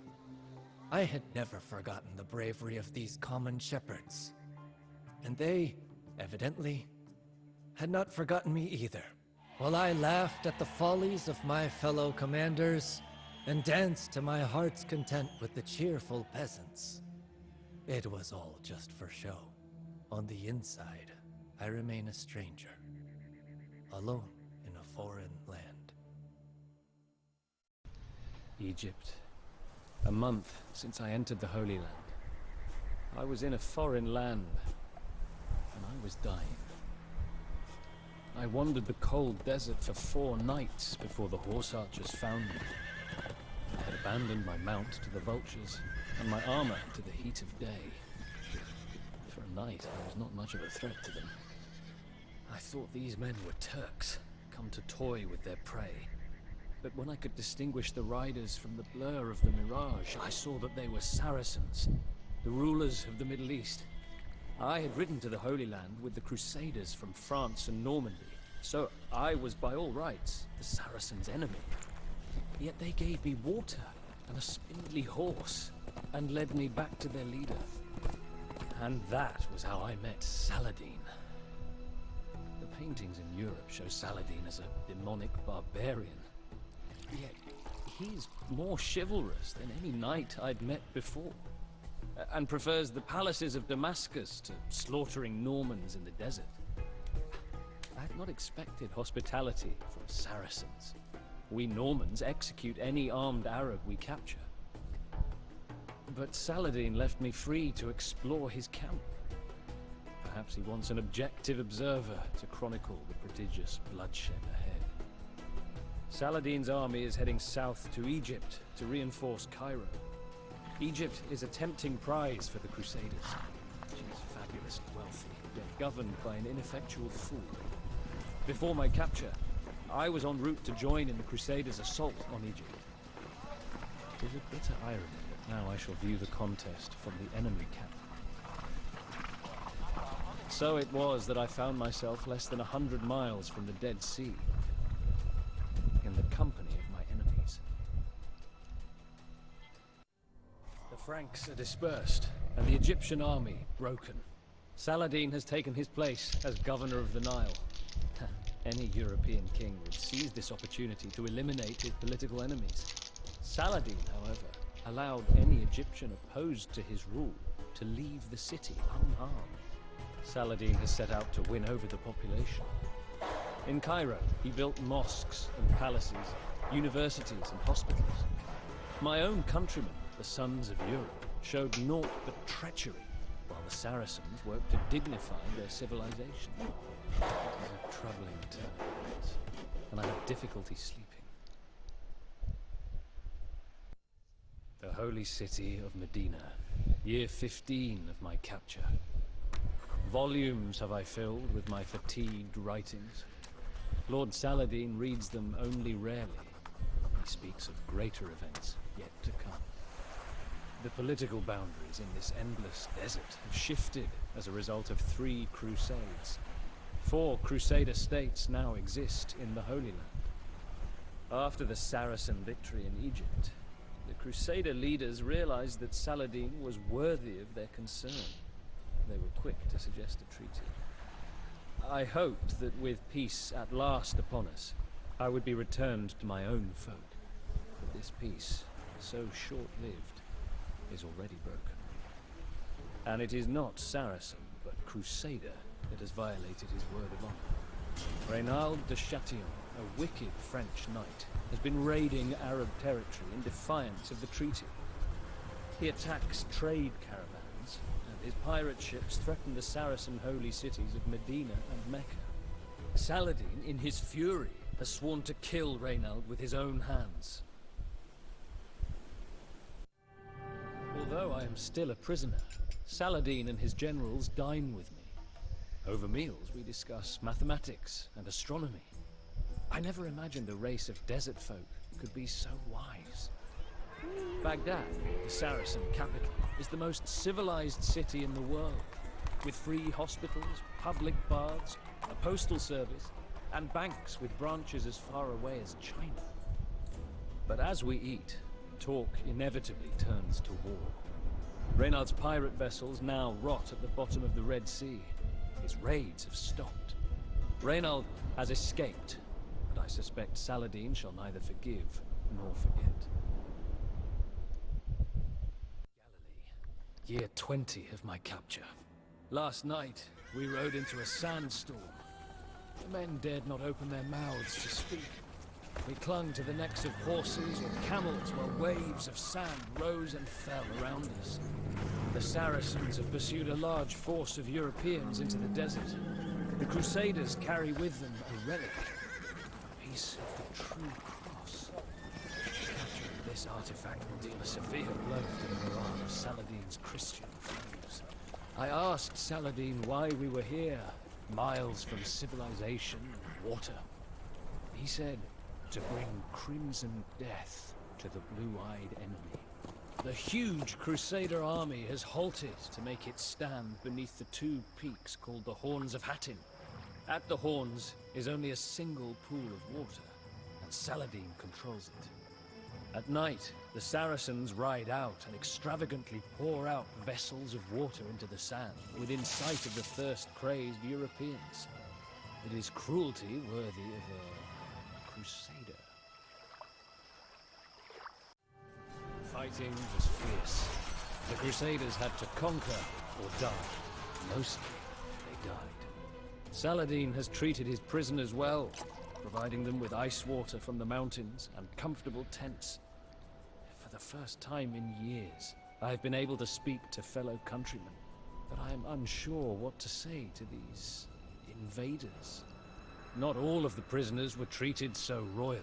I had never forgotten the bravery of these common shepherds, and they, evidently, had not forgotten me either. While I laughed at the follies of my fellow commanders and danced to my heart's content with the cheerful peasants, it was all just for show. On the inside, I remain a stranger, alone in a foreign land. Egypt. A month since I entered the Holy Land. I was in a foreign land, and I was dying. I wandered the cold desert for 4 nights before the horse archers found me. I had abandoned my mount to the vultures, and my armor to the heat of day. For a night, I was not much of a threat to them. I thought these men were Turks, come to toy with their prey. But when I could distinguish the riders from the blur of the mirage, I saw that they were Saracens, the rulers of the Middle East. I had ridden to the Holy Land with the Crusaders from France and Normandy, so I was by all rights the Saracens' enemy. Yet they gave me water and a spindly horse, and led me back to their leader. And that was how I met Saladin. The paintings in Europe show Saladin as a demonic barbarian. Yet, he's more chivalrous than any knight I'd met before, and prefers the palaces of Damascus to slaughtering Normans in the desert. I had not expected hospitality from Saracens. We Normans execute any armed Arab we capture. But Saladin left me free to explore his camp. Perhaps he wants an objective observer to chronicle the prodigious bloodshed ahead. Saladin's army is heading south to Egypt to reinforce Cairo. Egypt is a tempting prize for the Crusaders. She is fabulously wealthy, yet governed by an ineffectual fool. Before my capture, I was en route to join in the Crusaders' assault on Egypt. It is a bitter irony that now I shall view the contest from the enemy camp. So it was that I found myself less than 100 miles from the Dead Sea, in the company of my enemies. The Franks are dispersed, and the Egyptian army broken. Saladin has taken his place as governor of the Nile. Any European king would seize this opportunity to eliminate his political enemies. Saladin, however, allowed any Egyptian opposed to his rule to leave the city unharmed. Saladin has set out to win over the population. In Cairo, he built mosques and palaces, universities and hospitals. My own countrymen, the sons of Europe, showed naught but treachery, while the Saracens worked to dignify their civilization. It is a troubling turn of events, and I have difficulty sleeping. The holy city of Medina, year 15 of my capture. Volumes have I filled with my fatigued writings. Lord Saladin reads them only rarely. He speaks of greater events yet to come. The political boundaries in this endless desert have shifted as a result of 3 crusades. 4 Crusader states now exist in the Holy Land. After the Saracen victory in Egypt, the Crusader leaders realized that Saladin was worthy of their concern. They were quick to suggest a treaty. I hoped that with peace at last upon us, I would be returned to my own folk. But this peace, so short-lived, is already broken. And it is not Saracen, but Crusader that has violated his word of honor. Reynald de Chatillon, a wicked French knight, has been raiding Arab territory in defiance of the treaty. He attacks trade caravans, and his pirate ships threaten the Saracen holy cities of Medina and Mecca. Saladin, in his fury, has sworn to kill Reynald with his own hands. Although I am still a prisoner, Saladin and his generals dine with me. Over meals, we discuss mathematics and astronomy. I never imagined a race of desert folk could be so wise. Baghdad, the Saracen capital, is the most civilized city in the world, with free hospitals, public baths, a postal service, and banks with branches as far away as China. But as we eat, talk inevitably turns to war. Reynald's pirate vessels now rot at the bottom of the Red Sea. His raids have stopped. Reynald has escaped, but I suspect Saladin shall neither forgive nor forget. Galilee, year 20 of my capture. Last night, we rode into a sandstorm. The men dared not open their mouths to speak. We clung to the necks of horses or camels while waves of sand rose and fell around us. The Saracens have pursued a large force of Europeans into the desert. The Crusaders carry with them a relic, a piece of the true cross. Capturing this artifact will deal a severe blow to the morale of Saladin's Christian foes. I asked Saladin why we were here, miles from civilization and water. He said, to bring crimson death to the blue-eyed enemy. The huge Crusader army has halted to make its stand beneath the 2 peaks called the Horns of Hattin. At the Horns is only a single pool of water, and Saladin controls it. At night, the Saracens ride out and extravagantly pour out vessels of water into the sand, within sight of the thirst-crazed Europeans. It is cruelty worthy of a Crusader. Fighting was fierce. The Crusaders had to conquer or die. Mostly, they died. Saladin has treated his prisoners well, providing them with ice water from the mountains and comfortable tents. For the first time in years, I have been able to speak to fellow countrymen, but I am unsure what to say to these invaders. Not all of the prisoners were treated so royally.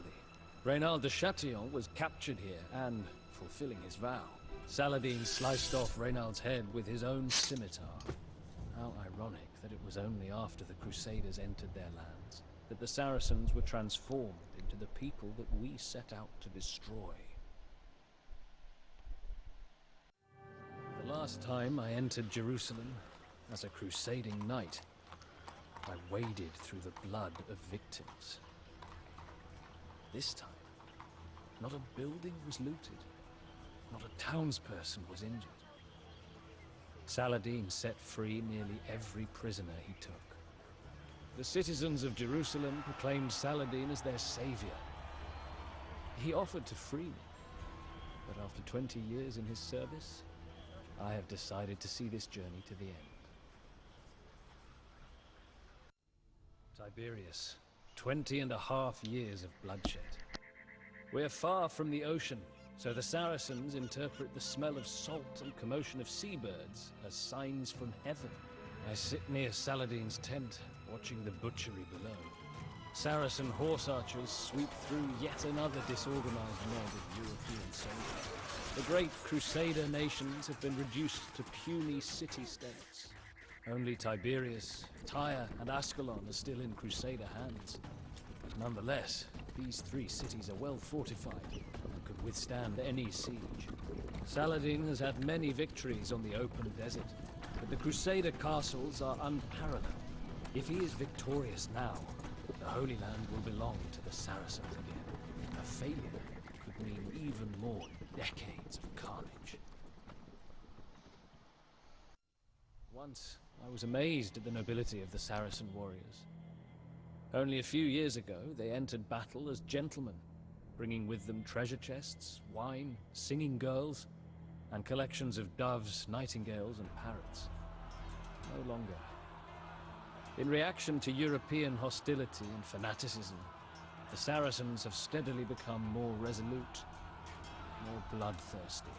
Reynald de Chatillon was captured here and, fulfilling his vow, Saladin sliced off Reynald's head with his own scimitar. How ironic that it was only after the Crusaders entered their lands that the Saracens were transformed into the people that we set out to destroy. The last time I entered Jerusalem as a crusading knight, I waded through the blood of victims. This time, not a building was looted. Not a townsperson was injured. Saladin set free nearly every prisoner he took. The citizens of Jerusalem proclaimed Saladin as their savior. He offered to free me, but after 20 years in his service, I have decided to see this journey to the end. Tiberius, 20.5 years of bloodshed. We're far from the ocean, so the Saracens interpret the smell of salt and commotion of seabirds as signs from heaven. I sit near Saladin's tent, watching the butchery below. Saracen horse archers sweep through yet another disorganized mob of European soldiers. The great Crusader nations have been reduced to puny city-states. Only Tiberias, Tyre, and Ascalon are still in Crusader hands. Nonetheless, these three cities are well fortified and could withstand any siege. Saladin has had many victories on the open desert, but the Crusader castles are unparalleled. If he is victorious now, the Holy Land will belong to the Saracens again. A failure could mean even more decades of carnage. Once, I was amazed at the nobility of the Saracen warriors. Only a few years ago, they entered battle as gentlemen, bringing with them treasure chests, wine, singing girls, and collections of doves, nightingales, and parrots. No longer. In reaction to European hostility and fanaticism, the Saracens have steadily become more resolute, more bloodthirsty.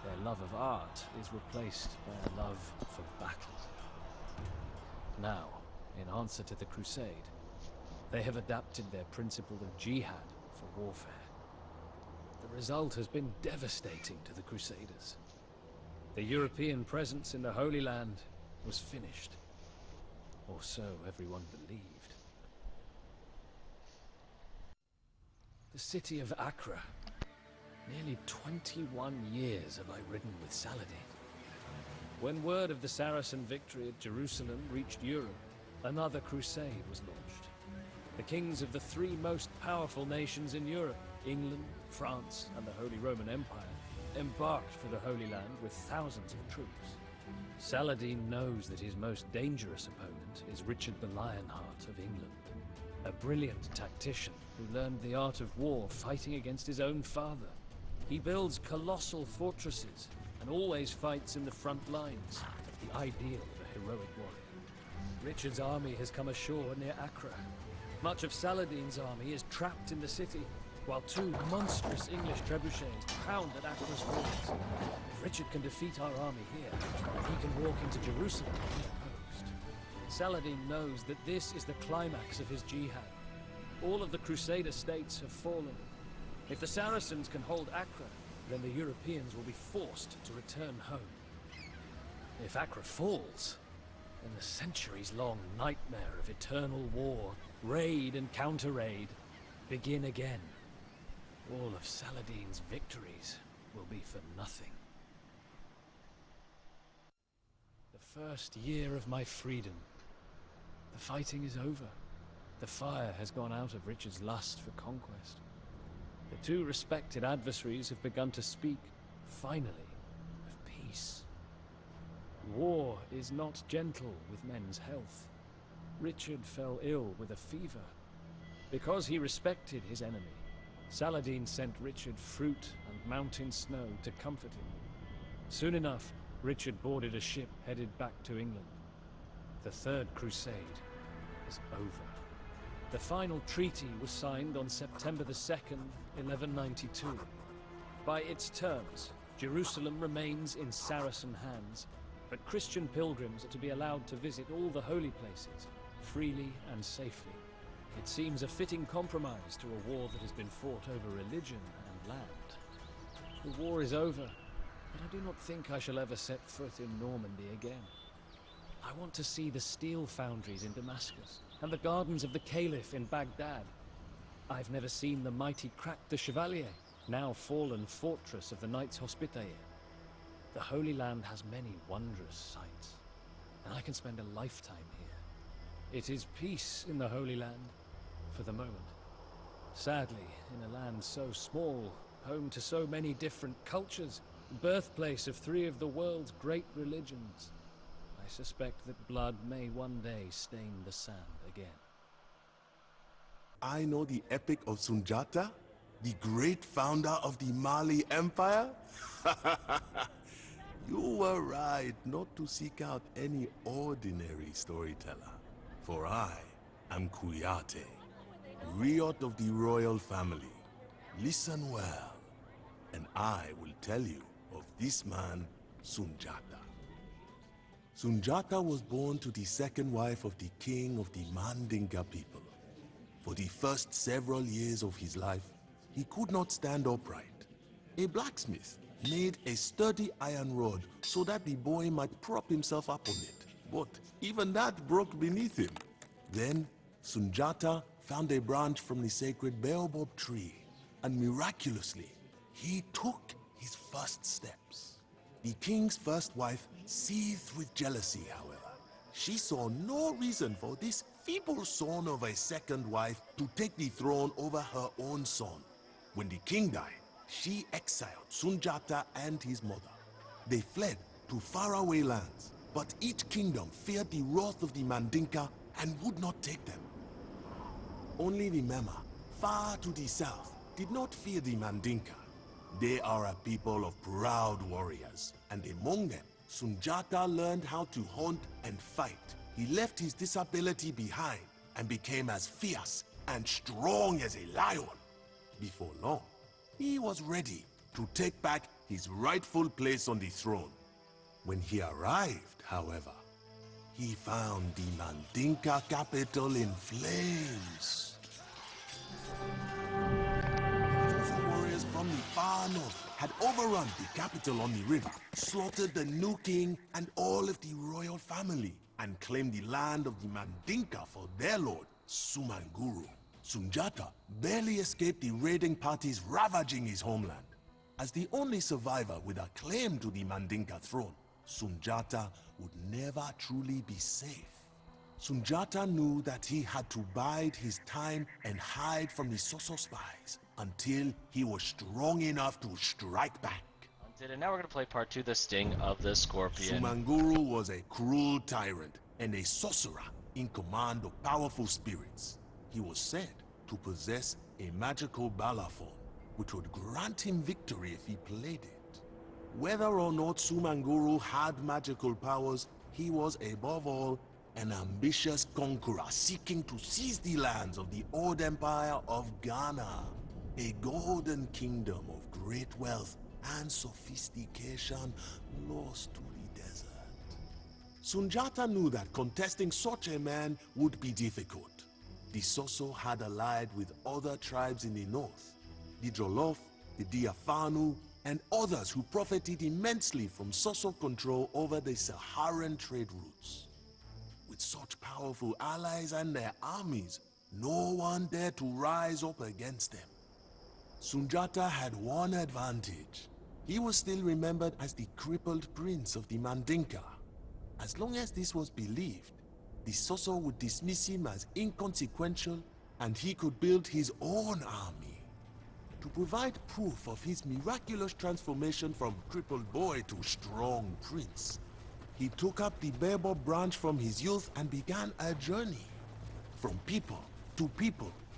Their love of art is replaced by a love for battle. Now, in answer to the Crusade, they have adapted their principle of jihad for warfare. The result has been devastating to the Crusaders. The European presence in the Holy Land was finished. Or so everyone believed. The city of Acre. Nearly 21 years have I ridden with Saladin. When word of the Saracen victory at Jerusalem reached Europe, another crusade was launched. The kings of the three most powerful nations in Europe, England, France, and the Holy Roman Empire, embarked for the Holy Land with thousands of troops. Saladin knows that his most dangerous opponent is Richard the Lionheart of England, a brilliant tactician who learned the art of war fighting against his own father. He builds colossal fortresses and always fights in the front lines, the ideal of a heroic warrior. Richard's army has come ashore near Acre. Much of Saladin's army is trapped in the city, while two monstrous English trebuchets pound at Acre's walls. If Richard can defeat our army here, he can walk into Jerusalem unopposed. Saladin knows that this is the climax of his jihad. All of the Crusader states have fallen. If the Saracens can hold Acre, then the Europeans will be forced to return home. If Acre falls, then the centuries-long nightmare of eternal war, raid and counter-raid, begin again. All of Saladin's victories will be for nothing. The first year of my freedom. The fighting is over. The fire has gone out of Richard's lust for conquest. The two respected adversaries have begun to speak, finally, of peace. War is not gentle with men's health. Richard fell ill with a fever. Because he respected his enemy, Saladin sent Richard fruit and mountain snow to comfort him. Soon enough, Richard boarded a ship headed back to England. The Third Crusade is over. The final treaty was signed on September the 2nd, 1192. By its terms, Jerusalem remains in Saracen hands, but Christian pilgrims are to be allowed to visit all the holy places, freely and safely. It seems a fitting compromise to a war that has been fought over religion and land. The war is over, but I do not think I shall ever set foot in Normandy again. I want to see the steel foundries in Damascus, and the gardens of the Caliph in Baghdad. I've never seen the mighty Crac de Chevalier, now fallen fortress of the Knights Hospitaller. The Holy Land has many wondrous sights, and I can spend a lifetime here. It is peace in the Holy Land, for the moment. Sadly, in a land so small, home to so many different cultures, birthplace of three of the world's great religions, I suspect that blood may one day stain the sand again. I know the Epic of Sunjata, the great founder of the Mali Empire. You were right not to seek out any ordinary storyteller, for I am Kuyate, Riot of the royal family. Listen well, and I will tell you of this man, Sunjata. Sunjata was born to the second wife of the king of the Mandinka people. For the first several years of his life, he could not stand upright. A blacksmith made a sturdy iron rod so that the boy might prop himself up on it. But even that broke beneath him. Then Sunjata found a branch from the sacred baobab tree, and miraculously, he took his first steps. The king's first wife seethed with jealousy, however. She saw no reason for this feeble son of a second wife to take the throne over her own son. When the king died, she exiled Sunjata and his mother. They fled to faraway lands, but each kingdom feared the wrath of the Mandinka and would not take them. Only the Mema, far to the south, did not fear the Mandinka. They are a people of proud warriors, and among them, Sunjata learned how to hunt and fight. He left his disability behind and became as fierce and strong as a lion. Before long, he was ready to take back his rightful place on the throne. When he arrived, however, he found the Mandinka capital in flames. Powerful warriors from the far north had overrun the capital on the river, slaughtered the new king and all of the royal family, and claimed the land of the Mandinka for their lord, Sumanguru. Sunjata barely escaped the raiding parties ravaging his homeland. As the only survivor with a claim to the Mandinka throne, Sunjata would never truly be safe. Sunjata knew that he had to bide his time and hide from the Soso spies until he was strong enough to strike back. And now we're going to play part 2, The Sting of the Scorpion. Sumanguru was a cruel tyrant and a sorcerer in command of powerful spirits. He was said to possess a magical balafon, which would grant him victory if he played it. Whether or not Sumanguru had magical powers, he was above all an ambitious conqueror seeking to seize the lands of the old empire of Ghana, a golden kingdom of great wealth and sophistication lost to the desert. Sunjata knew that contesting such a man would be difficult. The Soso had allied with other tribes in the north, the Jollof, the Diafanu, and others who profited immensely from Soso control over the Saharan trade routes. With such powerful allies and their armies, no one dared to rise up against them. Sunjata had one advantage. He was still remembered as the crippled prince of the Mandinka. As long as this was believed, the Soso would dismiss him as inconsequential, and he could build his own army. To provide proof of his miraculous transformation from crippled boy to strong prince, he took up the baobab branch from his youth and began a journey. From people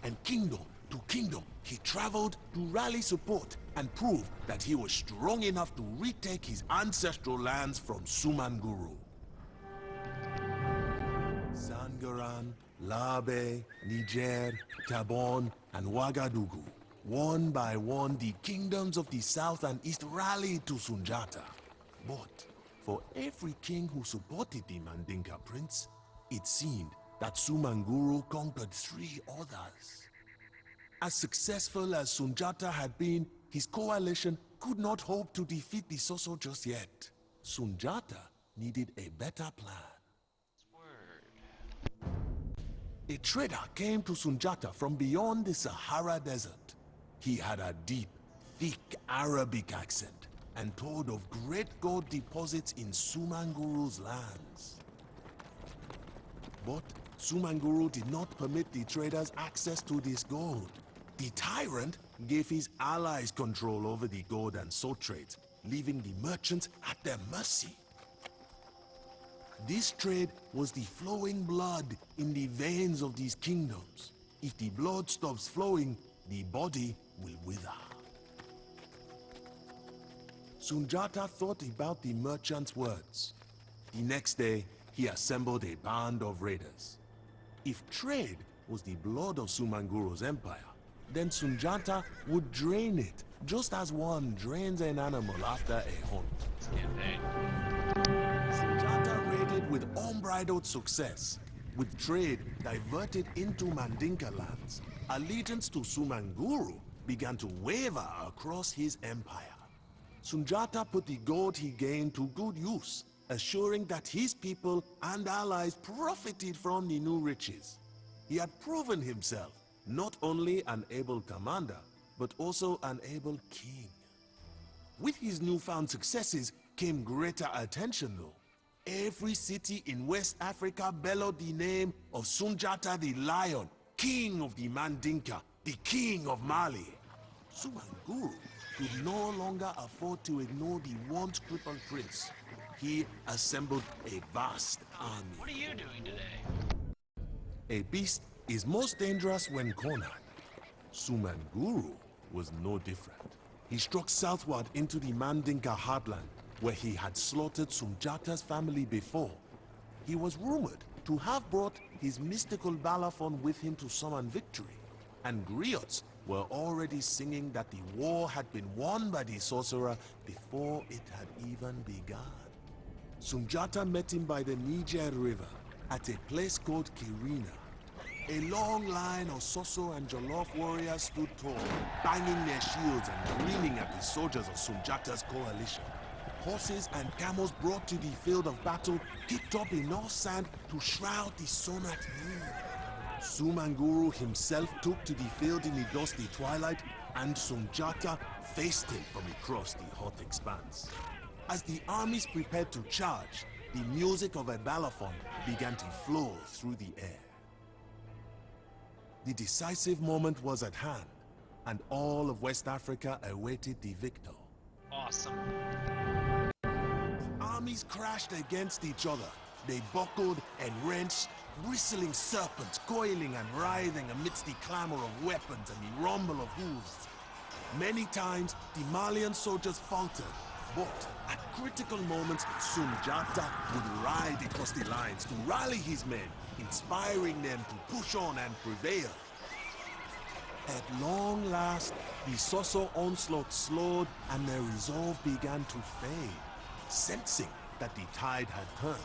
and kingdom to kingdom, he traveled to rally support and prove that he was strong enough to retake his ancestral lands from Sumanguru. Sangaran, Labe, Niger, Tabon, and Ouagadougou. One by one, the kingdoms of the south and east rallied to Sunjata. But for every king who supported the Mandinka prince, it seemed that Sumanguru conquered 3 others. As successful as Sunjata had been, his coalition could not hope to defeat the Soso just yet. Sunjata needed a better plan. A trader came to Sunjata from beyond the Sahara Desert. He had a deep, thick Arabic accent and told of great gold deposits in Sumanguru's lands. But Sumanguru did not permit the traders access to this gold. The tyrant gave his allies control over the gold and salt trades, leaving the merchants at their mercy. This trade was the flowing blood in the veins of these kingdoms. If the blood stops flowing, the body will wither. Sunjata thought about the merchant's words. The next day, he assembled a band of raiders. If trade was the blood of Sumanguru's empire, then Sunjata would drain it, just as one drains an animal after a hunt. Sunjata raided with unbridled success, with trade diverted into Mandinka lands. Allegiance to Sumanguru began to waver across his empire. Sunjata put the gold he gained to good use, assuring that his people and allies profited from the new riches. He had proven himself not only an able commander, but also an able king. With his newfound successes came greater attention though. Every city in West Africa bellowed the name of Sunjata the Lion, king of the Mandinka, the king of Mali. Sumanguru could no longer afford to ignore the once crippled prince. He assembled a vast army. What are you doing today? A beast is most dangerous when cornered. Sumanguru was no different. He struck southward into the Mandinka heartland, where he had slaughtered Sunjata's family before. He was rumored to have brought his mystical Balafon with him to summon victory, and griots were already singing that the war had been won by the sorcerer before it had even begun. Sunjata met him by the Niger River at a place called Kirina. A long line of Soso and Jollof warriors stood tall, banging their shields and grinning at the soldiers of Sunjata's coalition. Horses and camels brought to the field of battle kicked up enough sand to shroud the sun at noon. Sumanguru himself took to the field in the dusty twilight, and Sunjata faced him from across the hot expanse. As the armies prepared to charge, the music of a balafon began to flow through the air. The decisive moment was at hand, and all of West Africa awaited the victor. Awesome. Armies crashed against each other. They buckled and wrenched, bristling serpents coiling and writhing amidst the clamor of weapons and the rumble of hooves. Many times, the Malian soldiers faltered, but at critical moments, Sunjata would ride across the lines to rally his men, inspiring them to push on and prevail. At long last, the Soso onslaught slowed and their resolve began to fade. Sensing that the tide had turned,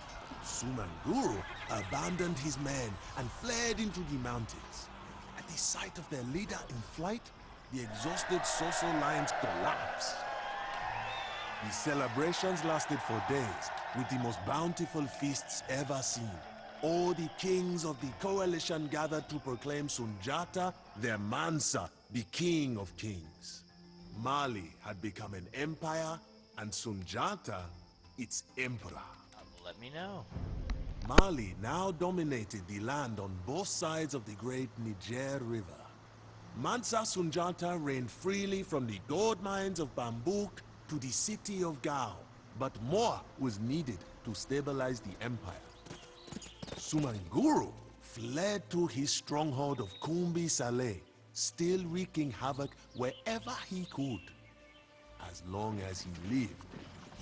Sumanguru abandoned his men and fled into the mountains. At the sight of their leader in flight, the exhausted Soso lions collapsed. The celebrations lasted for days, with the most bountiful feasts ever seen. All the kings of the coalition gathered to proclaim Sunjata their Mansa, the king of kings. Mali had become an empire, and Sunjata its emperor. Let me know. Mali now dominated the land on both sides of the great Niger River. Mansa Sunjata reigned freely from the gold mines of Bambouk to the city of Gao, but more was needed to stabilize the empire. Sumanguru fled to his stronghold of Kumbi Saleh, still wreaking havoc wherever he could. As long as he lived,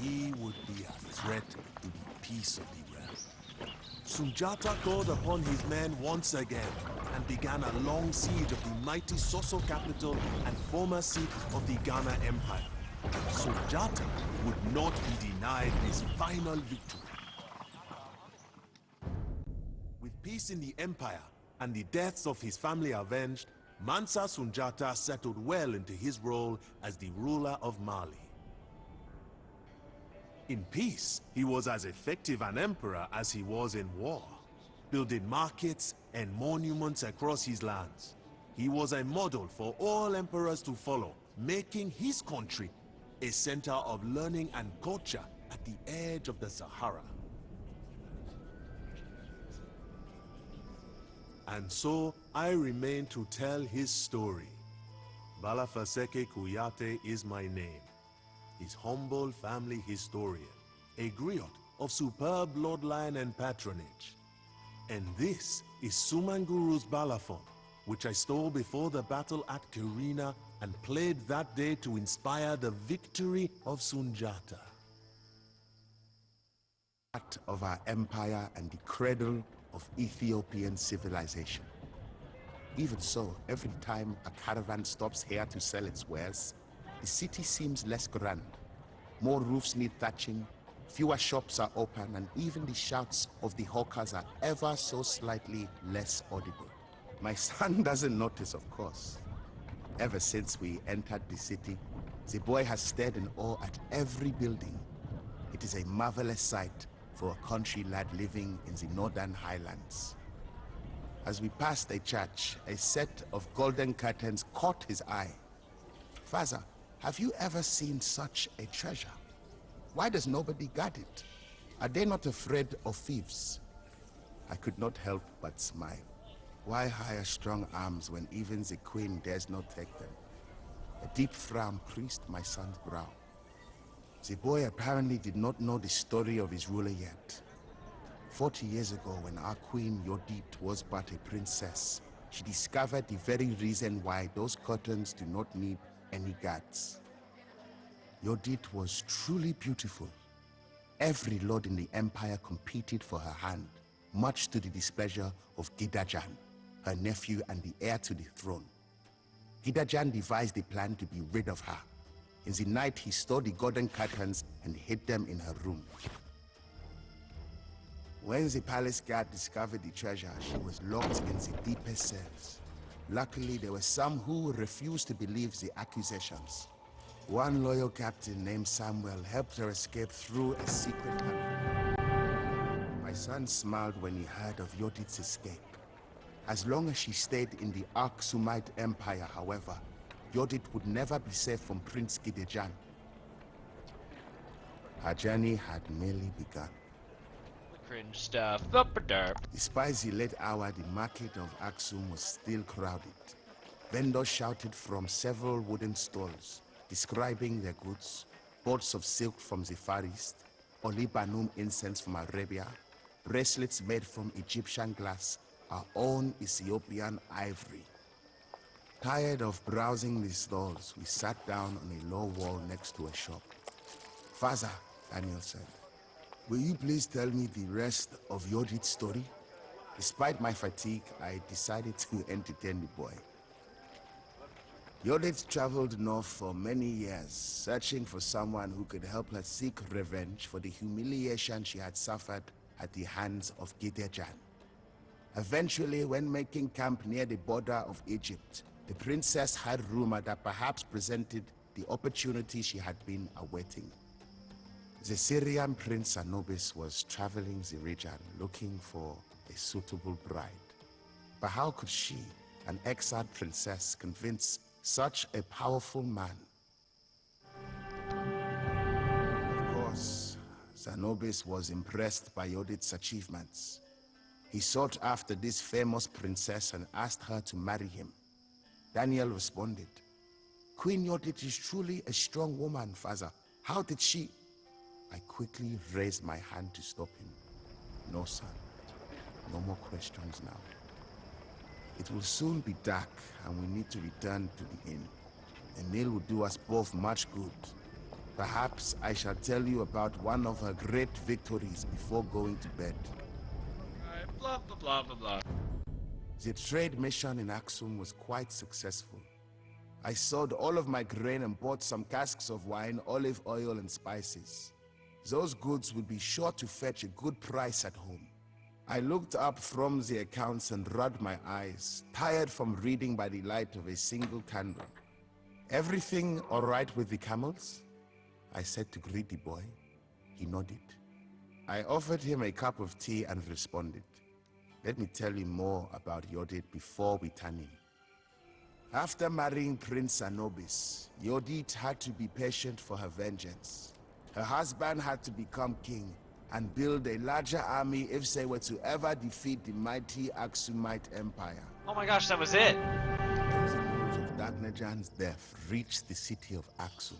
he would be a threat to the peace of the realm. Sunjata called upon his men once again and began a long siege of the mighty Soso capital and former seat of the Ghana Empire. Sunjata would not be denied his final victory. With peace in the empire and the deaths of his family avenged, Mansa Sunjata settled well into his role as the ruler of Mali. In peace, he was as effective an emperor as he was in war, building markets and monuments across his lands. He was a model for all emperors to follow, making his country a center of learning and culture at the edge of the Sahara. And so, I remain to tell his story. Balafaseke Kuyate is my name, his humble family historian, a griot of superb bloodline and patronage. And this is Sumanguru's Balafon, which I stole before the battle at Kirina and played that day to inspire the victory of Sunjata. Part of our empire and the cradle of Ethiopian civilization. Even so, every time a caravan stops here to sell its wares, the city seems less grand. More roofs need thatching, fewer shops are open, and even the shouts of the hawkers are ever so slightly less audible. My son doesn't notice, of course. Ever since we entered the city, the boy has stared in awe at every building. It is a marvelous sight for a country lad living in the northern highlands. As we passed a church, a set of golden curtains caught his eye. Father, have you ever seen such a treasure? Why does nobody guard it? Are they not afraid of thieves? I could not help but smile. Why hire strong arms when even the queen dares not take them? A deep frown creased my son's brow. The boy apparently did not know the story of his ruler yet. 40 years ago, when our queen Yodit was but a princess, she discovered the very reason why those curtains do not need any guards. Yodit was truly beautiful. Every lord in the empire competed for her hand, much to the displeasure of Gidajan, her nephew and the heir to the throne. Gidajan devised a plan to be rid of her. In the night, he stole the golden curtains and hid them in her room. When the palace guard discovered the treasure, she was locked in the deepest cells. Luckily, there were some who refused to believe the accusations. One loyal captain named Samuel helped her escape through a secret tunnel. My son smiled when he heard of Yodit's escape. As long as she stayed in the Aksumite Empire, however, Yodit would never be safe from Prince Gidejan. Her journey had merely begun. Cringe stuff. Up-a-derp. Despite the late hour, the market of Aksum was still crowded. Vendors shouted from several wooden stalls, describing their goods: bolts of silk from the Far East, Olibanum incense from Arabia, bracelets made from Egyptian glass, our own Ethiopian ivory. Tired of browsing the stalls, we sat down on a low wall next to a shop. Father, Daniel said, will you please tell me the rest of Yodit's story? Despite my fatigue, I decided to entertain the boy. Yodit traveled north for many years, searching for someone who could help her seek revenge for the humiliation she had suffered at the hands of Gidejan. Eventually, when making camp near the border of Egypt, the princess had rumor that perhaps presented the opportunity she had been awaiting. The Syrian prince Anubis was traveling the region looking for a suitable bride. But how could she, an exiled princess, convince such a powerful man? Of course, Zanobis was impressed by Yodit's achievements. He sought after this famous princess and asked her to marry him. Daniel responded, Queen Yodit is truly a strong woman, Father. How did she... I quickly raised my hand to stop him. No, son. No more questions now. It will soon be dark, and we need to return to the inn. A meal will do us both much good. Perhaps I shall tell you about one of her great victories before going to bed. Alright, blah, blah, blah, blah, blah. The trade mission in Aksum was quite successful. I sold all of my grain and bought some casks of wine, olive oil, and spices. Those goods would be sure to fetch a good price at home. I looked up from the accounts and rubbed my eyes, tired from reading by the light of a single candle. Everything all right with the camels? I said to greet the boy. He nodded. I offered him a cup of tea and responded, let me tell you more about Yodit before we turn in. After marrying Prince Anubis, Yodit had to be patient for her vengeance. Her husband had to become king and build a larger army if they were to ever defeat the mighty Aksumite Empire. Oh my gosh, that was it! As the news of Dagnajan's death reached the city of Aksum,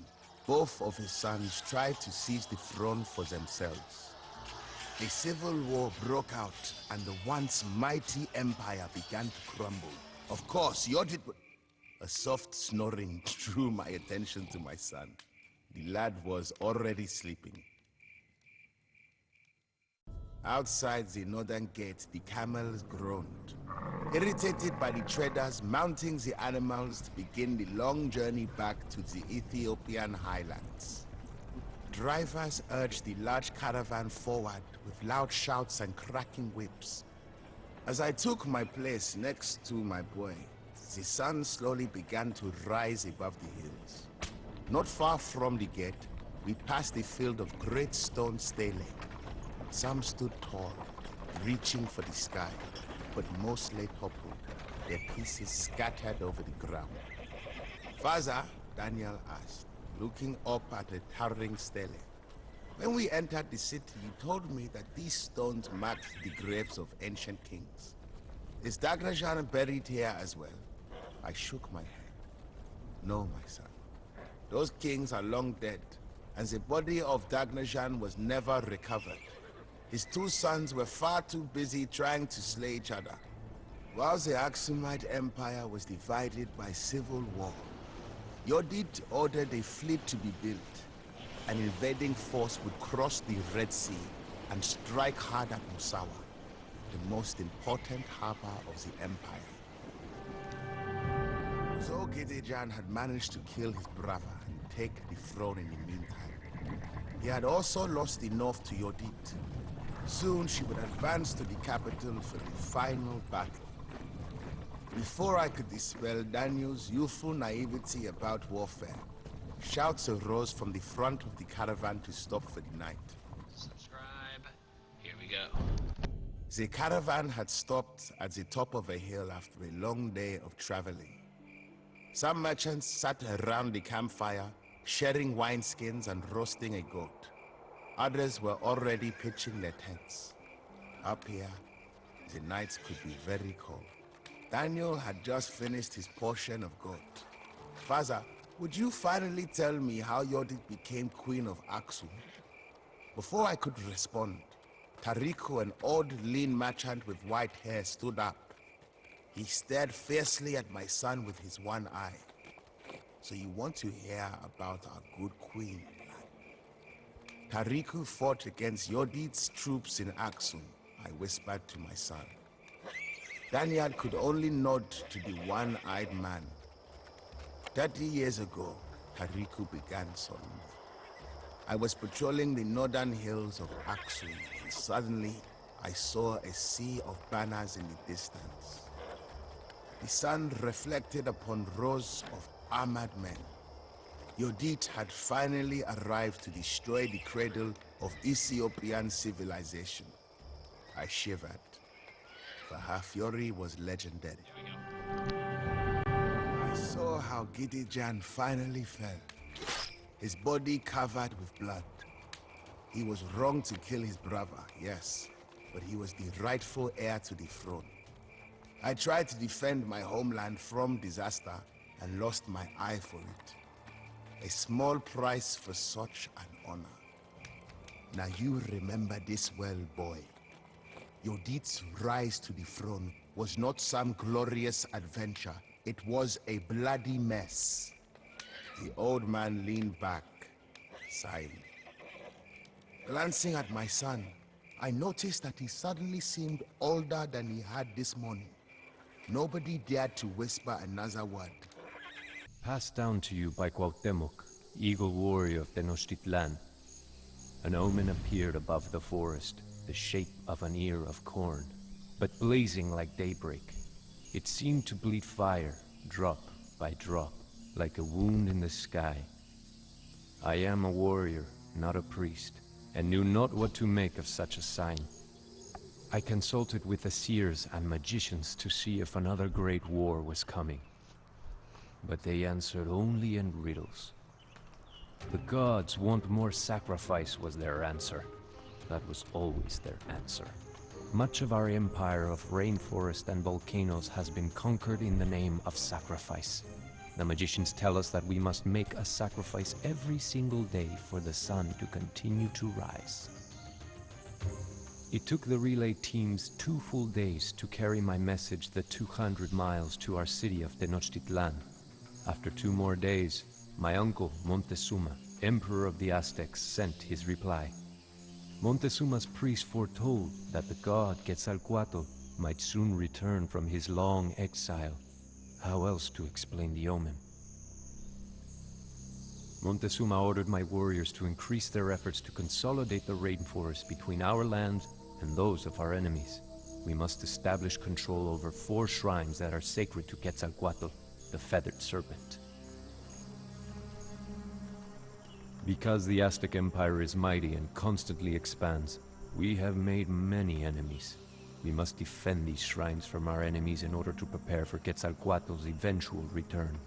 both of his sons tried to seize the throne for themselves. A civil war broke out, and the once mighty empire began to crumble. Of course, Yodit... A soft snoring drew my attention to my son. The lad was already sleeping. Outside the northern gate, the camels groaned. Irritated by the traders mounting the animals to begin the long journey back to the Ethiopian highlands. Drivers urged the large caravan forward with loud shouts and cracking whips. As I took my place next to my boy, the sun slowly began to rise above the hills. Not far from the gate, we passed a field of great stone stelae. Some stood tall, reaching for the sky, but most lay toppled, their pieces scattered over the ground. Faza, Daniel asked, looking up at a towering stele. When we entered the city, he told me that these stones marked the graves of ancient kings. Is Dagrajan buried here as well? I shook my head. No, my son. Those kings are long dead, and the body of Dagrajan was never recovered. His two sons were far too busy trying to slay each other, while the Aksumite Empire was divided by civil war. Yodit ordered a fleet to be built. An invading force would cross the Red Sea and strike hard at Musawa, the most important harbor of the empire. So Gidejan had managed to kill his brother and take the throne in the meantime. He had also lost the north to Yodit. Soon she would advance to the capital for the final battle. Before I could dispel Daniel's youthful naivety about warfare, shouts arose from the front of the caravan to stop for the night. Subscribe. Here we go. The caravan had stopped at the top of a hill after a long day of traveling. Some merchants sat around the campfire, sharing wineskins and roasting a goat. Others were already pitching their tents. Up here, the nights could be very cold. Daniel had just finished his portion of goat. Faza, would you finally tell me how Yodit became Queen of Aksum? Before I could respond, Tariku, an old lean merchant with white hair, stood up. He stared fiercely at my son with his one eye. So you want to hear about our good queen? Tariku fought against Yodit's troops in Aksum, I whispered to my son. Daniel could only nod to the one-eyed man. 30 years ago, Tariku began suddenly. I was patrolling the northern hills of Aksum, and suddenly I saw a sea of banners in the distance. The sun reflected upon rows of armored men. Yodit had finally arrived to destroy the cradle of Ethiopian civilization. I shivered, for her fury was legendary. I saw how Gidejan finally fell, his body covered with blood. He was wrong to kill his brother, yes, but he was the rightful heir to the throne. I tried to defend my homeland from disaster and lost my eye for it. A small price for such an honor. Now you remember this well, boy. Yodit's rise to the throne was not some glorious adventure. It was a bloody mess. The old man leaned back, sighing. Glancing at my son, I noticed that he suddenly seemed older than he had this morning. Nobody dared to whisper another word. Passed down to you by Cuauhtémoc, eagle warrior of Tenochtitlan. An omen appeared above the forest, the shape of an ear of corn, but blazing like daybreak. It seemed to bleed fire, drop by drop, like a wound in the sky. I am a warrior, not a priest, and knew not what to make of such a sign. I consulted with the seers and magicians to see if another great war was coming. But they answered only in riddles. The gods want more sacrifice was their answer. That was always their answer. Much of our empire of rainforest and volcanoes has been conquered in the name of sacrifice. The magicians tell us that we must make a sacrifice every single day for the sun to continue to rise. It took the relay teams 2 full days to carry my message the 200 miles to our city of Tenochtitlan. After 2 more days, my uncle, Montezuma, Emperor of the Aztecs, sent his reply. Montezuma's priest foretold that the god Quetzalcoatl might soon return from his long exile. How else to explain the omen? Montezuma ordered my warriors to increase their efforts to consolidate the rainforest between our lands and those of our enemies. We must establish control over 4 shrines that are sacred to Quetzalcoatl, the Feathered Serpent. Because the Aztec Empire is mighty and constantly expands, we have made many enemies. We must defend these shrines from our enemies in order to prepare for Quetzalcoatl's eventual return.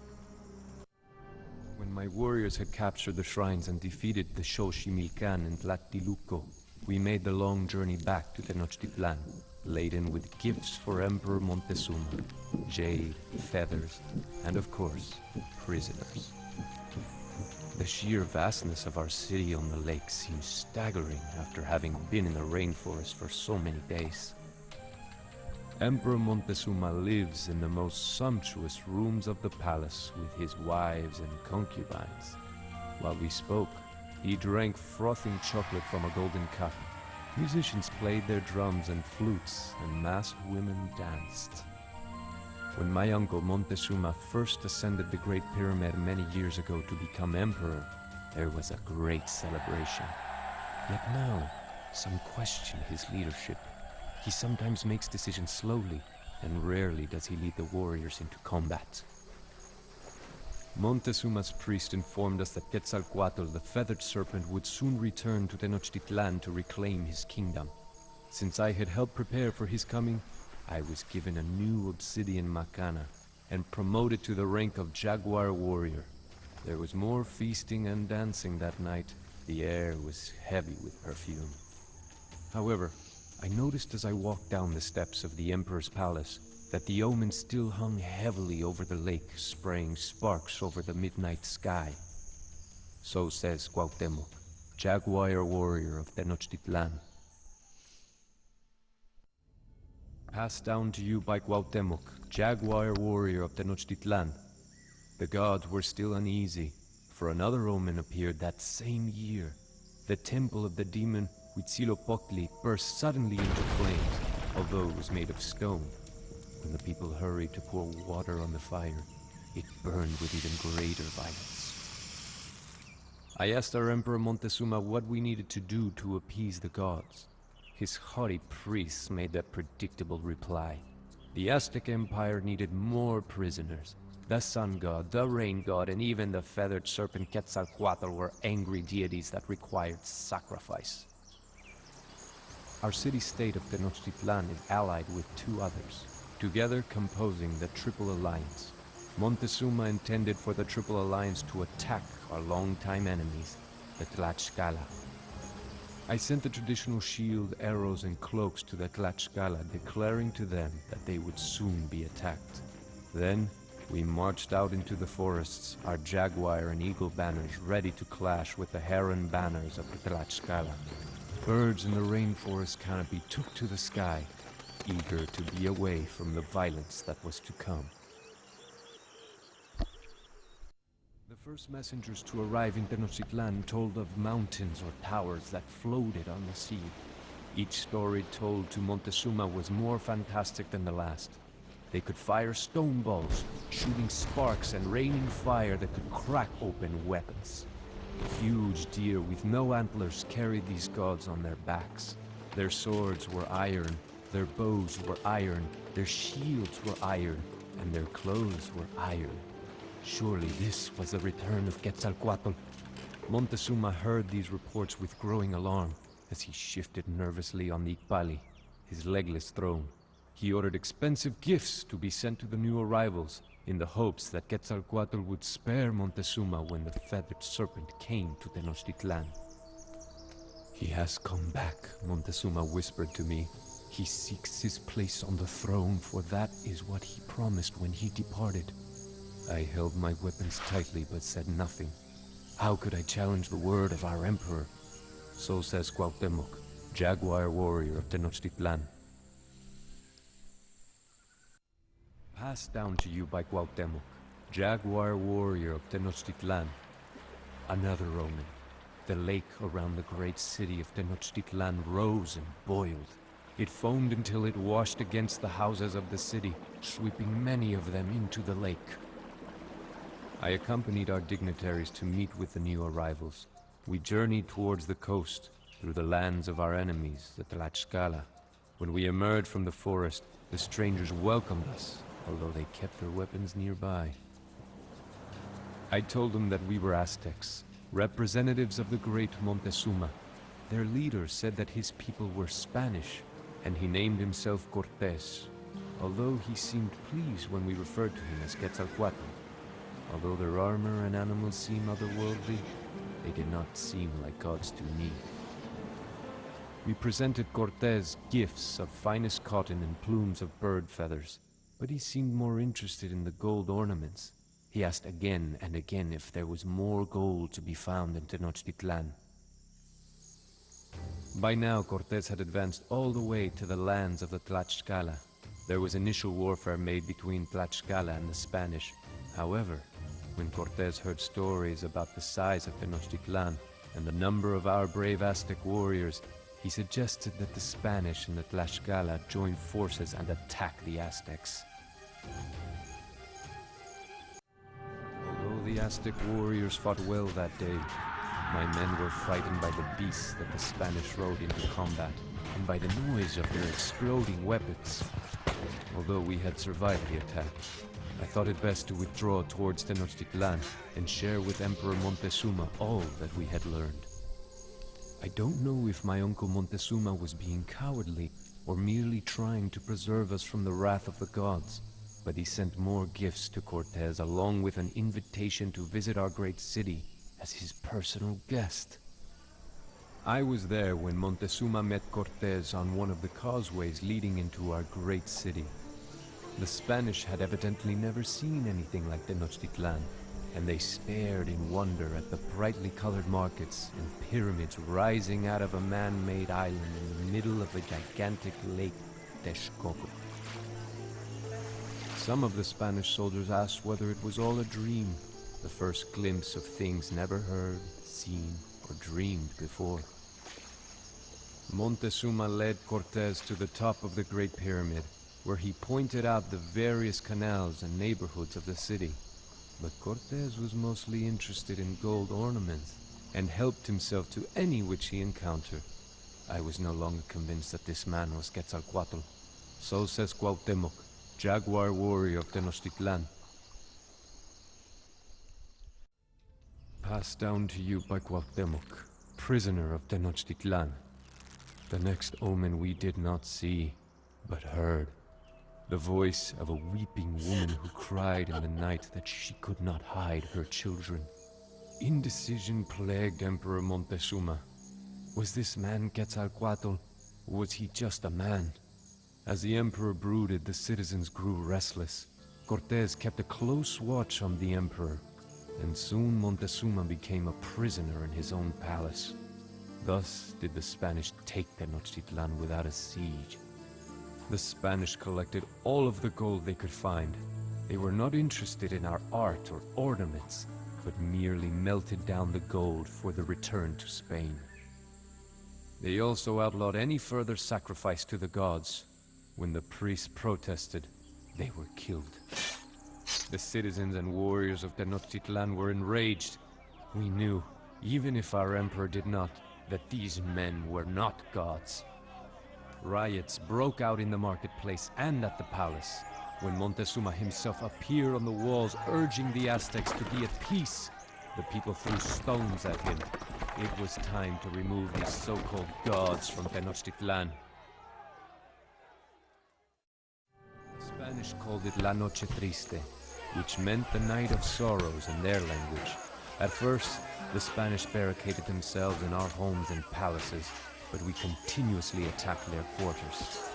When my warriors had captured the shrines and defeated the Xochimilcan and Tlatelolco, we made the long journey back to Tenochtitlan, laden with gifts for Emperor Montezuma, jade, feathers, and of course, prisoners. The sheer vastness of our city on the lake seems staggering after having been in the rainforest for so many days. Emperor Montezuma lives in the most sumptuous rooms of the palace with his wives and concubines. While we spoke, he drank frothing chocolate from a golden cup. Musicians played their drums and flutes, and masked women danced. When my uncle Montezuma first ascended the Great Pyramid many years ago to become emperor, there was a great celebration. Yet now, some question his leadership. He sometimes makes decisions slowly, and rarely does he lead the warriors into combat. Montezuma's priest informed us that Quetzalcoatl, the Feathered Serpent, would soon return to Tenochtitlan to reclaim his kingdom. Since I had helped prepare for his coming, I was given a new obsidian macana and promoted to the rank of Jaguar Warrior. There was more feasting and dancing that night. The air was heavy with perfume. However, I noticed as I walked down the steps of the Emperor's palace that the omen still hung heavily over the lake, spraying sparks over the midnight sky. So says Cuauhtémoc, Jaguar Warrior of Tenochtitlan. Passed down to you by Cuauhtémoc, Jaguar Warrior of Tenochtitlan. The gods were still uneasy, for another omen appeared that same year. The temple of the demon Huitzilopochtli burst suddenly into flames, although it was made of stone. When the people hurried to pour water on the fire, it burned with even greater violence. I asked our Emperor Montezuma what we needed to do to appease the gods. His haughty priests made that predictable reply. The Aztec Empire needed more prisoners. The Sun God, the Rain God, and even the Feathered Serpent Quetzalcoatl were angry deities that required sacrifice. Our city-state of Tenochtitlan is allied with 2 others, together composing the Triple Alliance. Montezuma intended for the Triple Alliance to attack our longtime enemies, the Tlaxcala. I sent the traditional shield, arrows, and cloaks to the Tlaxcala, declaring to them that they would soon be attacked. Then, we marched out into the forests, our jaguar and eagle banners ready to clash with the heron banners of the Tlaxcala. Birds in the rainforest canopy took to the sky, eager to be away from the violence that was to come. The first messengers to arrive in Tenochtitlan told of mountains or towers that floated on the sea. Each story told to Montezuma was more fantastic than the last. They could fire stone balls, shooting sparks and raining fire that could crack open weapons. Huge deer with no antlers carried these gods on their backs. Their swords were iron, their bows were iron, their shields were iron, and their clothes were iron. Surely this was the return of Quetzalcoatl. Montezuma heard these reports with growing alarm as he shifted nervously on the Icpali, his legless throne. He ordered expensive gifts to be sent to the new arrivals in the hopes that Quetzalcoatl would spare Montezuma when the Feathered Serpent came to Tenochtitlan. He has come back, Montezuma whispered to me. He seeks his place on the throne, for that is what he promised when he departed. I held my weapons tightly but said nothing. How could I challenge the word of our emperor? So says Cuauhtémoc, Jaguar Warrior of Tenochtitlan. Passed down to you by Cuauhtémoc, Jaguar Warrior of Tenochtitlan. Another omen. The lake around the great city of Tenochtitlan rose and boiled. It foamed until it washed against the houses of the city, sweeping many of them into the lake. I accompanied our dignitaries to meet with the new arrivals. We journeyed towards the coast, through the lands of our enemies, the Tlaxcala. When we emerged from the forest, the strangers welcomed us, although they kept their weapons nearby. I told them that we were Aztecs, representatives of the great Montezuma. Their leader said that his people were Spanish, and he named himself Cortés, although he seemed pleased when we referred to him as Quetzalcoatl. Although their armor and animals seem otherworldly, they did not seem like gods to me. We presented Cortés gifts of finest cotton and plumes of bird feathers, but he seemed more interested in the gold ornaments. He asked again and again if there was more gold to be found in Tenochtitlan. By now, Cortés had advanced all the way to the lands of the Tlaxcala. There was initial warfare made between Tlaxcala and the Spanish. However, when Cortés heard stories about the size of Tenochtitlan and the number of our brave Aztec warriors, he suggested that the Spanish and the Tlaxcala join forces and attack the Aztecs. Although the Aztec warriors fought well that day, my men were frightened by the beasts that the Spanish rode into combat, and by the noise of their exploding weapons. Although we had survived the attack, I thought it best to withdraw towards Tenochtitlan and share with Emperor Montezuma all that we had learned. I don't know if my uncle Montezuma was being cowardly or merely trying to preserve us from the wrath of the gods, but he sent more gifts to Cortés along with an invitation to visit our great city as his personal guest. I was there when Montezuma met Cortés on one of the causeways leading into our great city. The Spanish had evidently never seen anything like Tenochtitlan, and they stared in wonder at the brightly colored markets and pyramids rising out of a man-made island in the middle of a gigantic lake, Texcoco. Some of the Spanish soldiers asked whether it was all a dream, the first glimpse of things never heard, seen, or dreamed before. Montezuma led Cortés to the top of the Great Pyramid, where he pointed out the various canals and neighborhoods of the city. But Cortés was mostly interested in gold ornaments, and helped himself to any which he encountered. I was no longer convinced that this man was Quetzalcoatl. So says Cuauhtémoc, jaguar warrior of Tenochtitlan. Passed down to you by Cuauhtémoc, prisoner of Tenochtitlan. The next omen we did not see, but heard. The voice of a weeping woman who cried in the night that she could not hide her children. Indecision plagued Emperor Montezuma. Was this man Quetzalcoatl, or was he just a man? As the Emperor brooded, the citizens grew restless. Cortés kept a close watch on the Emperor, and soon Montezuma became a prisoner in his own palace. Thus did the Spanish take Tenochtitlan without a siege. The Spanish collected all of the gold they could find. They were not interested in our art or ornaments, but merely melted down the gold for the return to Spain. They also outlawed any further sacrifice to the gods. When the priests protested, they were killed. The citizens and warriors of Tenochtitlan were enraged. We knew, even if our emperor did not, that these men were not gods. Riots broke out in the marketplace and at the palace. When Montezuma himself appeared on the walls urging the Aztecs to be at peace, the people threw stones at him. It was time to remove these so-called gods from Tenochtitlan. The Spanish called it La Noche Triste, which meant the night of sorrows in their language. At first, the Spanish barricaded themselves in our homes and palaces, but we continuously attacked their quarters.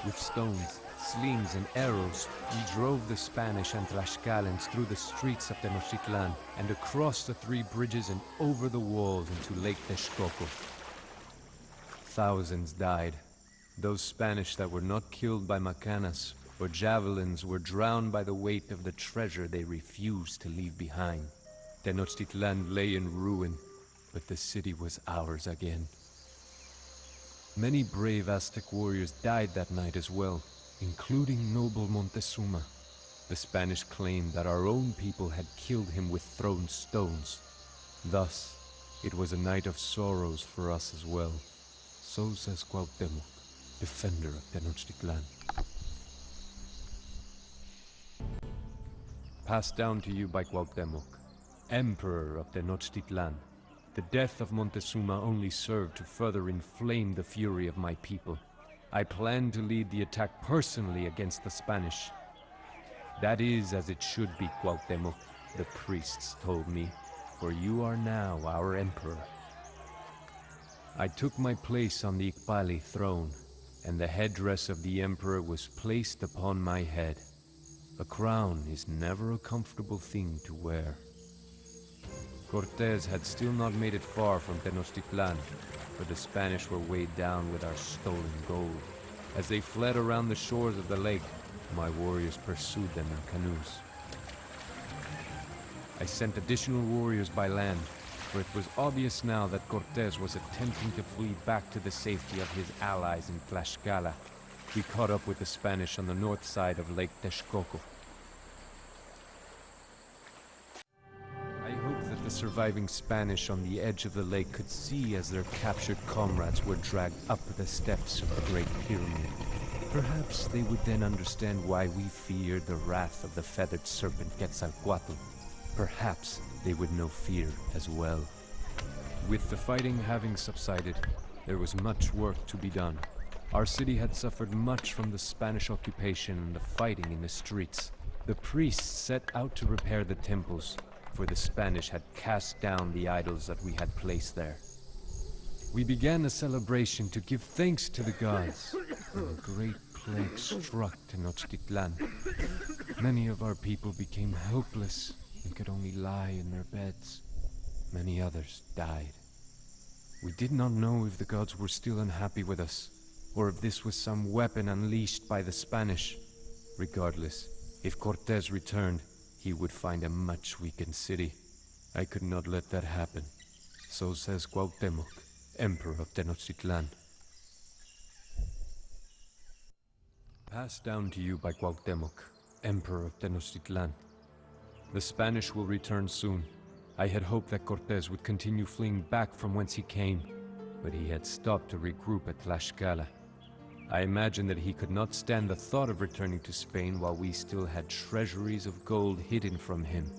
With stones, slings, and arrows, we drove the Spanish and Tlaxcalans through the streets of Tenochtitlan and across the 3 bridges and over the walls into Lake Texcoco. Thousands died. Those Spanish that were not killed by macanas or javelins were drowned by the weight of the treasure they refused to leave behind. Tenochtitlan lay in ruin, but the city was ours again. Many brave Aztec warriors died that night as well, including noble Montezuma. The Spanish claimed that our own people had killed him with thrown stones. Thus, it was a night of sorrows for us as well. So says Cuauhtémoc, defender of Tenochtitlan. Passed down to you by Cuauhtémoc, Emperor of Tenochtitlan. The death of Montezuma only served to further inflame the fury of my people. I plan to lead the attack personally against the Spanish. That is as it should be, Cuauhtémoc, the priests told me, for you are now our emperor. I took my place on the Icpali throne, and the headdress of the emperor was placed upon my head. A crown is never a comfortable thing to wear. Cortés had still not made it far from Tenochtitlan, for the Spanish were weighed down with our stolen gold. As they fled around the shores of the lake, my warriors pursued them in canoes. I sent additional warriors by land, for it was obvious now that Cortés was attempting to flee back to the safety of his allies in Tlaxcala. We caught up with the Spanish on the north side of Lake Texcoco. I hoped that the surviving Spanish on the edge of the lake could see as their captured comrades were dragged up the steps of the Great Pyramid. Perhaps they would then understand why we feared the wrath of the feathered serpent Quetzalcoatl. Perhaps they would know fear as well. With the fighting having subsided, there was much work to be done. Our city had suffered much from the Spanish occupation and the fighting in the streets. The priests set out to repair the temples, for the Spanish had cast down the idols that we had placed there. We began a celebration to give thanks to the gods, and a great plague struck Tenochtitlan. Many of our people became helpless and could only lie in their beds. Many others died. We did not know if the gods were still unhappy with us, or if this was some weapon unleashed by the Spanish. Regardless, if Cortés returned, he would find a much weakened city. I could not let that happen. So says Cuauhtémoc, Emperor of Tenochtitlan. Passed down to you by Cuauhtémoc, Emperor of Tenochtitlan. The Spanish will return soon. I had hoped that Cortés would continue fleeing back from whence he came, but he had stopped to regroup at Tlaxcala. I imagined that he could not stand the thought of returning to Spain while we still had treasuries of gold hidden from him.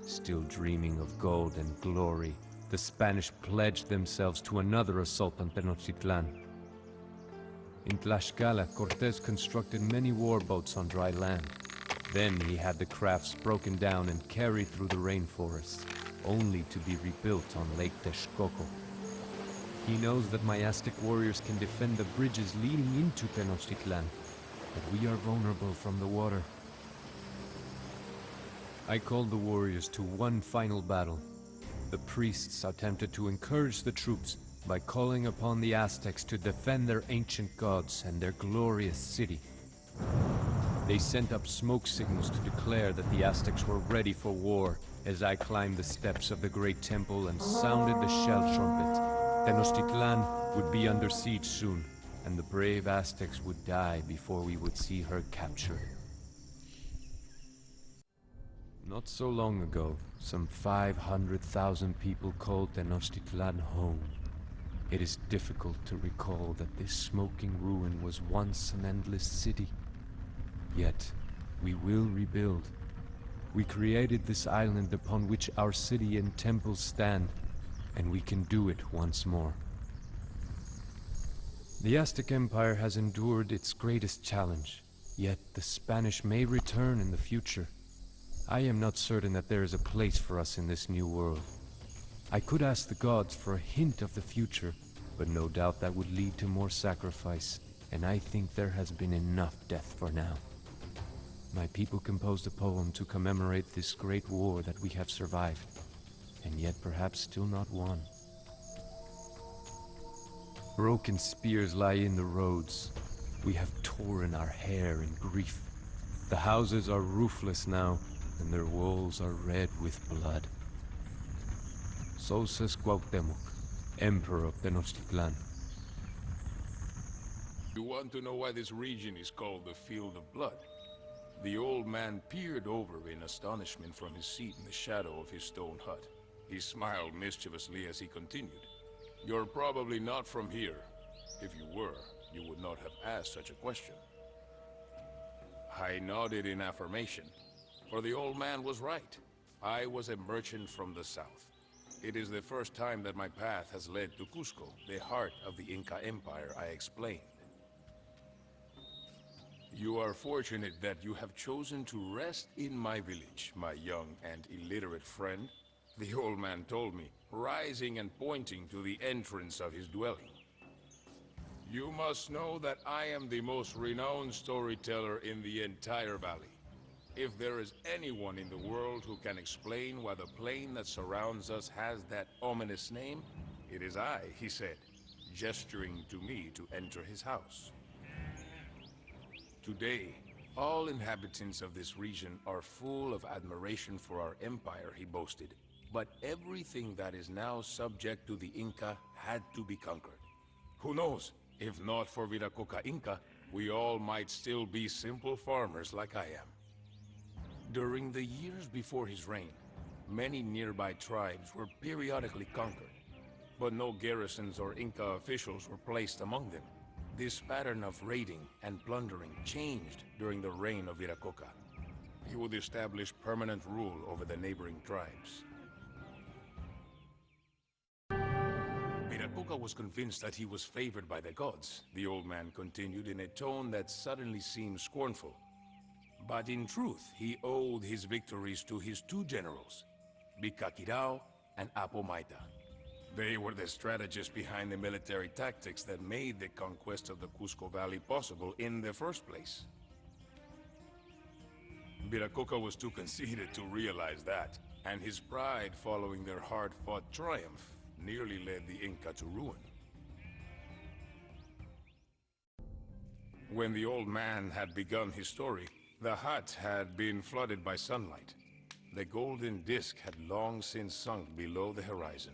Still dreaming of gold and glory, the Spanish pledged themselves to another assault on Tenochtitlan. In Tlaxcala, Cortés constructed many warboats on dry land. Then he had the crafts broken down and carried through the rainforests, only to be rebuilt on Lake Texcoco. He knows that my Aztec warriors can defend the bridges leading into Tenochtitlan, but we are vulnerable from the water. I called the warriors to one final battle. The priests attempted to encourage the troops by calling upon the Aztecs to defend their ancient gods and their glorious city. They sent up smoke signals to declare that the Aztecs were ready for war as I climbed the steps of the great temple and sounded the shell trumpet. Tenochtitlan would be under siege soon, and the brave Aztecs would die before we would see her captured. Not so long ago, some 500,000 people called Tenochtitlan home. It is difficult to recall that this smoking ruin was once an endless city. Yet, we will rebuild. We created this island upon which our city and temples stand, and we can do it once more. The Aztec Empire has endured its greatest challenge, yet the Spanish may return in the future. I am not certain that there is a place for us in this new world. I could ask the gods for a hint of the future, but no doubt that would lead to more sacrifice, and I think there has been enough death for now. My people composed a poem to commemorate this great war that we have survived, and yet perhaps still not won. Broken spears lie in the roads. We have torn our hair in grief. The houses are roofless now, and their walls are red with blood. So says Cuauhtémoc, Emperor of Tenochtitlan. You want to know why this region is called the Field of Blood? The old man peered over in astonishment from his seat in the shadow of his stone hut. He smiled mischievously as he continued. You're probably not from here. If you were, you would not have asked such a question. I nodded in affirmation, for the old man was right. I was a merchant from the south. It is the first time that my path has led to Cusco, the heart of the Inca Empire, I explained. You are fortunate that you have chosen to rest in my village, my young and illiterate friend, the old man told me, rising and pointing to the entrance of his dwelling. You must know that I am the most renowned storyteller in the entire valley. If there is anyone in the world who can explain why the plain that surrounds us has that ominous name, it is I, he said, gesturing to me to enter his house. Today, all inhabitants of this region are full of admiration for our empire, he boasted. But everything that is now subject to the Inca had to be conquered. Who knows, if not for Viracocha Inca, we all might still be simple farmers like I am. During the years before his reign, many nearby tribes were periodically conquered, but no garrisons or Inca officials were placed among them. This pattern of raiding and plundering changed during the reign of Viracocha. He would establish permanent rule over the neighboring tribes. Viracocha was convinced that he was favored by the gods, the old man continued in a tone that suddenly seemed scornful. But in truth, he owed his victories to his two generals, Bicaquirao and Apomaita. They were the strategists behind the military tactics that made the conquest of the Cusco Valley possible in the first place. Viracocha was too conceited to realize that, and his pride following their hard-fought triumph nearly led the Inca to ruin. When the old man had begun his story, the hut had been flooded by sunlight. The golden disk had long since sunk below the horizon,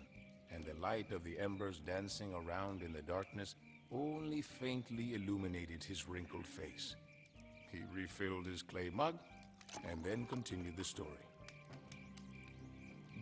and the light of the embers dancing around in the darkness only faintly illuminated his wrinkled face. He refilled his clay mug, and then continued the story.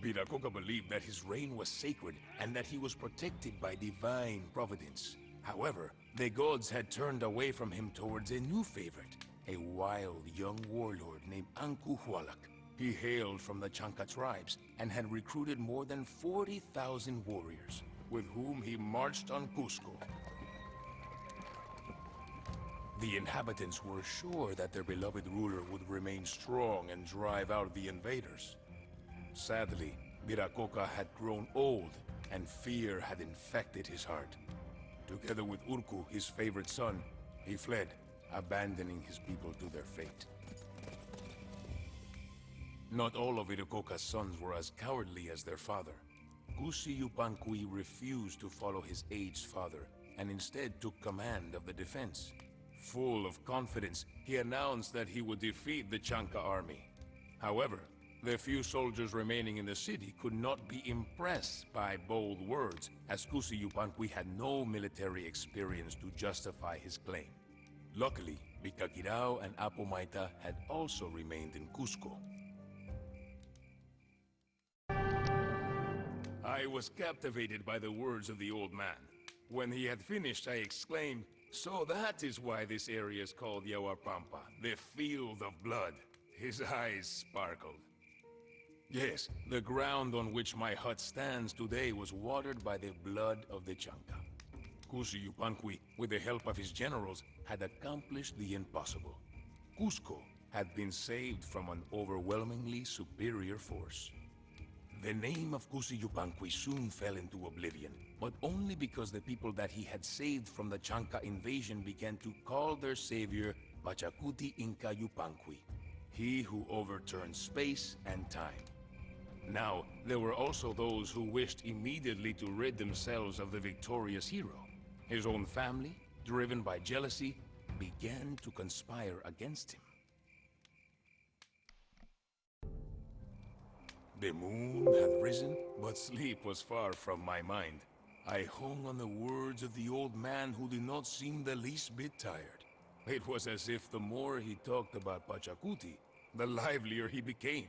Viracocha believed that his reign was sacred, and that he was protected by divine providence. However, the gods had turned away from him towards a new favorite, a wild young warlord named Anku Hualak. He hailed from the Chanca tribes and had recruited more than 40,000 warriors, with whom he marched on Cusco. The inhabitants were sure that their beloved ruler would remain strong and drive out the invaders. Sadly, Viracocha had grown old, and fear had infected his heart. Together with Urku, his favorite son, he fled, abandoning his people to their fate. Not all of Viracocha's sons were as cowardly as their father. Gusi Yupanqui refused to follow his aged father, and instead took command of the defense. Full of confidence, he announced that he would defeat the Chanca army. However, the few soldiers remaining in the city could not be impressed by bold words, as Gusi Yupanqui had no military experience to justify his claim. Luckily, Bicaquirao and Apomaita had also remained in Cusco. I was captivated by the words of the old man. When he had finished, I exclaimed, "So that is why this area is called Yahuapampa, the Field of Blood." His eyes sparkled. Yes, the ground on which my hut stands today was watered by the blood of the Chanca. Gusi Yupanqui, with the help of his generals, had accomplished the impossible. Cusco had been saved from an overwhelmingly superior force. The name of Gusi Yupanqui soon fell into oblivion, but only because the people that he had saved from the Chanca invasion began to call their savior Pachacuti Inca Yupanqui, he who overturned space and time. Now, there were also those who wished immediately to rid themselves of the victorious hero. His own family, driven by jealousy, began to conspire against him. The moon had risen, but sleep was far from my mind. I hung on the words of the old man who did not seem the least bit tired. It was as if the more he talked about Pachacuti, the livelier he became.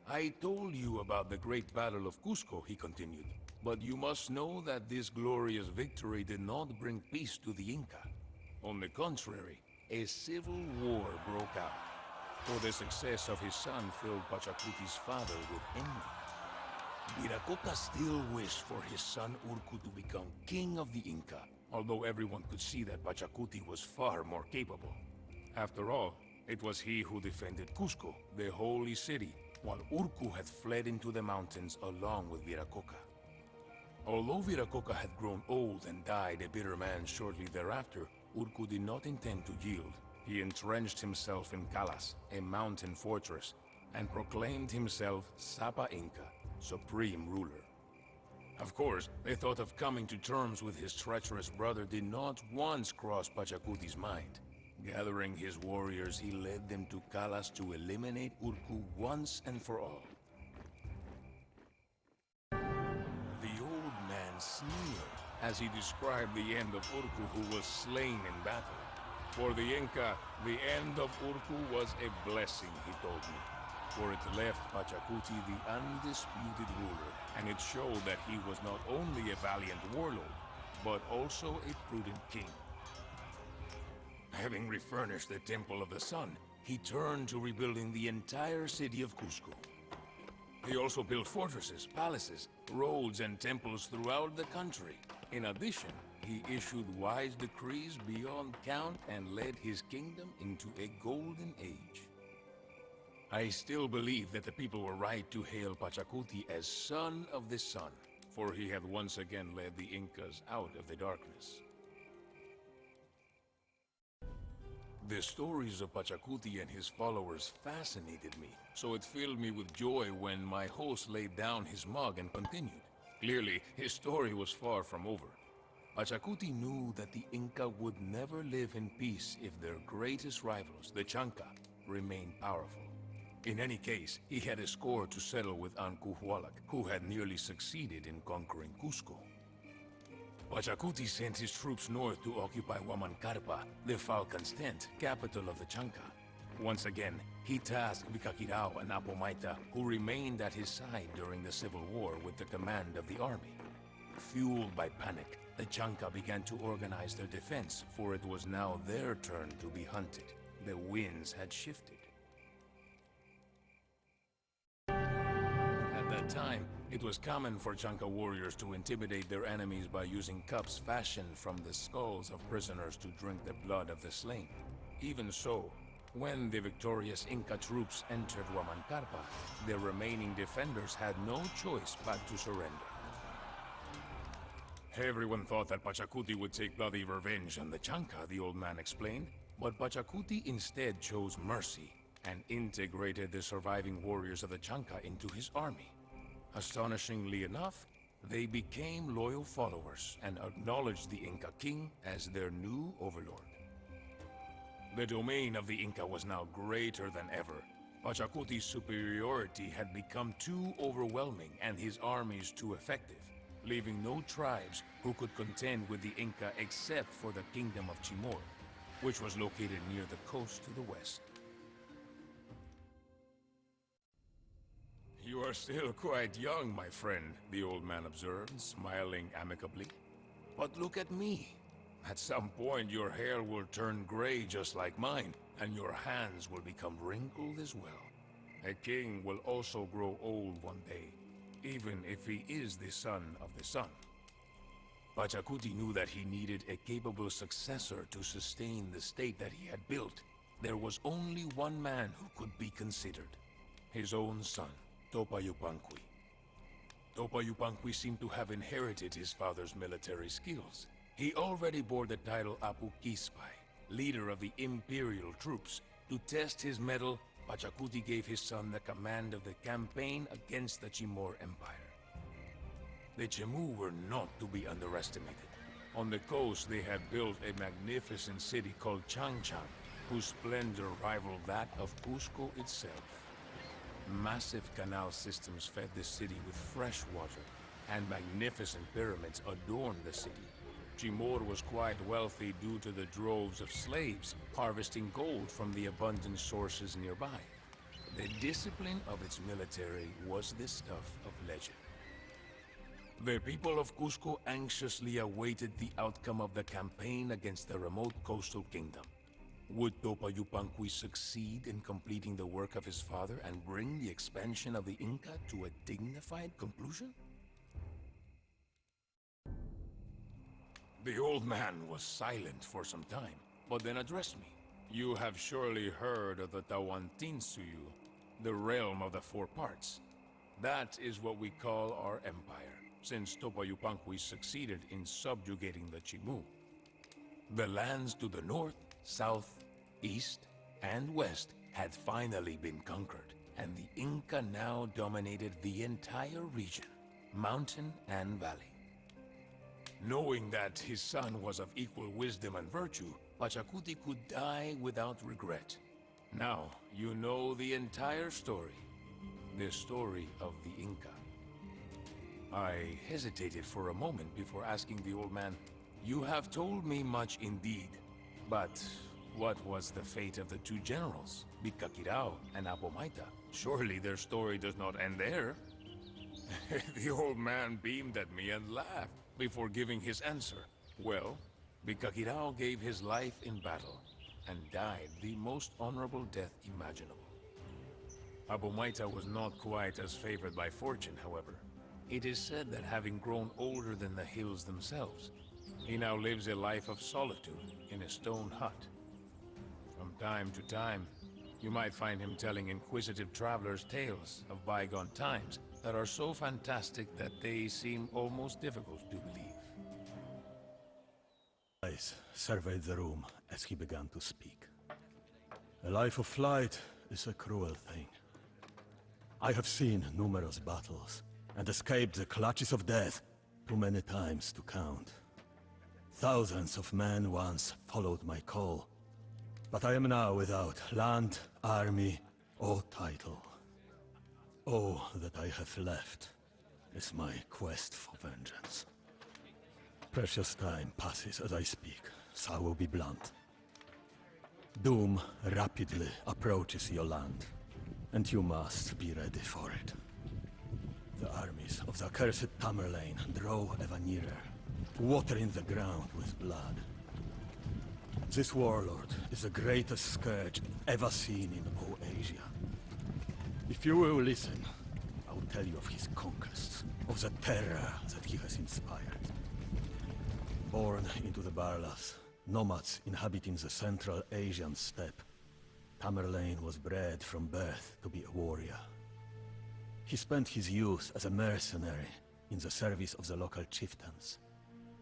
I told you about the great battle of Cusco, he continued, but you must know that this glorious victory did not bring peace to the Inca. On the contrary, a civil war broke out, for the success of his son filled Pachacuti's father with envy. Viracocha still wished for his son Urcu to become king of the Inca, although everyone could see that Pachacuti was far more capable. After all, it was he who defended Cusco, the holy city, while Urcu had fled into the mountains along with Viracocha. Although Viracocha had grown old and died a bitter man shortly thereafter, Urcu did not intend to yield. He entrenched himself in Calas, a mountain fortress, and proclaimed himself Sapa Inca, supreme ruler. Of course, the thought of coming to terms with his treacherous brother did not once cross Pachacuti's mind. Gathering his warriors, he led them to Calas to eliminate Urcu once and for all. The old man sneered as he described the end of Urcu, who was slain in battle. For the Inca, the end of Urcu was a blessing, he told me, for it left Pachacuti the undisputed ruler, and it showed that he was not only a valiant warlord, but also a prudent king. Having refurnished the Temple of the Sun, he turned to rebuilding the entire city of Cusco. He also built fortresses, palaces, roads, and temples throughout the country. In addition, he issued wise decrees beyond count and led his kingdom into a golden age. I still believe that the people were right to hail Pachacuti as Son of the Sun, for he had once again led the Incas out of the darkness. The stories of Pachacuti and his followers fascinated me, so it filled me with joy when my host laid down his mug and continued. Clearly, his story was far from over. Pachacuti knew that the Inca would never live in peace if their greatest rivals, the Chanca, remained powerful. In any case, he had a score to settle with Ancuhualac, who had nearly succeeded in conquering Cusco. Pachacuti sent his troops north to occupy Huamancarpa, the Falcon's tent, capital of the Chanca. Once again, he tasked Vicaquirao and Apomaita, who remained at his side during the Civil War, with the command of the army. Fueled by panic, the Chanca began to organize their defense, for it was now their turn to be hunted. The winds had shifted. At that time, it was common for Chanca warriors to intimidate their enemies by using cups fashioned from the skulls of prisoners to drink the blood of the slain. Even so, when the victorious Inca troops entered Huamancarpa, the remaining defenders had no choice but to surrender. Everyone thought that Pachacuti would take bloody revenge on the Chanca, the old man explained, but Pachacuti instead chose mercy and integrated the surviving warriors of the Chanca into his army. Astonishingly enough, they became loyal followers and acknowledged the Inca king as their new overlord. The domain of the Inca was now greater than ever. Pachacuti's superiority had become too overwhelming and his armies too effective, leaving no tribes who could contend with the Inca except for the kingdom of Chimor, which was located near the coast to the west. You are still quite young, my friend, the old man observed, smiling amicably. But look at me. At some point, your hair will turn gray just like mine, and your hands will become wrinkled as well. A king will also grow old one day, even if he is the son of the sun. Pachacuti knew that he needed a capable successor to sustain the state that he had built. There was only one man who could be considered, his own son, Topa Yupanqui. Topa Yupanqui seemed to have inherited his father's military skills. He already bore the title Apu Quispai, leader of the imperial troops. To test his mettle, Pachacuti gave his son the command of the campaign against the Chimor Empire. The Chemu were not to be underestimated. On the coast, they had built a magnificent city called Changchang, whose splendor rivaled that of Cusco itself. Massive canal systems fed the city with fresh water, and magnificent pyramids adorned the city. Timur was quite wealthy due to the droves of slaves harvesting gold from the abundant sources nearby. The discipline of its military was the stuff of legend. The people of Cusco anxiously awaited the outcome of the campaign against the remote coastal kingdom. Would Topa Yupanqui succeed in completing the work of his father and bring the expansion of the Inca to a dignified conclusion? The old man was silent for some time, but then addressed me. You have surely heard of the Tawantinsuyu, the realm of the four parts. That is what we call our empire, since Topa Yupanqui succeeded in subjugating the Chimu. The lands to the north, south, east, and west had finally been conquered, and the Inca now dominated the entire region, mountain and valley. Knowing that his son was of equal wisdom and virtue, Pachacuti could die without regret. Now, you know the entire story. The story of the Inca. I hesitated for a moment before asking the old man, "You have told me much indeed, but what was the fate of the two generals, Bicaquirao and Apomaita? Surely their story does not end there." The old man beamed at me and laughed before giving his answer. Well, Bicaquirao gave his life in battle and died the most honorable death imaginable. Apomaita was not quite as favored by fortune, however. It is said that having grown older than the hills themselves, he now lives a life of solitude in a stone hut. From time to time, you might find him telling inquisitive travelers tales of bygone times that are so fantastic that they seem almost difficult to believe. Eyes surveyed the room as he began to speak. A life of flight is a cruel thing. I have seen numerous battles and escaped the clutches of death too many times to count. Thousands of men once followed my call, but I am now without land, army, or title. All that I have left is my quest for vengeance. Precious time passes as I speak, so I will be blunt. Doom rapidly approaches your land, and you must be ready for it. The armies of the accursed Tamerlane draw ever nearer, watering the ground with blood. This warlord is the greatest scourge ever seen in all Asia. If you will listen, I will tell you of his conquests, of the terror that he has inspired. Born into the Barlas, nomads inhabiting the Central Asian steppe, Tamerlane was bred from birth to be a warrior. He spent his youth as a mercenary in the service of the local chieftains,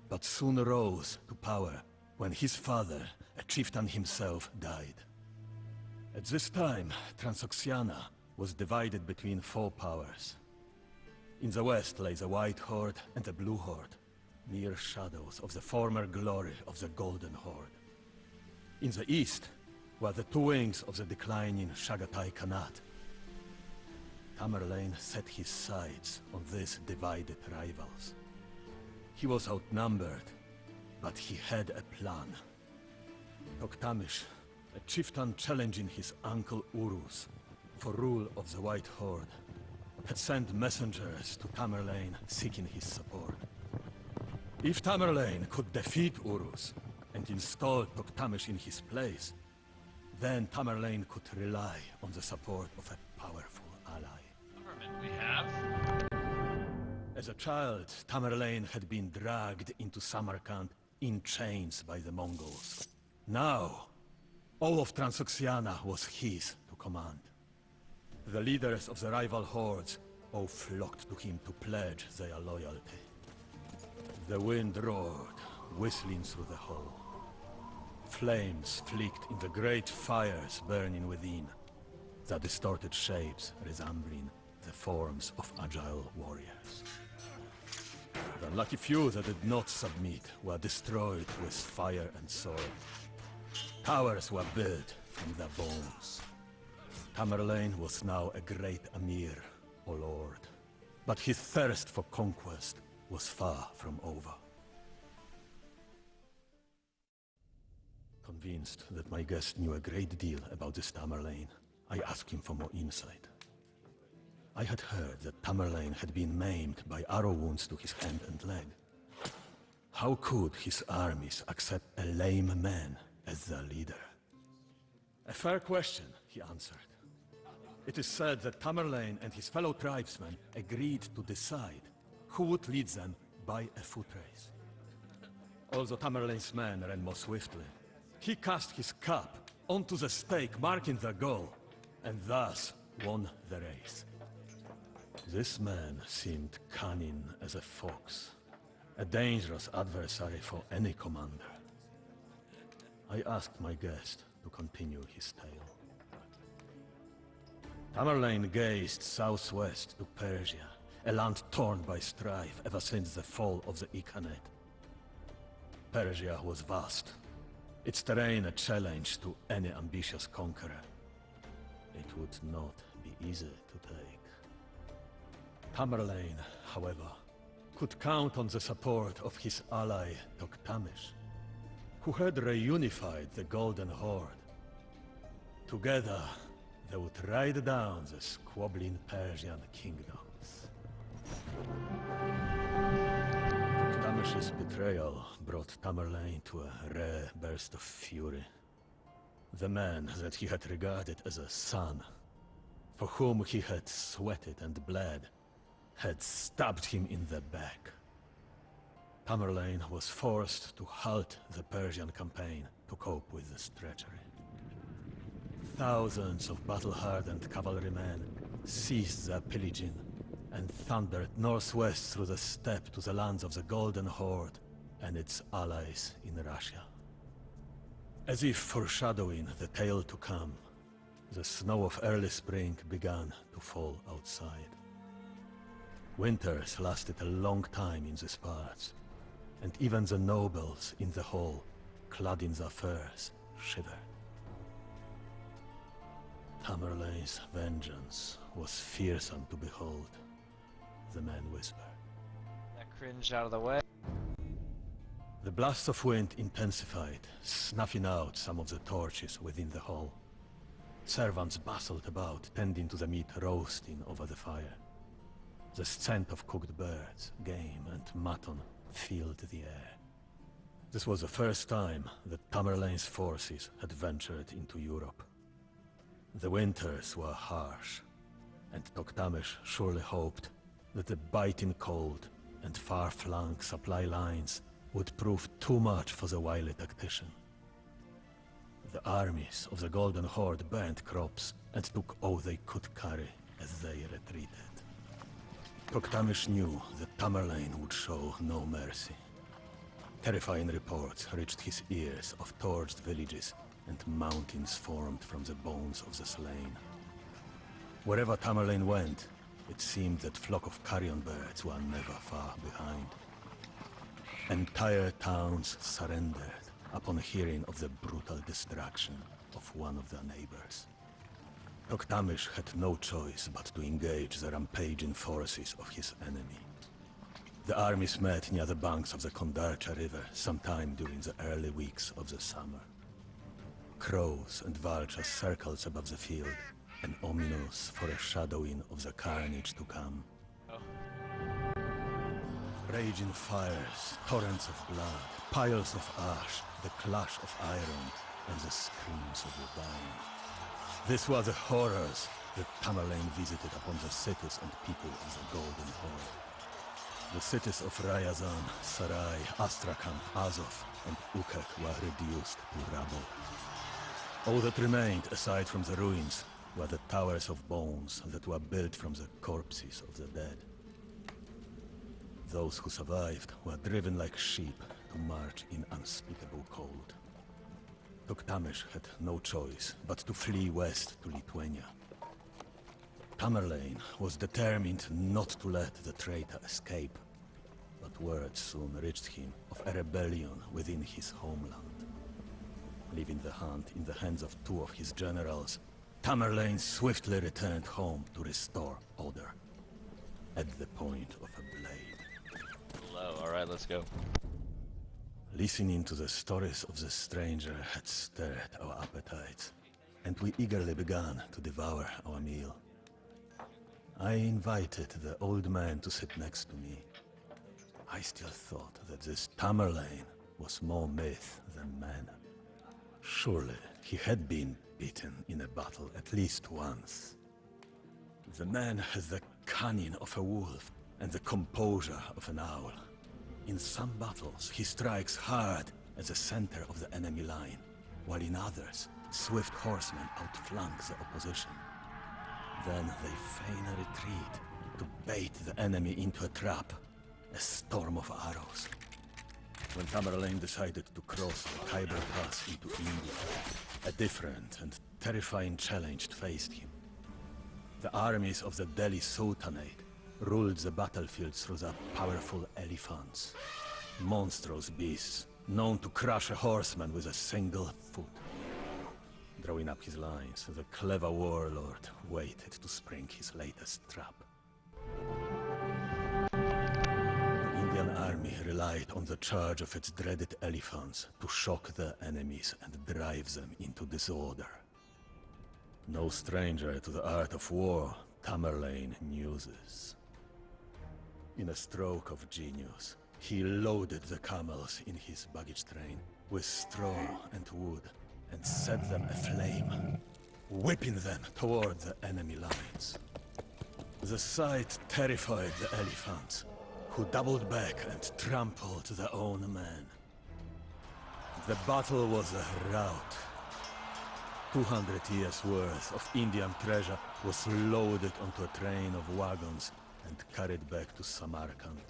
but soon rose to power when his father, a chieftain himself, died. At this time, Transoxiana was divided between four powers. In the west lay the White Horde and the Blue Horde, mere shadows of the former glory of the Golden Horde. In the east were the two wings of the declining Chagatai Khanate. Tamerlane set his sights on these divided rivals. He was outnumbered, but he had a plan. Toktamish, a chieftain challenging his uncle Urus for rule of the White Horde, had sent messengers to Tamerlane seeking his support. If Tamerlane could defeat Urus and install Toktamish in his place, then Tamerlane could rely on the support of a powerful ally. Government we have. As a child, Tamerlane had been dragged into Samarkand in chains by the Mongols. Now, all of Transoxiana was his to command. The leaders of the rival hordes all flocked to him to pledge their loyalty. The wind roared, whistling through the hall. Flames flicked in the great fires burning within, their distorted shapes resembling the forms of agile warriors. The unlucky few that did not submit were destroyed with fire and sword. Towers were built from their bones. Tamerlane was now a great Amir, or Lord. but his thirst for conquest was far from over. Convinced that my guest knew a great deal about this Tamerlane, I asked him for more insight. I had heard that Tamerlane had been maimed by arrow wounds to his hand and leg. How could his armies accept a lame man as their leader? A fair question, he answered. It is said that Tamerlane and his fellow tribesmen agreed to decide who would lead them by a foot race. Although Tamerlane's men ran more swiftly, he cast his cap onto the stake marking the goal, and thus won the race. This man seemed cunning as a fox, a dangerous adversary for any commander. I asked my guest to continue his tale. Tamerlane gazed southwest to Persia, a land torn by strife ever since the fall of the Ikhanate. Persia was vast, its terrain a challenge to any ambitious conqueror. It would not be easy to take. Tamerlane, however, could count on the support of his ally Toktamish, who had reunified the Golden Horde. Together, they would ride down the squabbling Persian kingdoms. Toktamish's betrayal brought Tamerlane to a rare burst of fury. The man that he had regarded as a son, for whom he had sweated and bled, had stabbed him in the back. Tamerlane was forced to halt the Persian campaign to cope with this treachery. Thousands of battle-hardened cavalrymen ceased their pillaging and thundered northwest through the steppe to the lands of the Golden Horde and its allies in Russia. As if foreshadowing the tale to come, the snow of early spring began to fall outside. Winters lasted a long time in these parts, and even the nobles in the hall, clad in their furs, shivered. Tamerlane's vengeance was fearsome to behold, the man whispered. That cringe out of the way. The blast of wind intensified, snuffing out some of the torches within the hall. Servants bustled about, tending to the meat roasting over the fire. The scent of cooked birds, game, and mutton filled the air. This was the first time that Tamerlane's forces had ventured into Europe. The winters were harsh, and Toktamish surely hoped that the biting cold and far-flung supply lines would prove too much for the wily tactician. The armies of the Golden Horde burned crops and took all they could carry as they retreated. Toktamish knew that Tamerlane would show no mercy. Terrifying reports reached his ears of torched villages and mountains formed from the bones of the slain. Wherever Tamerlane went, it seemed that flock of carrion birds were never far behind. Entire towns surrendered upon hearing of the brutal destruction of one of their neighbors. Toktamish had no choice but to engage the rampaging forces of his enemy. The armies met near the banks of the Kondarcha River sometime during the early weeks of the summer. Crows and vultures circled above the field, an ominous foreshadowing of the carnage to come. Raging fires, torrents of blood, piles of ash, the clash of iron, and the screams of the dying. These were the horrors that Tamerlane visited upon the cities and people of the Golden Horde. The cities of Ryazan, Sarai, Astrakhan, Azov, and Ukek were reduced to rubble. All that remained, aside from the ruins, were the towers of bones that were built from the corpses of the dead. Those who survived were driven like sheep to march in unspeakable cold. Toktamish had no choice but to flee west to Lithuania. Tamerlane was determined not to let the traitor escape, but word soon reached him of a rebellion within his homeland. Leaving the hunt in the hands of two of his generals, Tamerlane swiftly returned home to restore order. at the point of a blade. Hello, alright, let's go. Listening to the stories of the stranger had stirred our appetites, and we eagerly began to devour our meal. I invited the old man to sit next to me. I still thought that this Tamerlane was more myth than man. Surely he had been beaten in a battle at least once. The man has the cunning of a wolf and the composure of an owl. In some battles, he strikes hard at the center of the enemy line, while in others, swift horsemen outflank the opposition. Then they feign a retreat to bait the enemy into a trap, a storm of arrows. When Tamerlane decided to cross the Khyber Pass into India, a different and terrifying challenge faced him. The armies of the Delhi Sultanate ruled the battlefields through the powerful elephants, monstrous beasts known to crush a horseman with a single foot. Drawing up his lines, the clever warlord waited to spring his latest trap. The Indian army relied on the charge of its dreaded elephants to shock their enemies and drive them into disorder. No stranger to the art of war, Tamerlane knew this. In a stroke of genius, he loaded the camels in his baggage train with straw and wood and set them aflame, whipping them toward the enemy lines. The sight terrified the elephants, who doubled back and trampled their own men. The battle was a rout. 200 years' worth of Indian treasure was loaded onto a train of wagons and carried back to Samarkand.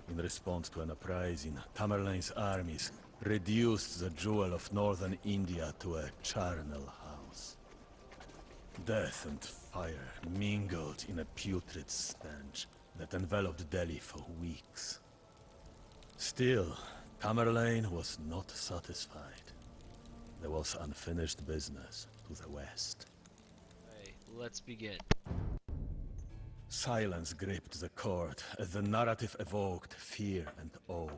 In response to an uprising, Tamerlane's armies reduced the jewel of northern India to a charnel house. Death and fire mingled in a putrid stench that enveloped Delhi for weeks. Still, Tamerlane was not satisfied. There was unfinished business to the west. Alright, let's begin. Silence gripped the court as the narrative evoked fear and awe.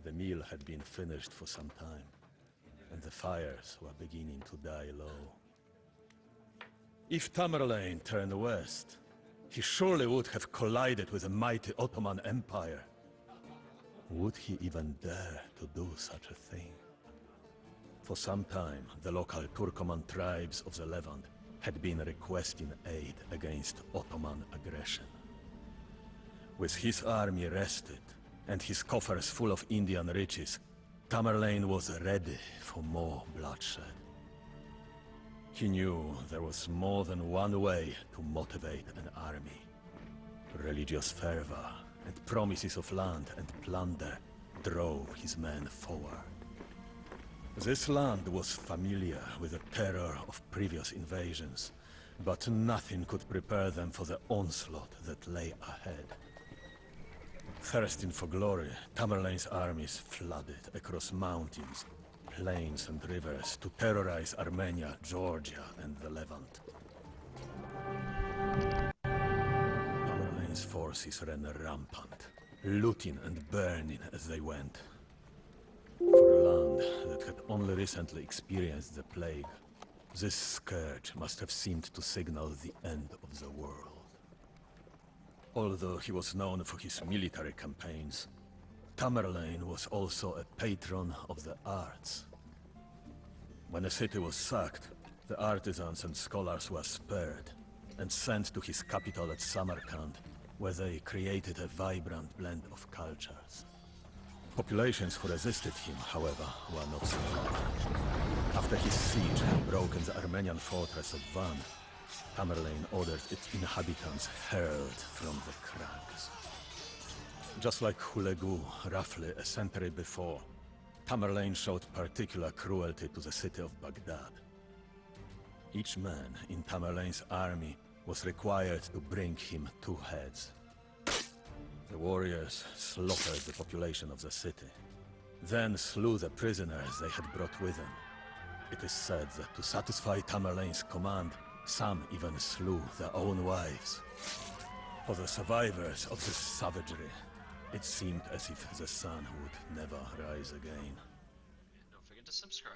The meal had been finished for some time, and the fires were beginning to die low. If Tamerlane turned west, he surely would have collided with the mighty Ottoman Empire. Would he even dare to do such a thing? For some time, the local Turkoman tribes of the Levant had been requesting aid against Ottoman aggression. With his army rested and his coffers full of Indian riches, Tamerlane was ready for more bloodshed. He knew there was more than one way to motivate an army. Religious fervor and promises of land and plunder drove his men forward. This land was familiar with the terror of previous invasions, but nothing could prepare them for the onslaught that lay ahead. Thirsting for glory, Tamerlane's armies flooded across mountains, plains and rivers to terrorize Armenia, Georgia, and the Levant. Tamerlane's forces ran rampant, looting and burning as they went. For a land that had only recently experienced the plague, this scourge must have seemed to signal the end of the world. Although he was known for his military campaigns, Tamerlane was also a patron of the arts. When a city was sacked, the artisans and scholars were spared and sent to his capital at Samarkand, where they created a vibrant blend of cultures. Populations who resisted him, however, were not so much. After his siege had broken the Armenian fortress of Van, Tamerlane ordered its inhabitants hurled from the crags. Just like Hulegu, roughly a century before, Tamerlane showed particular cruelty to the city of Baghdad. Each man in Tamerlane's army was required to bring him 2 heads. The warriors slaughtered the population of the city, then slew the prisoners they had brought with them. It is said that to satisfy Tamerlane's command, Some even slew their own wives. For the survivors of this savagery, it seemed as if the sun would never rise again. Don't forget to subscribe.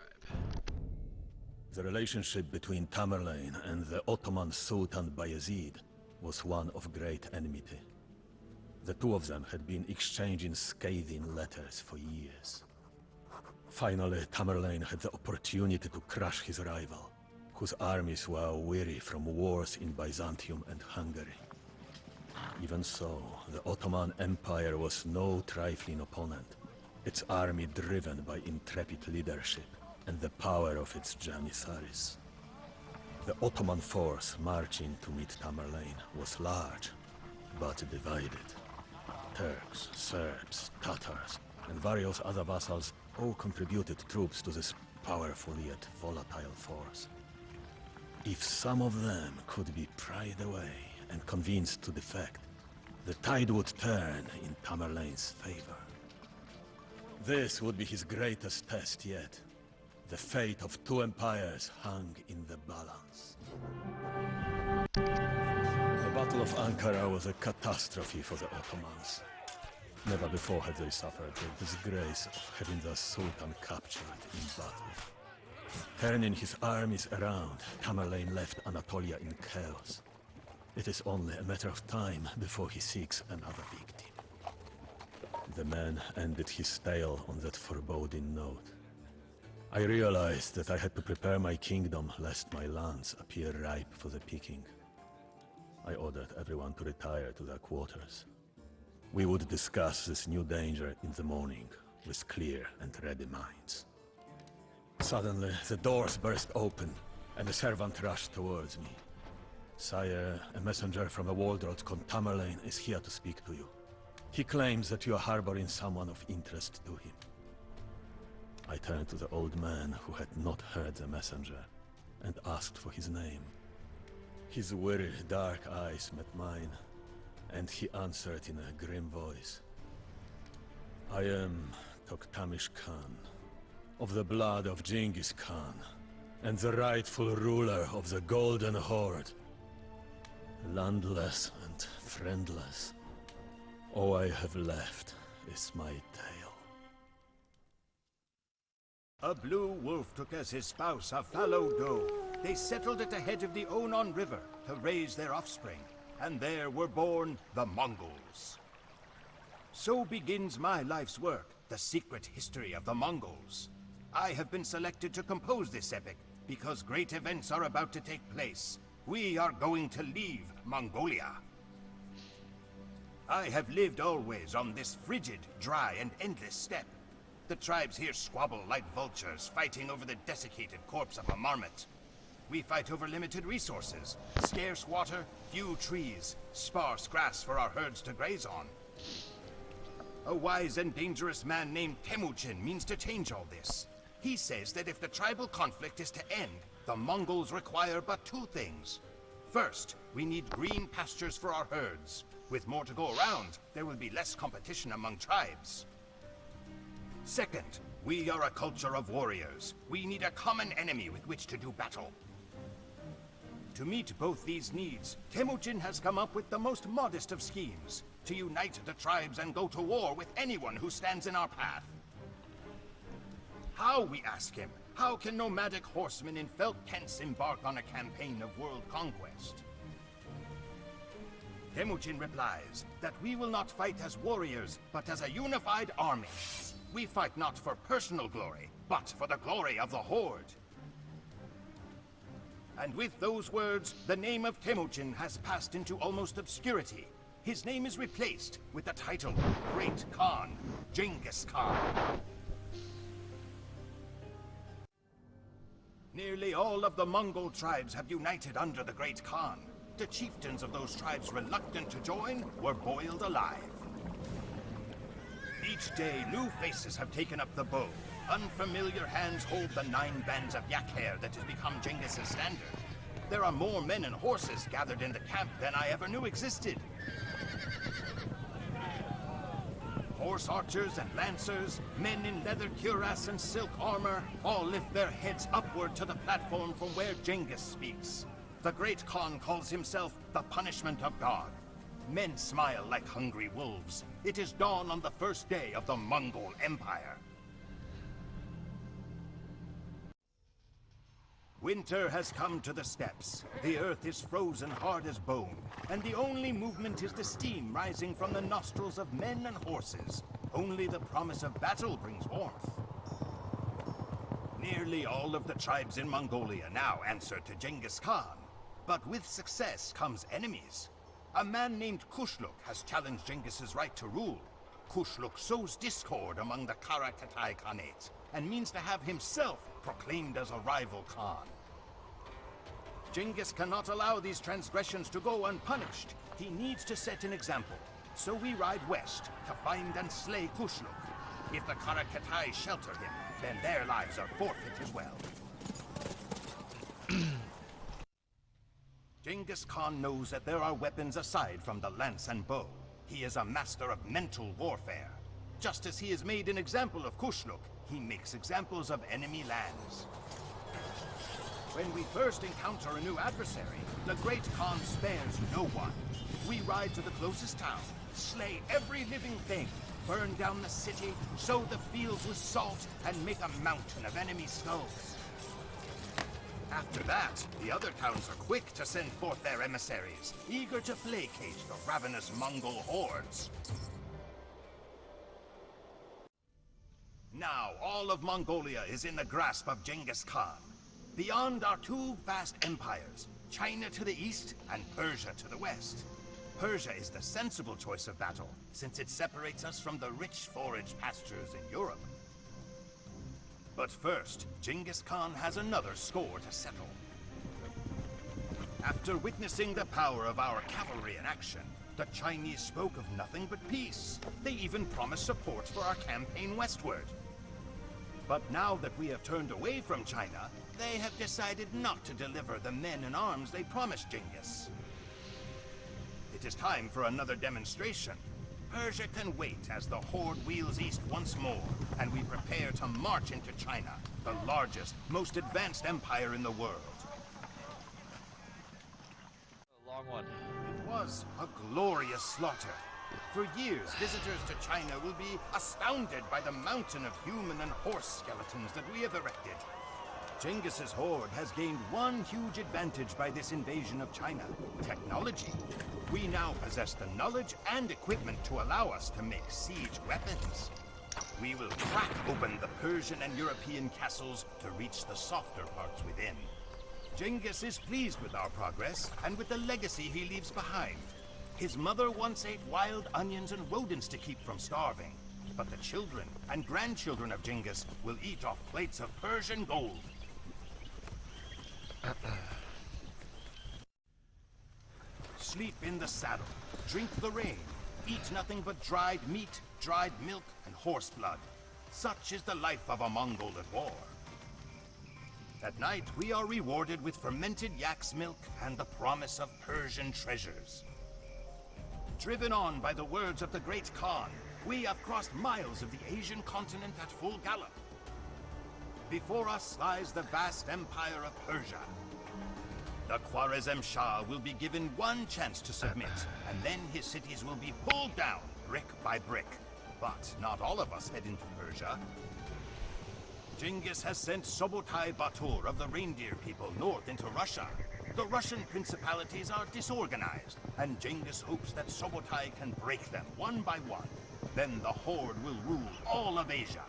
The relationship between Tamerlane and the Ottoman Sultan Bayezid was one of great enmity. The two of them had been exchanging scathing letters for years. Finally, Tamerlane had the opportunity to crush his rival, whose armies were weary from wars in Byzantium and Hungary. Even so, the Ottoman Empire was no trifling opponent, its army driven by intrepid leadership and the power of its Janissaries. The Ottoman force marching to meet Tamerlane was large, but divided. Turks, Serbs, Tatars, and various other vassals all contributed troops to this powerful yet volatile force. If some of them could be pried away and convinced to defect, the tide would turn in Tamerlane's favor. This would be his greatest test yet. The fate of two empires hung in the balance. The Battle of Ankara was a catastrophe for the Ottomans. Never before had they suffered the disgrace of having the Sultan captured in battle. Turning his armies around, Tamerlane left Anatolia in chaos. It is only a matter of time before he seeks another victim. The man ended his tale on that foreboding note. I realized that I had to prepare my kingdom lest my lands appear ripe for the picking. I ordered everyone to retire to their quarters. We would discuss this new danger in the morning with clear and ready minds. Suddenly, the doors burst open, and a servant rushed towards me. "Sire, a messenger from a Waldrod called Tamerlane is here to speak to you. He claims that you are harboring someone of interest to him." I turned to the old man who had not heard the messenger, and asked for his name. His weary, dark eyes met mine, and he answered in a grim voice. "I am Toktamish Khan, of the blood of Genghis Khan, and the rightful ruler of the Golden Horde. Landless and friendless, all I have left is my tale." A blue wolf took as his spouse a fallow doe. They settled at the head of the Onon River to raise their offspring, and there were born the Mongols. So begins my life's work, the secret history of the Mongols. I have been selected to compose this epic because great events are about to take place. We are going to leave Mongolia. I have lived always on this frigid, dry, and endless steppe. The tribes here squabble like vultures, fighting over the desiccated corpse of a marmot. We fight over limited resources, scarce water, few trees, sparse grass for our herds to graze on. A wise and dangerous man named Temujin means to change all this. He says that if the tribal conflict is to end, the Mongols require but two things. First, we need green pastures for our herds. With more to go around, there will be less competition among tribes. Second, we are a culture of warriors. We need a common enemy with which to do battle. To meet both these needs, Temujin has come up with the most modest of schemes, to unite the tribes and go to war with anyone who stands in our path. How, we ask him, how can nomadic horsemen in felt tents embark on a campaign of world conquest? Temujin replies that we will not fight as warriors, but as a unified army. We fight not for personal glory, but for the glory of the Horde. And with those words, the name of Temujin has passed into almost obscurity. His name is replaced with the title Great Khan, Genghis Khan. Nearly all of the Mongol tribes have united under the Great Khan. The chieftains of those tribes reluctant to join were boiled alive. Each day, new faces have taken up the bow. Unfamiliar hands hold the 9 bands of yak hair that has become Genghis's standard. There are more men and horses gathered in the camp than I ever knew existed. Horse archers and lancers, men in leather cuirass and silk armor, all lift their heads upward to the platform from where Genghis speaks. The great Khan calls himself the punishment of God. Men smile like hungry wolves. It is dawn on the first day of the Mongol Empire. Winter has come to the steppes. The earth is frozen hard as bone, and the only movement is the steam rising from the nostrils of men and horses. Only the promise of battle brings warmth. Nearly all of the tribes in Mongolia now answer to Genghis Khan. But with success comes enemies. A man named Kushluk has challenged Genghis's right to rule. Kushluk sows discord among the Karakatai Khanate, and means to have himself proclaimed as a rival Khan. Genghis cannot allow these transgressions to go unpunished. He needs to set an example. So we ride west to find and slay Kushluk. If the Karakatai shelter him, then their lives are forfeit as well. Genghis Khan knows that there are weapons aside from the lance and bow. He is a master of mental warfare. Just as he has made an example of Kushluk, he makes examples of enemy lands. When we first encounter a new adversary, the great Khan spares no one. We ride to the closest town, slay every living thing, burn down the city, sow the fields with salt, and make a mountain of enemy skulls. After that, the other towns are quick to send forth their emissaries, eager to placate the ravenous Mongol hordes. Now, all of Mongolia is in the grasp of Genghis Khan. Beyond are two vast empires, China to the east and Persia to the west. Persia is the sensible choice of battle, since it separates us from the rich forage pastures in Europe. But first, Genghis Khan has another score to settle. After witnessing the power of our cavalry in action, the Chinese spoke of nothing but peace. They even promised support for our campaign westward. But now that we have turned away from China, they have decided not to deliver the men and arms they promised Genghis. It is time for another demonstration. Persia can wait as the horde wheels east once more, and we prepare to march into China, the largest, most advanced empire in the world. A long one. It was a glorious slaughter. For years, visitors to China will be astounded by the mountain of human and horse skeletons that we have erected. Genghis's horde has gained one huge advantage by this invasion of China: technology. We now possess the knowledge and equipment to allow us to make siege weapons. We will crack open the Persian and European castles to reach the softer parts within. Genghis is pleased with our progress and with the legacy he leaves behind. His mother once ate wild onions and rodents to keep from starving. But the children and grandchildren of Genghis will eat off plates of Persian gold. Sleep in the saddle, drink the rain, eat nothing but dried meat, dried milk, and horse blood. Such is the life of a Mongol at war. At night, we are rewarded with fermented yak's milk and the promise of Persian treasures. Driven on by the words of the great Khan, we have crossed miles of the Asian continent at full gallop. Before us lies the vast empire of Persia. The Khwarezm Shah will be given one chance to submit, and then his cities will be pulled down, brick by brick. But not all of us head into Persia. Genghis has sent Sobotai Batur of the Reindeer people north into Russia. The Russian principalities are disorganized, and Genghis hopes that Sobotai can break them one by one. Then the horde will rule all of Asia.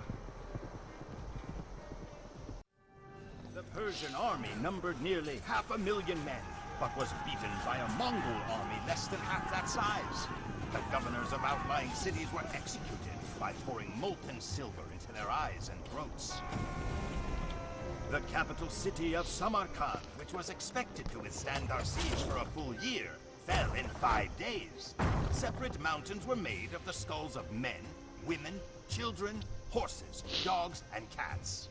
The Persian army numbered nearly 500,000 men, but was beaten by a Mongol army less than half that size. The governors of outlying cities were executed by pouring molten silver into their eyes and throats. The capital city of Samarkand, which was expected to withstand our siege for a full year, fell in 5 days. Separate mountains were made of the skulls of men, women, children, horses, dogs, and cats.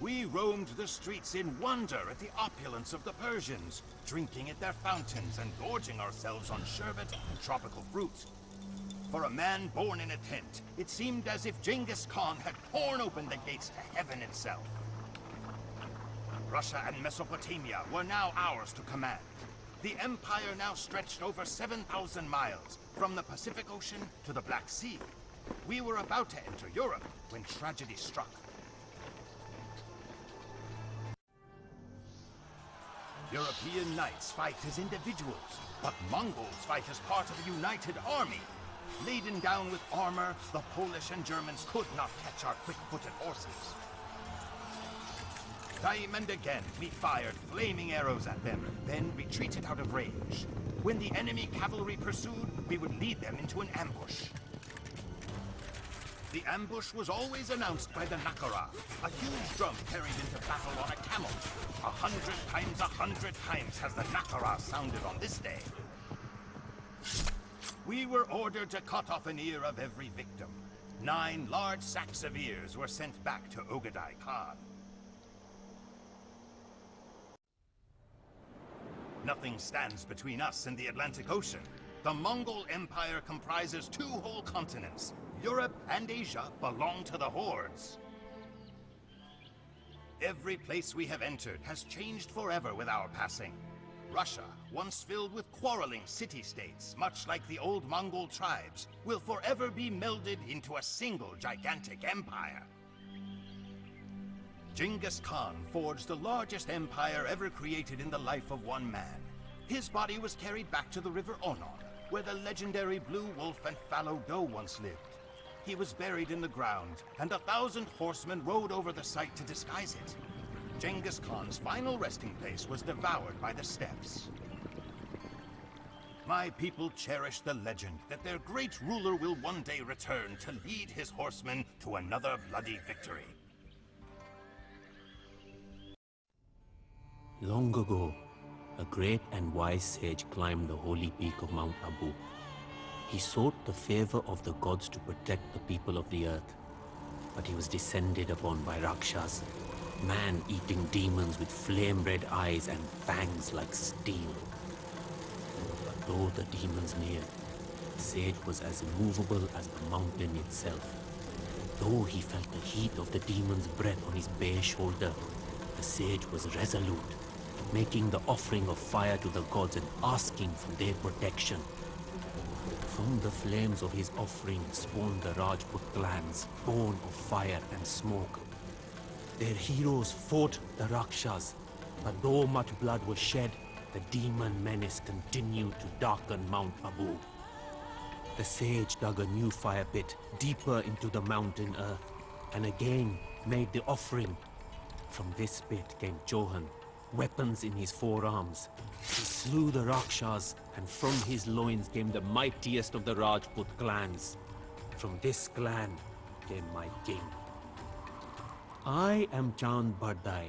We roamed the streets in wonder at the opulence of the Persians, drinking at their fountains and gorging ourselves on sherbet and tropical fruit. For a man born in a tent, it seemed as if Genghis Khan had torn open the gates to heaven itself. Russia and Mesopotamia were now ours to command. The empire now stretched over 7,000 miles, from the Pacific Ocean to the Black Sea. We were about to enter Europe when tragedy struck. European knights fight as individuals, but Mongols fight as part of a united army. Laden down with armor, the Polish and Germans could not catch our quick-footed horses. Time and again, we fired flaming arrows at them, then retreated out of range. When the enemy cavalry pursued, we would lead them into an ambush. The ambush was always announced by the Nakara, a huge drum carried into battle on a camel. 100 times has the Nakara sounded on this day. We were ordered to cut off an ear of every victim. 9 large sacks of ears were sent back to Ogadai Khan. Nothing stands between us and the Atlantic Ocean. The Mongol Empire comprises 2 whole continents. Europe and Asia belong to the hordes. Every place we have entered has changed forever with our passing. Russia, once filled with quarreling city-states, much like the old Mongol tribes, will forever be melded into a single gigantic empire. Genghis Khan forged the largest empire ever created in the life of one man. His body was carried back to the river Onon, where the legendary Blue Wolf and Fallow Doe once lived. He was buried in the ground, and 1,000 horsemen rode over the site to disguise it. Genghis Khan's final resting place was devoured by the steppes. My people cherish the legend that their great ruler will one day return to lead his horsemen to another bloody victory. Long ago, a great and wise sage climbed the holy peak of Mount Abu. He sought the favor of the gods to protect the people of the earth, but he was descended upon by Rakshas, man-eating demons with flame-red eyes and fangs like steel. But though the demons neared, the sage was as immovable as the mountain itself. Though he felt the heat of the demon's breath on his bare shoulder, the sage was resolute, making the offering of fire to the gods and asking for their protection. From the flames of his offering spawned the Rajput clans, born of fire and smoke. Their heroes fought the Rakshas, but though much blood was shed, the demon menace continued to darken Mount Abu. The sage dug a new fire pit deeper into the mountain earth, and again made the offering. From this pit came Johan, weapons in his forearms. He slew the Rakshas, and from his loins came the mightiest of the Rajput clans. From this clan came my king. I am Chand Bardai,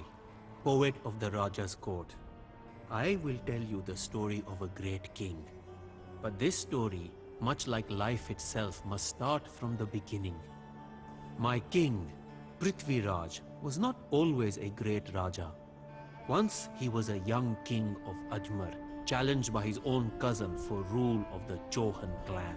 poet of the Raja's court. I will tell you the story of a great king. But this story, much like life itself, must start from the beginning. My king, Prithviraj, was not always a great Raja. Once he was a young king of Ajmer, challenged by his own cousin for rule of the Chauhan clan.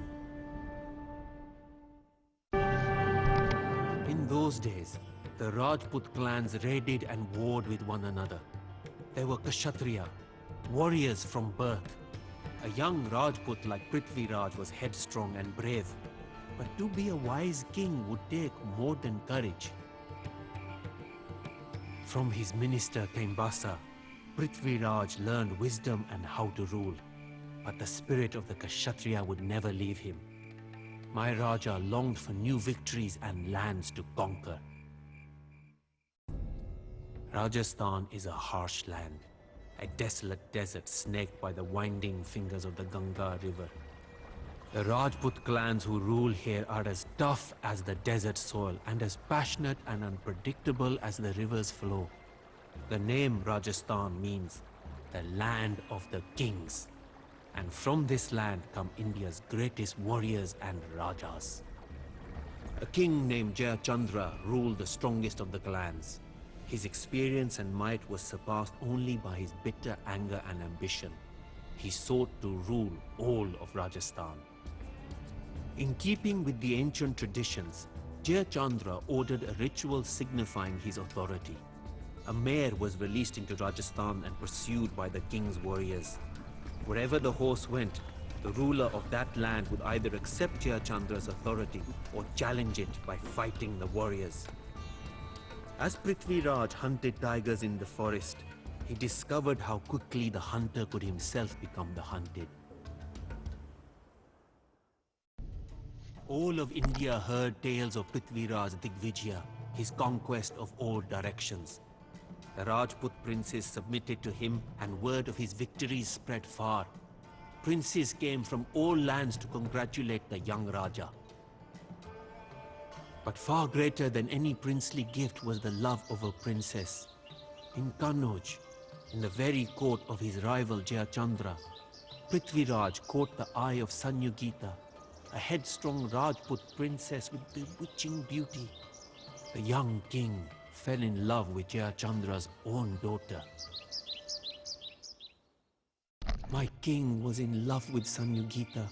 In those days, the Rajput clans raided and warred with one another. They were Kshatriya, warriors from birth. A young Rajput like Prithviraj was headstrong and brave, but to be a wise king would take more than courage. From his minister Kaimbasa, Prithviraj learned wisdom and how to rule, but the spirit of the Kshatriya would never leave him. My Raja longed for new victories and lands to conquer. Rajasthan is a harsh land, a desolate desert snaked by the winding fingers of the Ganga river. The Rajput clans who rule here are as tough as the desert soil and as passionate and unpredictable as the river's flow. The name Rajasthan means the land of the kings. And from this land come India's greatest warriors and Rajas. A king named Jayachandra ruled the strongest of the clans. His experience and might was surpassed only by his bitter anger and ambition. He sought to rule all of Rajasthan. In keeping with the ancient traditions, Jayachandra ordered a ritual signifying his authority. a mayor was released into Rajasthan and pursued by the king's warriors. Wherever the horse went, the ruler of that land would either accept Jayachandra's authority or challenge it by fighting the warriors. As Prithvi Raj hunted tigers in the forest, he discovered how quickly the hunter could himself become the hunted. All of India heard tales of Prithvi Raj Digvijaya, his conquest of all directions. The Rajput princes submitted to him, and word of his victories spread far. Princes came from all lands to congratulate the young Raja. But far greater than any princely gift was the love of a princess. In Kannauj, in the very court of his rival Jayachandra, Prithvi Raj caught the eye of Sanyugita, a headstrong Rajput princess with bewitching beauty. The young king fell in love with Jayachandra's own daughter. My king was in love with Sanyugita.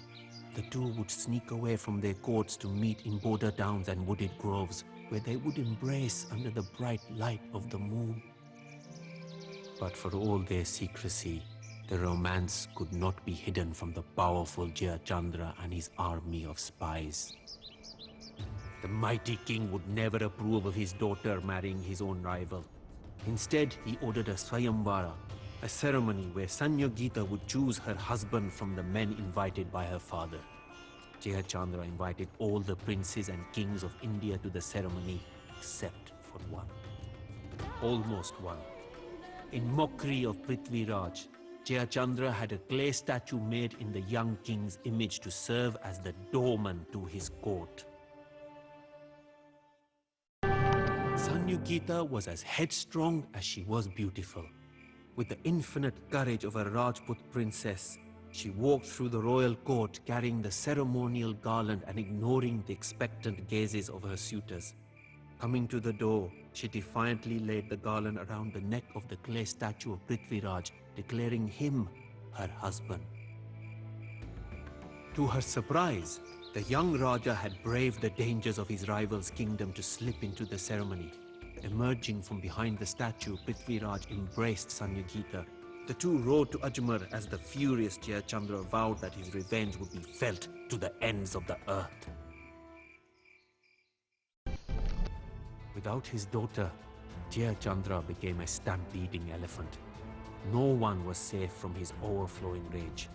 The two would sneak away from their courts to meet in border towns and wooded groves, where they would embrace under the bright light of the moon. But for all their secrecy, the romance could not be hidden from the powerful Jayachandra and his army of spies. The mighty king would never approve of his daughter marrying his own rival. Instead, he ordered a Swayamvara, a ceremony where Sanyogita would choose her husband from the men invited by her father. Jayachandra invited all the princes and kings of India to the ceremony, except for one. Almost one. In mockery of Prithvi Raj, Jayachandra had a clay statue made in the young king's image to serve as the doorman to his court. Sanyugita was as headstrong as she was beautiful. With the infinite courage of a Rajput princess, she walked through the royal court carrying the ceremonial garland and ignoring the expectant gazes of her suitors. Coming to the door, she defiantly laid the garland around the neck of the clay statue of Prithvi Raj, declaring him her husband. To her surprise, the young Raja had braved the dangers of his rival's kingdom to slip into the ceremony. Emerging from behind the statue, Prithvi Raj embraced Sanyugita. The two rode to Ajmer as the furious Jayachandra vowed that his revenge would be felt to the ends of the earth. Without his daughter, Jayachandra became a stampeding elephant. No one was safe from his overflowing rage.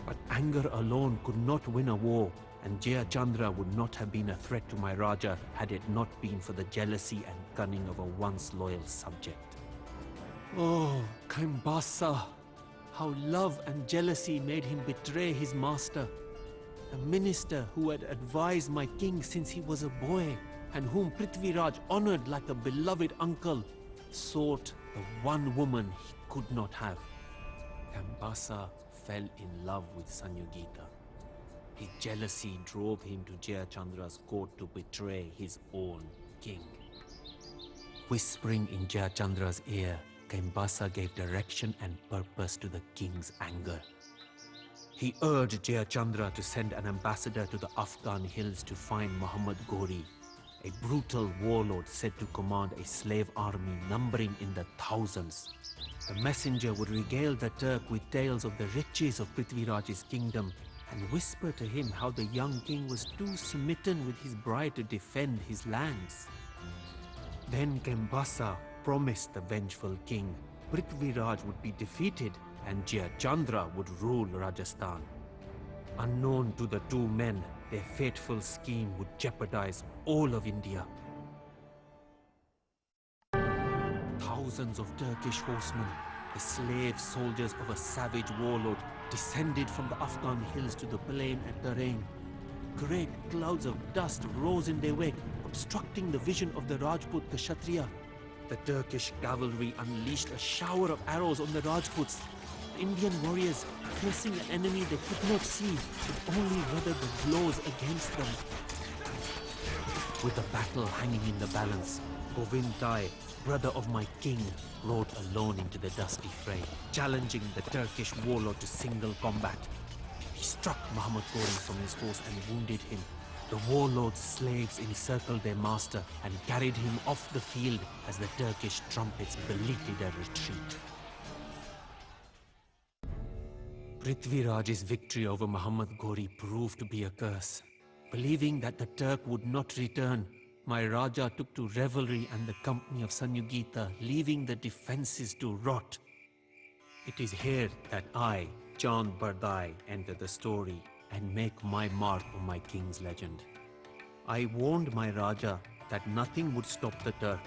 But anger alone could not win a war, and Jayachandra would not have been a threat to my Raja had it not been for the jealousy and cunning of a once loyal subject. Oh, Kaimbasa! How love and jealousy made him betray his master. A minister who had advised my king since he was a boy, and whom Prithvi Raj honored like a beloved uncle, sought the one woman he could not have. Kaimbasa fell in love with Sanyugita. His jealousy drove him to Jayachandra's court to betray his own king. Whispering in Jayachandra's ear, Kaimbasa gave direction and purpose to the king's anger. He urged Jayachandra to send an ambassador to the Afghan hills to find Muhammad Ghori, a brutal warlord said to command a slave army numbering in the thousands. The messenger would regale the Turk with tales of the riches of Prithvi Raj's kingdom and whisper to him how the young king was too smitten with his bride to defend his lands. Then Kaimbasa promised the vengeful king Prithvi Raj would be defeated and Jayachandra would rule Rajasthan. Unknown to the two men, their fateful scheme would jeopardize all of India. Thousands of Turkish horsemen, the slave soldiers of a savage warlord, descended from the Afghan hills to the plain and terrain. Great clouds of dust rose in their wake, obstructing the vision of the Rajput Kshatriya. The Turkish cavalry unleashed a shower of arrows on the Rajputs. The Indian warriors, facing an enemy they could not see, could only weather the blows against them. With the battle hanging in the balance, Govind Rai, brother of my king, rode alone into the dusty fray, challenging the Turkish warlord to single combat. He struck Muhammad Ghori from his horse and wounded him. The warlord's slaves encircled their master and carried him off the field as the Turkish trumpets beleaguered a retreat. Prithviraj's victory over Muhammad Ghori proved to be a curse. Believing that the Turk would not return, my Raja took to revelry and the company of Sanyugita, leaving the defenses to rot. It is here that I, Chand Bardai, enter the story and make my mark on my king's legend. I warned my Raja that nothing would stop the Turk.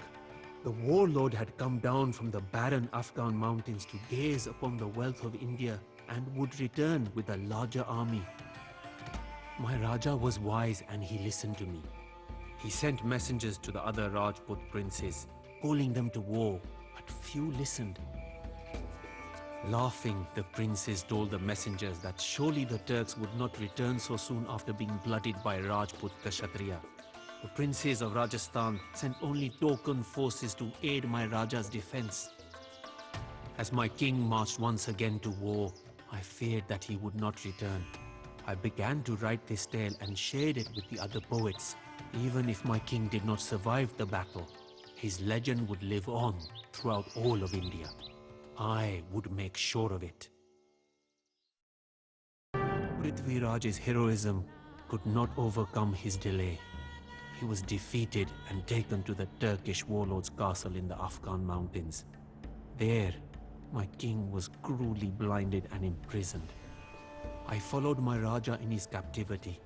The warlord had come down from the barren Afghan mountains to gaze upon the wealth of India and would return with a larger army. My Raja was wise and he listened to me. He sent messengers to the other Rajput princes, calling them to war, but few listened. Laughing, the princes told the messengers that surely the Turks would not return so soon after being blooded by Rajput Kshatriya. The princes of Rajasthan sent only token forces to aid my Raja's defense. As my king marched once again to war, I feared that he would not return. I began to write this tale and shared it with the other poets. Even if my king did not survive the battle, his legend would live on throughout all of India. I would make sure of it. Prithviraj's heroism could not overcome his delay. He was defeated and taken to the Turkish warlord's castle in the Afghan mountains. There, my king was cruelly blinded and imprisoned. I followed my Raja in his captivity.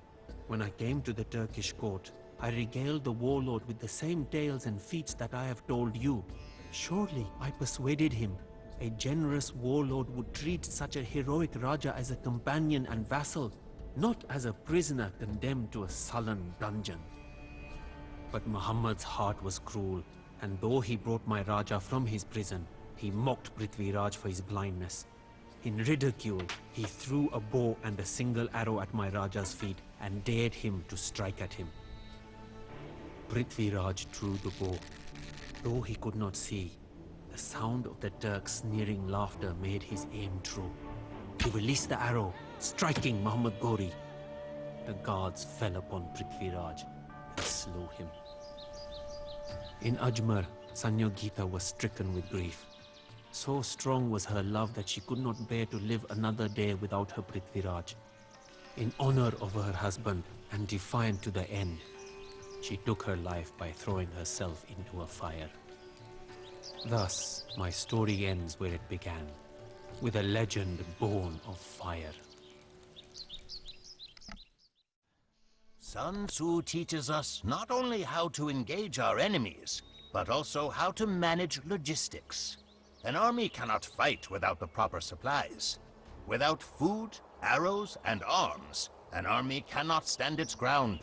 When I came to the Turkish court, I regaled the warlord with the same tales and feats that I have told you. Surely I persuaded him. A generous warlord would treat such a heroic Raja as a companion and vassal, not as a prisoner condemned to a sullen dungeon. But Muhammad's heart was cruel, and though he brought my Raja from his prison, he mocked Prithviraj for his blindness. In ridicule, he threw a bow and a single arrow at my Raja's feet and dared him to strike at him. Prithviraj drew the bow. Though he could not see, the sound of the Turk's sneering laughter made his aim true. He released the arrow, striking Muhammad Ghori. The guards fell upon Prithviraj and slew him. In Ajmer, Sanyogita was stricken with grief. So strong was her love that she could not bear to live another day without her Prithviraj. In honor of her husband and defiant to the end, she took her life by throwing herself into a fire. Thus, my story ends where it began, with a legend born of fire. Sun Tzu teaches us not only how to engage our enemies, but also how to manage logistics. An army cannot fight without the proper supplies. Without food, arrows, and arms, an army cannot stand its ground.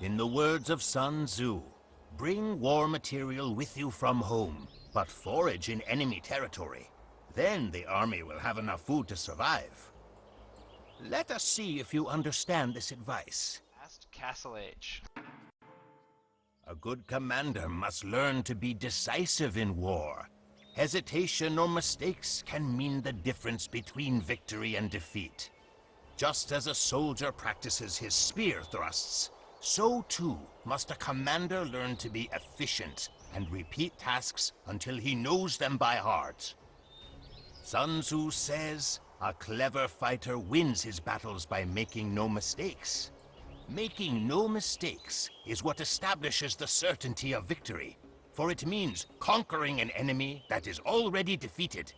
In the words of Sun Tzu, bring war material with you from home, but forage in enemy territory. Then the army will have enough food to survive. Let us see if you understand this advice. Last Castle Age. A good commander must learn to be decisive in war. Hesitation or mistakes can mean the difference between victory and defeat. Just as a soldier practices his spear thrusts, so too must a commander learn to be efficient and repeat tasks until he knows them by heart. Sun Tzu says, a clever fighter wins his battles by making no mistakes. Making no mistakes is what establishes the certainty of victory, for it means conquering an enemy that is already defeated.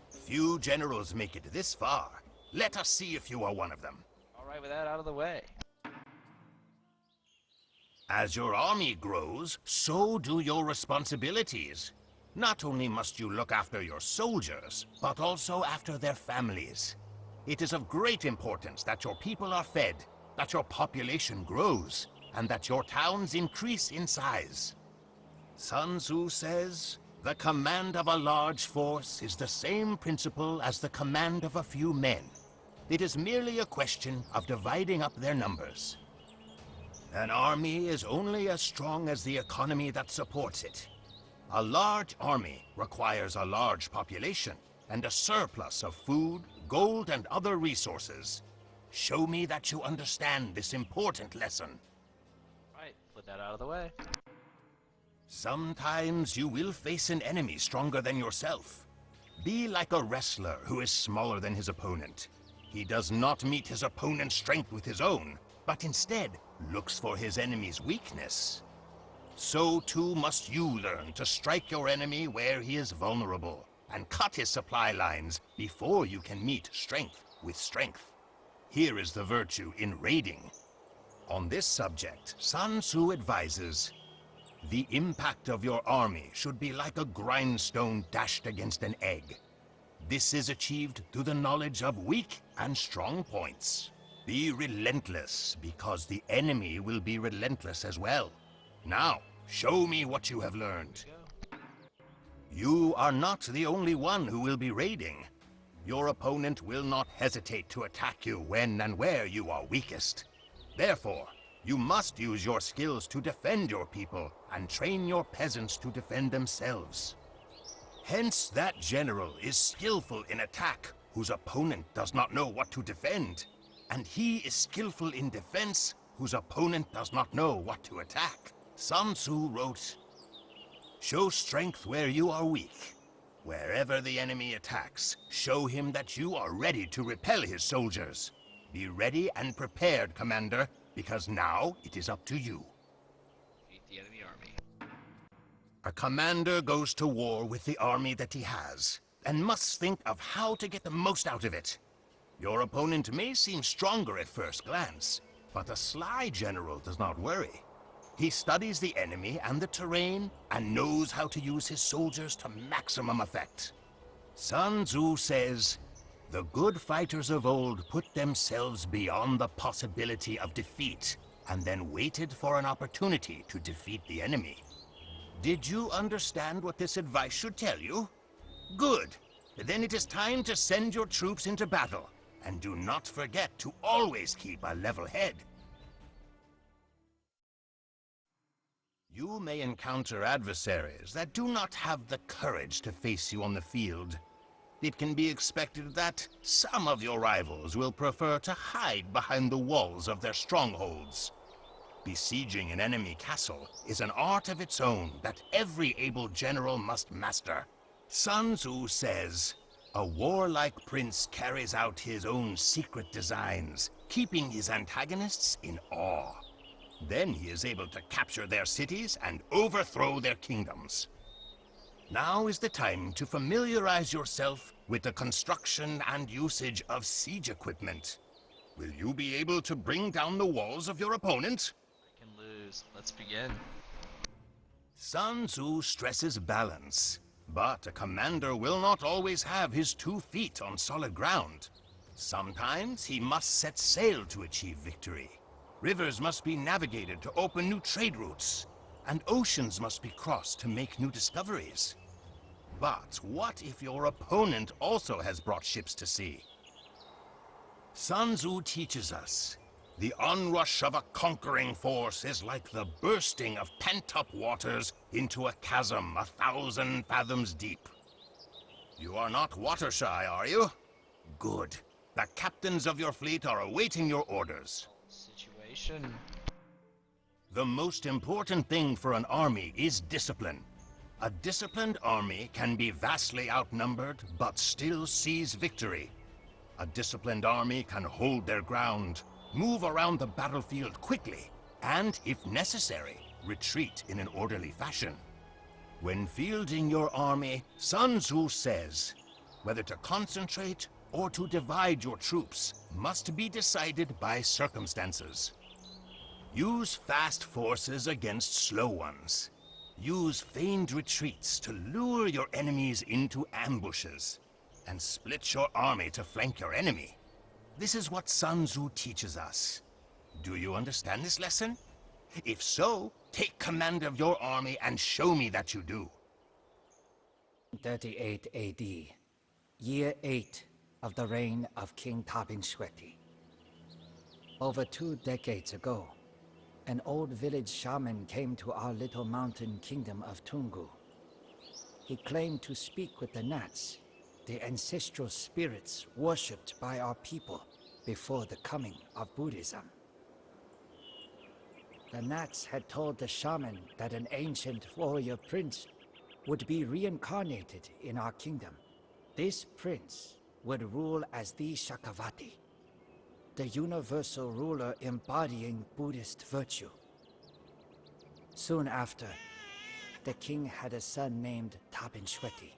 Few generals make it this far. Let us see if you are one of them. All right, with that out of the way. As your army grows, so do your responsibilities. Not only must you look after your soldiers, but also after their families. It is of great importance that your people are fed, that your population grows, and that your towns increase in size. Sun Tzu says, the command of a large force is the same principle as the command of a few men. It is merely a question of dividing up their numbers. An army is only as strong as the economy that supports it. A large army requires a large population and a surplus of food, gold, and other resources. show me that you understand this important lesson. Right, put that out of the way. Sometimes you will face an enemy stronger than yourself. Be like a wrestler who is smaller than his opponent. He does not meet his opponent's strength with his own, but instead looks for his enemy's weakness. So too must you learn to strike your enemy where he is vulnerable, and cut his supply lines before you can meet strength with strength. Here is the virtue in raiding. On this subject, Sun Tzu advises, the impact of your army should be like a grindstone dashed against an egg. This is achieved through the knowledge of weak and strong points. Be relentless, because the enemy will be relentless as well. Now, show me what you have learned. You are not the only one who will be raiding. Your opponent will not hesitate to attack you when and where you are weakest. Therefore, you must use your skills to defend your people and train your peasants to defend themselves. Hence, that general is skillful in attack whose opponent does not know what to defend, and he is skillful in defense whose opponent does not know what to attack. Sun Tzu wrote, show strength where you are weak. Wherever the enemy attacks, show him that you are ready to repel his soldiers. Be ready and prepared, Commander, because now it is up to you. Defeat the enemy army. A commander goes to war with the army that he has, and must think of how to get the most out of it. Your opponent may seem stronger at first glance, but a sly general does not worry. He studies the enemy and the terrain, and knows how to use his soldiers to maximum effect. Sun Tzu says, the good fighters of old put themselves beyond the possibility of defeat, and then waited for an opportunity to defeat the enemy. Did you understand what this advice should tell you? Good. Then it is time to send your troops into battle, and do not forget to always keep a level head. You may encounter adversaries that do not have the courage to face you on the field. It can be expected that some of your rivals will prefer to hide behind the walls of their strongholds. Besieging an enemy castle is an art of its own that every able general must master. Sun Tzu says, a warlike prince carries out his own secret designs, keeping his antagonists in awe. Then he is able to capture their cities and overthrow their kingdoms. Now is the time to familiarize yourself with the construction and usage of siege equipment. Will you be able to bring down the walls of your opponent? I can lose. Let's begin. Sun Tzu stresses balance, but a commander will not always have his 2 feet on solid ground. Sometimes he must set sail to achieve victory. Rivers must be navigated to open new trade routes, and oceans must be crossed to make new discoveries. But what if your opponent also has brought ships to sea? Sun Tzu teaches us, the onrush of a conquering force is like the bursting of pent-up waters into a chasm 1,000 fathoms deep. You are not water-shy, are you? Good. The captains of your fleet are awaiting your orders. Situation. The most important thing for an army is discipline. A disciplined army can be vastly outnumbered, but still seize victory. A disciplined army can hold their ground, move around the battlefield quickly, and, if necessary, retreat in an orderly fashion. When fielding your army, Sun Tzu says, whether to concentrate or to divide your troops must be decided by circumstances. Use fast forces against slow ones. Use feigned retreats to lure your enemies into ambushes, and split your army to flank your enemy. This is what Sun Tzu teaches us. Do you understand this lesson? If so, take command of your army and show me that you do. 38 AD, year 8 of the reign of King Tabinshweti. Over 2 decades ago, an old village shaman came to our little mountain kingdom of Tungu. He claimed to speak with the Nats, the ancestral spirits worshipped by our people. before the coming of Buddhism. The Nats had told the shaman that an ancient warrior prince would be reincarnated in our kingdom. This prince would rule as the Shakavati, the universal ruler embodying Buddhist virtue. Soon after, the king had a son named Tabinshweti.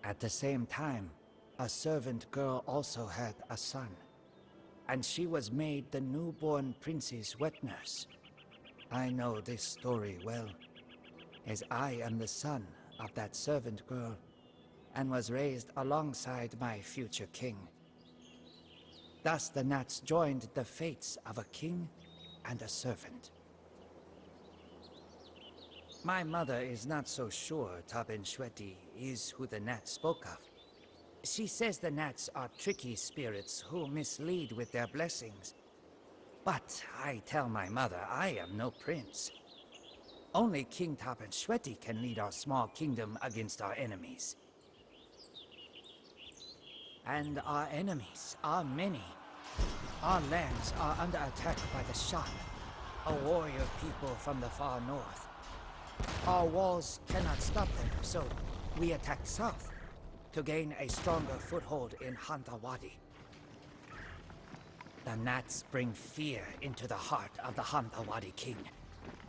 At the same time, a servant girl also had a son, and she was made the newborn prince's wet nurse. I know this story well, as I am the son of that servant girl, and was raised alongside my future king. Thus the Nats joined the fates of a king and a servant. My mother is not so sure Tabinshweti is who the Nats spoke of. She says the Nats are tricky spirits who mislead with their blessings. But I tell my mother I am no prince. Only King Tabinshweti can lead our small kingdom against our enemies. And our enemies are many. Our lands are under attack by the Shan, a warrior people from the far north. Our walls cannot stop them, so we attack south to gain a stronger foothold in Hantawadi. The Nats bring fear into the heart of the Hantawadi king.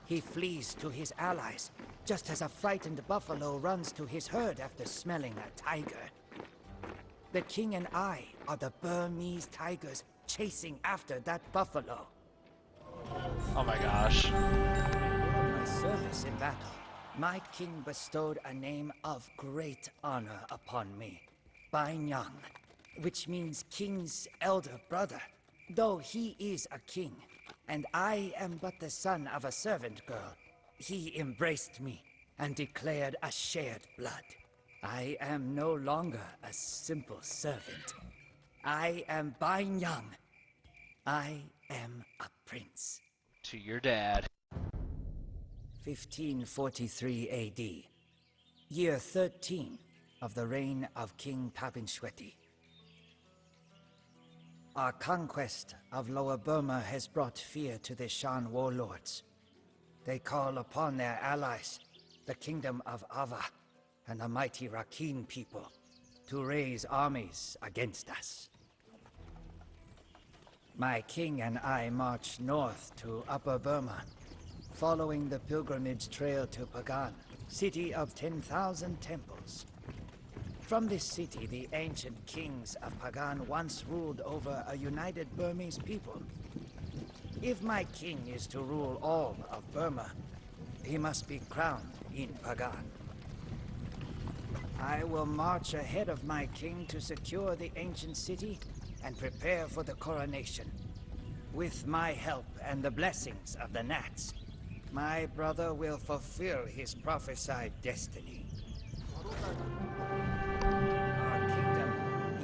He flees to his allies, just as a frightened buffalo runs to his herd after smelling a tiger. The king and I are the Burmese tigers chasing after that buffalo. Oh my gosh. My service in battle, my king bestowed a name of great honor upon me, Bainyang, which means king's elder brother. Though he is a king, and I am but the son of a servant girl, he embraced me and declared a shared blood. I am no longer a simple servant. I am Bainyang. I am a prince. To your dad. 1543 AD, year 13 of the reign of King Tabinshweti. Our conquest of Lower Burma has brought fear to the Shan warlords. They call upon their allies, the Kingdom of Ava and the mighty Rakhine people, to raise armies against us. My king and I march north to Upper Burma, following the pilgrimage trail to Pagan, city of 10,000 temples. From this city, the ancient kings of Pagan once ruled over a united Burmese people. If my king is to rule all of Burma, he must be crowned in Pagan. I will march ahead of my king to secure the ancient city and prepare for the coronation. With my help and the blessings of the Nats, my brother will fulfill his prophesied destiny. Our kingdom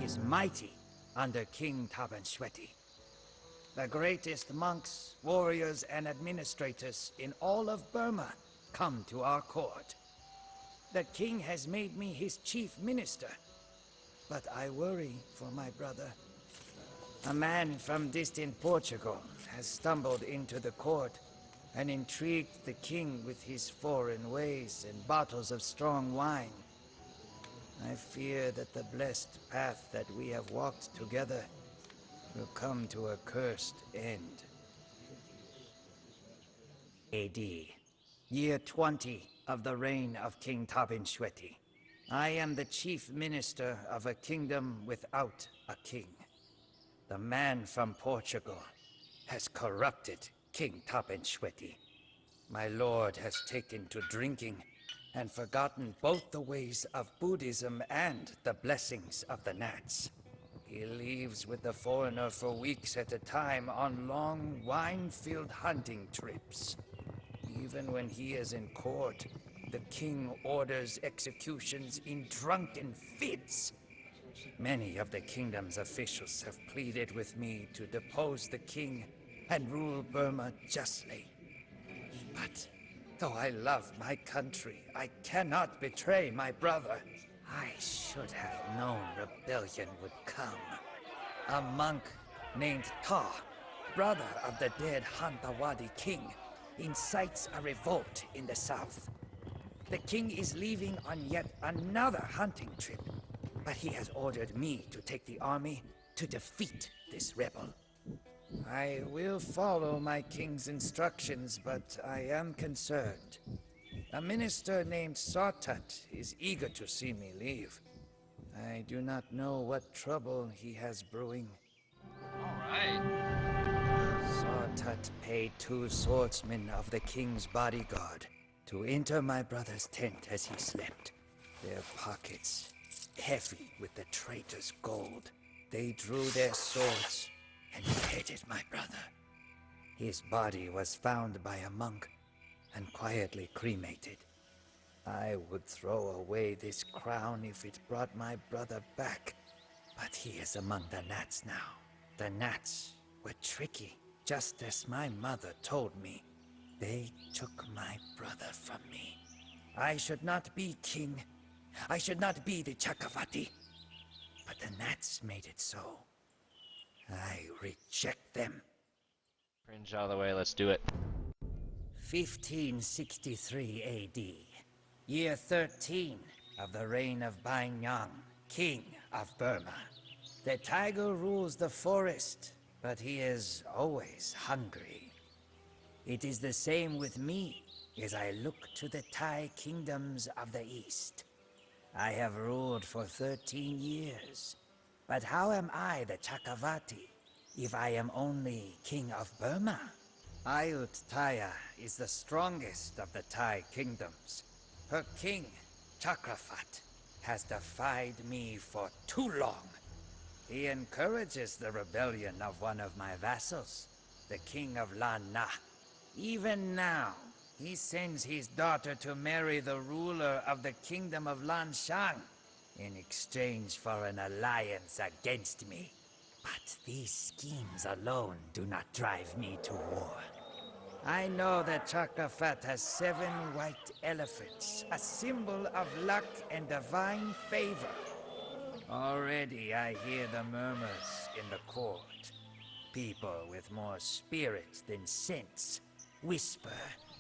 is mighty under King Tabinshweti. The greatest monks, warriors, and administrators in all of Burma come to our court. The king has made me his chief minister, but I worry for my brother. A man from distant Portugal has stumbled into the court and intrigued the king with his foreign ways and bottles of strong wine. I fear that the blessed path that we have walked together will come to a cursed end. AD, year 20 of the reign of King Tabinshweti. I am the chief minister of a kingdom without a king. The man from Portugal has corrupted King Tabinshweti. My lord has taken to drinking and forgotten both the ways of Buddhism and the blessings of the Nats. He leaves with the foreigner for weeks at a time on long, wine-filled hunting trips. Even when he is in court, the king orders executions in drunken fits. Many of the kingdom's officials have pleaded with me to depose the king and rule Burma justly. But though I love my country, I cannot betray my brother. I should have known rebellion would come. A monk named Ta, brother of the dead Hantawadi king, incites a revolt in the south. The king is leaving on yet another hunting trip, but he has ordered me to take the army to defeat this rebel. I will follow my king's instructions, but I am concerned. A minister named Sartat is eager to see me leave. I do not know what trouble he has brewing. Alright. Sartat paid 2 swordsmen of the king's bodyguard to enter my brother's tent as he slept. Their pockets heavy with the traitor's gold. They drew their swords and beheaded my brother. His body was found by a monk and quietly cremated. I would throw away this crown if it brought my brother back, but he is among the Nats now. The Nats were tricky, just as my mother told me. They took my brother from me. I should not be king. I should not be the Chakravarti. But the Nats made it so. I reject them. Cringe out of the way, let's do it. 1563 AD. Year 13 of the reign of Banyang, king of Burma. The tiger rules the forest, but he is always hungry. It is the same with me as I look to the Thai kingdoms of the east. I have ruled for 13 years, but how am I the Chakravarti if I am only king of Burma? Ayutthaya is the strongest of the Thai kingdoms. Her king, Chakrafat, has defied me for too long. He encourages the rebellion of one of my vassals, the king of Lan Na. Even now, he sends his daughter to marry the ruler of the kingdom of Lan Shang in exchange for an alliance against me. But these schemes alone do not drive me to war. I know that Chakrafat has 7 white elephants, a symbol of luck and divine favor. Already I hear the murmurs in the court. People with more spirit than sense whisper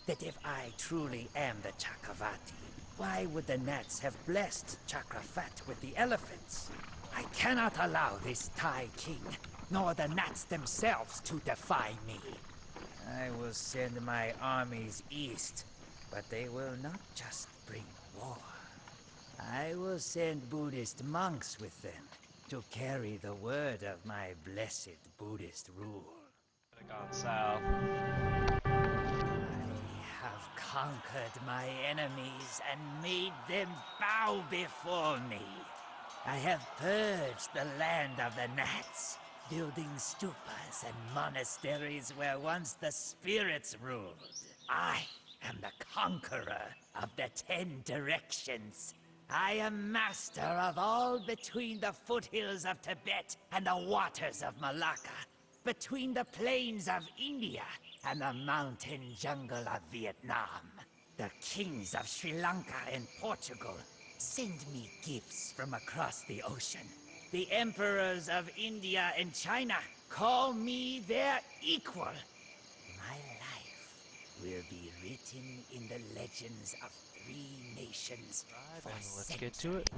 that if I truly am the Chakravarti, why would the Nats have blessed Chakrafat with the elephants? I cannot allow this Thai king, nor the Nats themselves, to defy me. I will send my armies east, but they will not just bring war. I will send Buddhist monks with them to carry the word of my blessed Buddhist rule. Could've gone south. I have conquered my enemies and made them bow before me. I have purged the land of the Nats, building stupas and monasteries where once the spirits ruled. I am the conqueror of the 10 directions. I am master of all between the foothills of Tibet and the waters of Malacca, between the plains of India and the mountain jungle of Vietnam. The kings of Sri Lanka and Portugal send me gifts from across the ocean. The emperors of India and China call me their equal. My life will be written in the legends of 3 nations for let's centuries. get to it.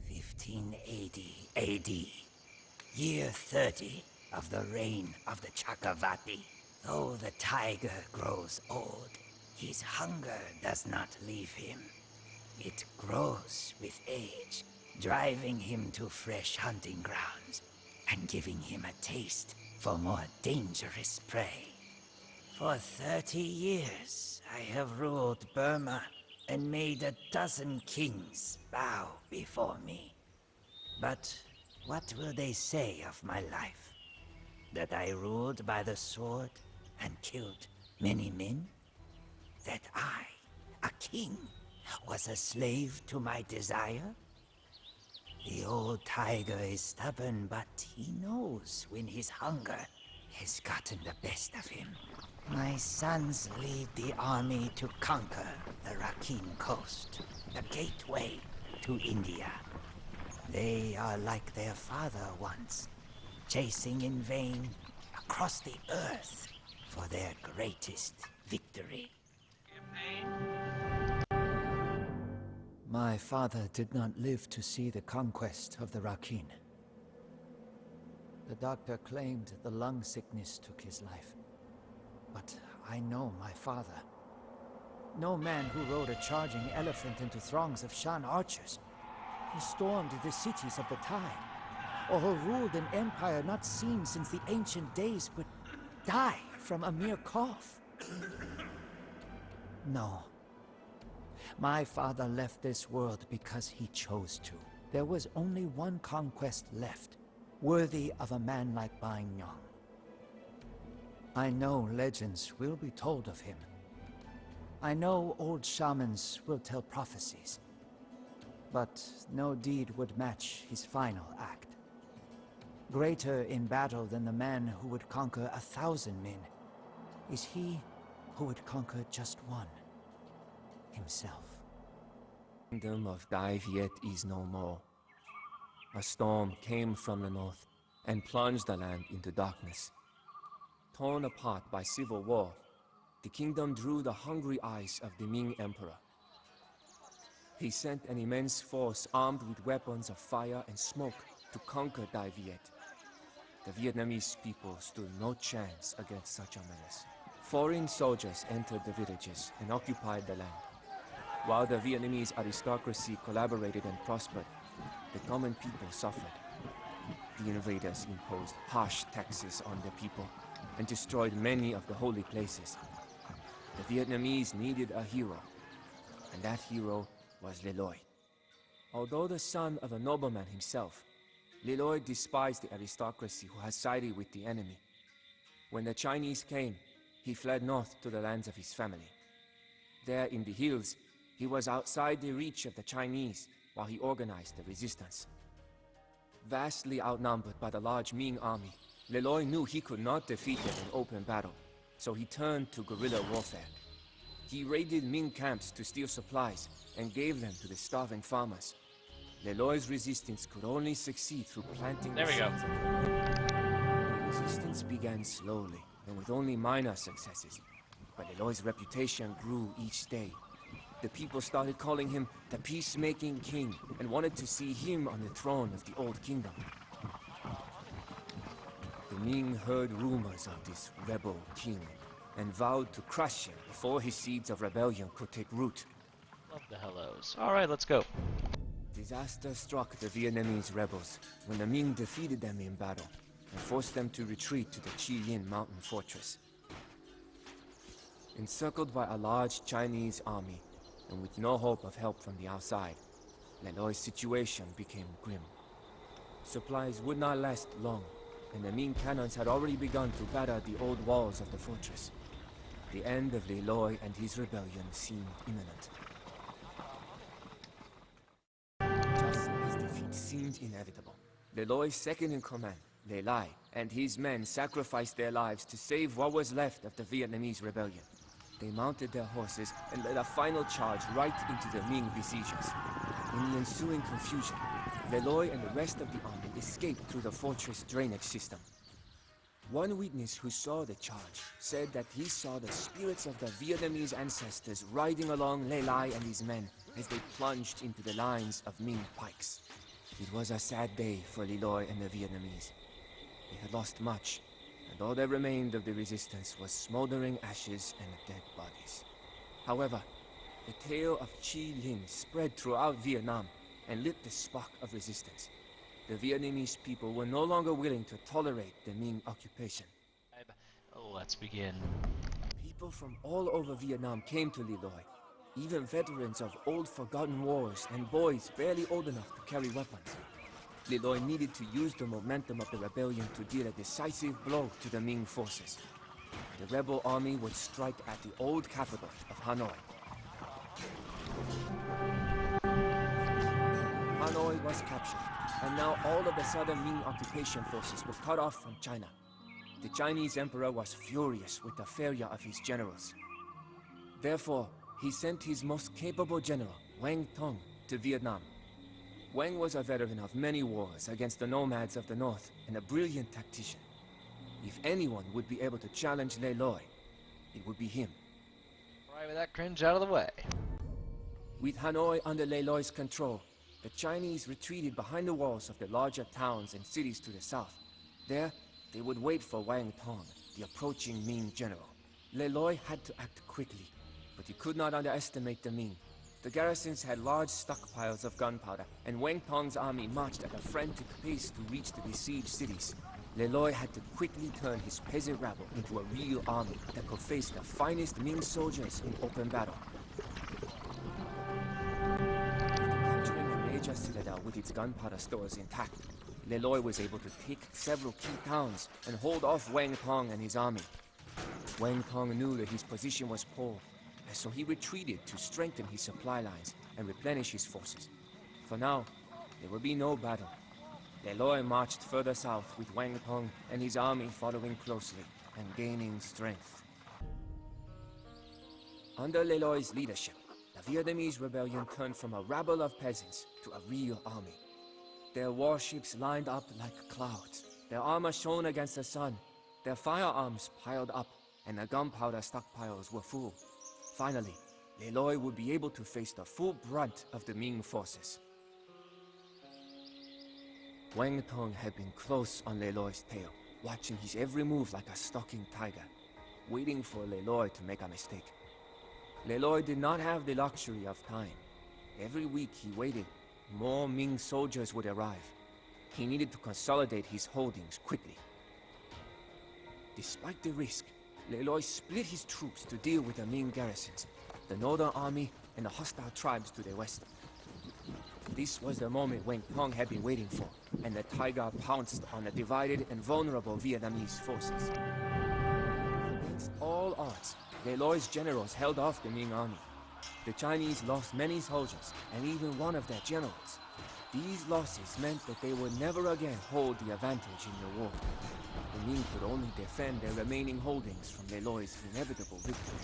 1580 AD, year 30 of the reign of the Chakravarti. Though the tiger grows old, his hunger does not leave him. It grows with age, driving him to fresh hunting grounds and giving him a taste for more dangerous prey. For 30 years, I have ruled Burma and made a dozen kings bow before me. But what will they say of my life? That I ruled by the sword and killed many men? That I, a king, was a slave to my desire? The old tiger is stubborn, but he knows when his hunger has gotten the best of him. My sons lead the army to conquer the Rakhine coast, the gateway to India. They are like their father once, chasing in vain across the earth for their greatest victory. My father did not live to see the conquest of the Rakhine. The doctor claimed the lung sickness took his life. But I know my father. No man who rode a charging elephant into throngs of Shan archers, who stormed the cities of the Tai, or who ruled an empire not seen since the ancient days would die from a mere cough. No. My father left this world because he chose to. There was only one conquest left, worthy of a man like Bai Nyang. I know legends will be told of him. I know old shamans will tell prophecies. But no deed would match his final act. Greater in battle than the man who would conquer 1,000 men is he who would conquer just one, himself. The kingdom of Dai Viet is no more. A storm came from the north and plunged the land into darkness. Torn apart by civil war, the kingdom drew the hungry eyes of the Ming Emperor. He sent an immense force armed with weapons of fire and smoke to conquer Dai Viet. The Vietnamese people stood no chance against such a menace. Foreign soldiers entered the villages and occupied the land. While the Vietnamese aristocracy collaborated and prospered, the common people suffered. The invaders imposed harsh taxes on the people and destroyed many of the holy places. The Vietnamese needed a hero, and that hero was Le Loi. Although the son of a nobleman himself, Le Loi despised the aristocracy who had sided with the enemy. When the Chinese came, he fled north to the lands of his family. There in the hills, he was outside the reach of the Chinese while he organized the resistance. Vastly outnumbered by the large Ming army, Le Loi knew he could not defeat them in open battle, so he turned to guerrilla warfare. He raided Ming camps to steal supplies and gave them to the starving farmers. Le Loi's resistance could only succeed through planting the seeds of rebellion. The resistance began slowly and with only minor successes, but Le Loi's reputation grew each day. The people started calling him the Peacemaking King and wanted to see him on the throne of the Old Kingdom. The Ming heard rumors of this rebel king and vowed to crush him before his seeds of rebellion could take root. Love the hellos. Alright, let's go. Disaster struck the Vietnamese rebels when the Ming defeated them in battle and forced them to retreat to the Chi Yin mountain fortress. Encircled by a large Chinese army, and with no hope of help from the outside, Le Loi's situation became grim. Supplies would not last long, and the Ming cannons had already begun to batter the old walls of the fortress. The end of Le Loi and his rebellion seemed imminent. Just as defeat seemed inevitable, Le Loi's second-in-command, Le Lai, and his men sacrificed their lives to save what was left of the Vietnamese rebellion. They mounted their horses and led a final charge right into the Ming besiegers. In the ensuing confusion, Le Loi and the rest of the army escaped through the fortress drainage system. One witness who saw the charge said that he saw the spirits of the Vietnamese ancestors riding along Le Lai and his men as they plunged into the lines of Ming pikes. It was a sad day for Le Loi and the Vietnamese. They had lost much, and all that remained of the resistance was smoldering ashes and dead bodies. However, the tale of Chi Lin spread throughout Vietnam and lit the spark of resistance. The Vietnamese people were no longer willing to tolerate the Ming occupation. Let's begin. People from all over Vietnam came to Le Loi, even veterans of old forgotten wars and boys barely old enough to carry weapons. Le Loi needed to use the momentum of the rebellion to deal a decisive blow to the Ming forces. The rebel army would strike at the old capital of Hanoi. Hanoi was captured, and now all of the southern Ming occupation forces were cut off from China. The Chinese emperor was furious with the failure of his generals. Therefore, he sent his most capable general, Wang Tong, to Vietnam. Wang was a veteran of many wars against the nomads of the north and a brilliant tactician. If anyone would be able to challenge Lei Loi, it would be him. Right with that cringe out of the way. With Hanoi under Lei Loi's control, the Chinese retreated behind the walls of the larger towns and cities to the south. There, they would wait for Wang Tong, the approaching Ming general. Lei Loi had to act quickly, but he could not underestimate the Ming. The garrisons had large stockpiles of gunpowder, and Wang Tong's army marched at a frantic pace to reach the besieged cities. Lei Loi had to quickly turn his peasant rabble into a real army that could face the finest Ming soldiers in open battle. After capturing a major citadel with its gunpowder stores intact, Lei Loi was able to take several key towns and hold off Wang Tong and his army. Wang Tong knew that his position was poor, and so he retreated to strengthen his supply lines and replenish his forces. For now, there would be no battle. Lei Loi marched further south with Wang Tong and his army following closely and gaining strength. Under Lei Loi's leadership, the Vietnamese rebellion turned from a rabble of peasants to a real army. Their warships lined up like clouds, their armor shone against the sun, their firearms piled up, and their gunpowder stockpiles were full. Finally, Lei Loi would be able to face the full brunt of the Ming forces. Wang Tong had been close on Lei Loi's tail, watching his every move like a stalking tiger, waiting for Lei Loi to make a mistake. Lei Loi did not have the luxury of time. Every week he waited, more Ming soldiers would arrive. He needed to consolidate his holdings quickly. Despite the risk, Lei Loi split his troops to deal with the Ming garrisons, the Northern Army, and the hostile tribes to the west. This was the moment Wang Tong had been waiting for, and the tiger pounced on the divided and vulnerable Vietnamese forces. Against all odds, Lei Loi's generals held off the Ming army. The Chinese lost many soldiers, and even one of their generals. These losses meant that they would never again hold the advantage in the war. The Ming could only defend their remaining holdings from Lei Loi's inevitable victory.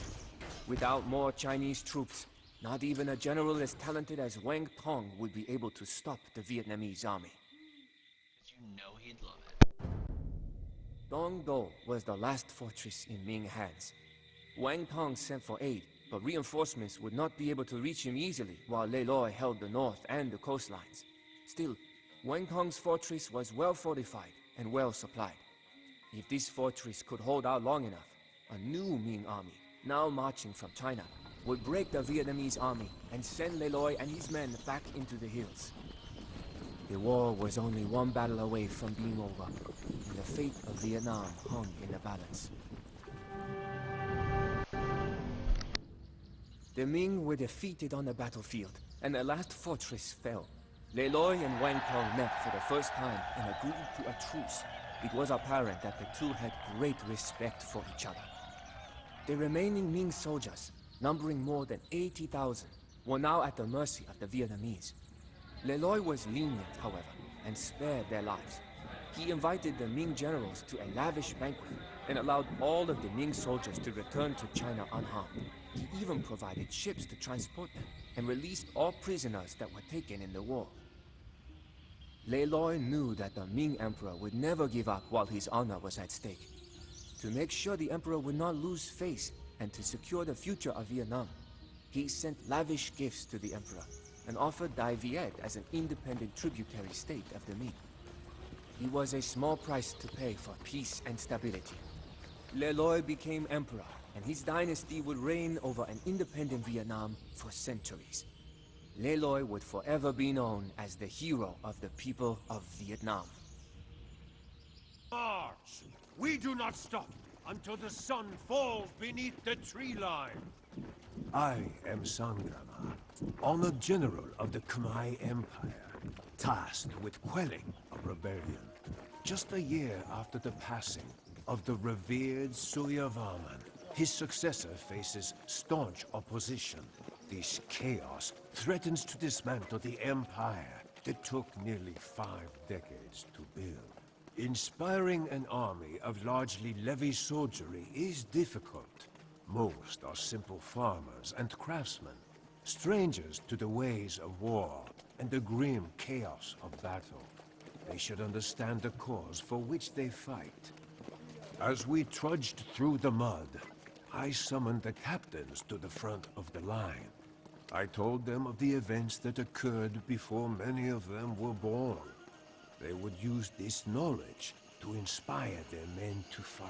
Without more Chinese troops, not even a general as talented as Wang Tong would be able to stop the Vietnamese army. You know he'd love it. Dong Do was the last fortress in Ming hands. Wang Tong sent for aid, but reinforcements would not be able to reach him easily while Lei Loi held the north and the coastlines. Still, Wang Tong's fortress was well fortified and well supplied. If this fortress could hold out long enough, a new Ming army, now marching from China, would break the Vietnamese army and send Lei Loi and his men back into the hills. The war was only one battle away from being over, and the fate of Vietnam hung in the balance. The Ming were defeated on the battlefield, and the last fortress fell. Lei Loi and Wang Tong met for the first time and agreed to a truce. It was apparent that the two had great respect for each other. The remaining Ming soldiers, numbering more than 80,000, were now at the mercy of the Vietnamese. Lei Loi was lenient, however, and spared their lives. He invited the Ming generals to a lavish banquet and allowed all of the Ming soldiers to return to China unharmed. He even provided ships to transport them and released all prisoners that were taken in the war. Lei Loi knew that the Ming emperor would never give up while his honor was at stake. To make sure the emperor would not lose face and to secure the future of Vietnam, he sent lavish gifts to the emperor and offered Dai Viet as an independent tributary state of the Ming. It was a small price to pay for peace and stability. Lei Loi became emperor, and his dynasty would reign over an independent Vietnam for centuries. Lei Loi would forever be known as the hero of the people of Vietnam. March! We do not stop until the sun falls beneath the tree line. I am Sangrama, honored general of the Khmer Empire, tasked with quelling a rebellion. Just a year after the passing of the revered Suryavarman, his successor faces staunch opposition. This chaos threatens to dismantle the empire that took nearly 5 decades to build. Inspiring an army of largely levy soldiery is difficult. Most are simple farmers and craftsmen, strangers to the ways of war. and the grim chaos of battle, they should understand the cause for which they fight. As we trudged through the mud, I summoned the captains to the front of the line. I told them of the events that occurred before many of them were born. They would use this knowledge to inspire their men to fight.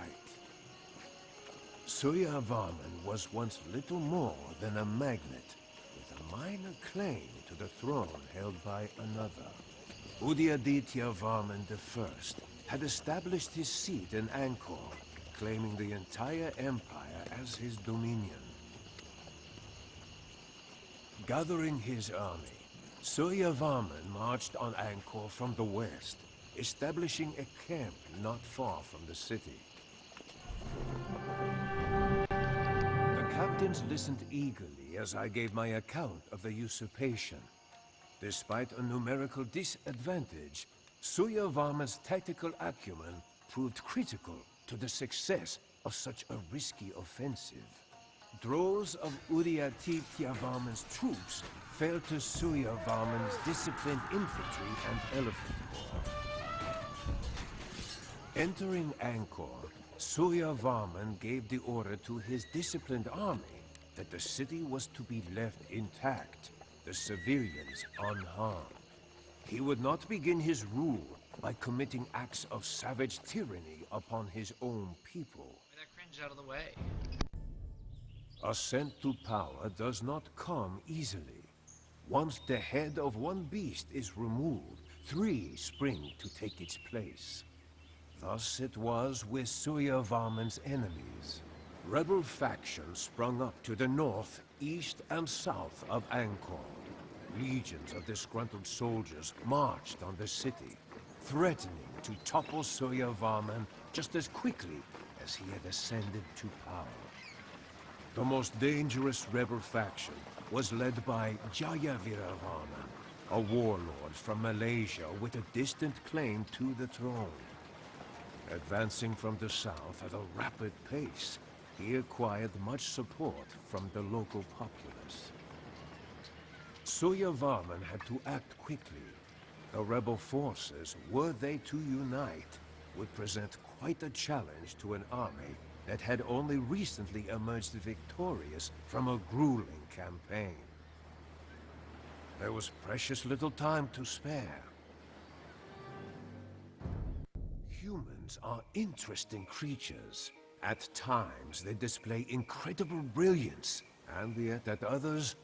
Surya Varman was once little more than a magnet, with a minor claim to the throne held by another. Udyaditya Varman I had established his seat in Angkor, claiming the entire empire as his dominion. Gathering his army, Surya Varman marched on Angkor from the west, establishing a camp not far from the city. The captains listened eagerly as I gave my account of the usurpation. Despite a numerical disadvantage, Surya Varman's tactical acumen proved critical to the success of such a risky offensive. Droves of Udyaditya Varman's troops fell to Surya Varman's disciplined infantry and elephant corps. Entering Angkor, Surya Varman gave the order to his disciplined army that the city was to be left intact, the civilians unharmed. He would not begin his rule by committing acts of savage tyranny upon his own people. Move that cringe out of the way. Ascent to power does not come easily. Once the head of one beast is removed, 3 spring to take its place. Thus it was with Surya Varman's enemies. Rebel factions sprung up to the north, east, and south of Angkor. Legions of disgruntled soldiers marched on the city, threatening to topple Surya Varman just as quickly as he had ascended to power. The most dangerous rebel faction was led by Jayavira Varman, a warlord from Malaysia with a distant claim to the throne. Advancing from the south at a rapid pace, he acquired much support from the local populace. Surya Varman had to act quickly. The rebel forces, were they to unite, would present quite a challenge to an army that had only recently emerged victorious from a grueling campaign. There was precious little time to spare. Humans are interesting creatures. At times, they display incredible brilliance, and yet at others,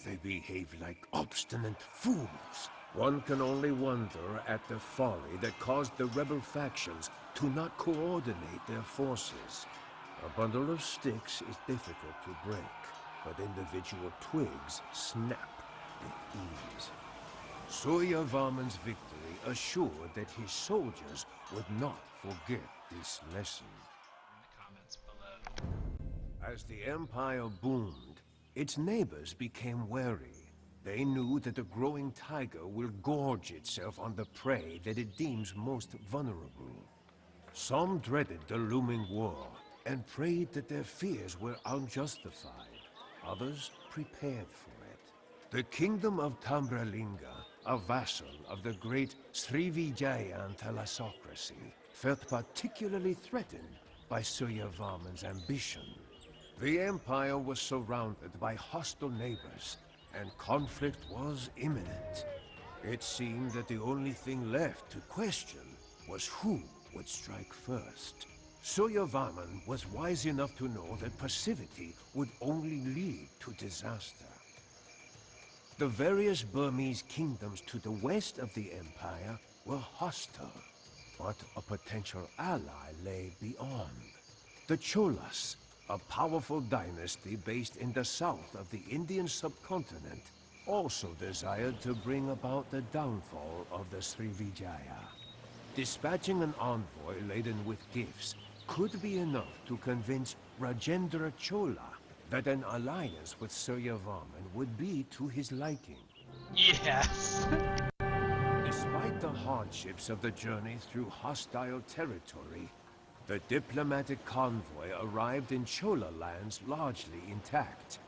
they behave like obstinate fools. One can only wonder at the folly that caused the rebel factions to not coordinate their forces. A bundle of sticks is difficult to break, but individual twigs snap with ease. Surya Varman's victory assured that his soldiers would not forget this lesson. In the comments below. As the Empire boomed, its neighbors became wary. They knew that the growing tiger will gorge itself on the prey that it deems most vulnerable. Some dreaded the looming war and prayed that their fears were unjustified. Others prepared for it. The kingdom of Tambralinga, a vassal of the great Srivijayan thalassocracy, felt particularly threatened by Surya Varman's ambition. The empire was surrounded by hostile neighbors, and conflict was imminent. It seemed that the only thing left to question was who would strike first. Surya Varman was wise enough to know that passivity would only lead to disaster. The various Burmese kingdoms to the west of the empire were hostile, but a potential ally lay beyond. The Cholas, a powerful dynasty based in the south of the Indian subcontinent, also desired to bring about the downfall of the Srivijaya. Dispatching an envoy laden with gifts could be enough to convince Rajendra Chola that an alliance with Surya Varman would be to his liking. Yes! Despite the hardships of the journey through hostile territory, the diplomatic convoy arrived in Chola lands largely intact.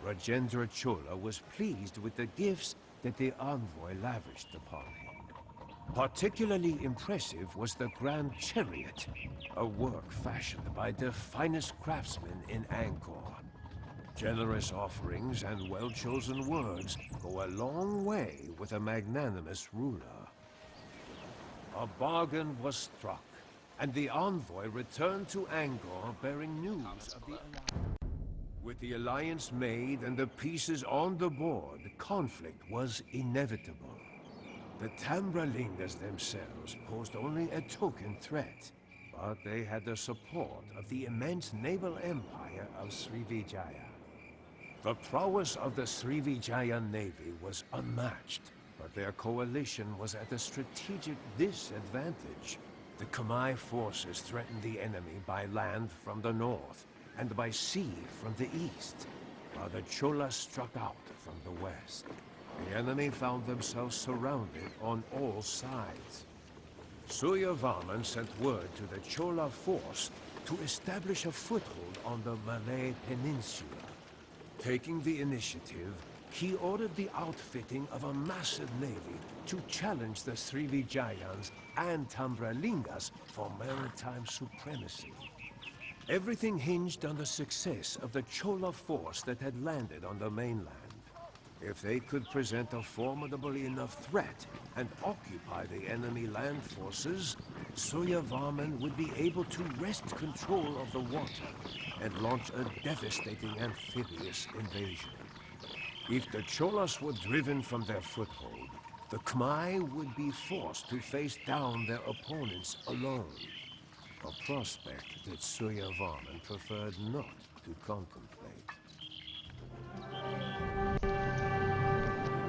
Rajendra Chola was pleased with the gifts that the envoy lavished upon him. Particularly impressive was the Grand Chariot, a work fashioned by the finest craftsmen in Angkor. Generous offerings and well-chosen words go a long way with a magnanimous ruler. A bargain was struck, and the envoy returned to Angkor bearing news of the Alliance. With the alliance made and the pieces on the board, conflict was inevitable. The Tambralingas themselves posed only a token threat, but they had the support of the immense naval empire of Srivijaya. The prowess of the Srivijaya navy was unmatched, but their coalition was at a strategic disadvantage. The Khmer forces threatened the enemy by land from the north, and by sea from the east, while the Cholas struck out from the west. The enemy found themselves surrounded on all sides. Suryavarman sent word to the Chola force to establish a foothold on the Malay Peninsula. Taking the initiative, he ordered the outfitting of a massive navy to challenge the Srivijayans and Tambralingas for maritime supremacy. Everything hinged on the success of the Chola force that had landed on the mainland. If they could present a formidable enough threat and occupy the enemy land forces, Suryavarman would be able to wrest control of the water and launch a devastating amphibious invasion. If the Cholas were driven from their foothold, the Khmer would be forced to face down their opponents alone. A prospect that Suryavarman preferred not to contemplate.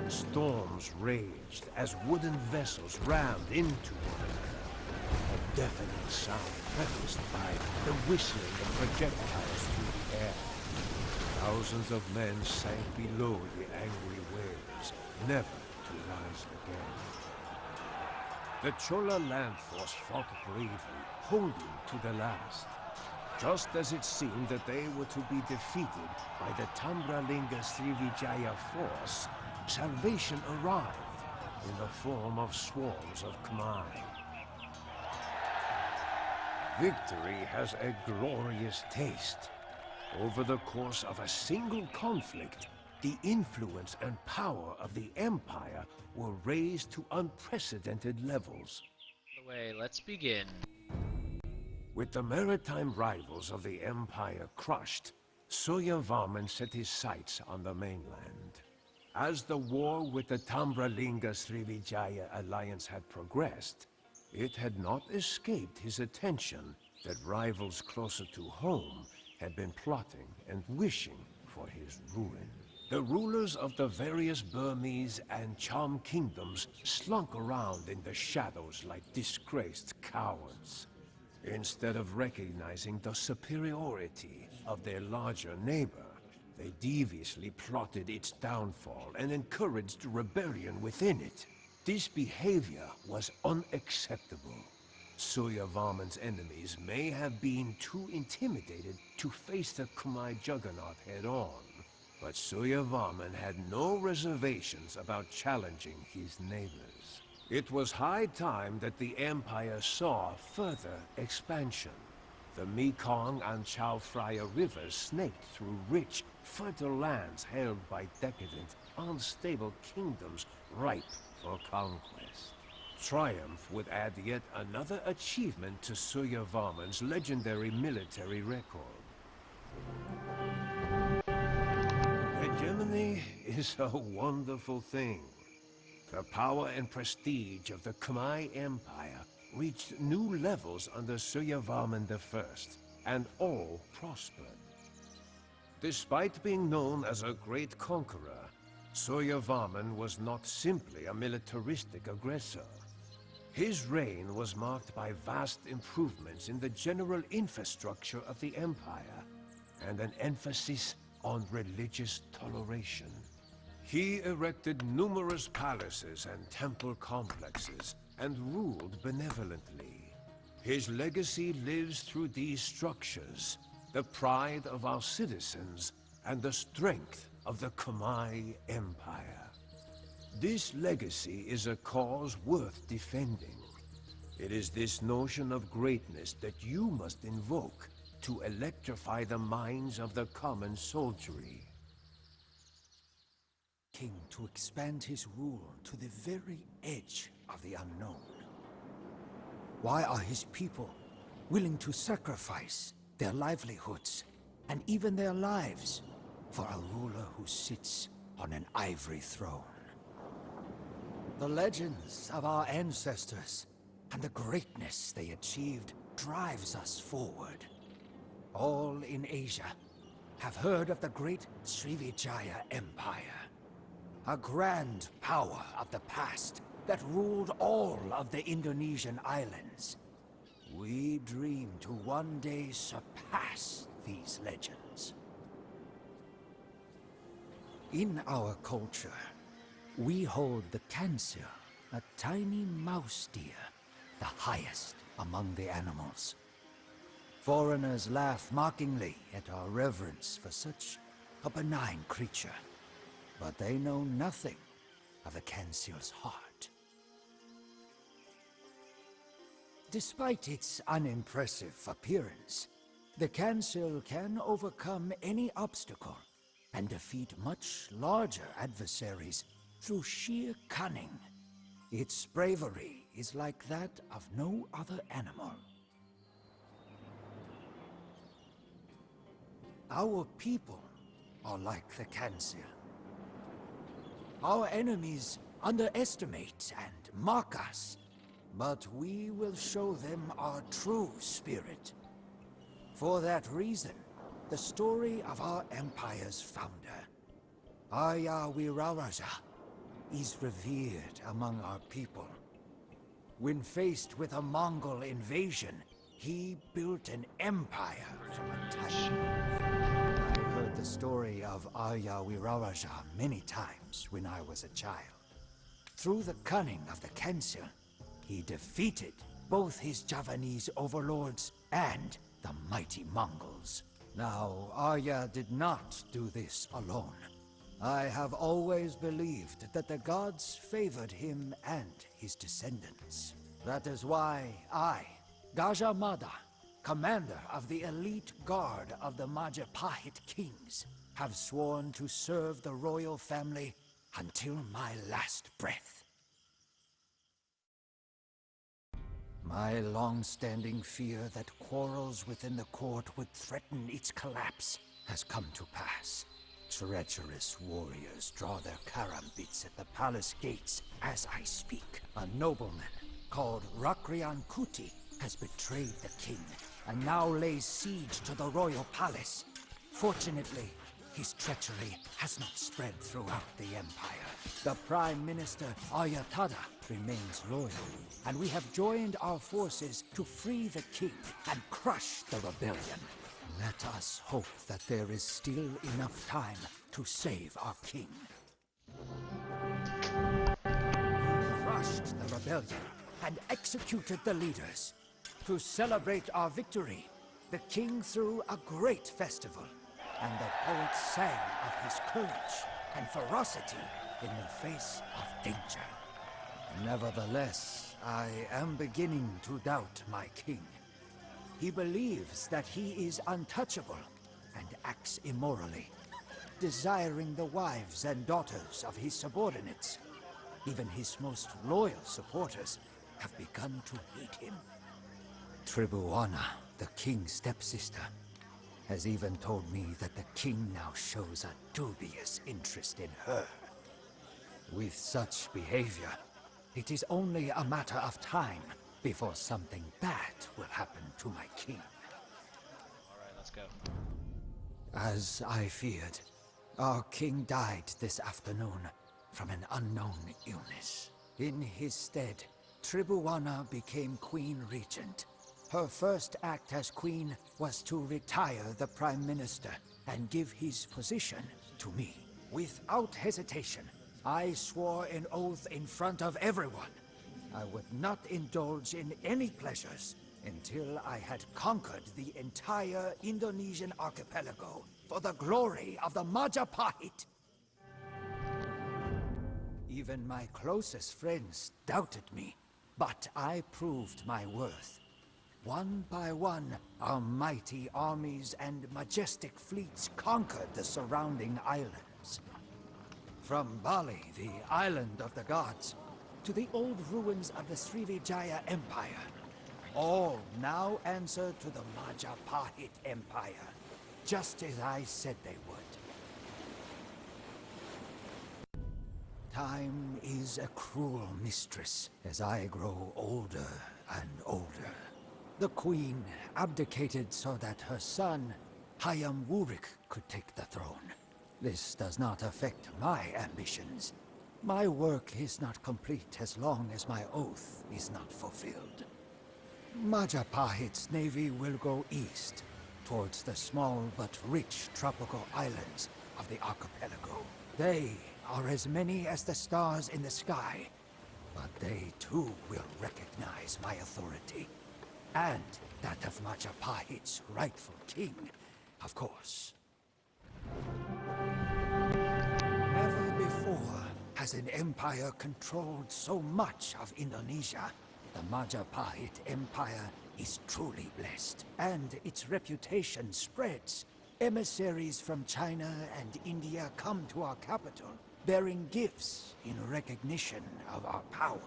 Storms raged as wooden vessels rammed into one another. A deafening sound prefaced by the whistling of projectiles through the air. Thousands of men sank below the angry waves, never to rise again. The Chola land force fought bravely, holding to the last. Just as it seemed that they were to be defeated by the Tambralinga Srivijaya force, salvation arrived in the form of swarms of Khmer. Victory has a glorious taste. Over the course of a single conflict, the influence and power of the Empire were raised to unprecedented levels. Anyway, let's begin. With the maritime rivals of the Empire crushed, Suryavarman set his sights on the mainland. As the war with the Tambralinga Srivijaya alliance had progressed, it had not escaped his attention that rivals closer to home had been plotting and wishing for his ruin. The rulers of the various Burmese and Cham kingdoms slunk around in the shadows like disgraced cowards. Instead of recognizing the superiority of their larger neighbor, they deviously plotted its downfall and encouraged rebellion within it. This behavior was unacceptable. Suryavarman's enemies may have been too intimidated to face the Khmer juggernaut head-on, but Suryavarman had no reservations about challenging his neighbors. It was high time that the Empire saw further expansion. The Mekong and Chao Phraya rivers snaked through rich, fertile lands held by decadent, unstable kingdoms ripe for conquest. Triumph would add yet another achievement to Suryavarman's legendary military record. Hegemony is a wonderful thing. The power and prestige of the Khmer Empire reached new levels under Suryavarman I, and all prospered. Despite being known as a great conqueror, Suryavarman was not simply a militaristic aggressor. His reign was marked by vast improvements in the general infrastructure of the empire, and an emphasis on religious toleration. He erected numerous palaces and temple complexes, and ruled benevolently. His legacy lives through these structures, the pride of our citizens, and the strength of the Khmer Empire. This legacy is a cause worth defending. It is this notion of greatness that you must invoke to electrify the minds of the common soldiery. King to expand his rule to the very edge of the unknown. Why are his people willing to sacrifice their livelihoods and even their lives for a ruler who sits on an ivory throne? The legends of our ancestors and the greatness they achieved drives us forward. All in Asia have heard of the great Srivijaya Empire, a grand power of the past that ruled all of the Indonesian islands. We dream to one day surpass these legends. In our culture, we hold the Kansil, a tiny mouse deer, the highest among the animals. Foreigners laugh mockingly at our reverence for such a benign creature, but they know nothing of the Kansil's heart. Despite its unimpressive appearance, the Kansil can overcome any obstacle and defeat much larger adversaries through sheer cunning. Its bravery is like that of no other animal. Our people are like the Kansil. Our enemies underestimate and mock us, but we will show them our true spirit. For that reason, the story of our empire's founder, Arya Wiraraja, is revered among our people. When faced with a Mongol invasion, he built an empire from a tiny... I heard the story of Arya Wiraraja many times when I was a child. Through the cunning of the Kansil, he defeated both his Javanese overlords and the mighty Mongols. Now, Arya did not do this alone. I have always believed that the gods favored him and his descendants. That is why I, Gajamada, commander of the elite guard of the Majapahit kings, have sworn to serve the royal family until my last breath. My long-standing fear that quarrels within the court would threaten its collapse has come to pass. Treacherous warriors draw their karambits at the palace gates as I speak. A nobleman called Rakrian Kuti has betrayed the king and now lays siege to the royal palace. Fortunately, his treachery has not spread throughout the empire. The Prime Minister Ayatada remains loyal, and we have joined our forces to free the king and crush the rebellion. Let us hope that there is still enough time to save our king. We crushed the rebellion and executed the leaders. To celebrate our victory, the king threw a great festival, and the poets sang of his courage and ferocity in the face of danger. Nevertheless, I am beginning to doubt my king. He believes that he is untouchable and acts immorally, desiring the wives and daughters of his subordinates. Even his most loyal supporters have begun to hate him. Tribuana, the king's stepsister, has even told me that the king now shows a dubious interest in her. With such behavior, it is only a matter of time before something bad will happen to my king. Alright, let's go. As I feared, our king died this afternoon from an unknown illness. In his stead, Tribuana became Queen Regent. Her first act as queen was to retire the Prime Minister and give his position to me. Without hesitation, I swore an oath in front of everyone. I would not indulge in any pleasures until I had conquered the entire Indonesian archipelago for the glory of the Majapahit. Even my closest friends doubted me, but I proved my worth. One by one, our mighty armies and majestic fleets conquered the surrounding islands. From Bali, the island of the gods, to the old ruins of the Srivijaya Empire, all now answer to the Majapahit Empire, just as I said they would. Time is a cruel mistress as I grow older and older. The queen abdicated so that her son, Hayam Wuruk, could take the throne. This does not affect my ambitions. My work is not complete as long as my oath is not fulfilled. Majapahit's navy will go east, towards the small but rich tropical islands of the archipelago. They are as many as the stars in the sky, but they too will recognize my authority. And that of Majapahit's rightful king, of course. Never before has an empire controlled so much of Indonesia. The Majapahit Empire is truly blessed, and its reputation spreads. Emissaries from China and India come to our capital, bearing gifts in recognition of our power.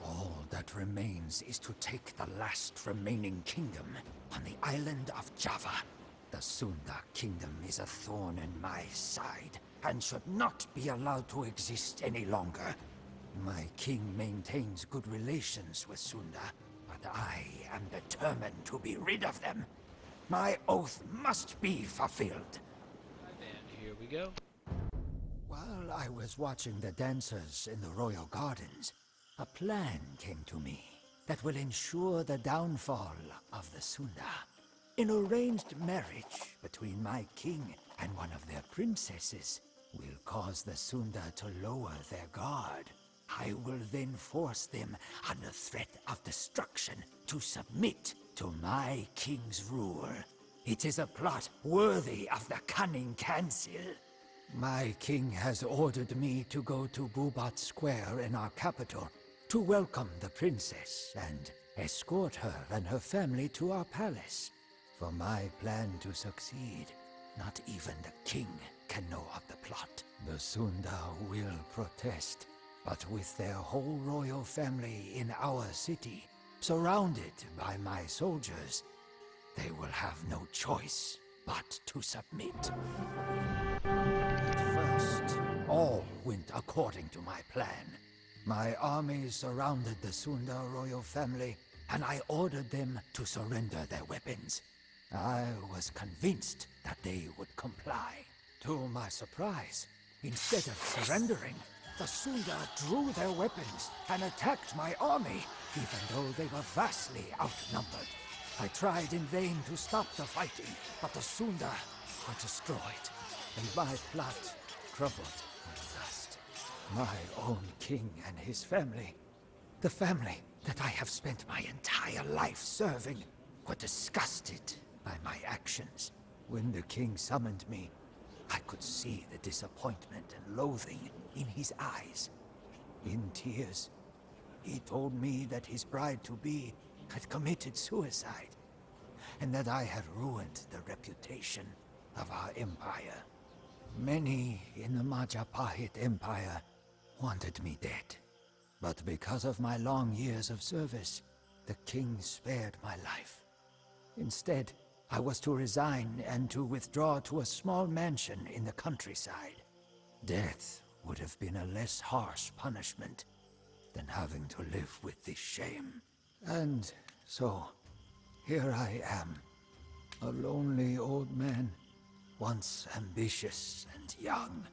All that remains is to take the last remaining kingdom on the island of Java. The Sunda kingdom is a thorn in my side, and should not be allowed to exist any longer. My king maintains good relations with Sunda, but I am determined to be rid of them. My oath must be fulfilled. And here we go. While I was watching the dancers in the royal gardens, a plan came to me that will ensure the downfall of the Sunda. An arranged marriage between my king and one of their princesses will cause the Sunda to lower their guard. I will then force them, under threat of destruction, to submit to my king's rule. It is a plot worthy of the cunning Council. My king has ordered me to go to Bubat Square in our capital to welcome the princess and escort her and her family to our palace. For my plan to succeed, not even the king can know of the plot. The Sunda will protest, but with their whole royal family in our city, surrounded by my soldiers, they will have no choice but to submit. At first, all went according to my plan. My army surrounded the Sunda royal family, and I ordered them to surrender their weapons. I was convinced that they would comply. To my surprise, instead of surrendering, the Sunda drew their weapons and attacked my army, even though they were vastly outnumbered. I tried in vain to stop the fighting, but the Sunda were destroyed, and my plot crumbled into dust. My own king and his family, the family that I have spent my entire life serving, were disgusted by my actions. When the king summoned me, I could see the disappointment and loathing in his eyes. In tears, he told me that his bride-to-be had committed suicide, and that I had ruined the reputation of our empire. Many in the Majapahit Empire wanted me dead, but because of my long years of service, the king spared my life. Instead, I was to resign and to withdraw to a small mansion in the countryside. Death would have been a less harsh punishment than having to live with this shame. And so, here I am, a lonely old man, once ambitious and young,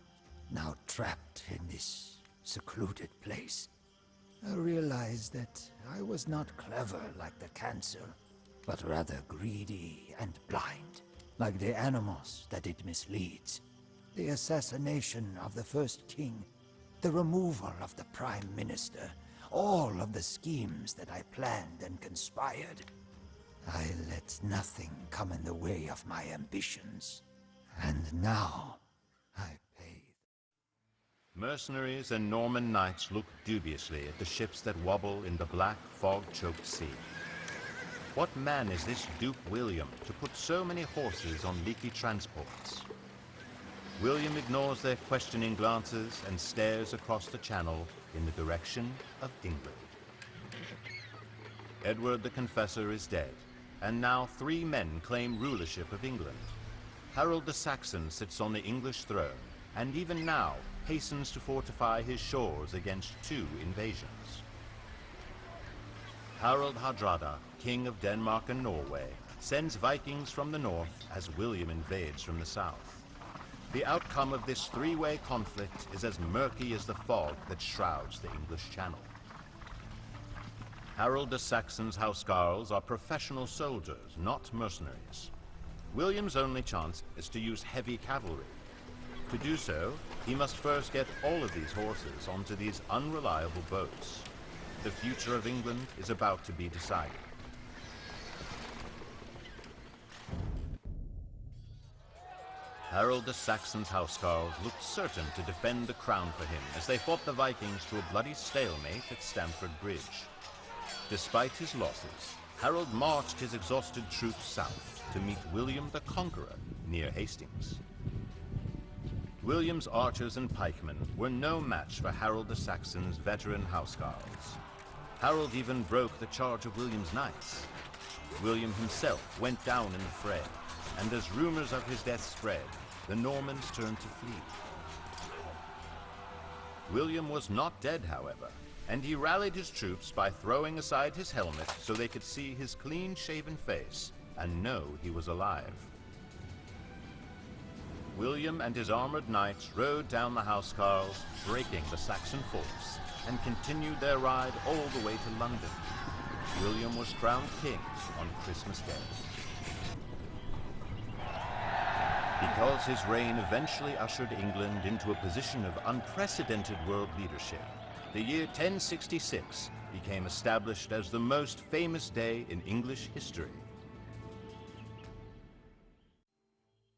now trapped in this secluded place. I realized that I was not clever like the Council, but rather greedy and blind, like the animals that it misleads. The assassination of the first king, the removal of the prime minister, all of the schemes that I planned and conspired. I let nothing come in the way of my ambitions. And now, I pay. Mercenaries and Norman knights look dubiously at the ships that wobble in the black, fog-choked sea. What man is this Duke William to put so many horses on leaky transports? William ignores their questioning glances and stares across the channel in the direction of England. Edward the Confessor is dead, and now 3 men claim rulership of England. Harold the Saxon sits on the English throne, and even now hastens to fortify his shores against 2 invasions. Harald Hardrada, king of Denmark and Norway, sends Vikings from the north as William invades from the south. The outcome of this 3-way conflict is as murky as the fog that shrouds the English Channel. Harold the Saxon's housecarls are professional soldiers, not mercenaries. William's only chance is to use heavy cavalry. To do so, he must first get all of these horses onto these unreliable boats. The future of England is about to be decided. Harold the Saxon's housecarls looked certain to defend the crown for him as they fought the Vikings to a bloody stalemate at Stamford Bridge. Despite his losses, Harold marched his exhausted troops south to meet William the Conqueror near Hastings. William's archers and pikemen were no match for Harold the Saxon's veteran housecarls. Harold even broke the charge of William's knights. William himself went down in the fray, and as rumors of his death spread, the Normans turned to flee. William was not dead, however, and he rallied his troops by throwing aside his helmet so they could see his clean-shaven face and know he was alive. William and his armored knights rode down the housecarls, breaking the Saxon force, and continued their ride all the way to London. William was crowned king on Christmas Day. Because his reign eventually ushered England into a position of unprecedented world leadership, the year 1066 became established as the most famous day in English history.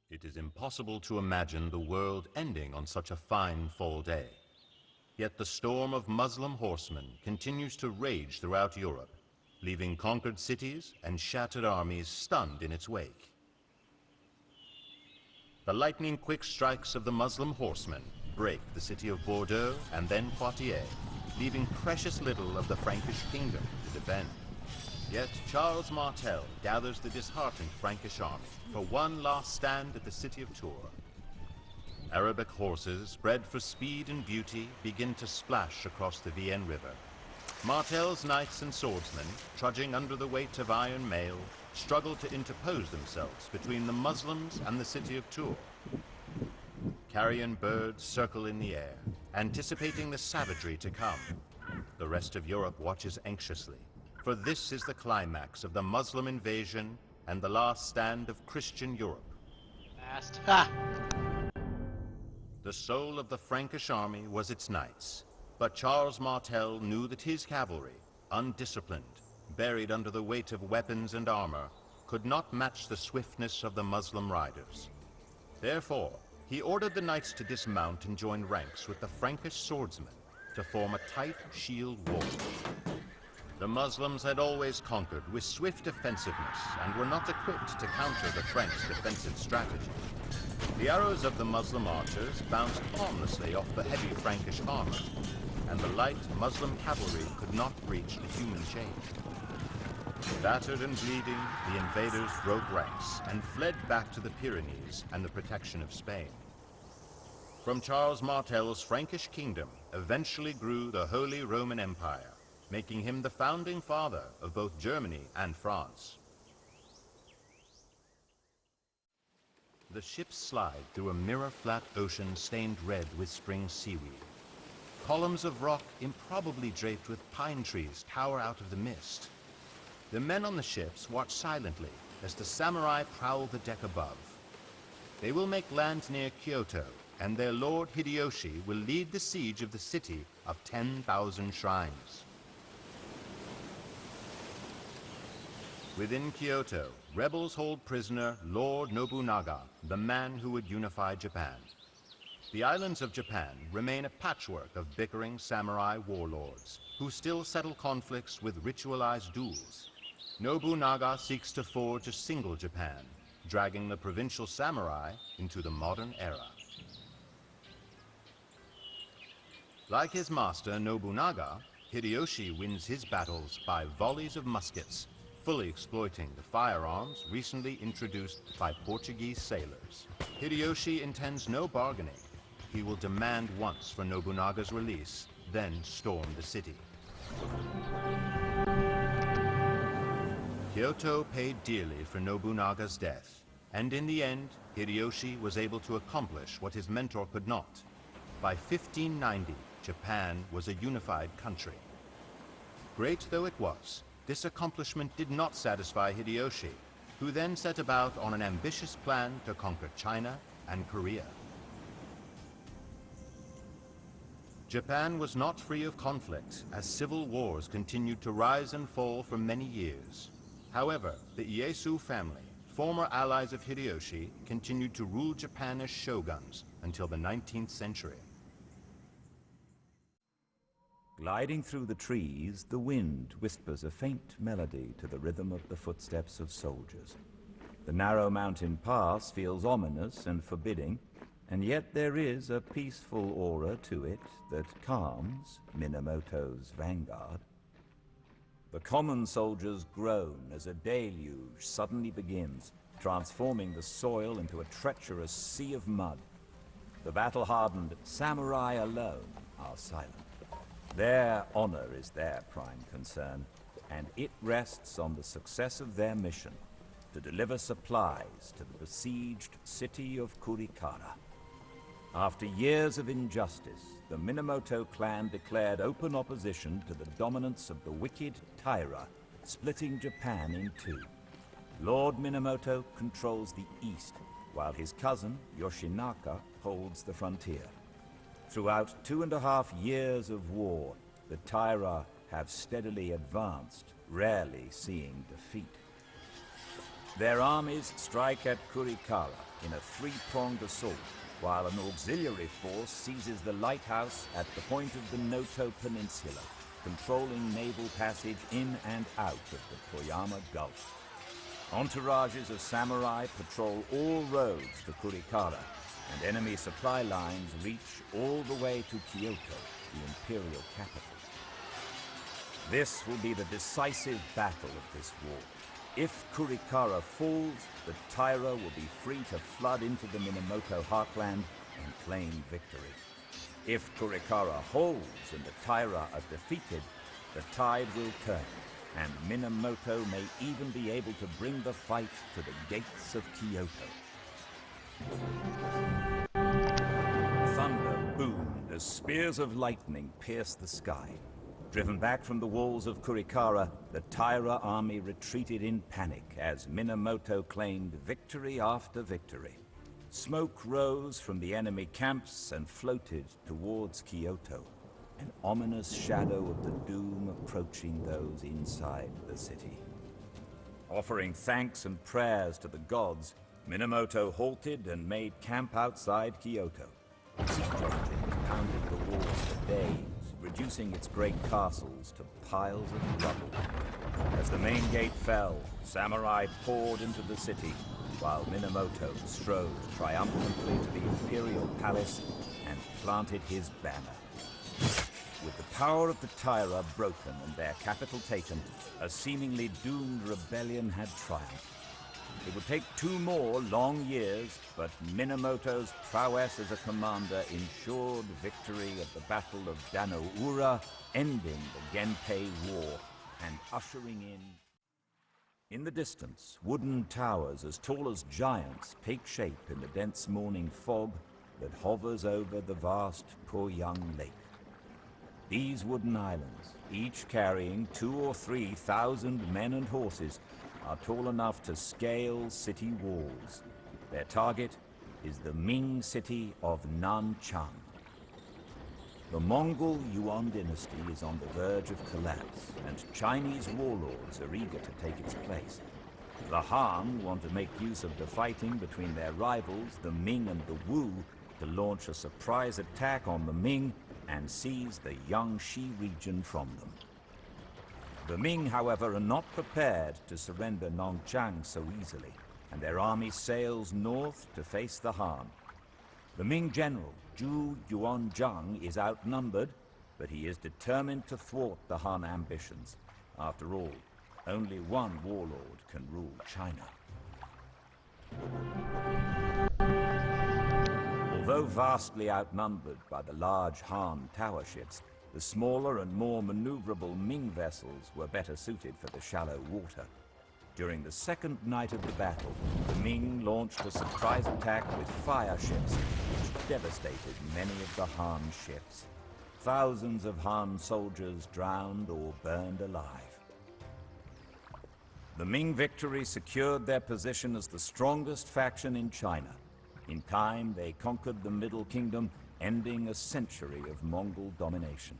It is impossible to imagine the world ending on such a fine fall day. Yet the storm of Muslim horsemen continues to rage throughout Europe, leaving conquered cities and shattered armies stunned in its wake. The lightning-quick strikes of the Muslim horsemen break the city of Bordeaux and then Poitiers, leaving precious little of the Frankish kingdom to defend. Yet Charles Martel gathers the disheartened Frankish army for one last stand at the city of Tours. Arabic horses, bred for speed and beauty, begin to splash across the Vienne River. Martel's knights and swordsmen, trudging under the weight of iron mail, struggle to interpose themselves between the Muslims and the city of Tours. Carrion birds circle in the air, anticipating the savagery to come. The rest of Europe watches anxiously, for this is the climax of the Muslim invasion and the last stand of Christian Europe. Fast. Ha! The soul of the Frankish army was its knights, but Charles Martel knew that his cavalry, undisciplined, buried under the weight of weapons and armor, could not match the swiftness of the Muslim riders. Therefore, he ordered the knights to dismount and join ranks with the Frankish swordsmen to form a tight shield wall. The Muslims had always conquered with swift offensiveness and were not equipped to counter the French defensive strategy. The arrows of the Muslim archers bounced harmlessly off the heavy Frankish armor, and the light Muslim cavalry could not breach the human chain. Battered and bleeding, the invaders broke ranks and fled back to the Pyrenees and the protection of Spain. From Charles Martel's Frankish kingdom eventually grew the Holy Roman Empire, making him the founding father of both Germany and France. The ships slide through a mirror-flat ocean stained red with spring seaweed. Columns of rock improbably draped with pine trees tower out of the mist. The men on the ships watch silently as the samurai prowl the deck above. They will make land near Kyoto, and their lord Hideyoshi will lead the siege of the city of 10,000 shrines. Within Kyoto, rebels hold prisoner Lord Nobunaga, the man who would unify Japan. The islands of Japan remain a patchwork of bickering samurai warlords who still settle conflicts with ritualized duels. Nobunaga seeks to forge a single Japan, dragging the provincial samurai into the modern era. Like his master Nobunaga, Hideyoshi wins his battles by volleys of muskets, fully exploiting the firearms recently introduced by Portuguese sailors. Hideyoshi intends no bargaining. He will demand once for Nobunaga's release, then storm the city. Kyoto paid dearly for Nobunaga's death, and in the end, Hideyoshi was able to accomplish what his mentor could not. By 1590, Japan was a unified country. Great though it was, this accomplishment did not satisfy Hideyoshi, who then set about on an ambitious plan to conquer China and Korea. Japan was not free of conflict, as civil wars continued to rise and fall for many years. However, the Ieyasu family, former allies of Hideyoshi, continued to rule Japan as shoguns until the 19th century. Gliding through the trees, the wind whispers a faint melody to the rhythm of the footsteps of soldiers. The narrow mountain pass feels ominous and forbidding, and yet there is a peaceful aura to it that calms Minamoto's vanguard. The common soldiers groan as a deluge suddenly begins, transforming the soil into a treacherous sea of mud. The battle-hardened samurai alone are silent. Their honor is their prime concern, and it rests on the success of their mission to deliver supplies to the besieged city of Kurikara. After years of injustice, the Minamoto clan declared open opposition to the dominance of the wicked Taira, splitting Japan in two. Lord Minamoto controls the east, while his cousin, Yoshinaka, holds the frontier. Throughout 2.5 years of war, the Taira have steadily advanced, rarely seeing defeat. Their armies strike at Kurikara in a three-pronged assault, while an auxiliary force seizes the lighthouse at the point of the Noto Peninsula, controlling naval passage in and out of the Toyama Gulf. Entourages of samurai patrol all roads to Kurikara, and enemy supply lines reach all the way to Kyoto, the imperial capital. This will be the decisive battle of this war. If Kurikara falls, the Taira will be free to flood into the Minamoto heartland and claim victory. If Kurikara holds and the Taira are defeated, the tide will turn, and Minamoto may even be able to bring the fight to the gates of Kyoto. Thunder boomed as spears of lightning pierced the sky. Driven back from the walls of Kurikara, the Taira army retreated in panic as Minamoto claimed victory after victory. Smoke rose from the enemy camps and floated towards Kyoto, an ominous shadow of the doom approaching those inside the city. Offering thanks and prayers to the gods, Minamoto halted and made camp outside Kyoto. Siege engines pounded the walls for days, reducing its great castles to piles of rubble. As the main gate fell, samurai poured into the city, while Minamoto strode triumphantly to the imperial palace and planted his banner. With the power of the Taira broken and their capital taken, a seemingly doomed rebellion had triumphed. It would take 2 more long years, but Minamoto's prowess as a commander ensured victory at the Battle of Danoura, ending the Genpei War and ushering in the distance, wooden towers as tall as giants take shape in the dense morning fog that hovers over the vast Poyang Lake. These wooden islands, each carrying 2,000 or 3,000 men and horses, are tall enough to scale city walls. Their target is the Ming city of Nanchang. The Mongol Yuan dynasty is on the verge of collapse, and Chinese warlords are eager to take its place. The Han want to make use of the fighting between their rivals, the Ming and the Wu, to launch a surprise attack on the Ming and seize the Yangtze region from them. The Ming, however, are not prepared to surrender Nongchang so easily, and their army sails north to face the Han. The Ming general, Zhu Yuanzhang, is outnumbered, but he is determined to thwart the Han ambitions. After all, only one warlord can rule China. Although vastly outnumbered by the large Han tower ships, the smaller and more maneuverable Ming vessels were better suited for the shallow water. During the second night of the battle, the Ming launched a surprise attack with fire ships, which devastated many of the Han ships. Thousands of Han soldiers drowned or burned alive. The Ming victory secured their position as the strongest faction in China. In time, they conquered the Middle Kingdom, ending a century of Mongol domination.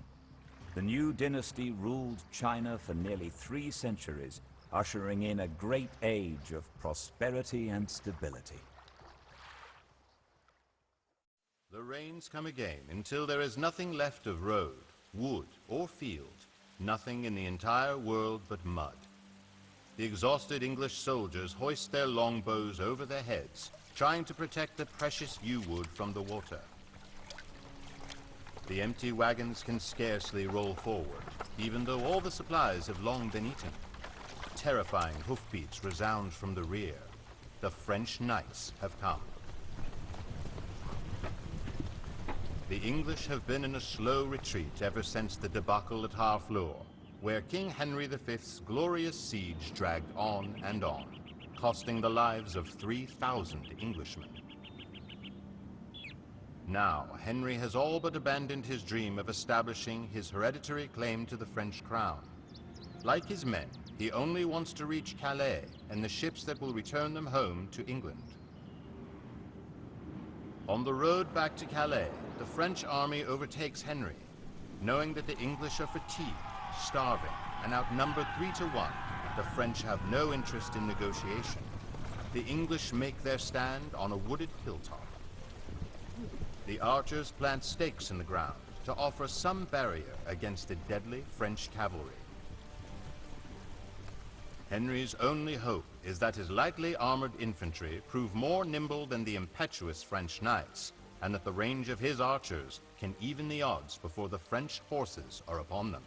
The new dynasty ruled China for nearly 3 centuries, ushering in a great age of prosperity and stability. The rains come again until there is nothing left of road, wood, or field, nothing in the entire world but mud. The exhausted English soldiers hoist their longbows over their heads, trying to protect the precious yew wood from the water. The empty wagons can scarcely roll forward, even though all the supplies have long been eaten. Terrifying hoofbeats resound from the rear. The French knights have come. The English have been in a slow retreat ever since the debacle at Harfleur, where King Henry V's glorious siege dragged on and on, costing the lives of 3,000 Englishmen. Now, Henry has all but abandoned his dream of establishing his hereditary claim to the French crown. Like his men, he only wants to reach Calais and the ships that will return them home to England. On the road back to Calais, the French army overtakes Henry. Knowing that the English are fatigued, starving, and outnumbered 3 to 1, the French have no interest in negotiation. The English make their stand on a wooded hilltop. The archers plant stakes in the ground to offer some barrier against the deadly French cavalry. Henry's only hope is that his lightly armored infantry prove more nimble than the impetuous French knights, and that the range of his archers can even the odds before the French horses are upon them.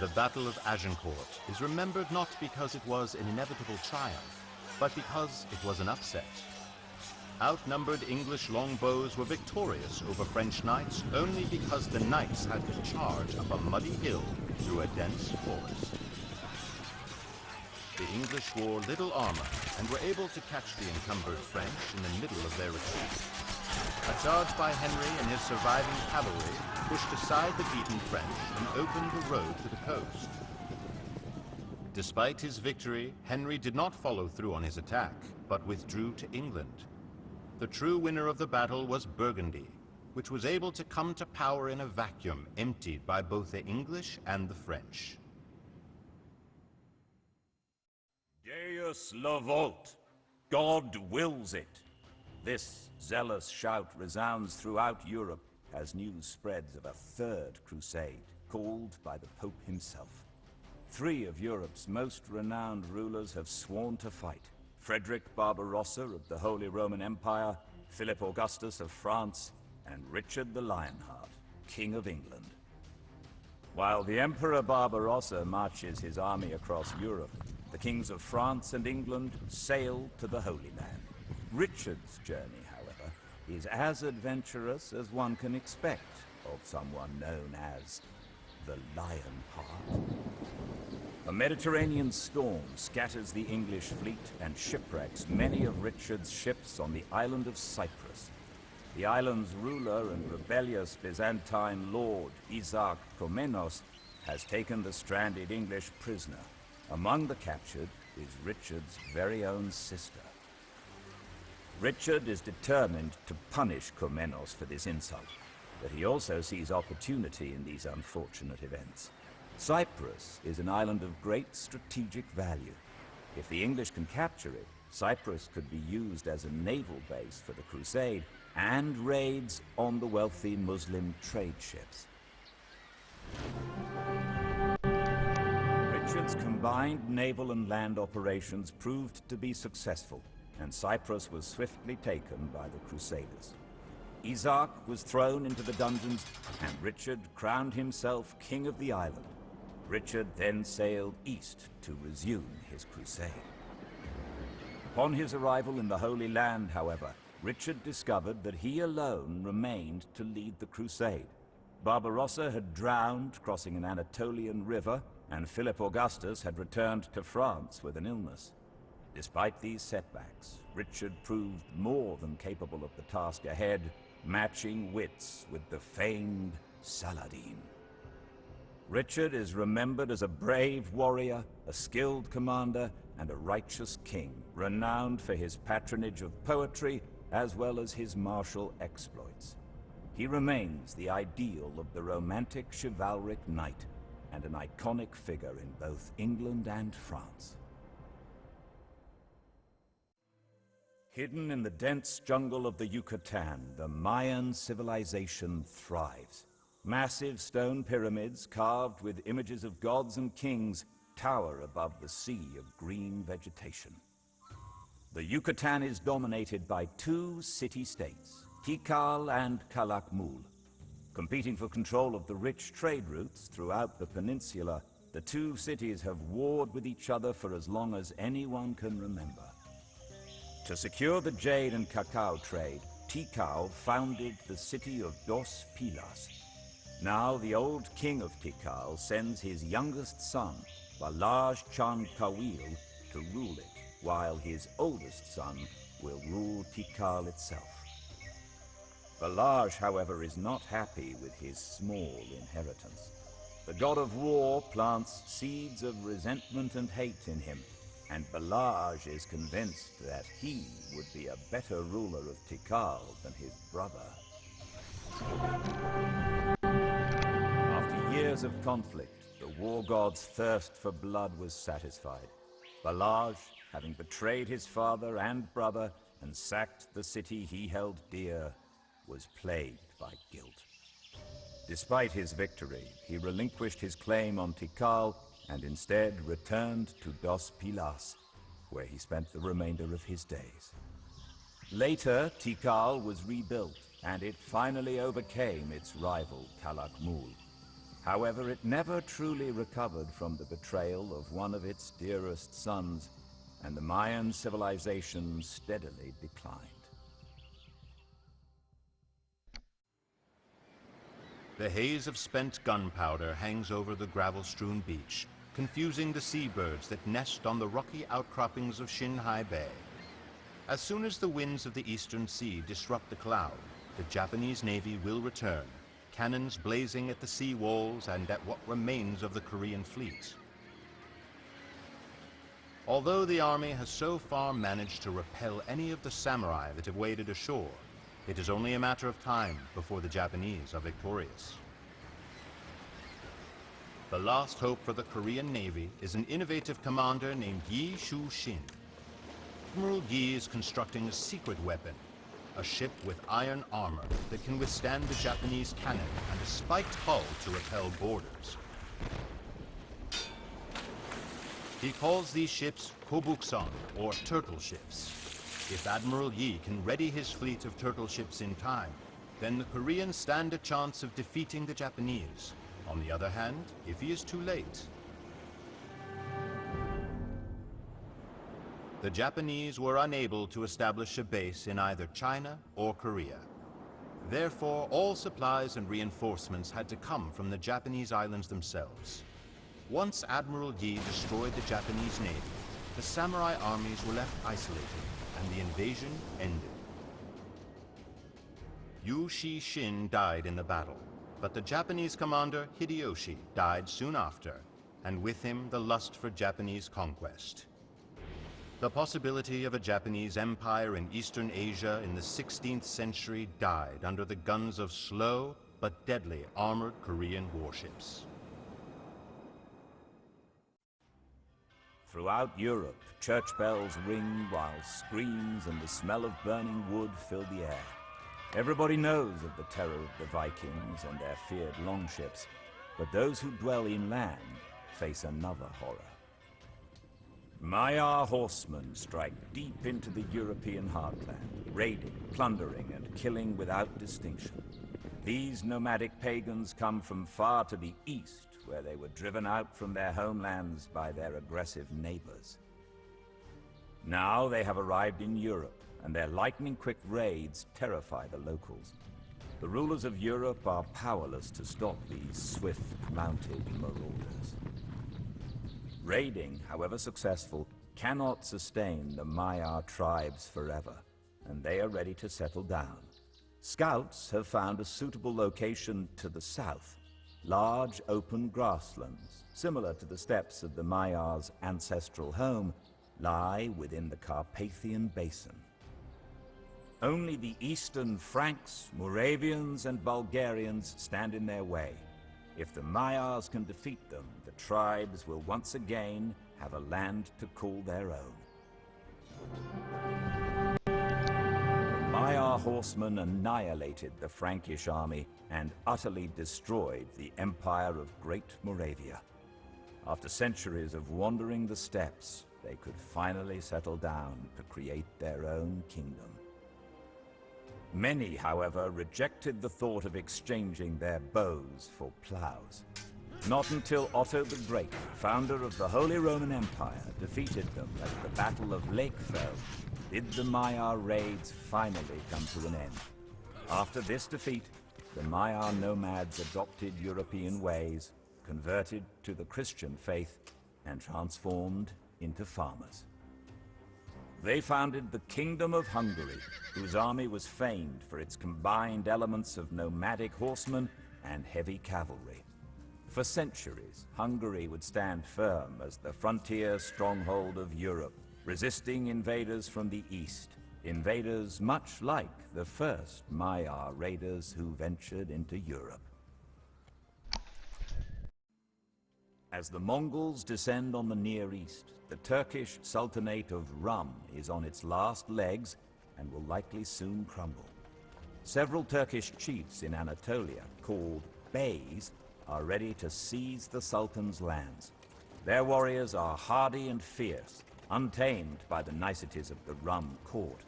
The Battle of Agincourt is remembered not because it was an inevitable triumph, but because it was an upset. Outnumbered English longbows were victorious over French knights only because the knights had to charge up a muddy hill through a dense forest. The English wore little armor and were able to catch the encumbered French in the middle of their retreat. A charge by Henry and his surviving cavalry pushed aside the beaten French and opened the road to the coast. Despite his victory, Henry did not follow through on his attack, but withdrew to England. The true winner of the battle was Burgundy, which was able to come to power in a vacuum emptied by both the English and the French. Deus le volt! God wills it! This zealous shout resounds throughout Europe as news spreads of a third crusade, called by the Pope himself. 3 of Europe's most renowned rulers have sworn to fight. Frederick Barbarossa of the Holy Roman Empire, Philip Augustus of France, and Richard the Lionheart, King of England. While the Emperor Barbarossa marches his army across Europe, the kings of France and England sail to the Holy Land. Richard's journey, however, is as adventurous as one can expect of someone known as the Lionheart. A Mediterranean storm scatters the English fleet and shipwrecks many of Richard's ships on the island of Cyprus. The island's ruler and rebellious Byzantine lord, Isaac Komnenos, has taken the stranded English prisoner. Among the captured is Richard's very own sister. Richard is determined to punish Komnenos for this insult, but he also sees opportunity in these unfortunate events. Cyprus is an island of great strategic value. If the English can capture it, Cyprus could be used as a naval base for the crusade and raids on the wealthy Muslim trade ships. Richard's combined naval and land operations proved to be successful, and Cyprus was swiftly taken by the Crusaders. Isaac was thrown into the dungeons, and Richard crowned himself king of the island. Richard then sailed east to resume his crusade. Upon his arrival in the Holy Land, however, Richard discovered that he alone remained to lead the crusade. Barbarossa had drowned crossing an Anatolian river, and Philip Augustus had returned to France with an illness. Despite these setbacks, Richard proved more than capable of the task ahead, matching wits with the famed Saladin. Richard is remembered as a brave warrior, a skilled commander, and a righteous king, renowned for his patronage of poetry as well as his martial exploits. He remains the ideal of the romantic chivalric knight, and an iconic figure in both England and France. Hidden in the dense jungle of the Yucatan, the Mayan civilization thrives. Massive stone pyramids carved with images of gods and kings tower above the sea of green vegetation. The Yucatan is dominated by two city-states, Tikal and Calakmul. Competing for control of the rich trade routes throughout the peninsula, the two cities have warred with each other for as long as anyone can remember. To secure the jade and cacao trade, Tikal founded the city of Dos Pilas. Now the old king of Tikal sends his youngest son, Balaj Chan Kawil, to rule it, while his oldest son will rule Tikal itself. Balaj, however, is not happy with his small inheritance. The god of war plants seeds of resentment and hate in him, and Balaj is convinced that he would be a better ruler of Tikal than his brother. After years of conflict, the war god's thirst for blood was satisfied. Balaj, having betrayed his father and brother and sacked the city he held dear, was plagued by guilt. Despite his victory, he relinquished his claim on Tikal and instead returned to Dos Pilas, where he spent the remainder of his days. Later, Tikal was rebuilt, and it finally overcame its rival, Calakmul. However, it never truly recovered from the betrayal of one of its dearest sons, and the Mayan civilization steadily declined. The haze of spent gunpowder hangs over the gravel-strewn beach, confusing the seabirds that nest on the rocky outcroppings of Shinhai Bay. As soon as the winds of the eastern sea disrupt the cloud, the Japanese Navy will return, cannons blazing at the sea walls and at what remains of the Korean fleet. Although the army has so far managed to repel any of the samurai that have waded ashore, it is only a matter of time before the Japanese are victorious. The last hope for the Korean Navy is an innovative commander named Yi Shu-shin. Admiral Yi is constructing a secret weapon, a ship with iron armor that can withstand the Japanese cannon and a spiked hull to repel boarders. He calls these ships Kobuksan, or turtle ships. If Admiral Yi can ready his fleet of turtle ships in time, then the Koreans stand a chance of defeating the Japanese. On the other hand, if he is too late, the Japanese were unable to establish a base in either China or Korea. Therefore, all supplies and reinforcements had to come from the Japanese islands themselves. Once Admiral Yi destroyed the Japanese navy, the samurai armies were left isolated, and the invasion ended. Yu Shi-shin died in the battle, but the Japanese commander Hideyoshi died soon after, and with him the lust for Japanese conquest. The possibility of a Japanese empire in Eastern Asia in the 16th century died under the guns of slow but deadly armored Korean warships. Throughout Europe, church bells ring while screams and the smell of burning wood fill the air. Everybody knows of the terror of the Vikings and their feared longships, but those who dwell inland face another horror. Maiar horsemen strike deep into the European heartland, raiding, plundering, and killing without distinction. These nomadic pagans come from far to the east, where they were driven out from their homelands by their aggressive neighbors. Now they have arrived in Europe, and their lightning-quick raids terrify the locals. The rulers of Europe are powerless to stop these swift-mounted marauders. Raiding, however successful, cannot sustain the Maiar tribes forever, and they are ready to settle down. Scouts have found a suitable location to the south. Large, open grasslands, similar to the steppes of the Maiar's ancestral home, lie within the Carpathian Basin. Only the eastern Franks, Moravians, and Bulgarians stand in their way. If the Maiars can defeat them, the tribes will once again have a land to call their own. The Maiar horsemen annihilated the Frankish army and utterly destroyed the empire of Great Moravia. After centuries of wandering the steppes, they could finally settle down to create their own kingdom. Many, however, rejected the thought of exchanging their bows for plows. Not until Otto the Great, founder of the Holy Roman Empire, defeated them at the Battle of Lakefell, did the Maiar raids finally come to an end. After this defeat, the Maiar nomads adopted European ways, converted to the Christian faith, and transformed into farmers. They founded the Kingdom of Hungary, whose army was famed for its combined elements of nomadic horsemen and heavy cavalry. For centuries, Hungary would stand firm as the frontier stronghold of Europe, resisting invaders from the east, invaders much like the first Maiar raiders who ventured into Europe. As the Mongols descend on the Near East, the Turkish Sultanate of Rum is on its last legs and will likely soon crumble. Several Turkish chiefs in Anatolia, called Beys, are ready to seize the Sultan's lands. Their warriors are hardy and fierce, untamed by the niceties of the Rum court.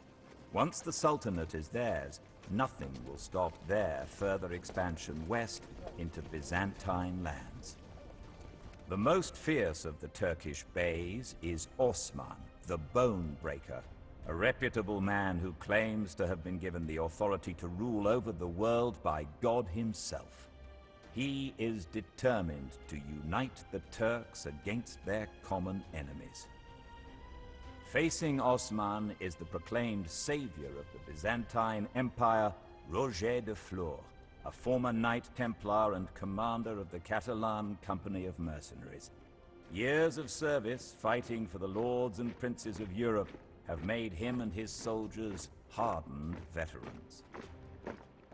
Once the Sultanate is theirs, nothing will stop their further expansion west into Byzantine lands. The most fierce of the Turkish Beys is Osman, the Bone Breaker, a reputable man who claims to have been given the authority to rule over the world by God himself. He is determined to unite the Turks against their common enemies. Facing Osman is the proclaimed savior of the Byzantine Empire, Roger de Flor, a former Knight Templar and commander of the Catalan Company of Mercenaries. Years of service fighting for the lords and princes of Europe have made him and his soldiers hardened veterans.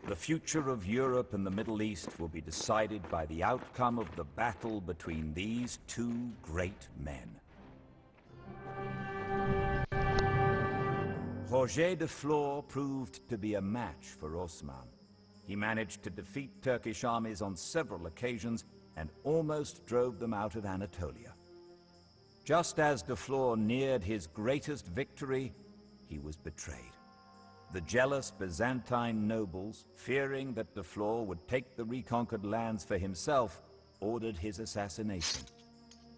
The future of Europe and the Middle East will be decided by the outcome of the battle between these two great men. Roger de Flor proved to be a match for Osman. He managed to defeat Turkish armies on several occasions and almost drove them out of Anatolia. Just as de Flor neared his greatest victory, he was betrayed. The jealous Byzantine nobles, fearing that de Flor would take the reconquered lands for himself, ordered his assassination.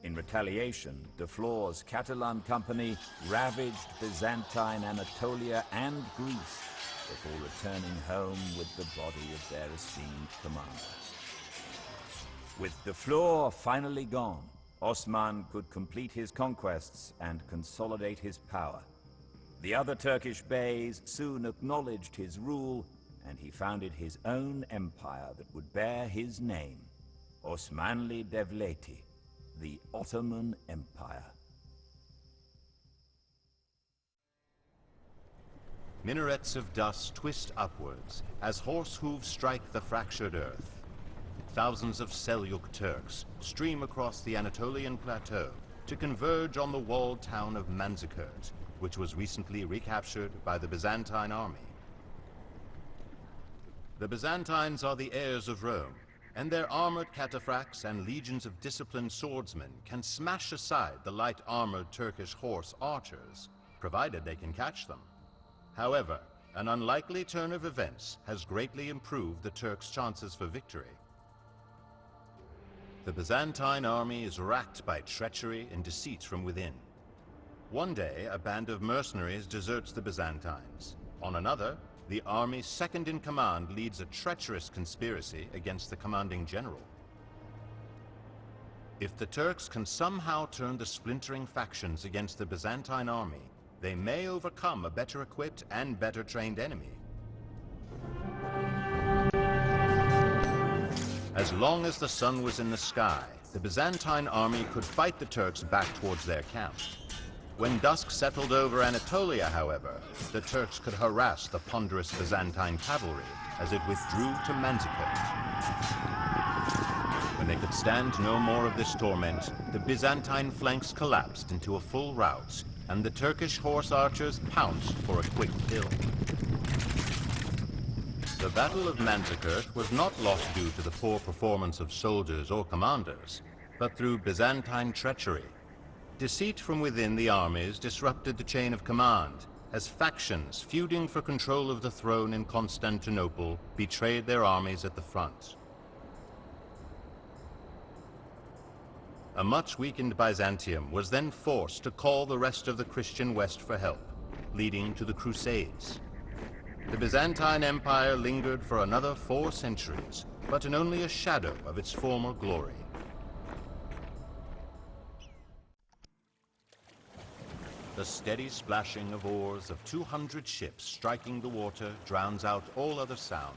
In retaliation, de Flor's Catalan company ravaged Byzantine Anatolia and Greece before returning home with the body of their esteemed commander. With de Flor finally gone, Osman could complete his conquests and consolidate his power. The other Turkish beys soon acknowledged his rule, and he founded his own empire that would bear his name, Osmanli Devleti, the Ottoman Empire. Minarets of dust twist upwards as horse hooves strike the fractured earth. Thousands of Seljuk Turks stream across the Anatolian plateau, to converge on the walled town of Manzikert, which was recently recaptured by the Byzantine army. The Byzantines are the heirs of Rome, and their armored cataphracts and legions of disciplined swordsmen can smash aside the light-armored Turkish horse archers, provided they can catch them. However, an unlikely turn of events has greatly improved the Turks' chances for victory. The Byzantine army is racked by treachery and deceit from within. One day, a band of mercenaries deserts the Byzantines. On another, the army's second-in-command leads a treacherous conspiracy against the commanding general. If the Turks can somehow turn the splintering factions against the Byzantine army, they may overcome a better equipped and better trained enemy. As long as the sun was in the sky, the Byzantine army could fight the Turks back towards their camp. When dusk settled over Anatolia, however, the Turks could harass the ponderous Byzantine cavalry as it withdrew to Manzikert. When they could stand no more of this torment, the Byzantine flanks collapsed into a full rout, and the Turkish horse archers pounced for a quick kill. The Battle of Manzikert was not lost due to the poor performance of soldiers or commanders, but through Byzantine treachery. Deceit from within the armies disrupted the chain of command, as factions feuding for control of the throne in Constantinople betrayed their armies at the front. A much weakened Byzantium was then forced to call the rest of the Christian West for help, leading to the Crusades. The Byzantine Empire lingered for another 4 centuries, but in only a shadow of its former glory. The steady splashing of oars of 200 ships striking the water drowns out all other sound.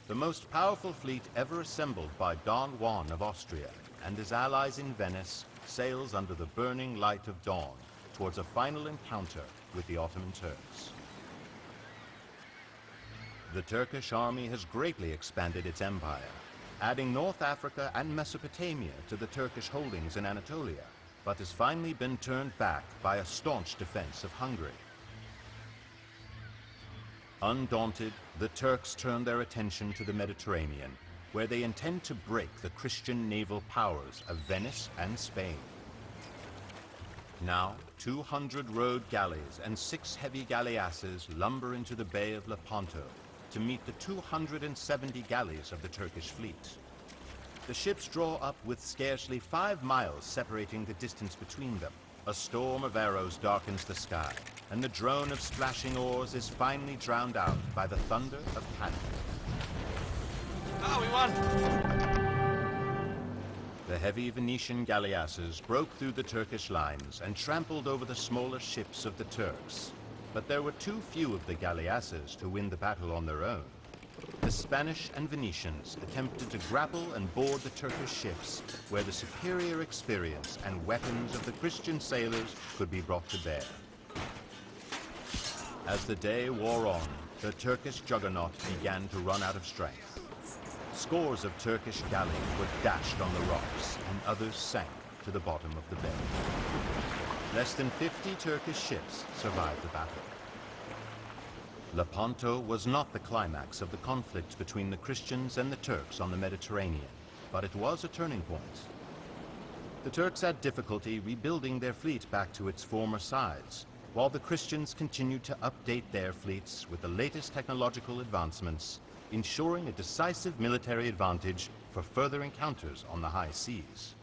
The most powerful fleet ever assembled by Don Juan of Austria and his allies in Venice sails under the burning light of dawn towards a final encounter with the Ottoman Turks. The Turkish army has greatly expanded its empire, adding North Africa and Mesopotamia to the Turkish holdings in Anatolia, but has finally been turned back by a staunch defense of Hungary. Undaunted, the Turks turn their attention to the Mediterranean, where they intend to break the Christian naval powers of Venice and Spain. Now, 200 rowed galleys and 6 heavy galleasses lumber into the Bay of Lepanto to meet the 270 galleys of the Turkish fleet. The ships draw up with scarcely 5 miles separating the distance between them. A storm of arrows darkens the sky, and the drone of splashing oars is finally drowned out by the thunder of cannon. Oh, we won! The heavy Venetian galleasses broke through the Turkish lines and trampled over the smaller ships of the Turks. But there were too few of the galleasses to win the battle on their own. The Spanish and Venetians attempted to grapple and board the Turkish ships, where the superior experience and weapons of the Christian sailors could be brought to bear. As the day wore on, the Turkish juggernaut began to run out of strength. Scores of Turkish galleys were dashed on the rocks, and others sank to the bottom of the bay. Less than 50 Turkish ships survived the battle. Lepanto was not the climax of the conflict between the Christians and the Turks on the Mediterranean, but it was a turning point. The Turks had difficulty rebuilding their fleet back to its former size, while the Christians continued to update their fleets with the latest technological advancements, ensuring a decisive military advantage for further encounters on the high seas.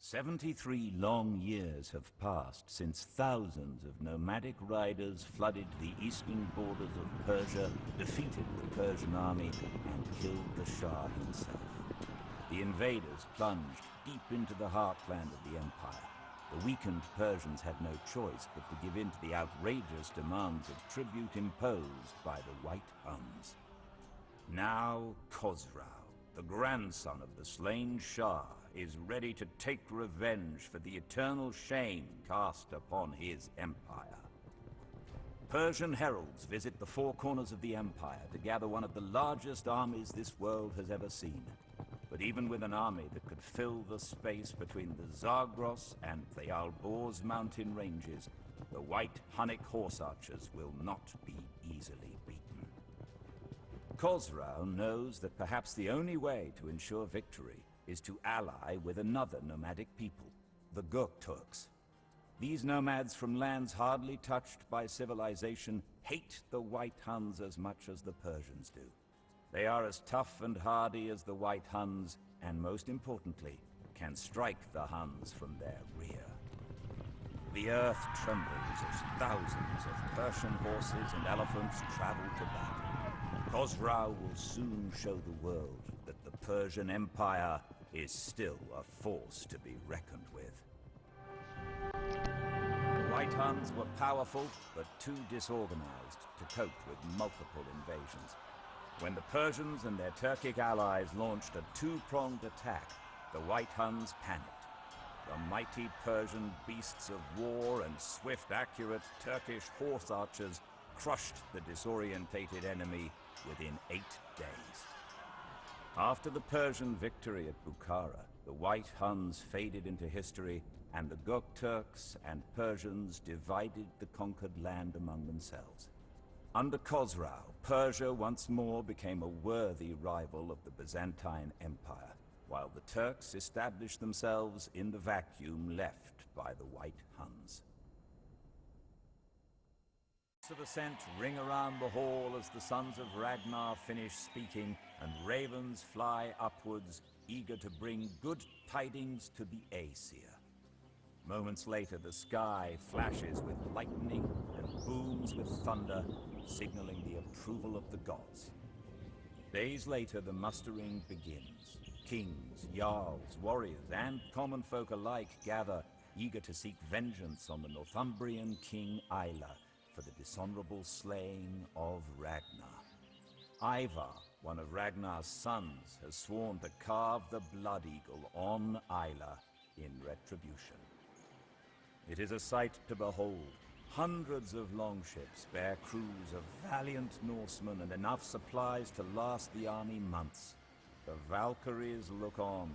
73 long years have passed since thousands of nomadic riders flooded the eastern borders of Persia, defeated the Persian army, and killed the Shah himself. The invaders plunged deep into the heartland of the empire. The weakened Persians had no choice but to give in to the outrageous demands of tribute imposed by the White Huns. Now Khosrau, the grandson of the slain Shah, is ready to take revenge for the eternal shame cast upon his empire. Persian heralds visit the 4 corners of the empire to gather one of the largest armies this world has ever seen. But But even with an army that could fill the space between the Zagros and the Alborz mountain ranges, the White Hunnic horse archers will not be easily beaten. Khosrau knows that perhaps the only way to ensure victory is to ally with another nomadic people, the Gokturks. These nomads from lands hardly touched by civilization hate the White Huns as much as the Persians do. They are as tough and hardy as the White Huns, and most importantly, can strike the Huns from their rear. The earth trembles as thousands of Persian horses and elephants travel to battle. Khosrau will soon show the world that the Persian Empire is still a force to be reckoned with. The White Huns were powerful, but too disorganized to cope with multiple invasions. When the Persians and their Turkic allies launched a two-pronged attack, the White Huns panicked. The mighty Persian beasts of war and swift, accurate Turkish horse archers crushed the disorientated enemy within 8 days. After the Persian victory at Bukhara, the White Huns faded into history, and the Gokturks and Persians divided the conquered land among themselves. Under Khosrau, Persia once more became a worthy rival of the Byzantine Empire, while the Turks established themselves in the vacuum left by the White Huns. Of ascent ring around the hall as the sons of Ragnar finish speaking, and ravens fly upwards, eager to bring good tidings to the Aesir. Moments later, the sky flashes with lightning and booms with thunder, signaling the approval of the gods. Days later, the mustering begins. Kings, jarls, warriors, and common folk alike gather, eager to seek vengeance on the Northumbrian king Aila for the dishonorable slaying of Ragnar. Ivar, one of Ragnar's sons, has sworn to carve the blood eagle on Aila in retribution. It is a sight to behold. Hundreds of longships bear crews of valiant Norsemen and enough supplies to last the army months. The Valkyries look on,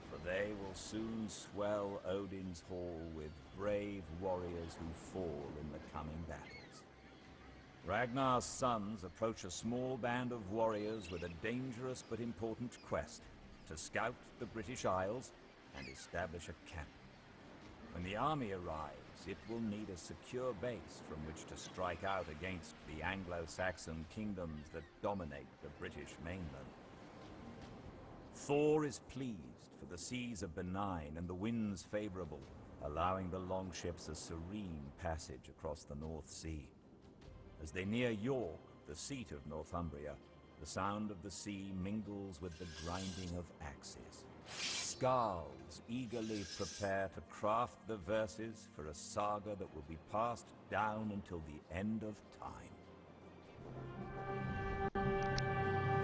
for they will soon swell Odin's hall with brave warriors who fall in the coming battles. Ragnar's sons approach a small band of warriors with a dangerous but important quest: to scout the British Isles and establish a camp. When the army arrives, it will need a secure base from which to strike out against the Anglo-Saxon kingdoms that dominate the British mainland. Thor is pleased, for the seas are benign and the winds favorable, allowing the longships a serene passage across the North Sea. As they near York, the seat of Northumbria, the sound of the sea mingles with the grinding of axes. Skarls eagerly prepare to craft the verses for a saga that will be passed down until the end of time.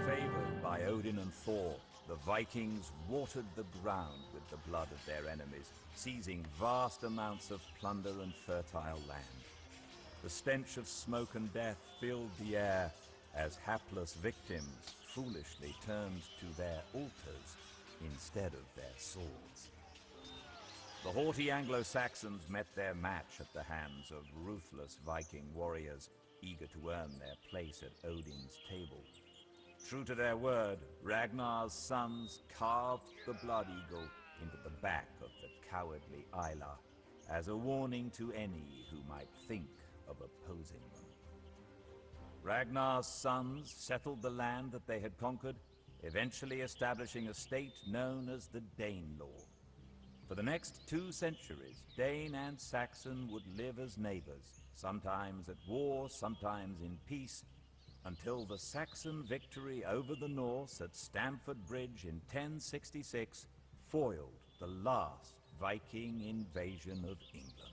Favored by Odin and Thor, the Vikings watered the ground with the blood of their enemies, seizing vast amounts of plunder and fertile land. The stench of smoke and death filled the air as hapless victims foolishly turned to their altars instead of their swords. The haughty Anglo-Saxons met their match at the hands of ruthless Viking warriors, eager to earn their place at Odin's table. True to their word, Ragnar's sons carved the blood eagle into the back of the cowardly Aila, as a warning to any who might think of opposing them. Ragnar's sons settled the land that they had conquered, eventually establishing a state known as the Danelaw. For the next 2 centuries, Dane and Saxon would live as neighbors, sometimes at war, sometimes in peace, until the Saxon victory over the Norse at Stamford Bridge in 1066 foiled the last Viking invasion of England.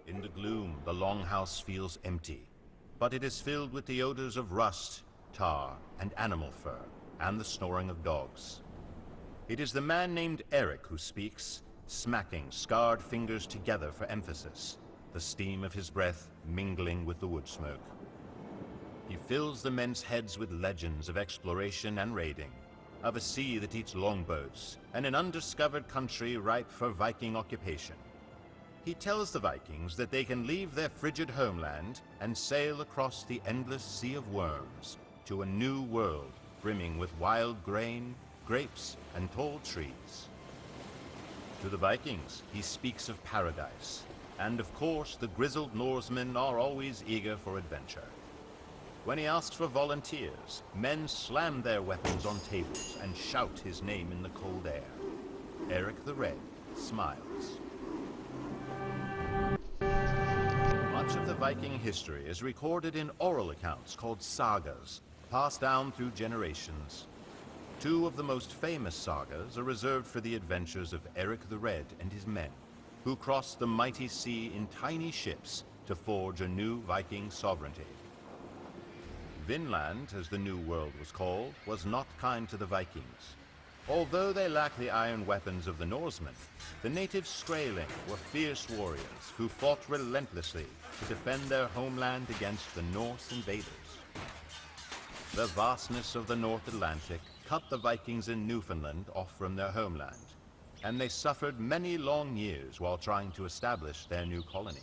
In the gloom, the longhouse feels empty, but it is filled with the odors of rust, tar, and animal fur, and the snoring of dogs. It is the man named Eric who speaks, smacking scarred fingers together for emphasis, the steam of his breath mingling with the wood smoke. He fills the men's heads with legends of exploration and raiding, of a sea that eats longboats, and an undiscovered country ripe for Viking occupation. He tells the Vikings that they can leave their frigid homeland and sail across the endless sea of worms to a new world brimming with wild grain, grapes, and tall trees. To the Vikings, he speaks of paradise, and of course the grizzled Norsemen are always eager for adventure. When he asks for volunteers, men slam their weapons on tables and shout his name in the cold air. Eric the Red smiles. Much of the Viking history is recorded in oral accounts called sagas, passed down through generations. Two of the most famous sagas are reserved for the adventures of Eric the Red and his men, who crossed the mighty sea in tiny ships to forge a new Viking sovereignty. Vinland, as the New World was called, was not kind to the Vikings. Although they lacked the iron weapons of the Norsemen, the native Skraeling were fierce warriors who fought relentlessly to defend their homeland against the Norse invaders. The vastness of the North Atlantic cut the Vikings in Newfoundland off from their homeland, and they suffered many long years while trying to establish their new colony.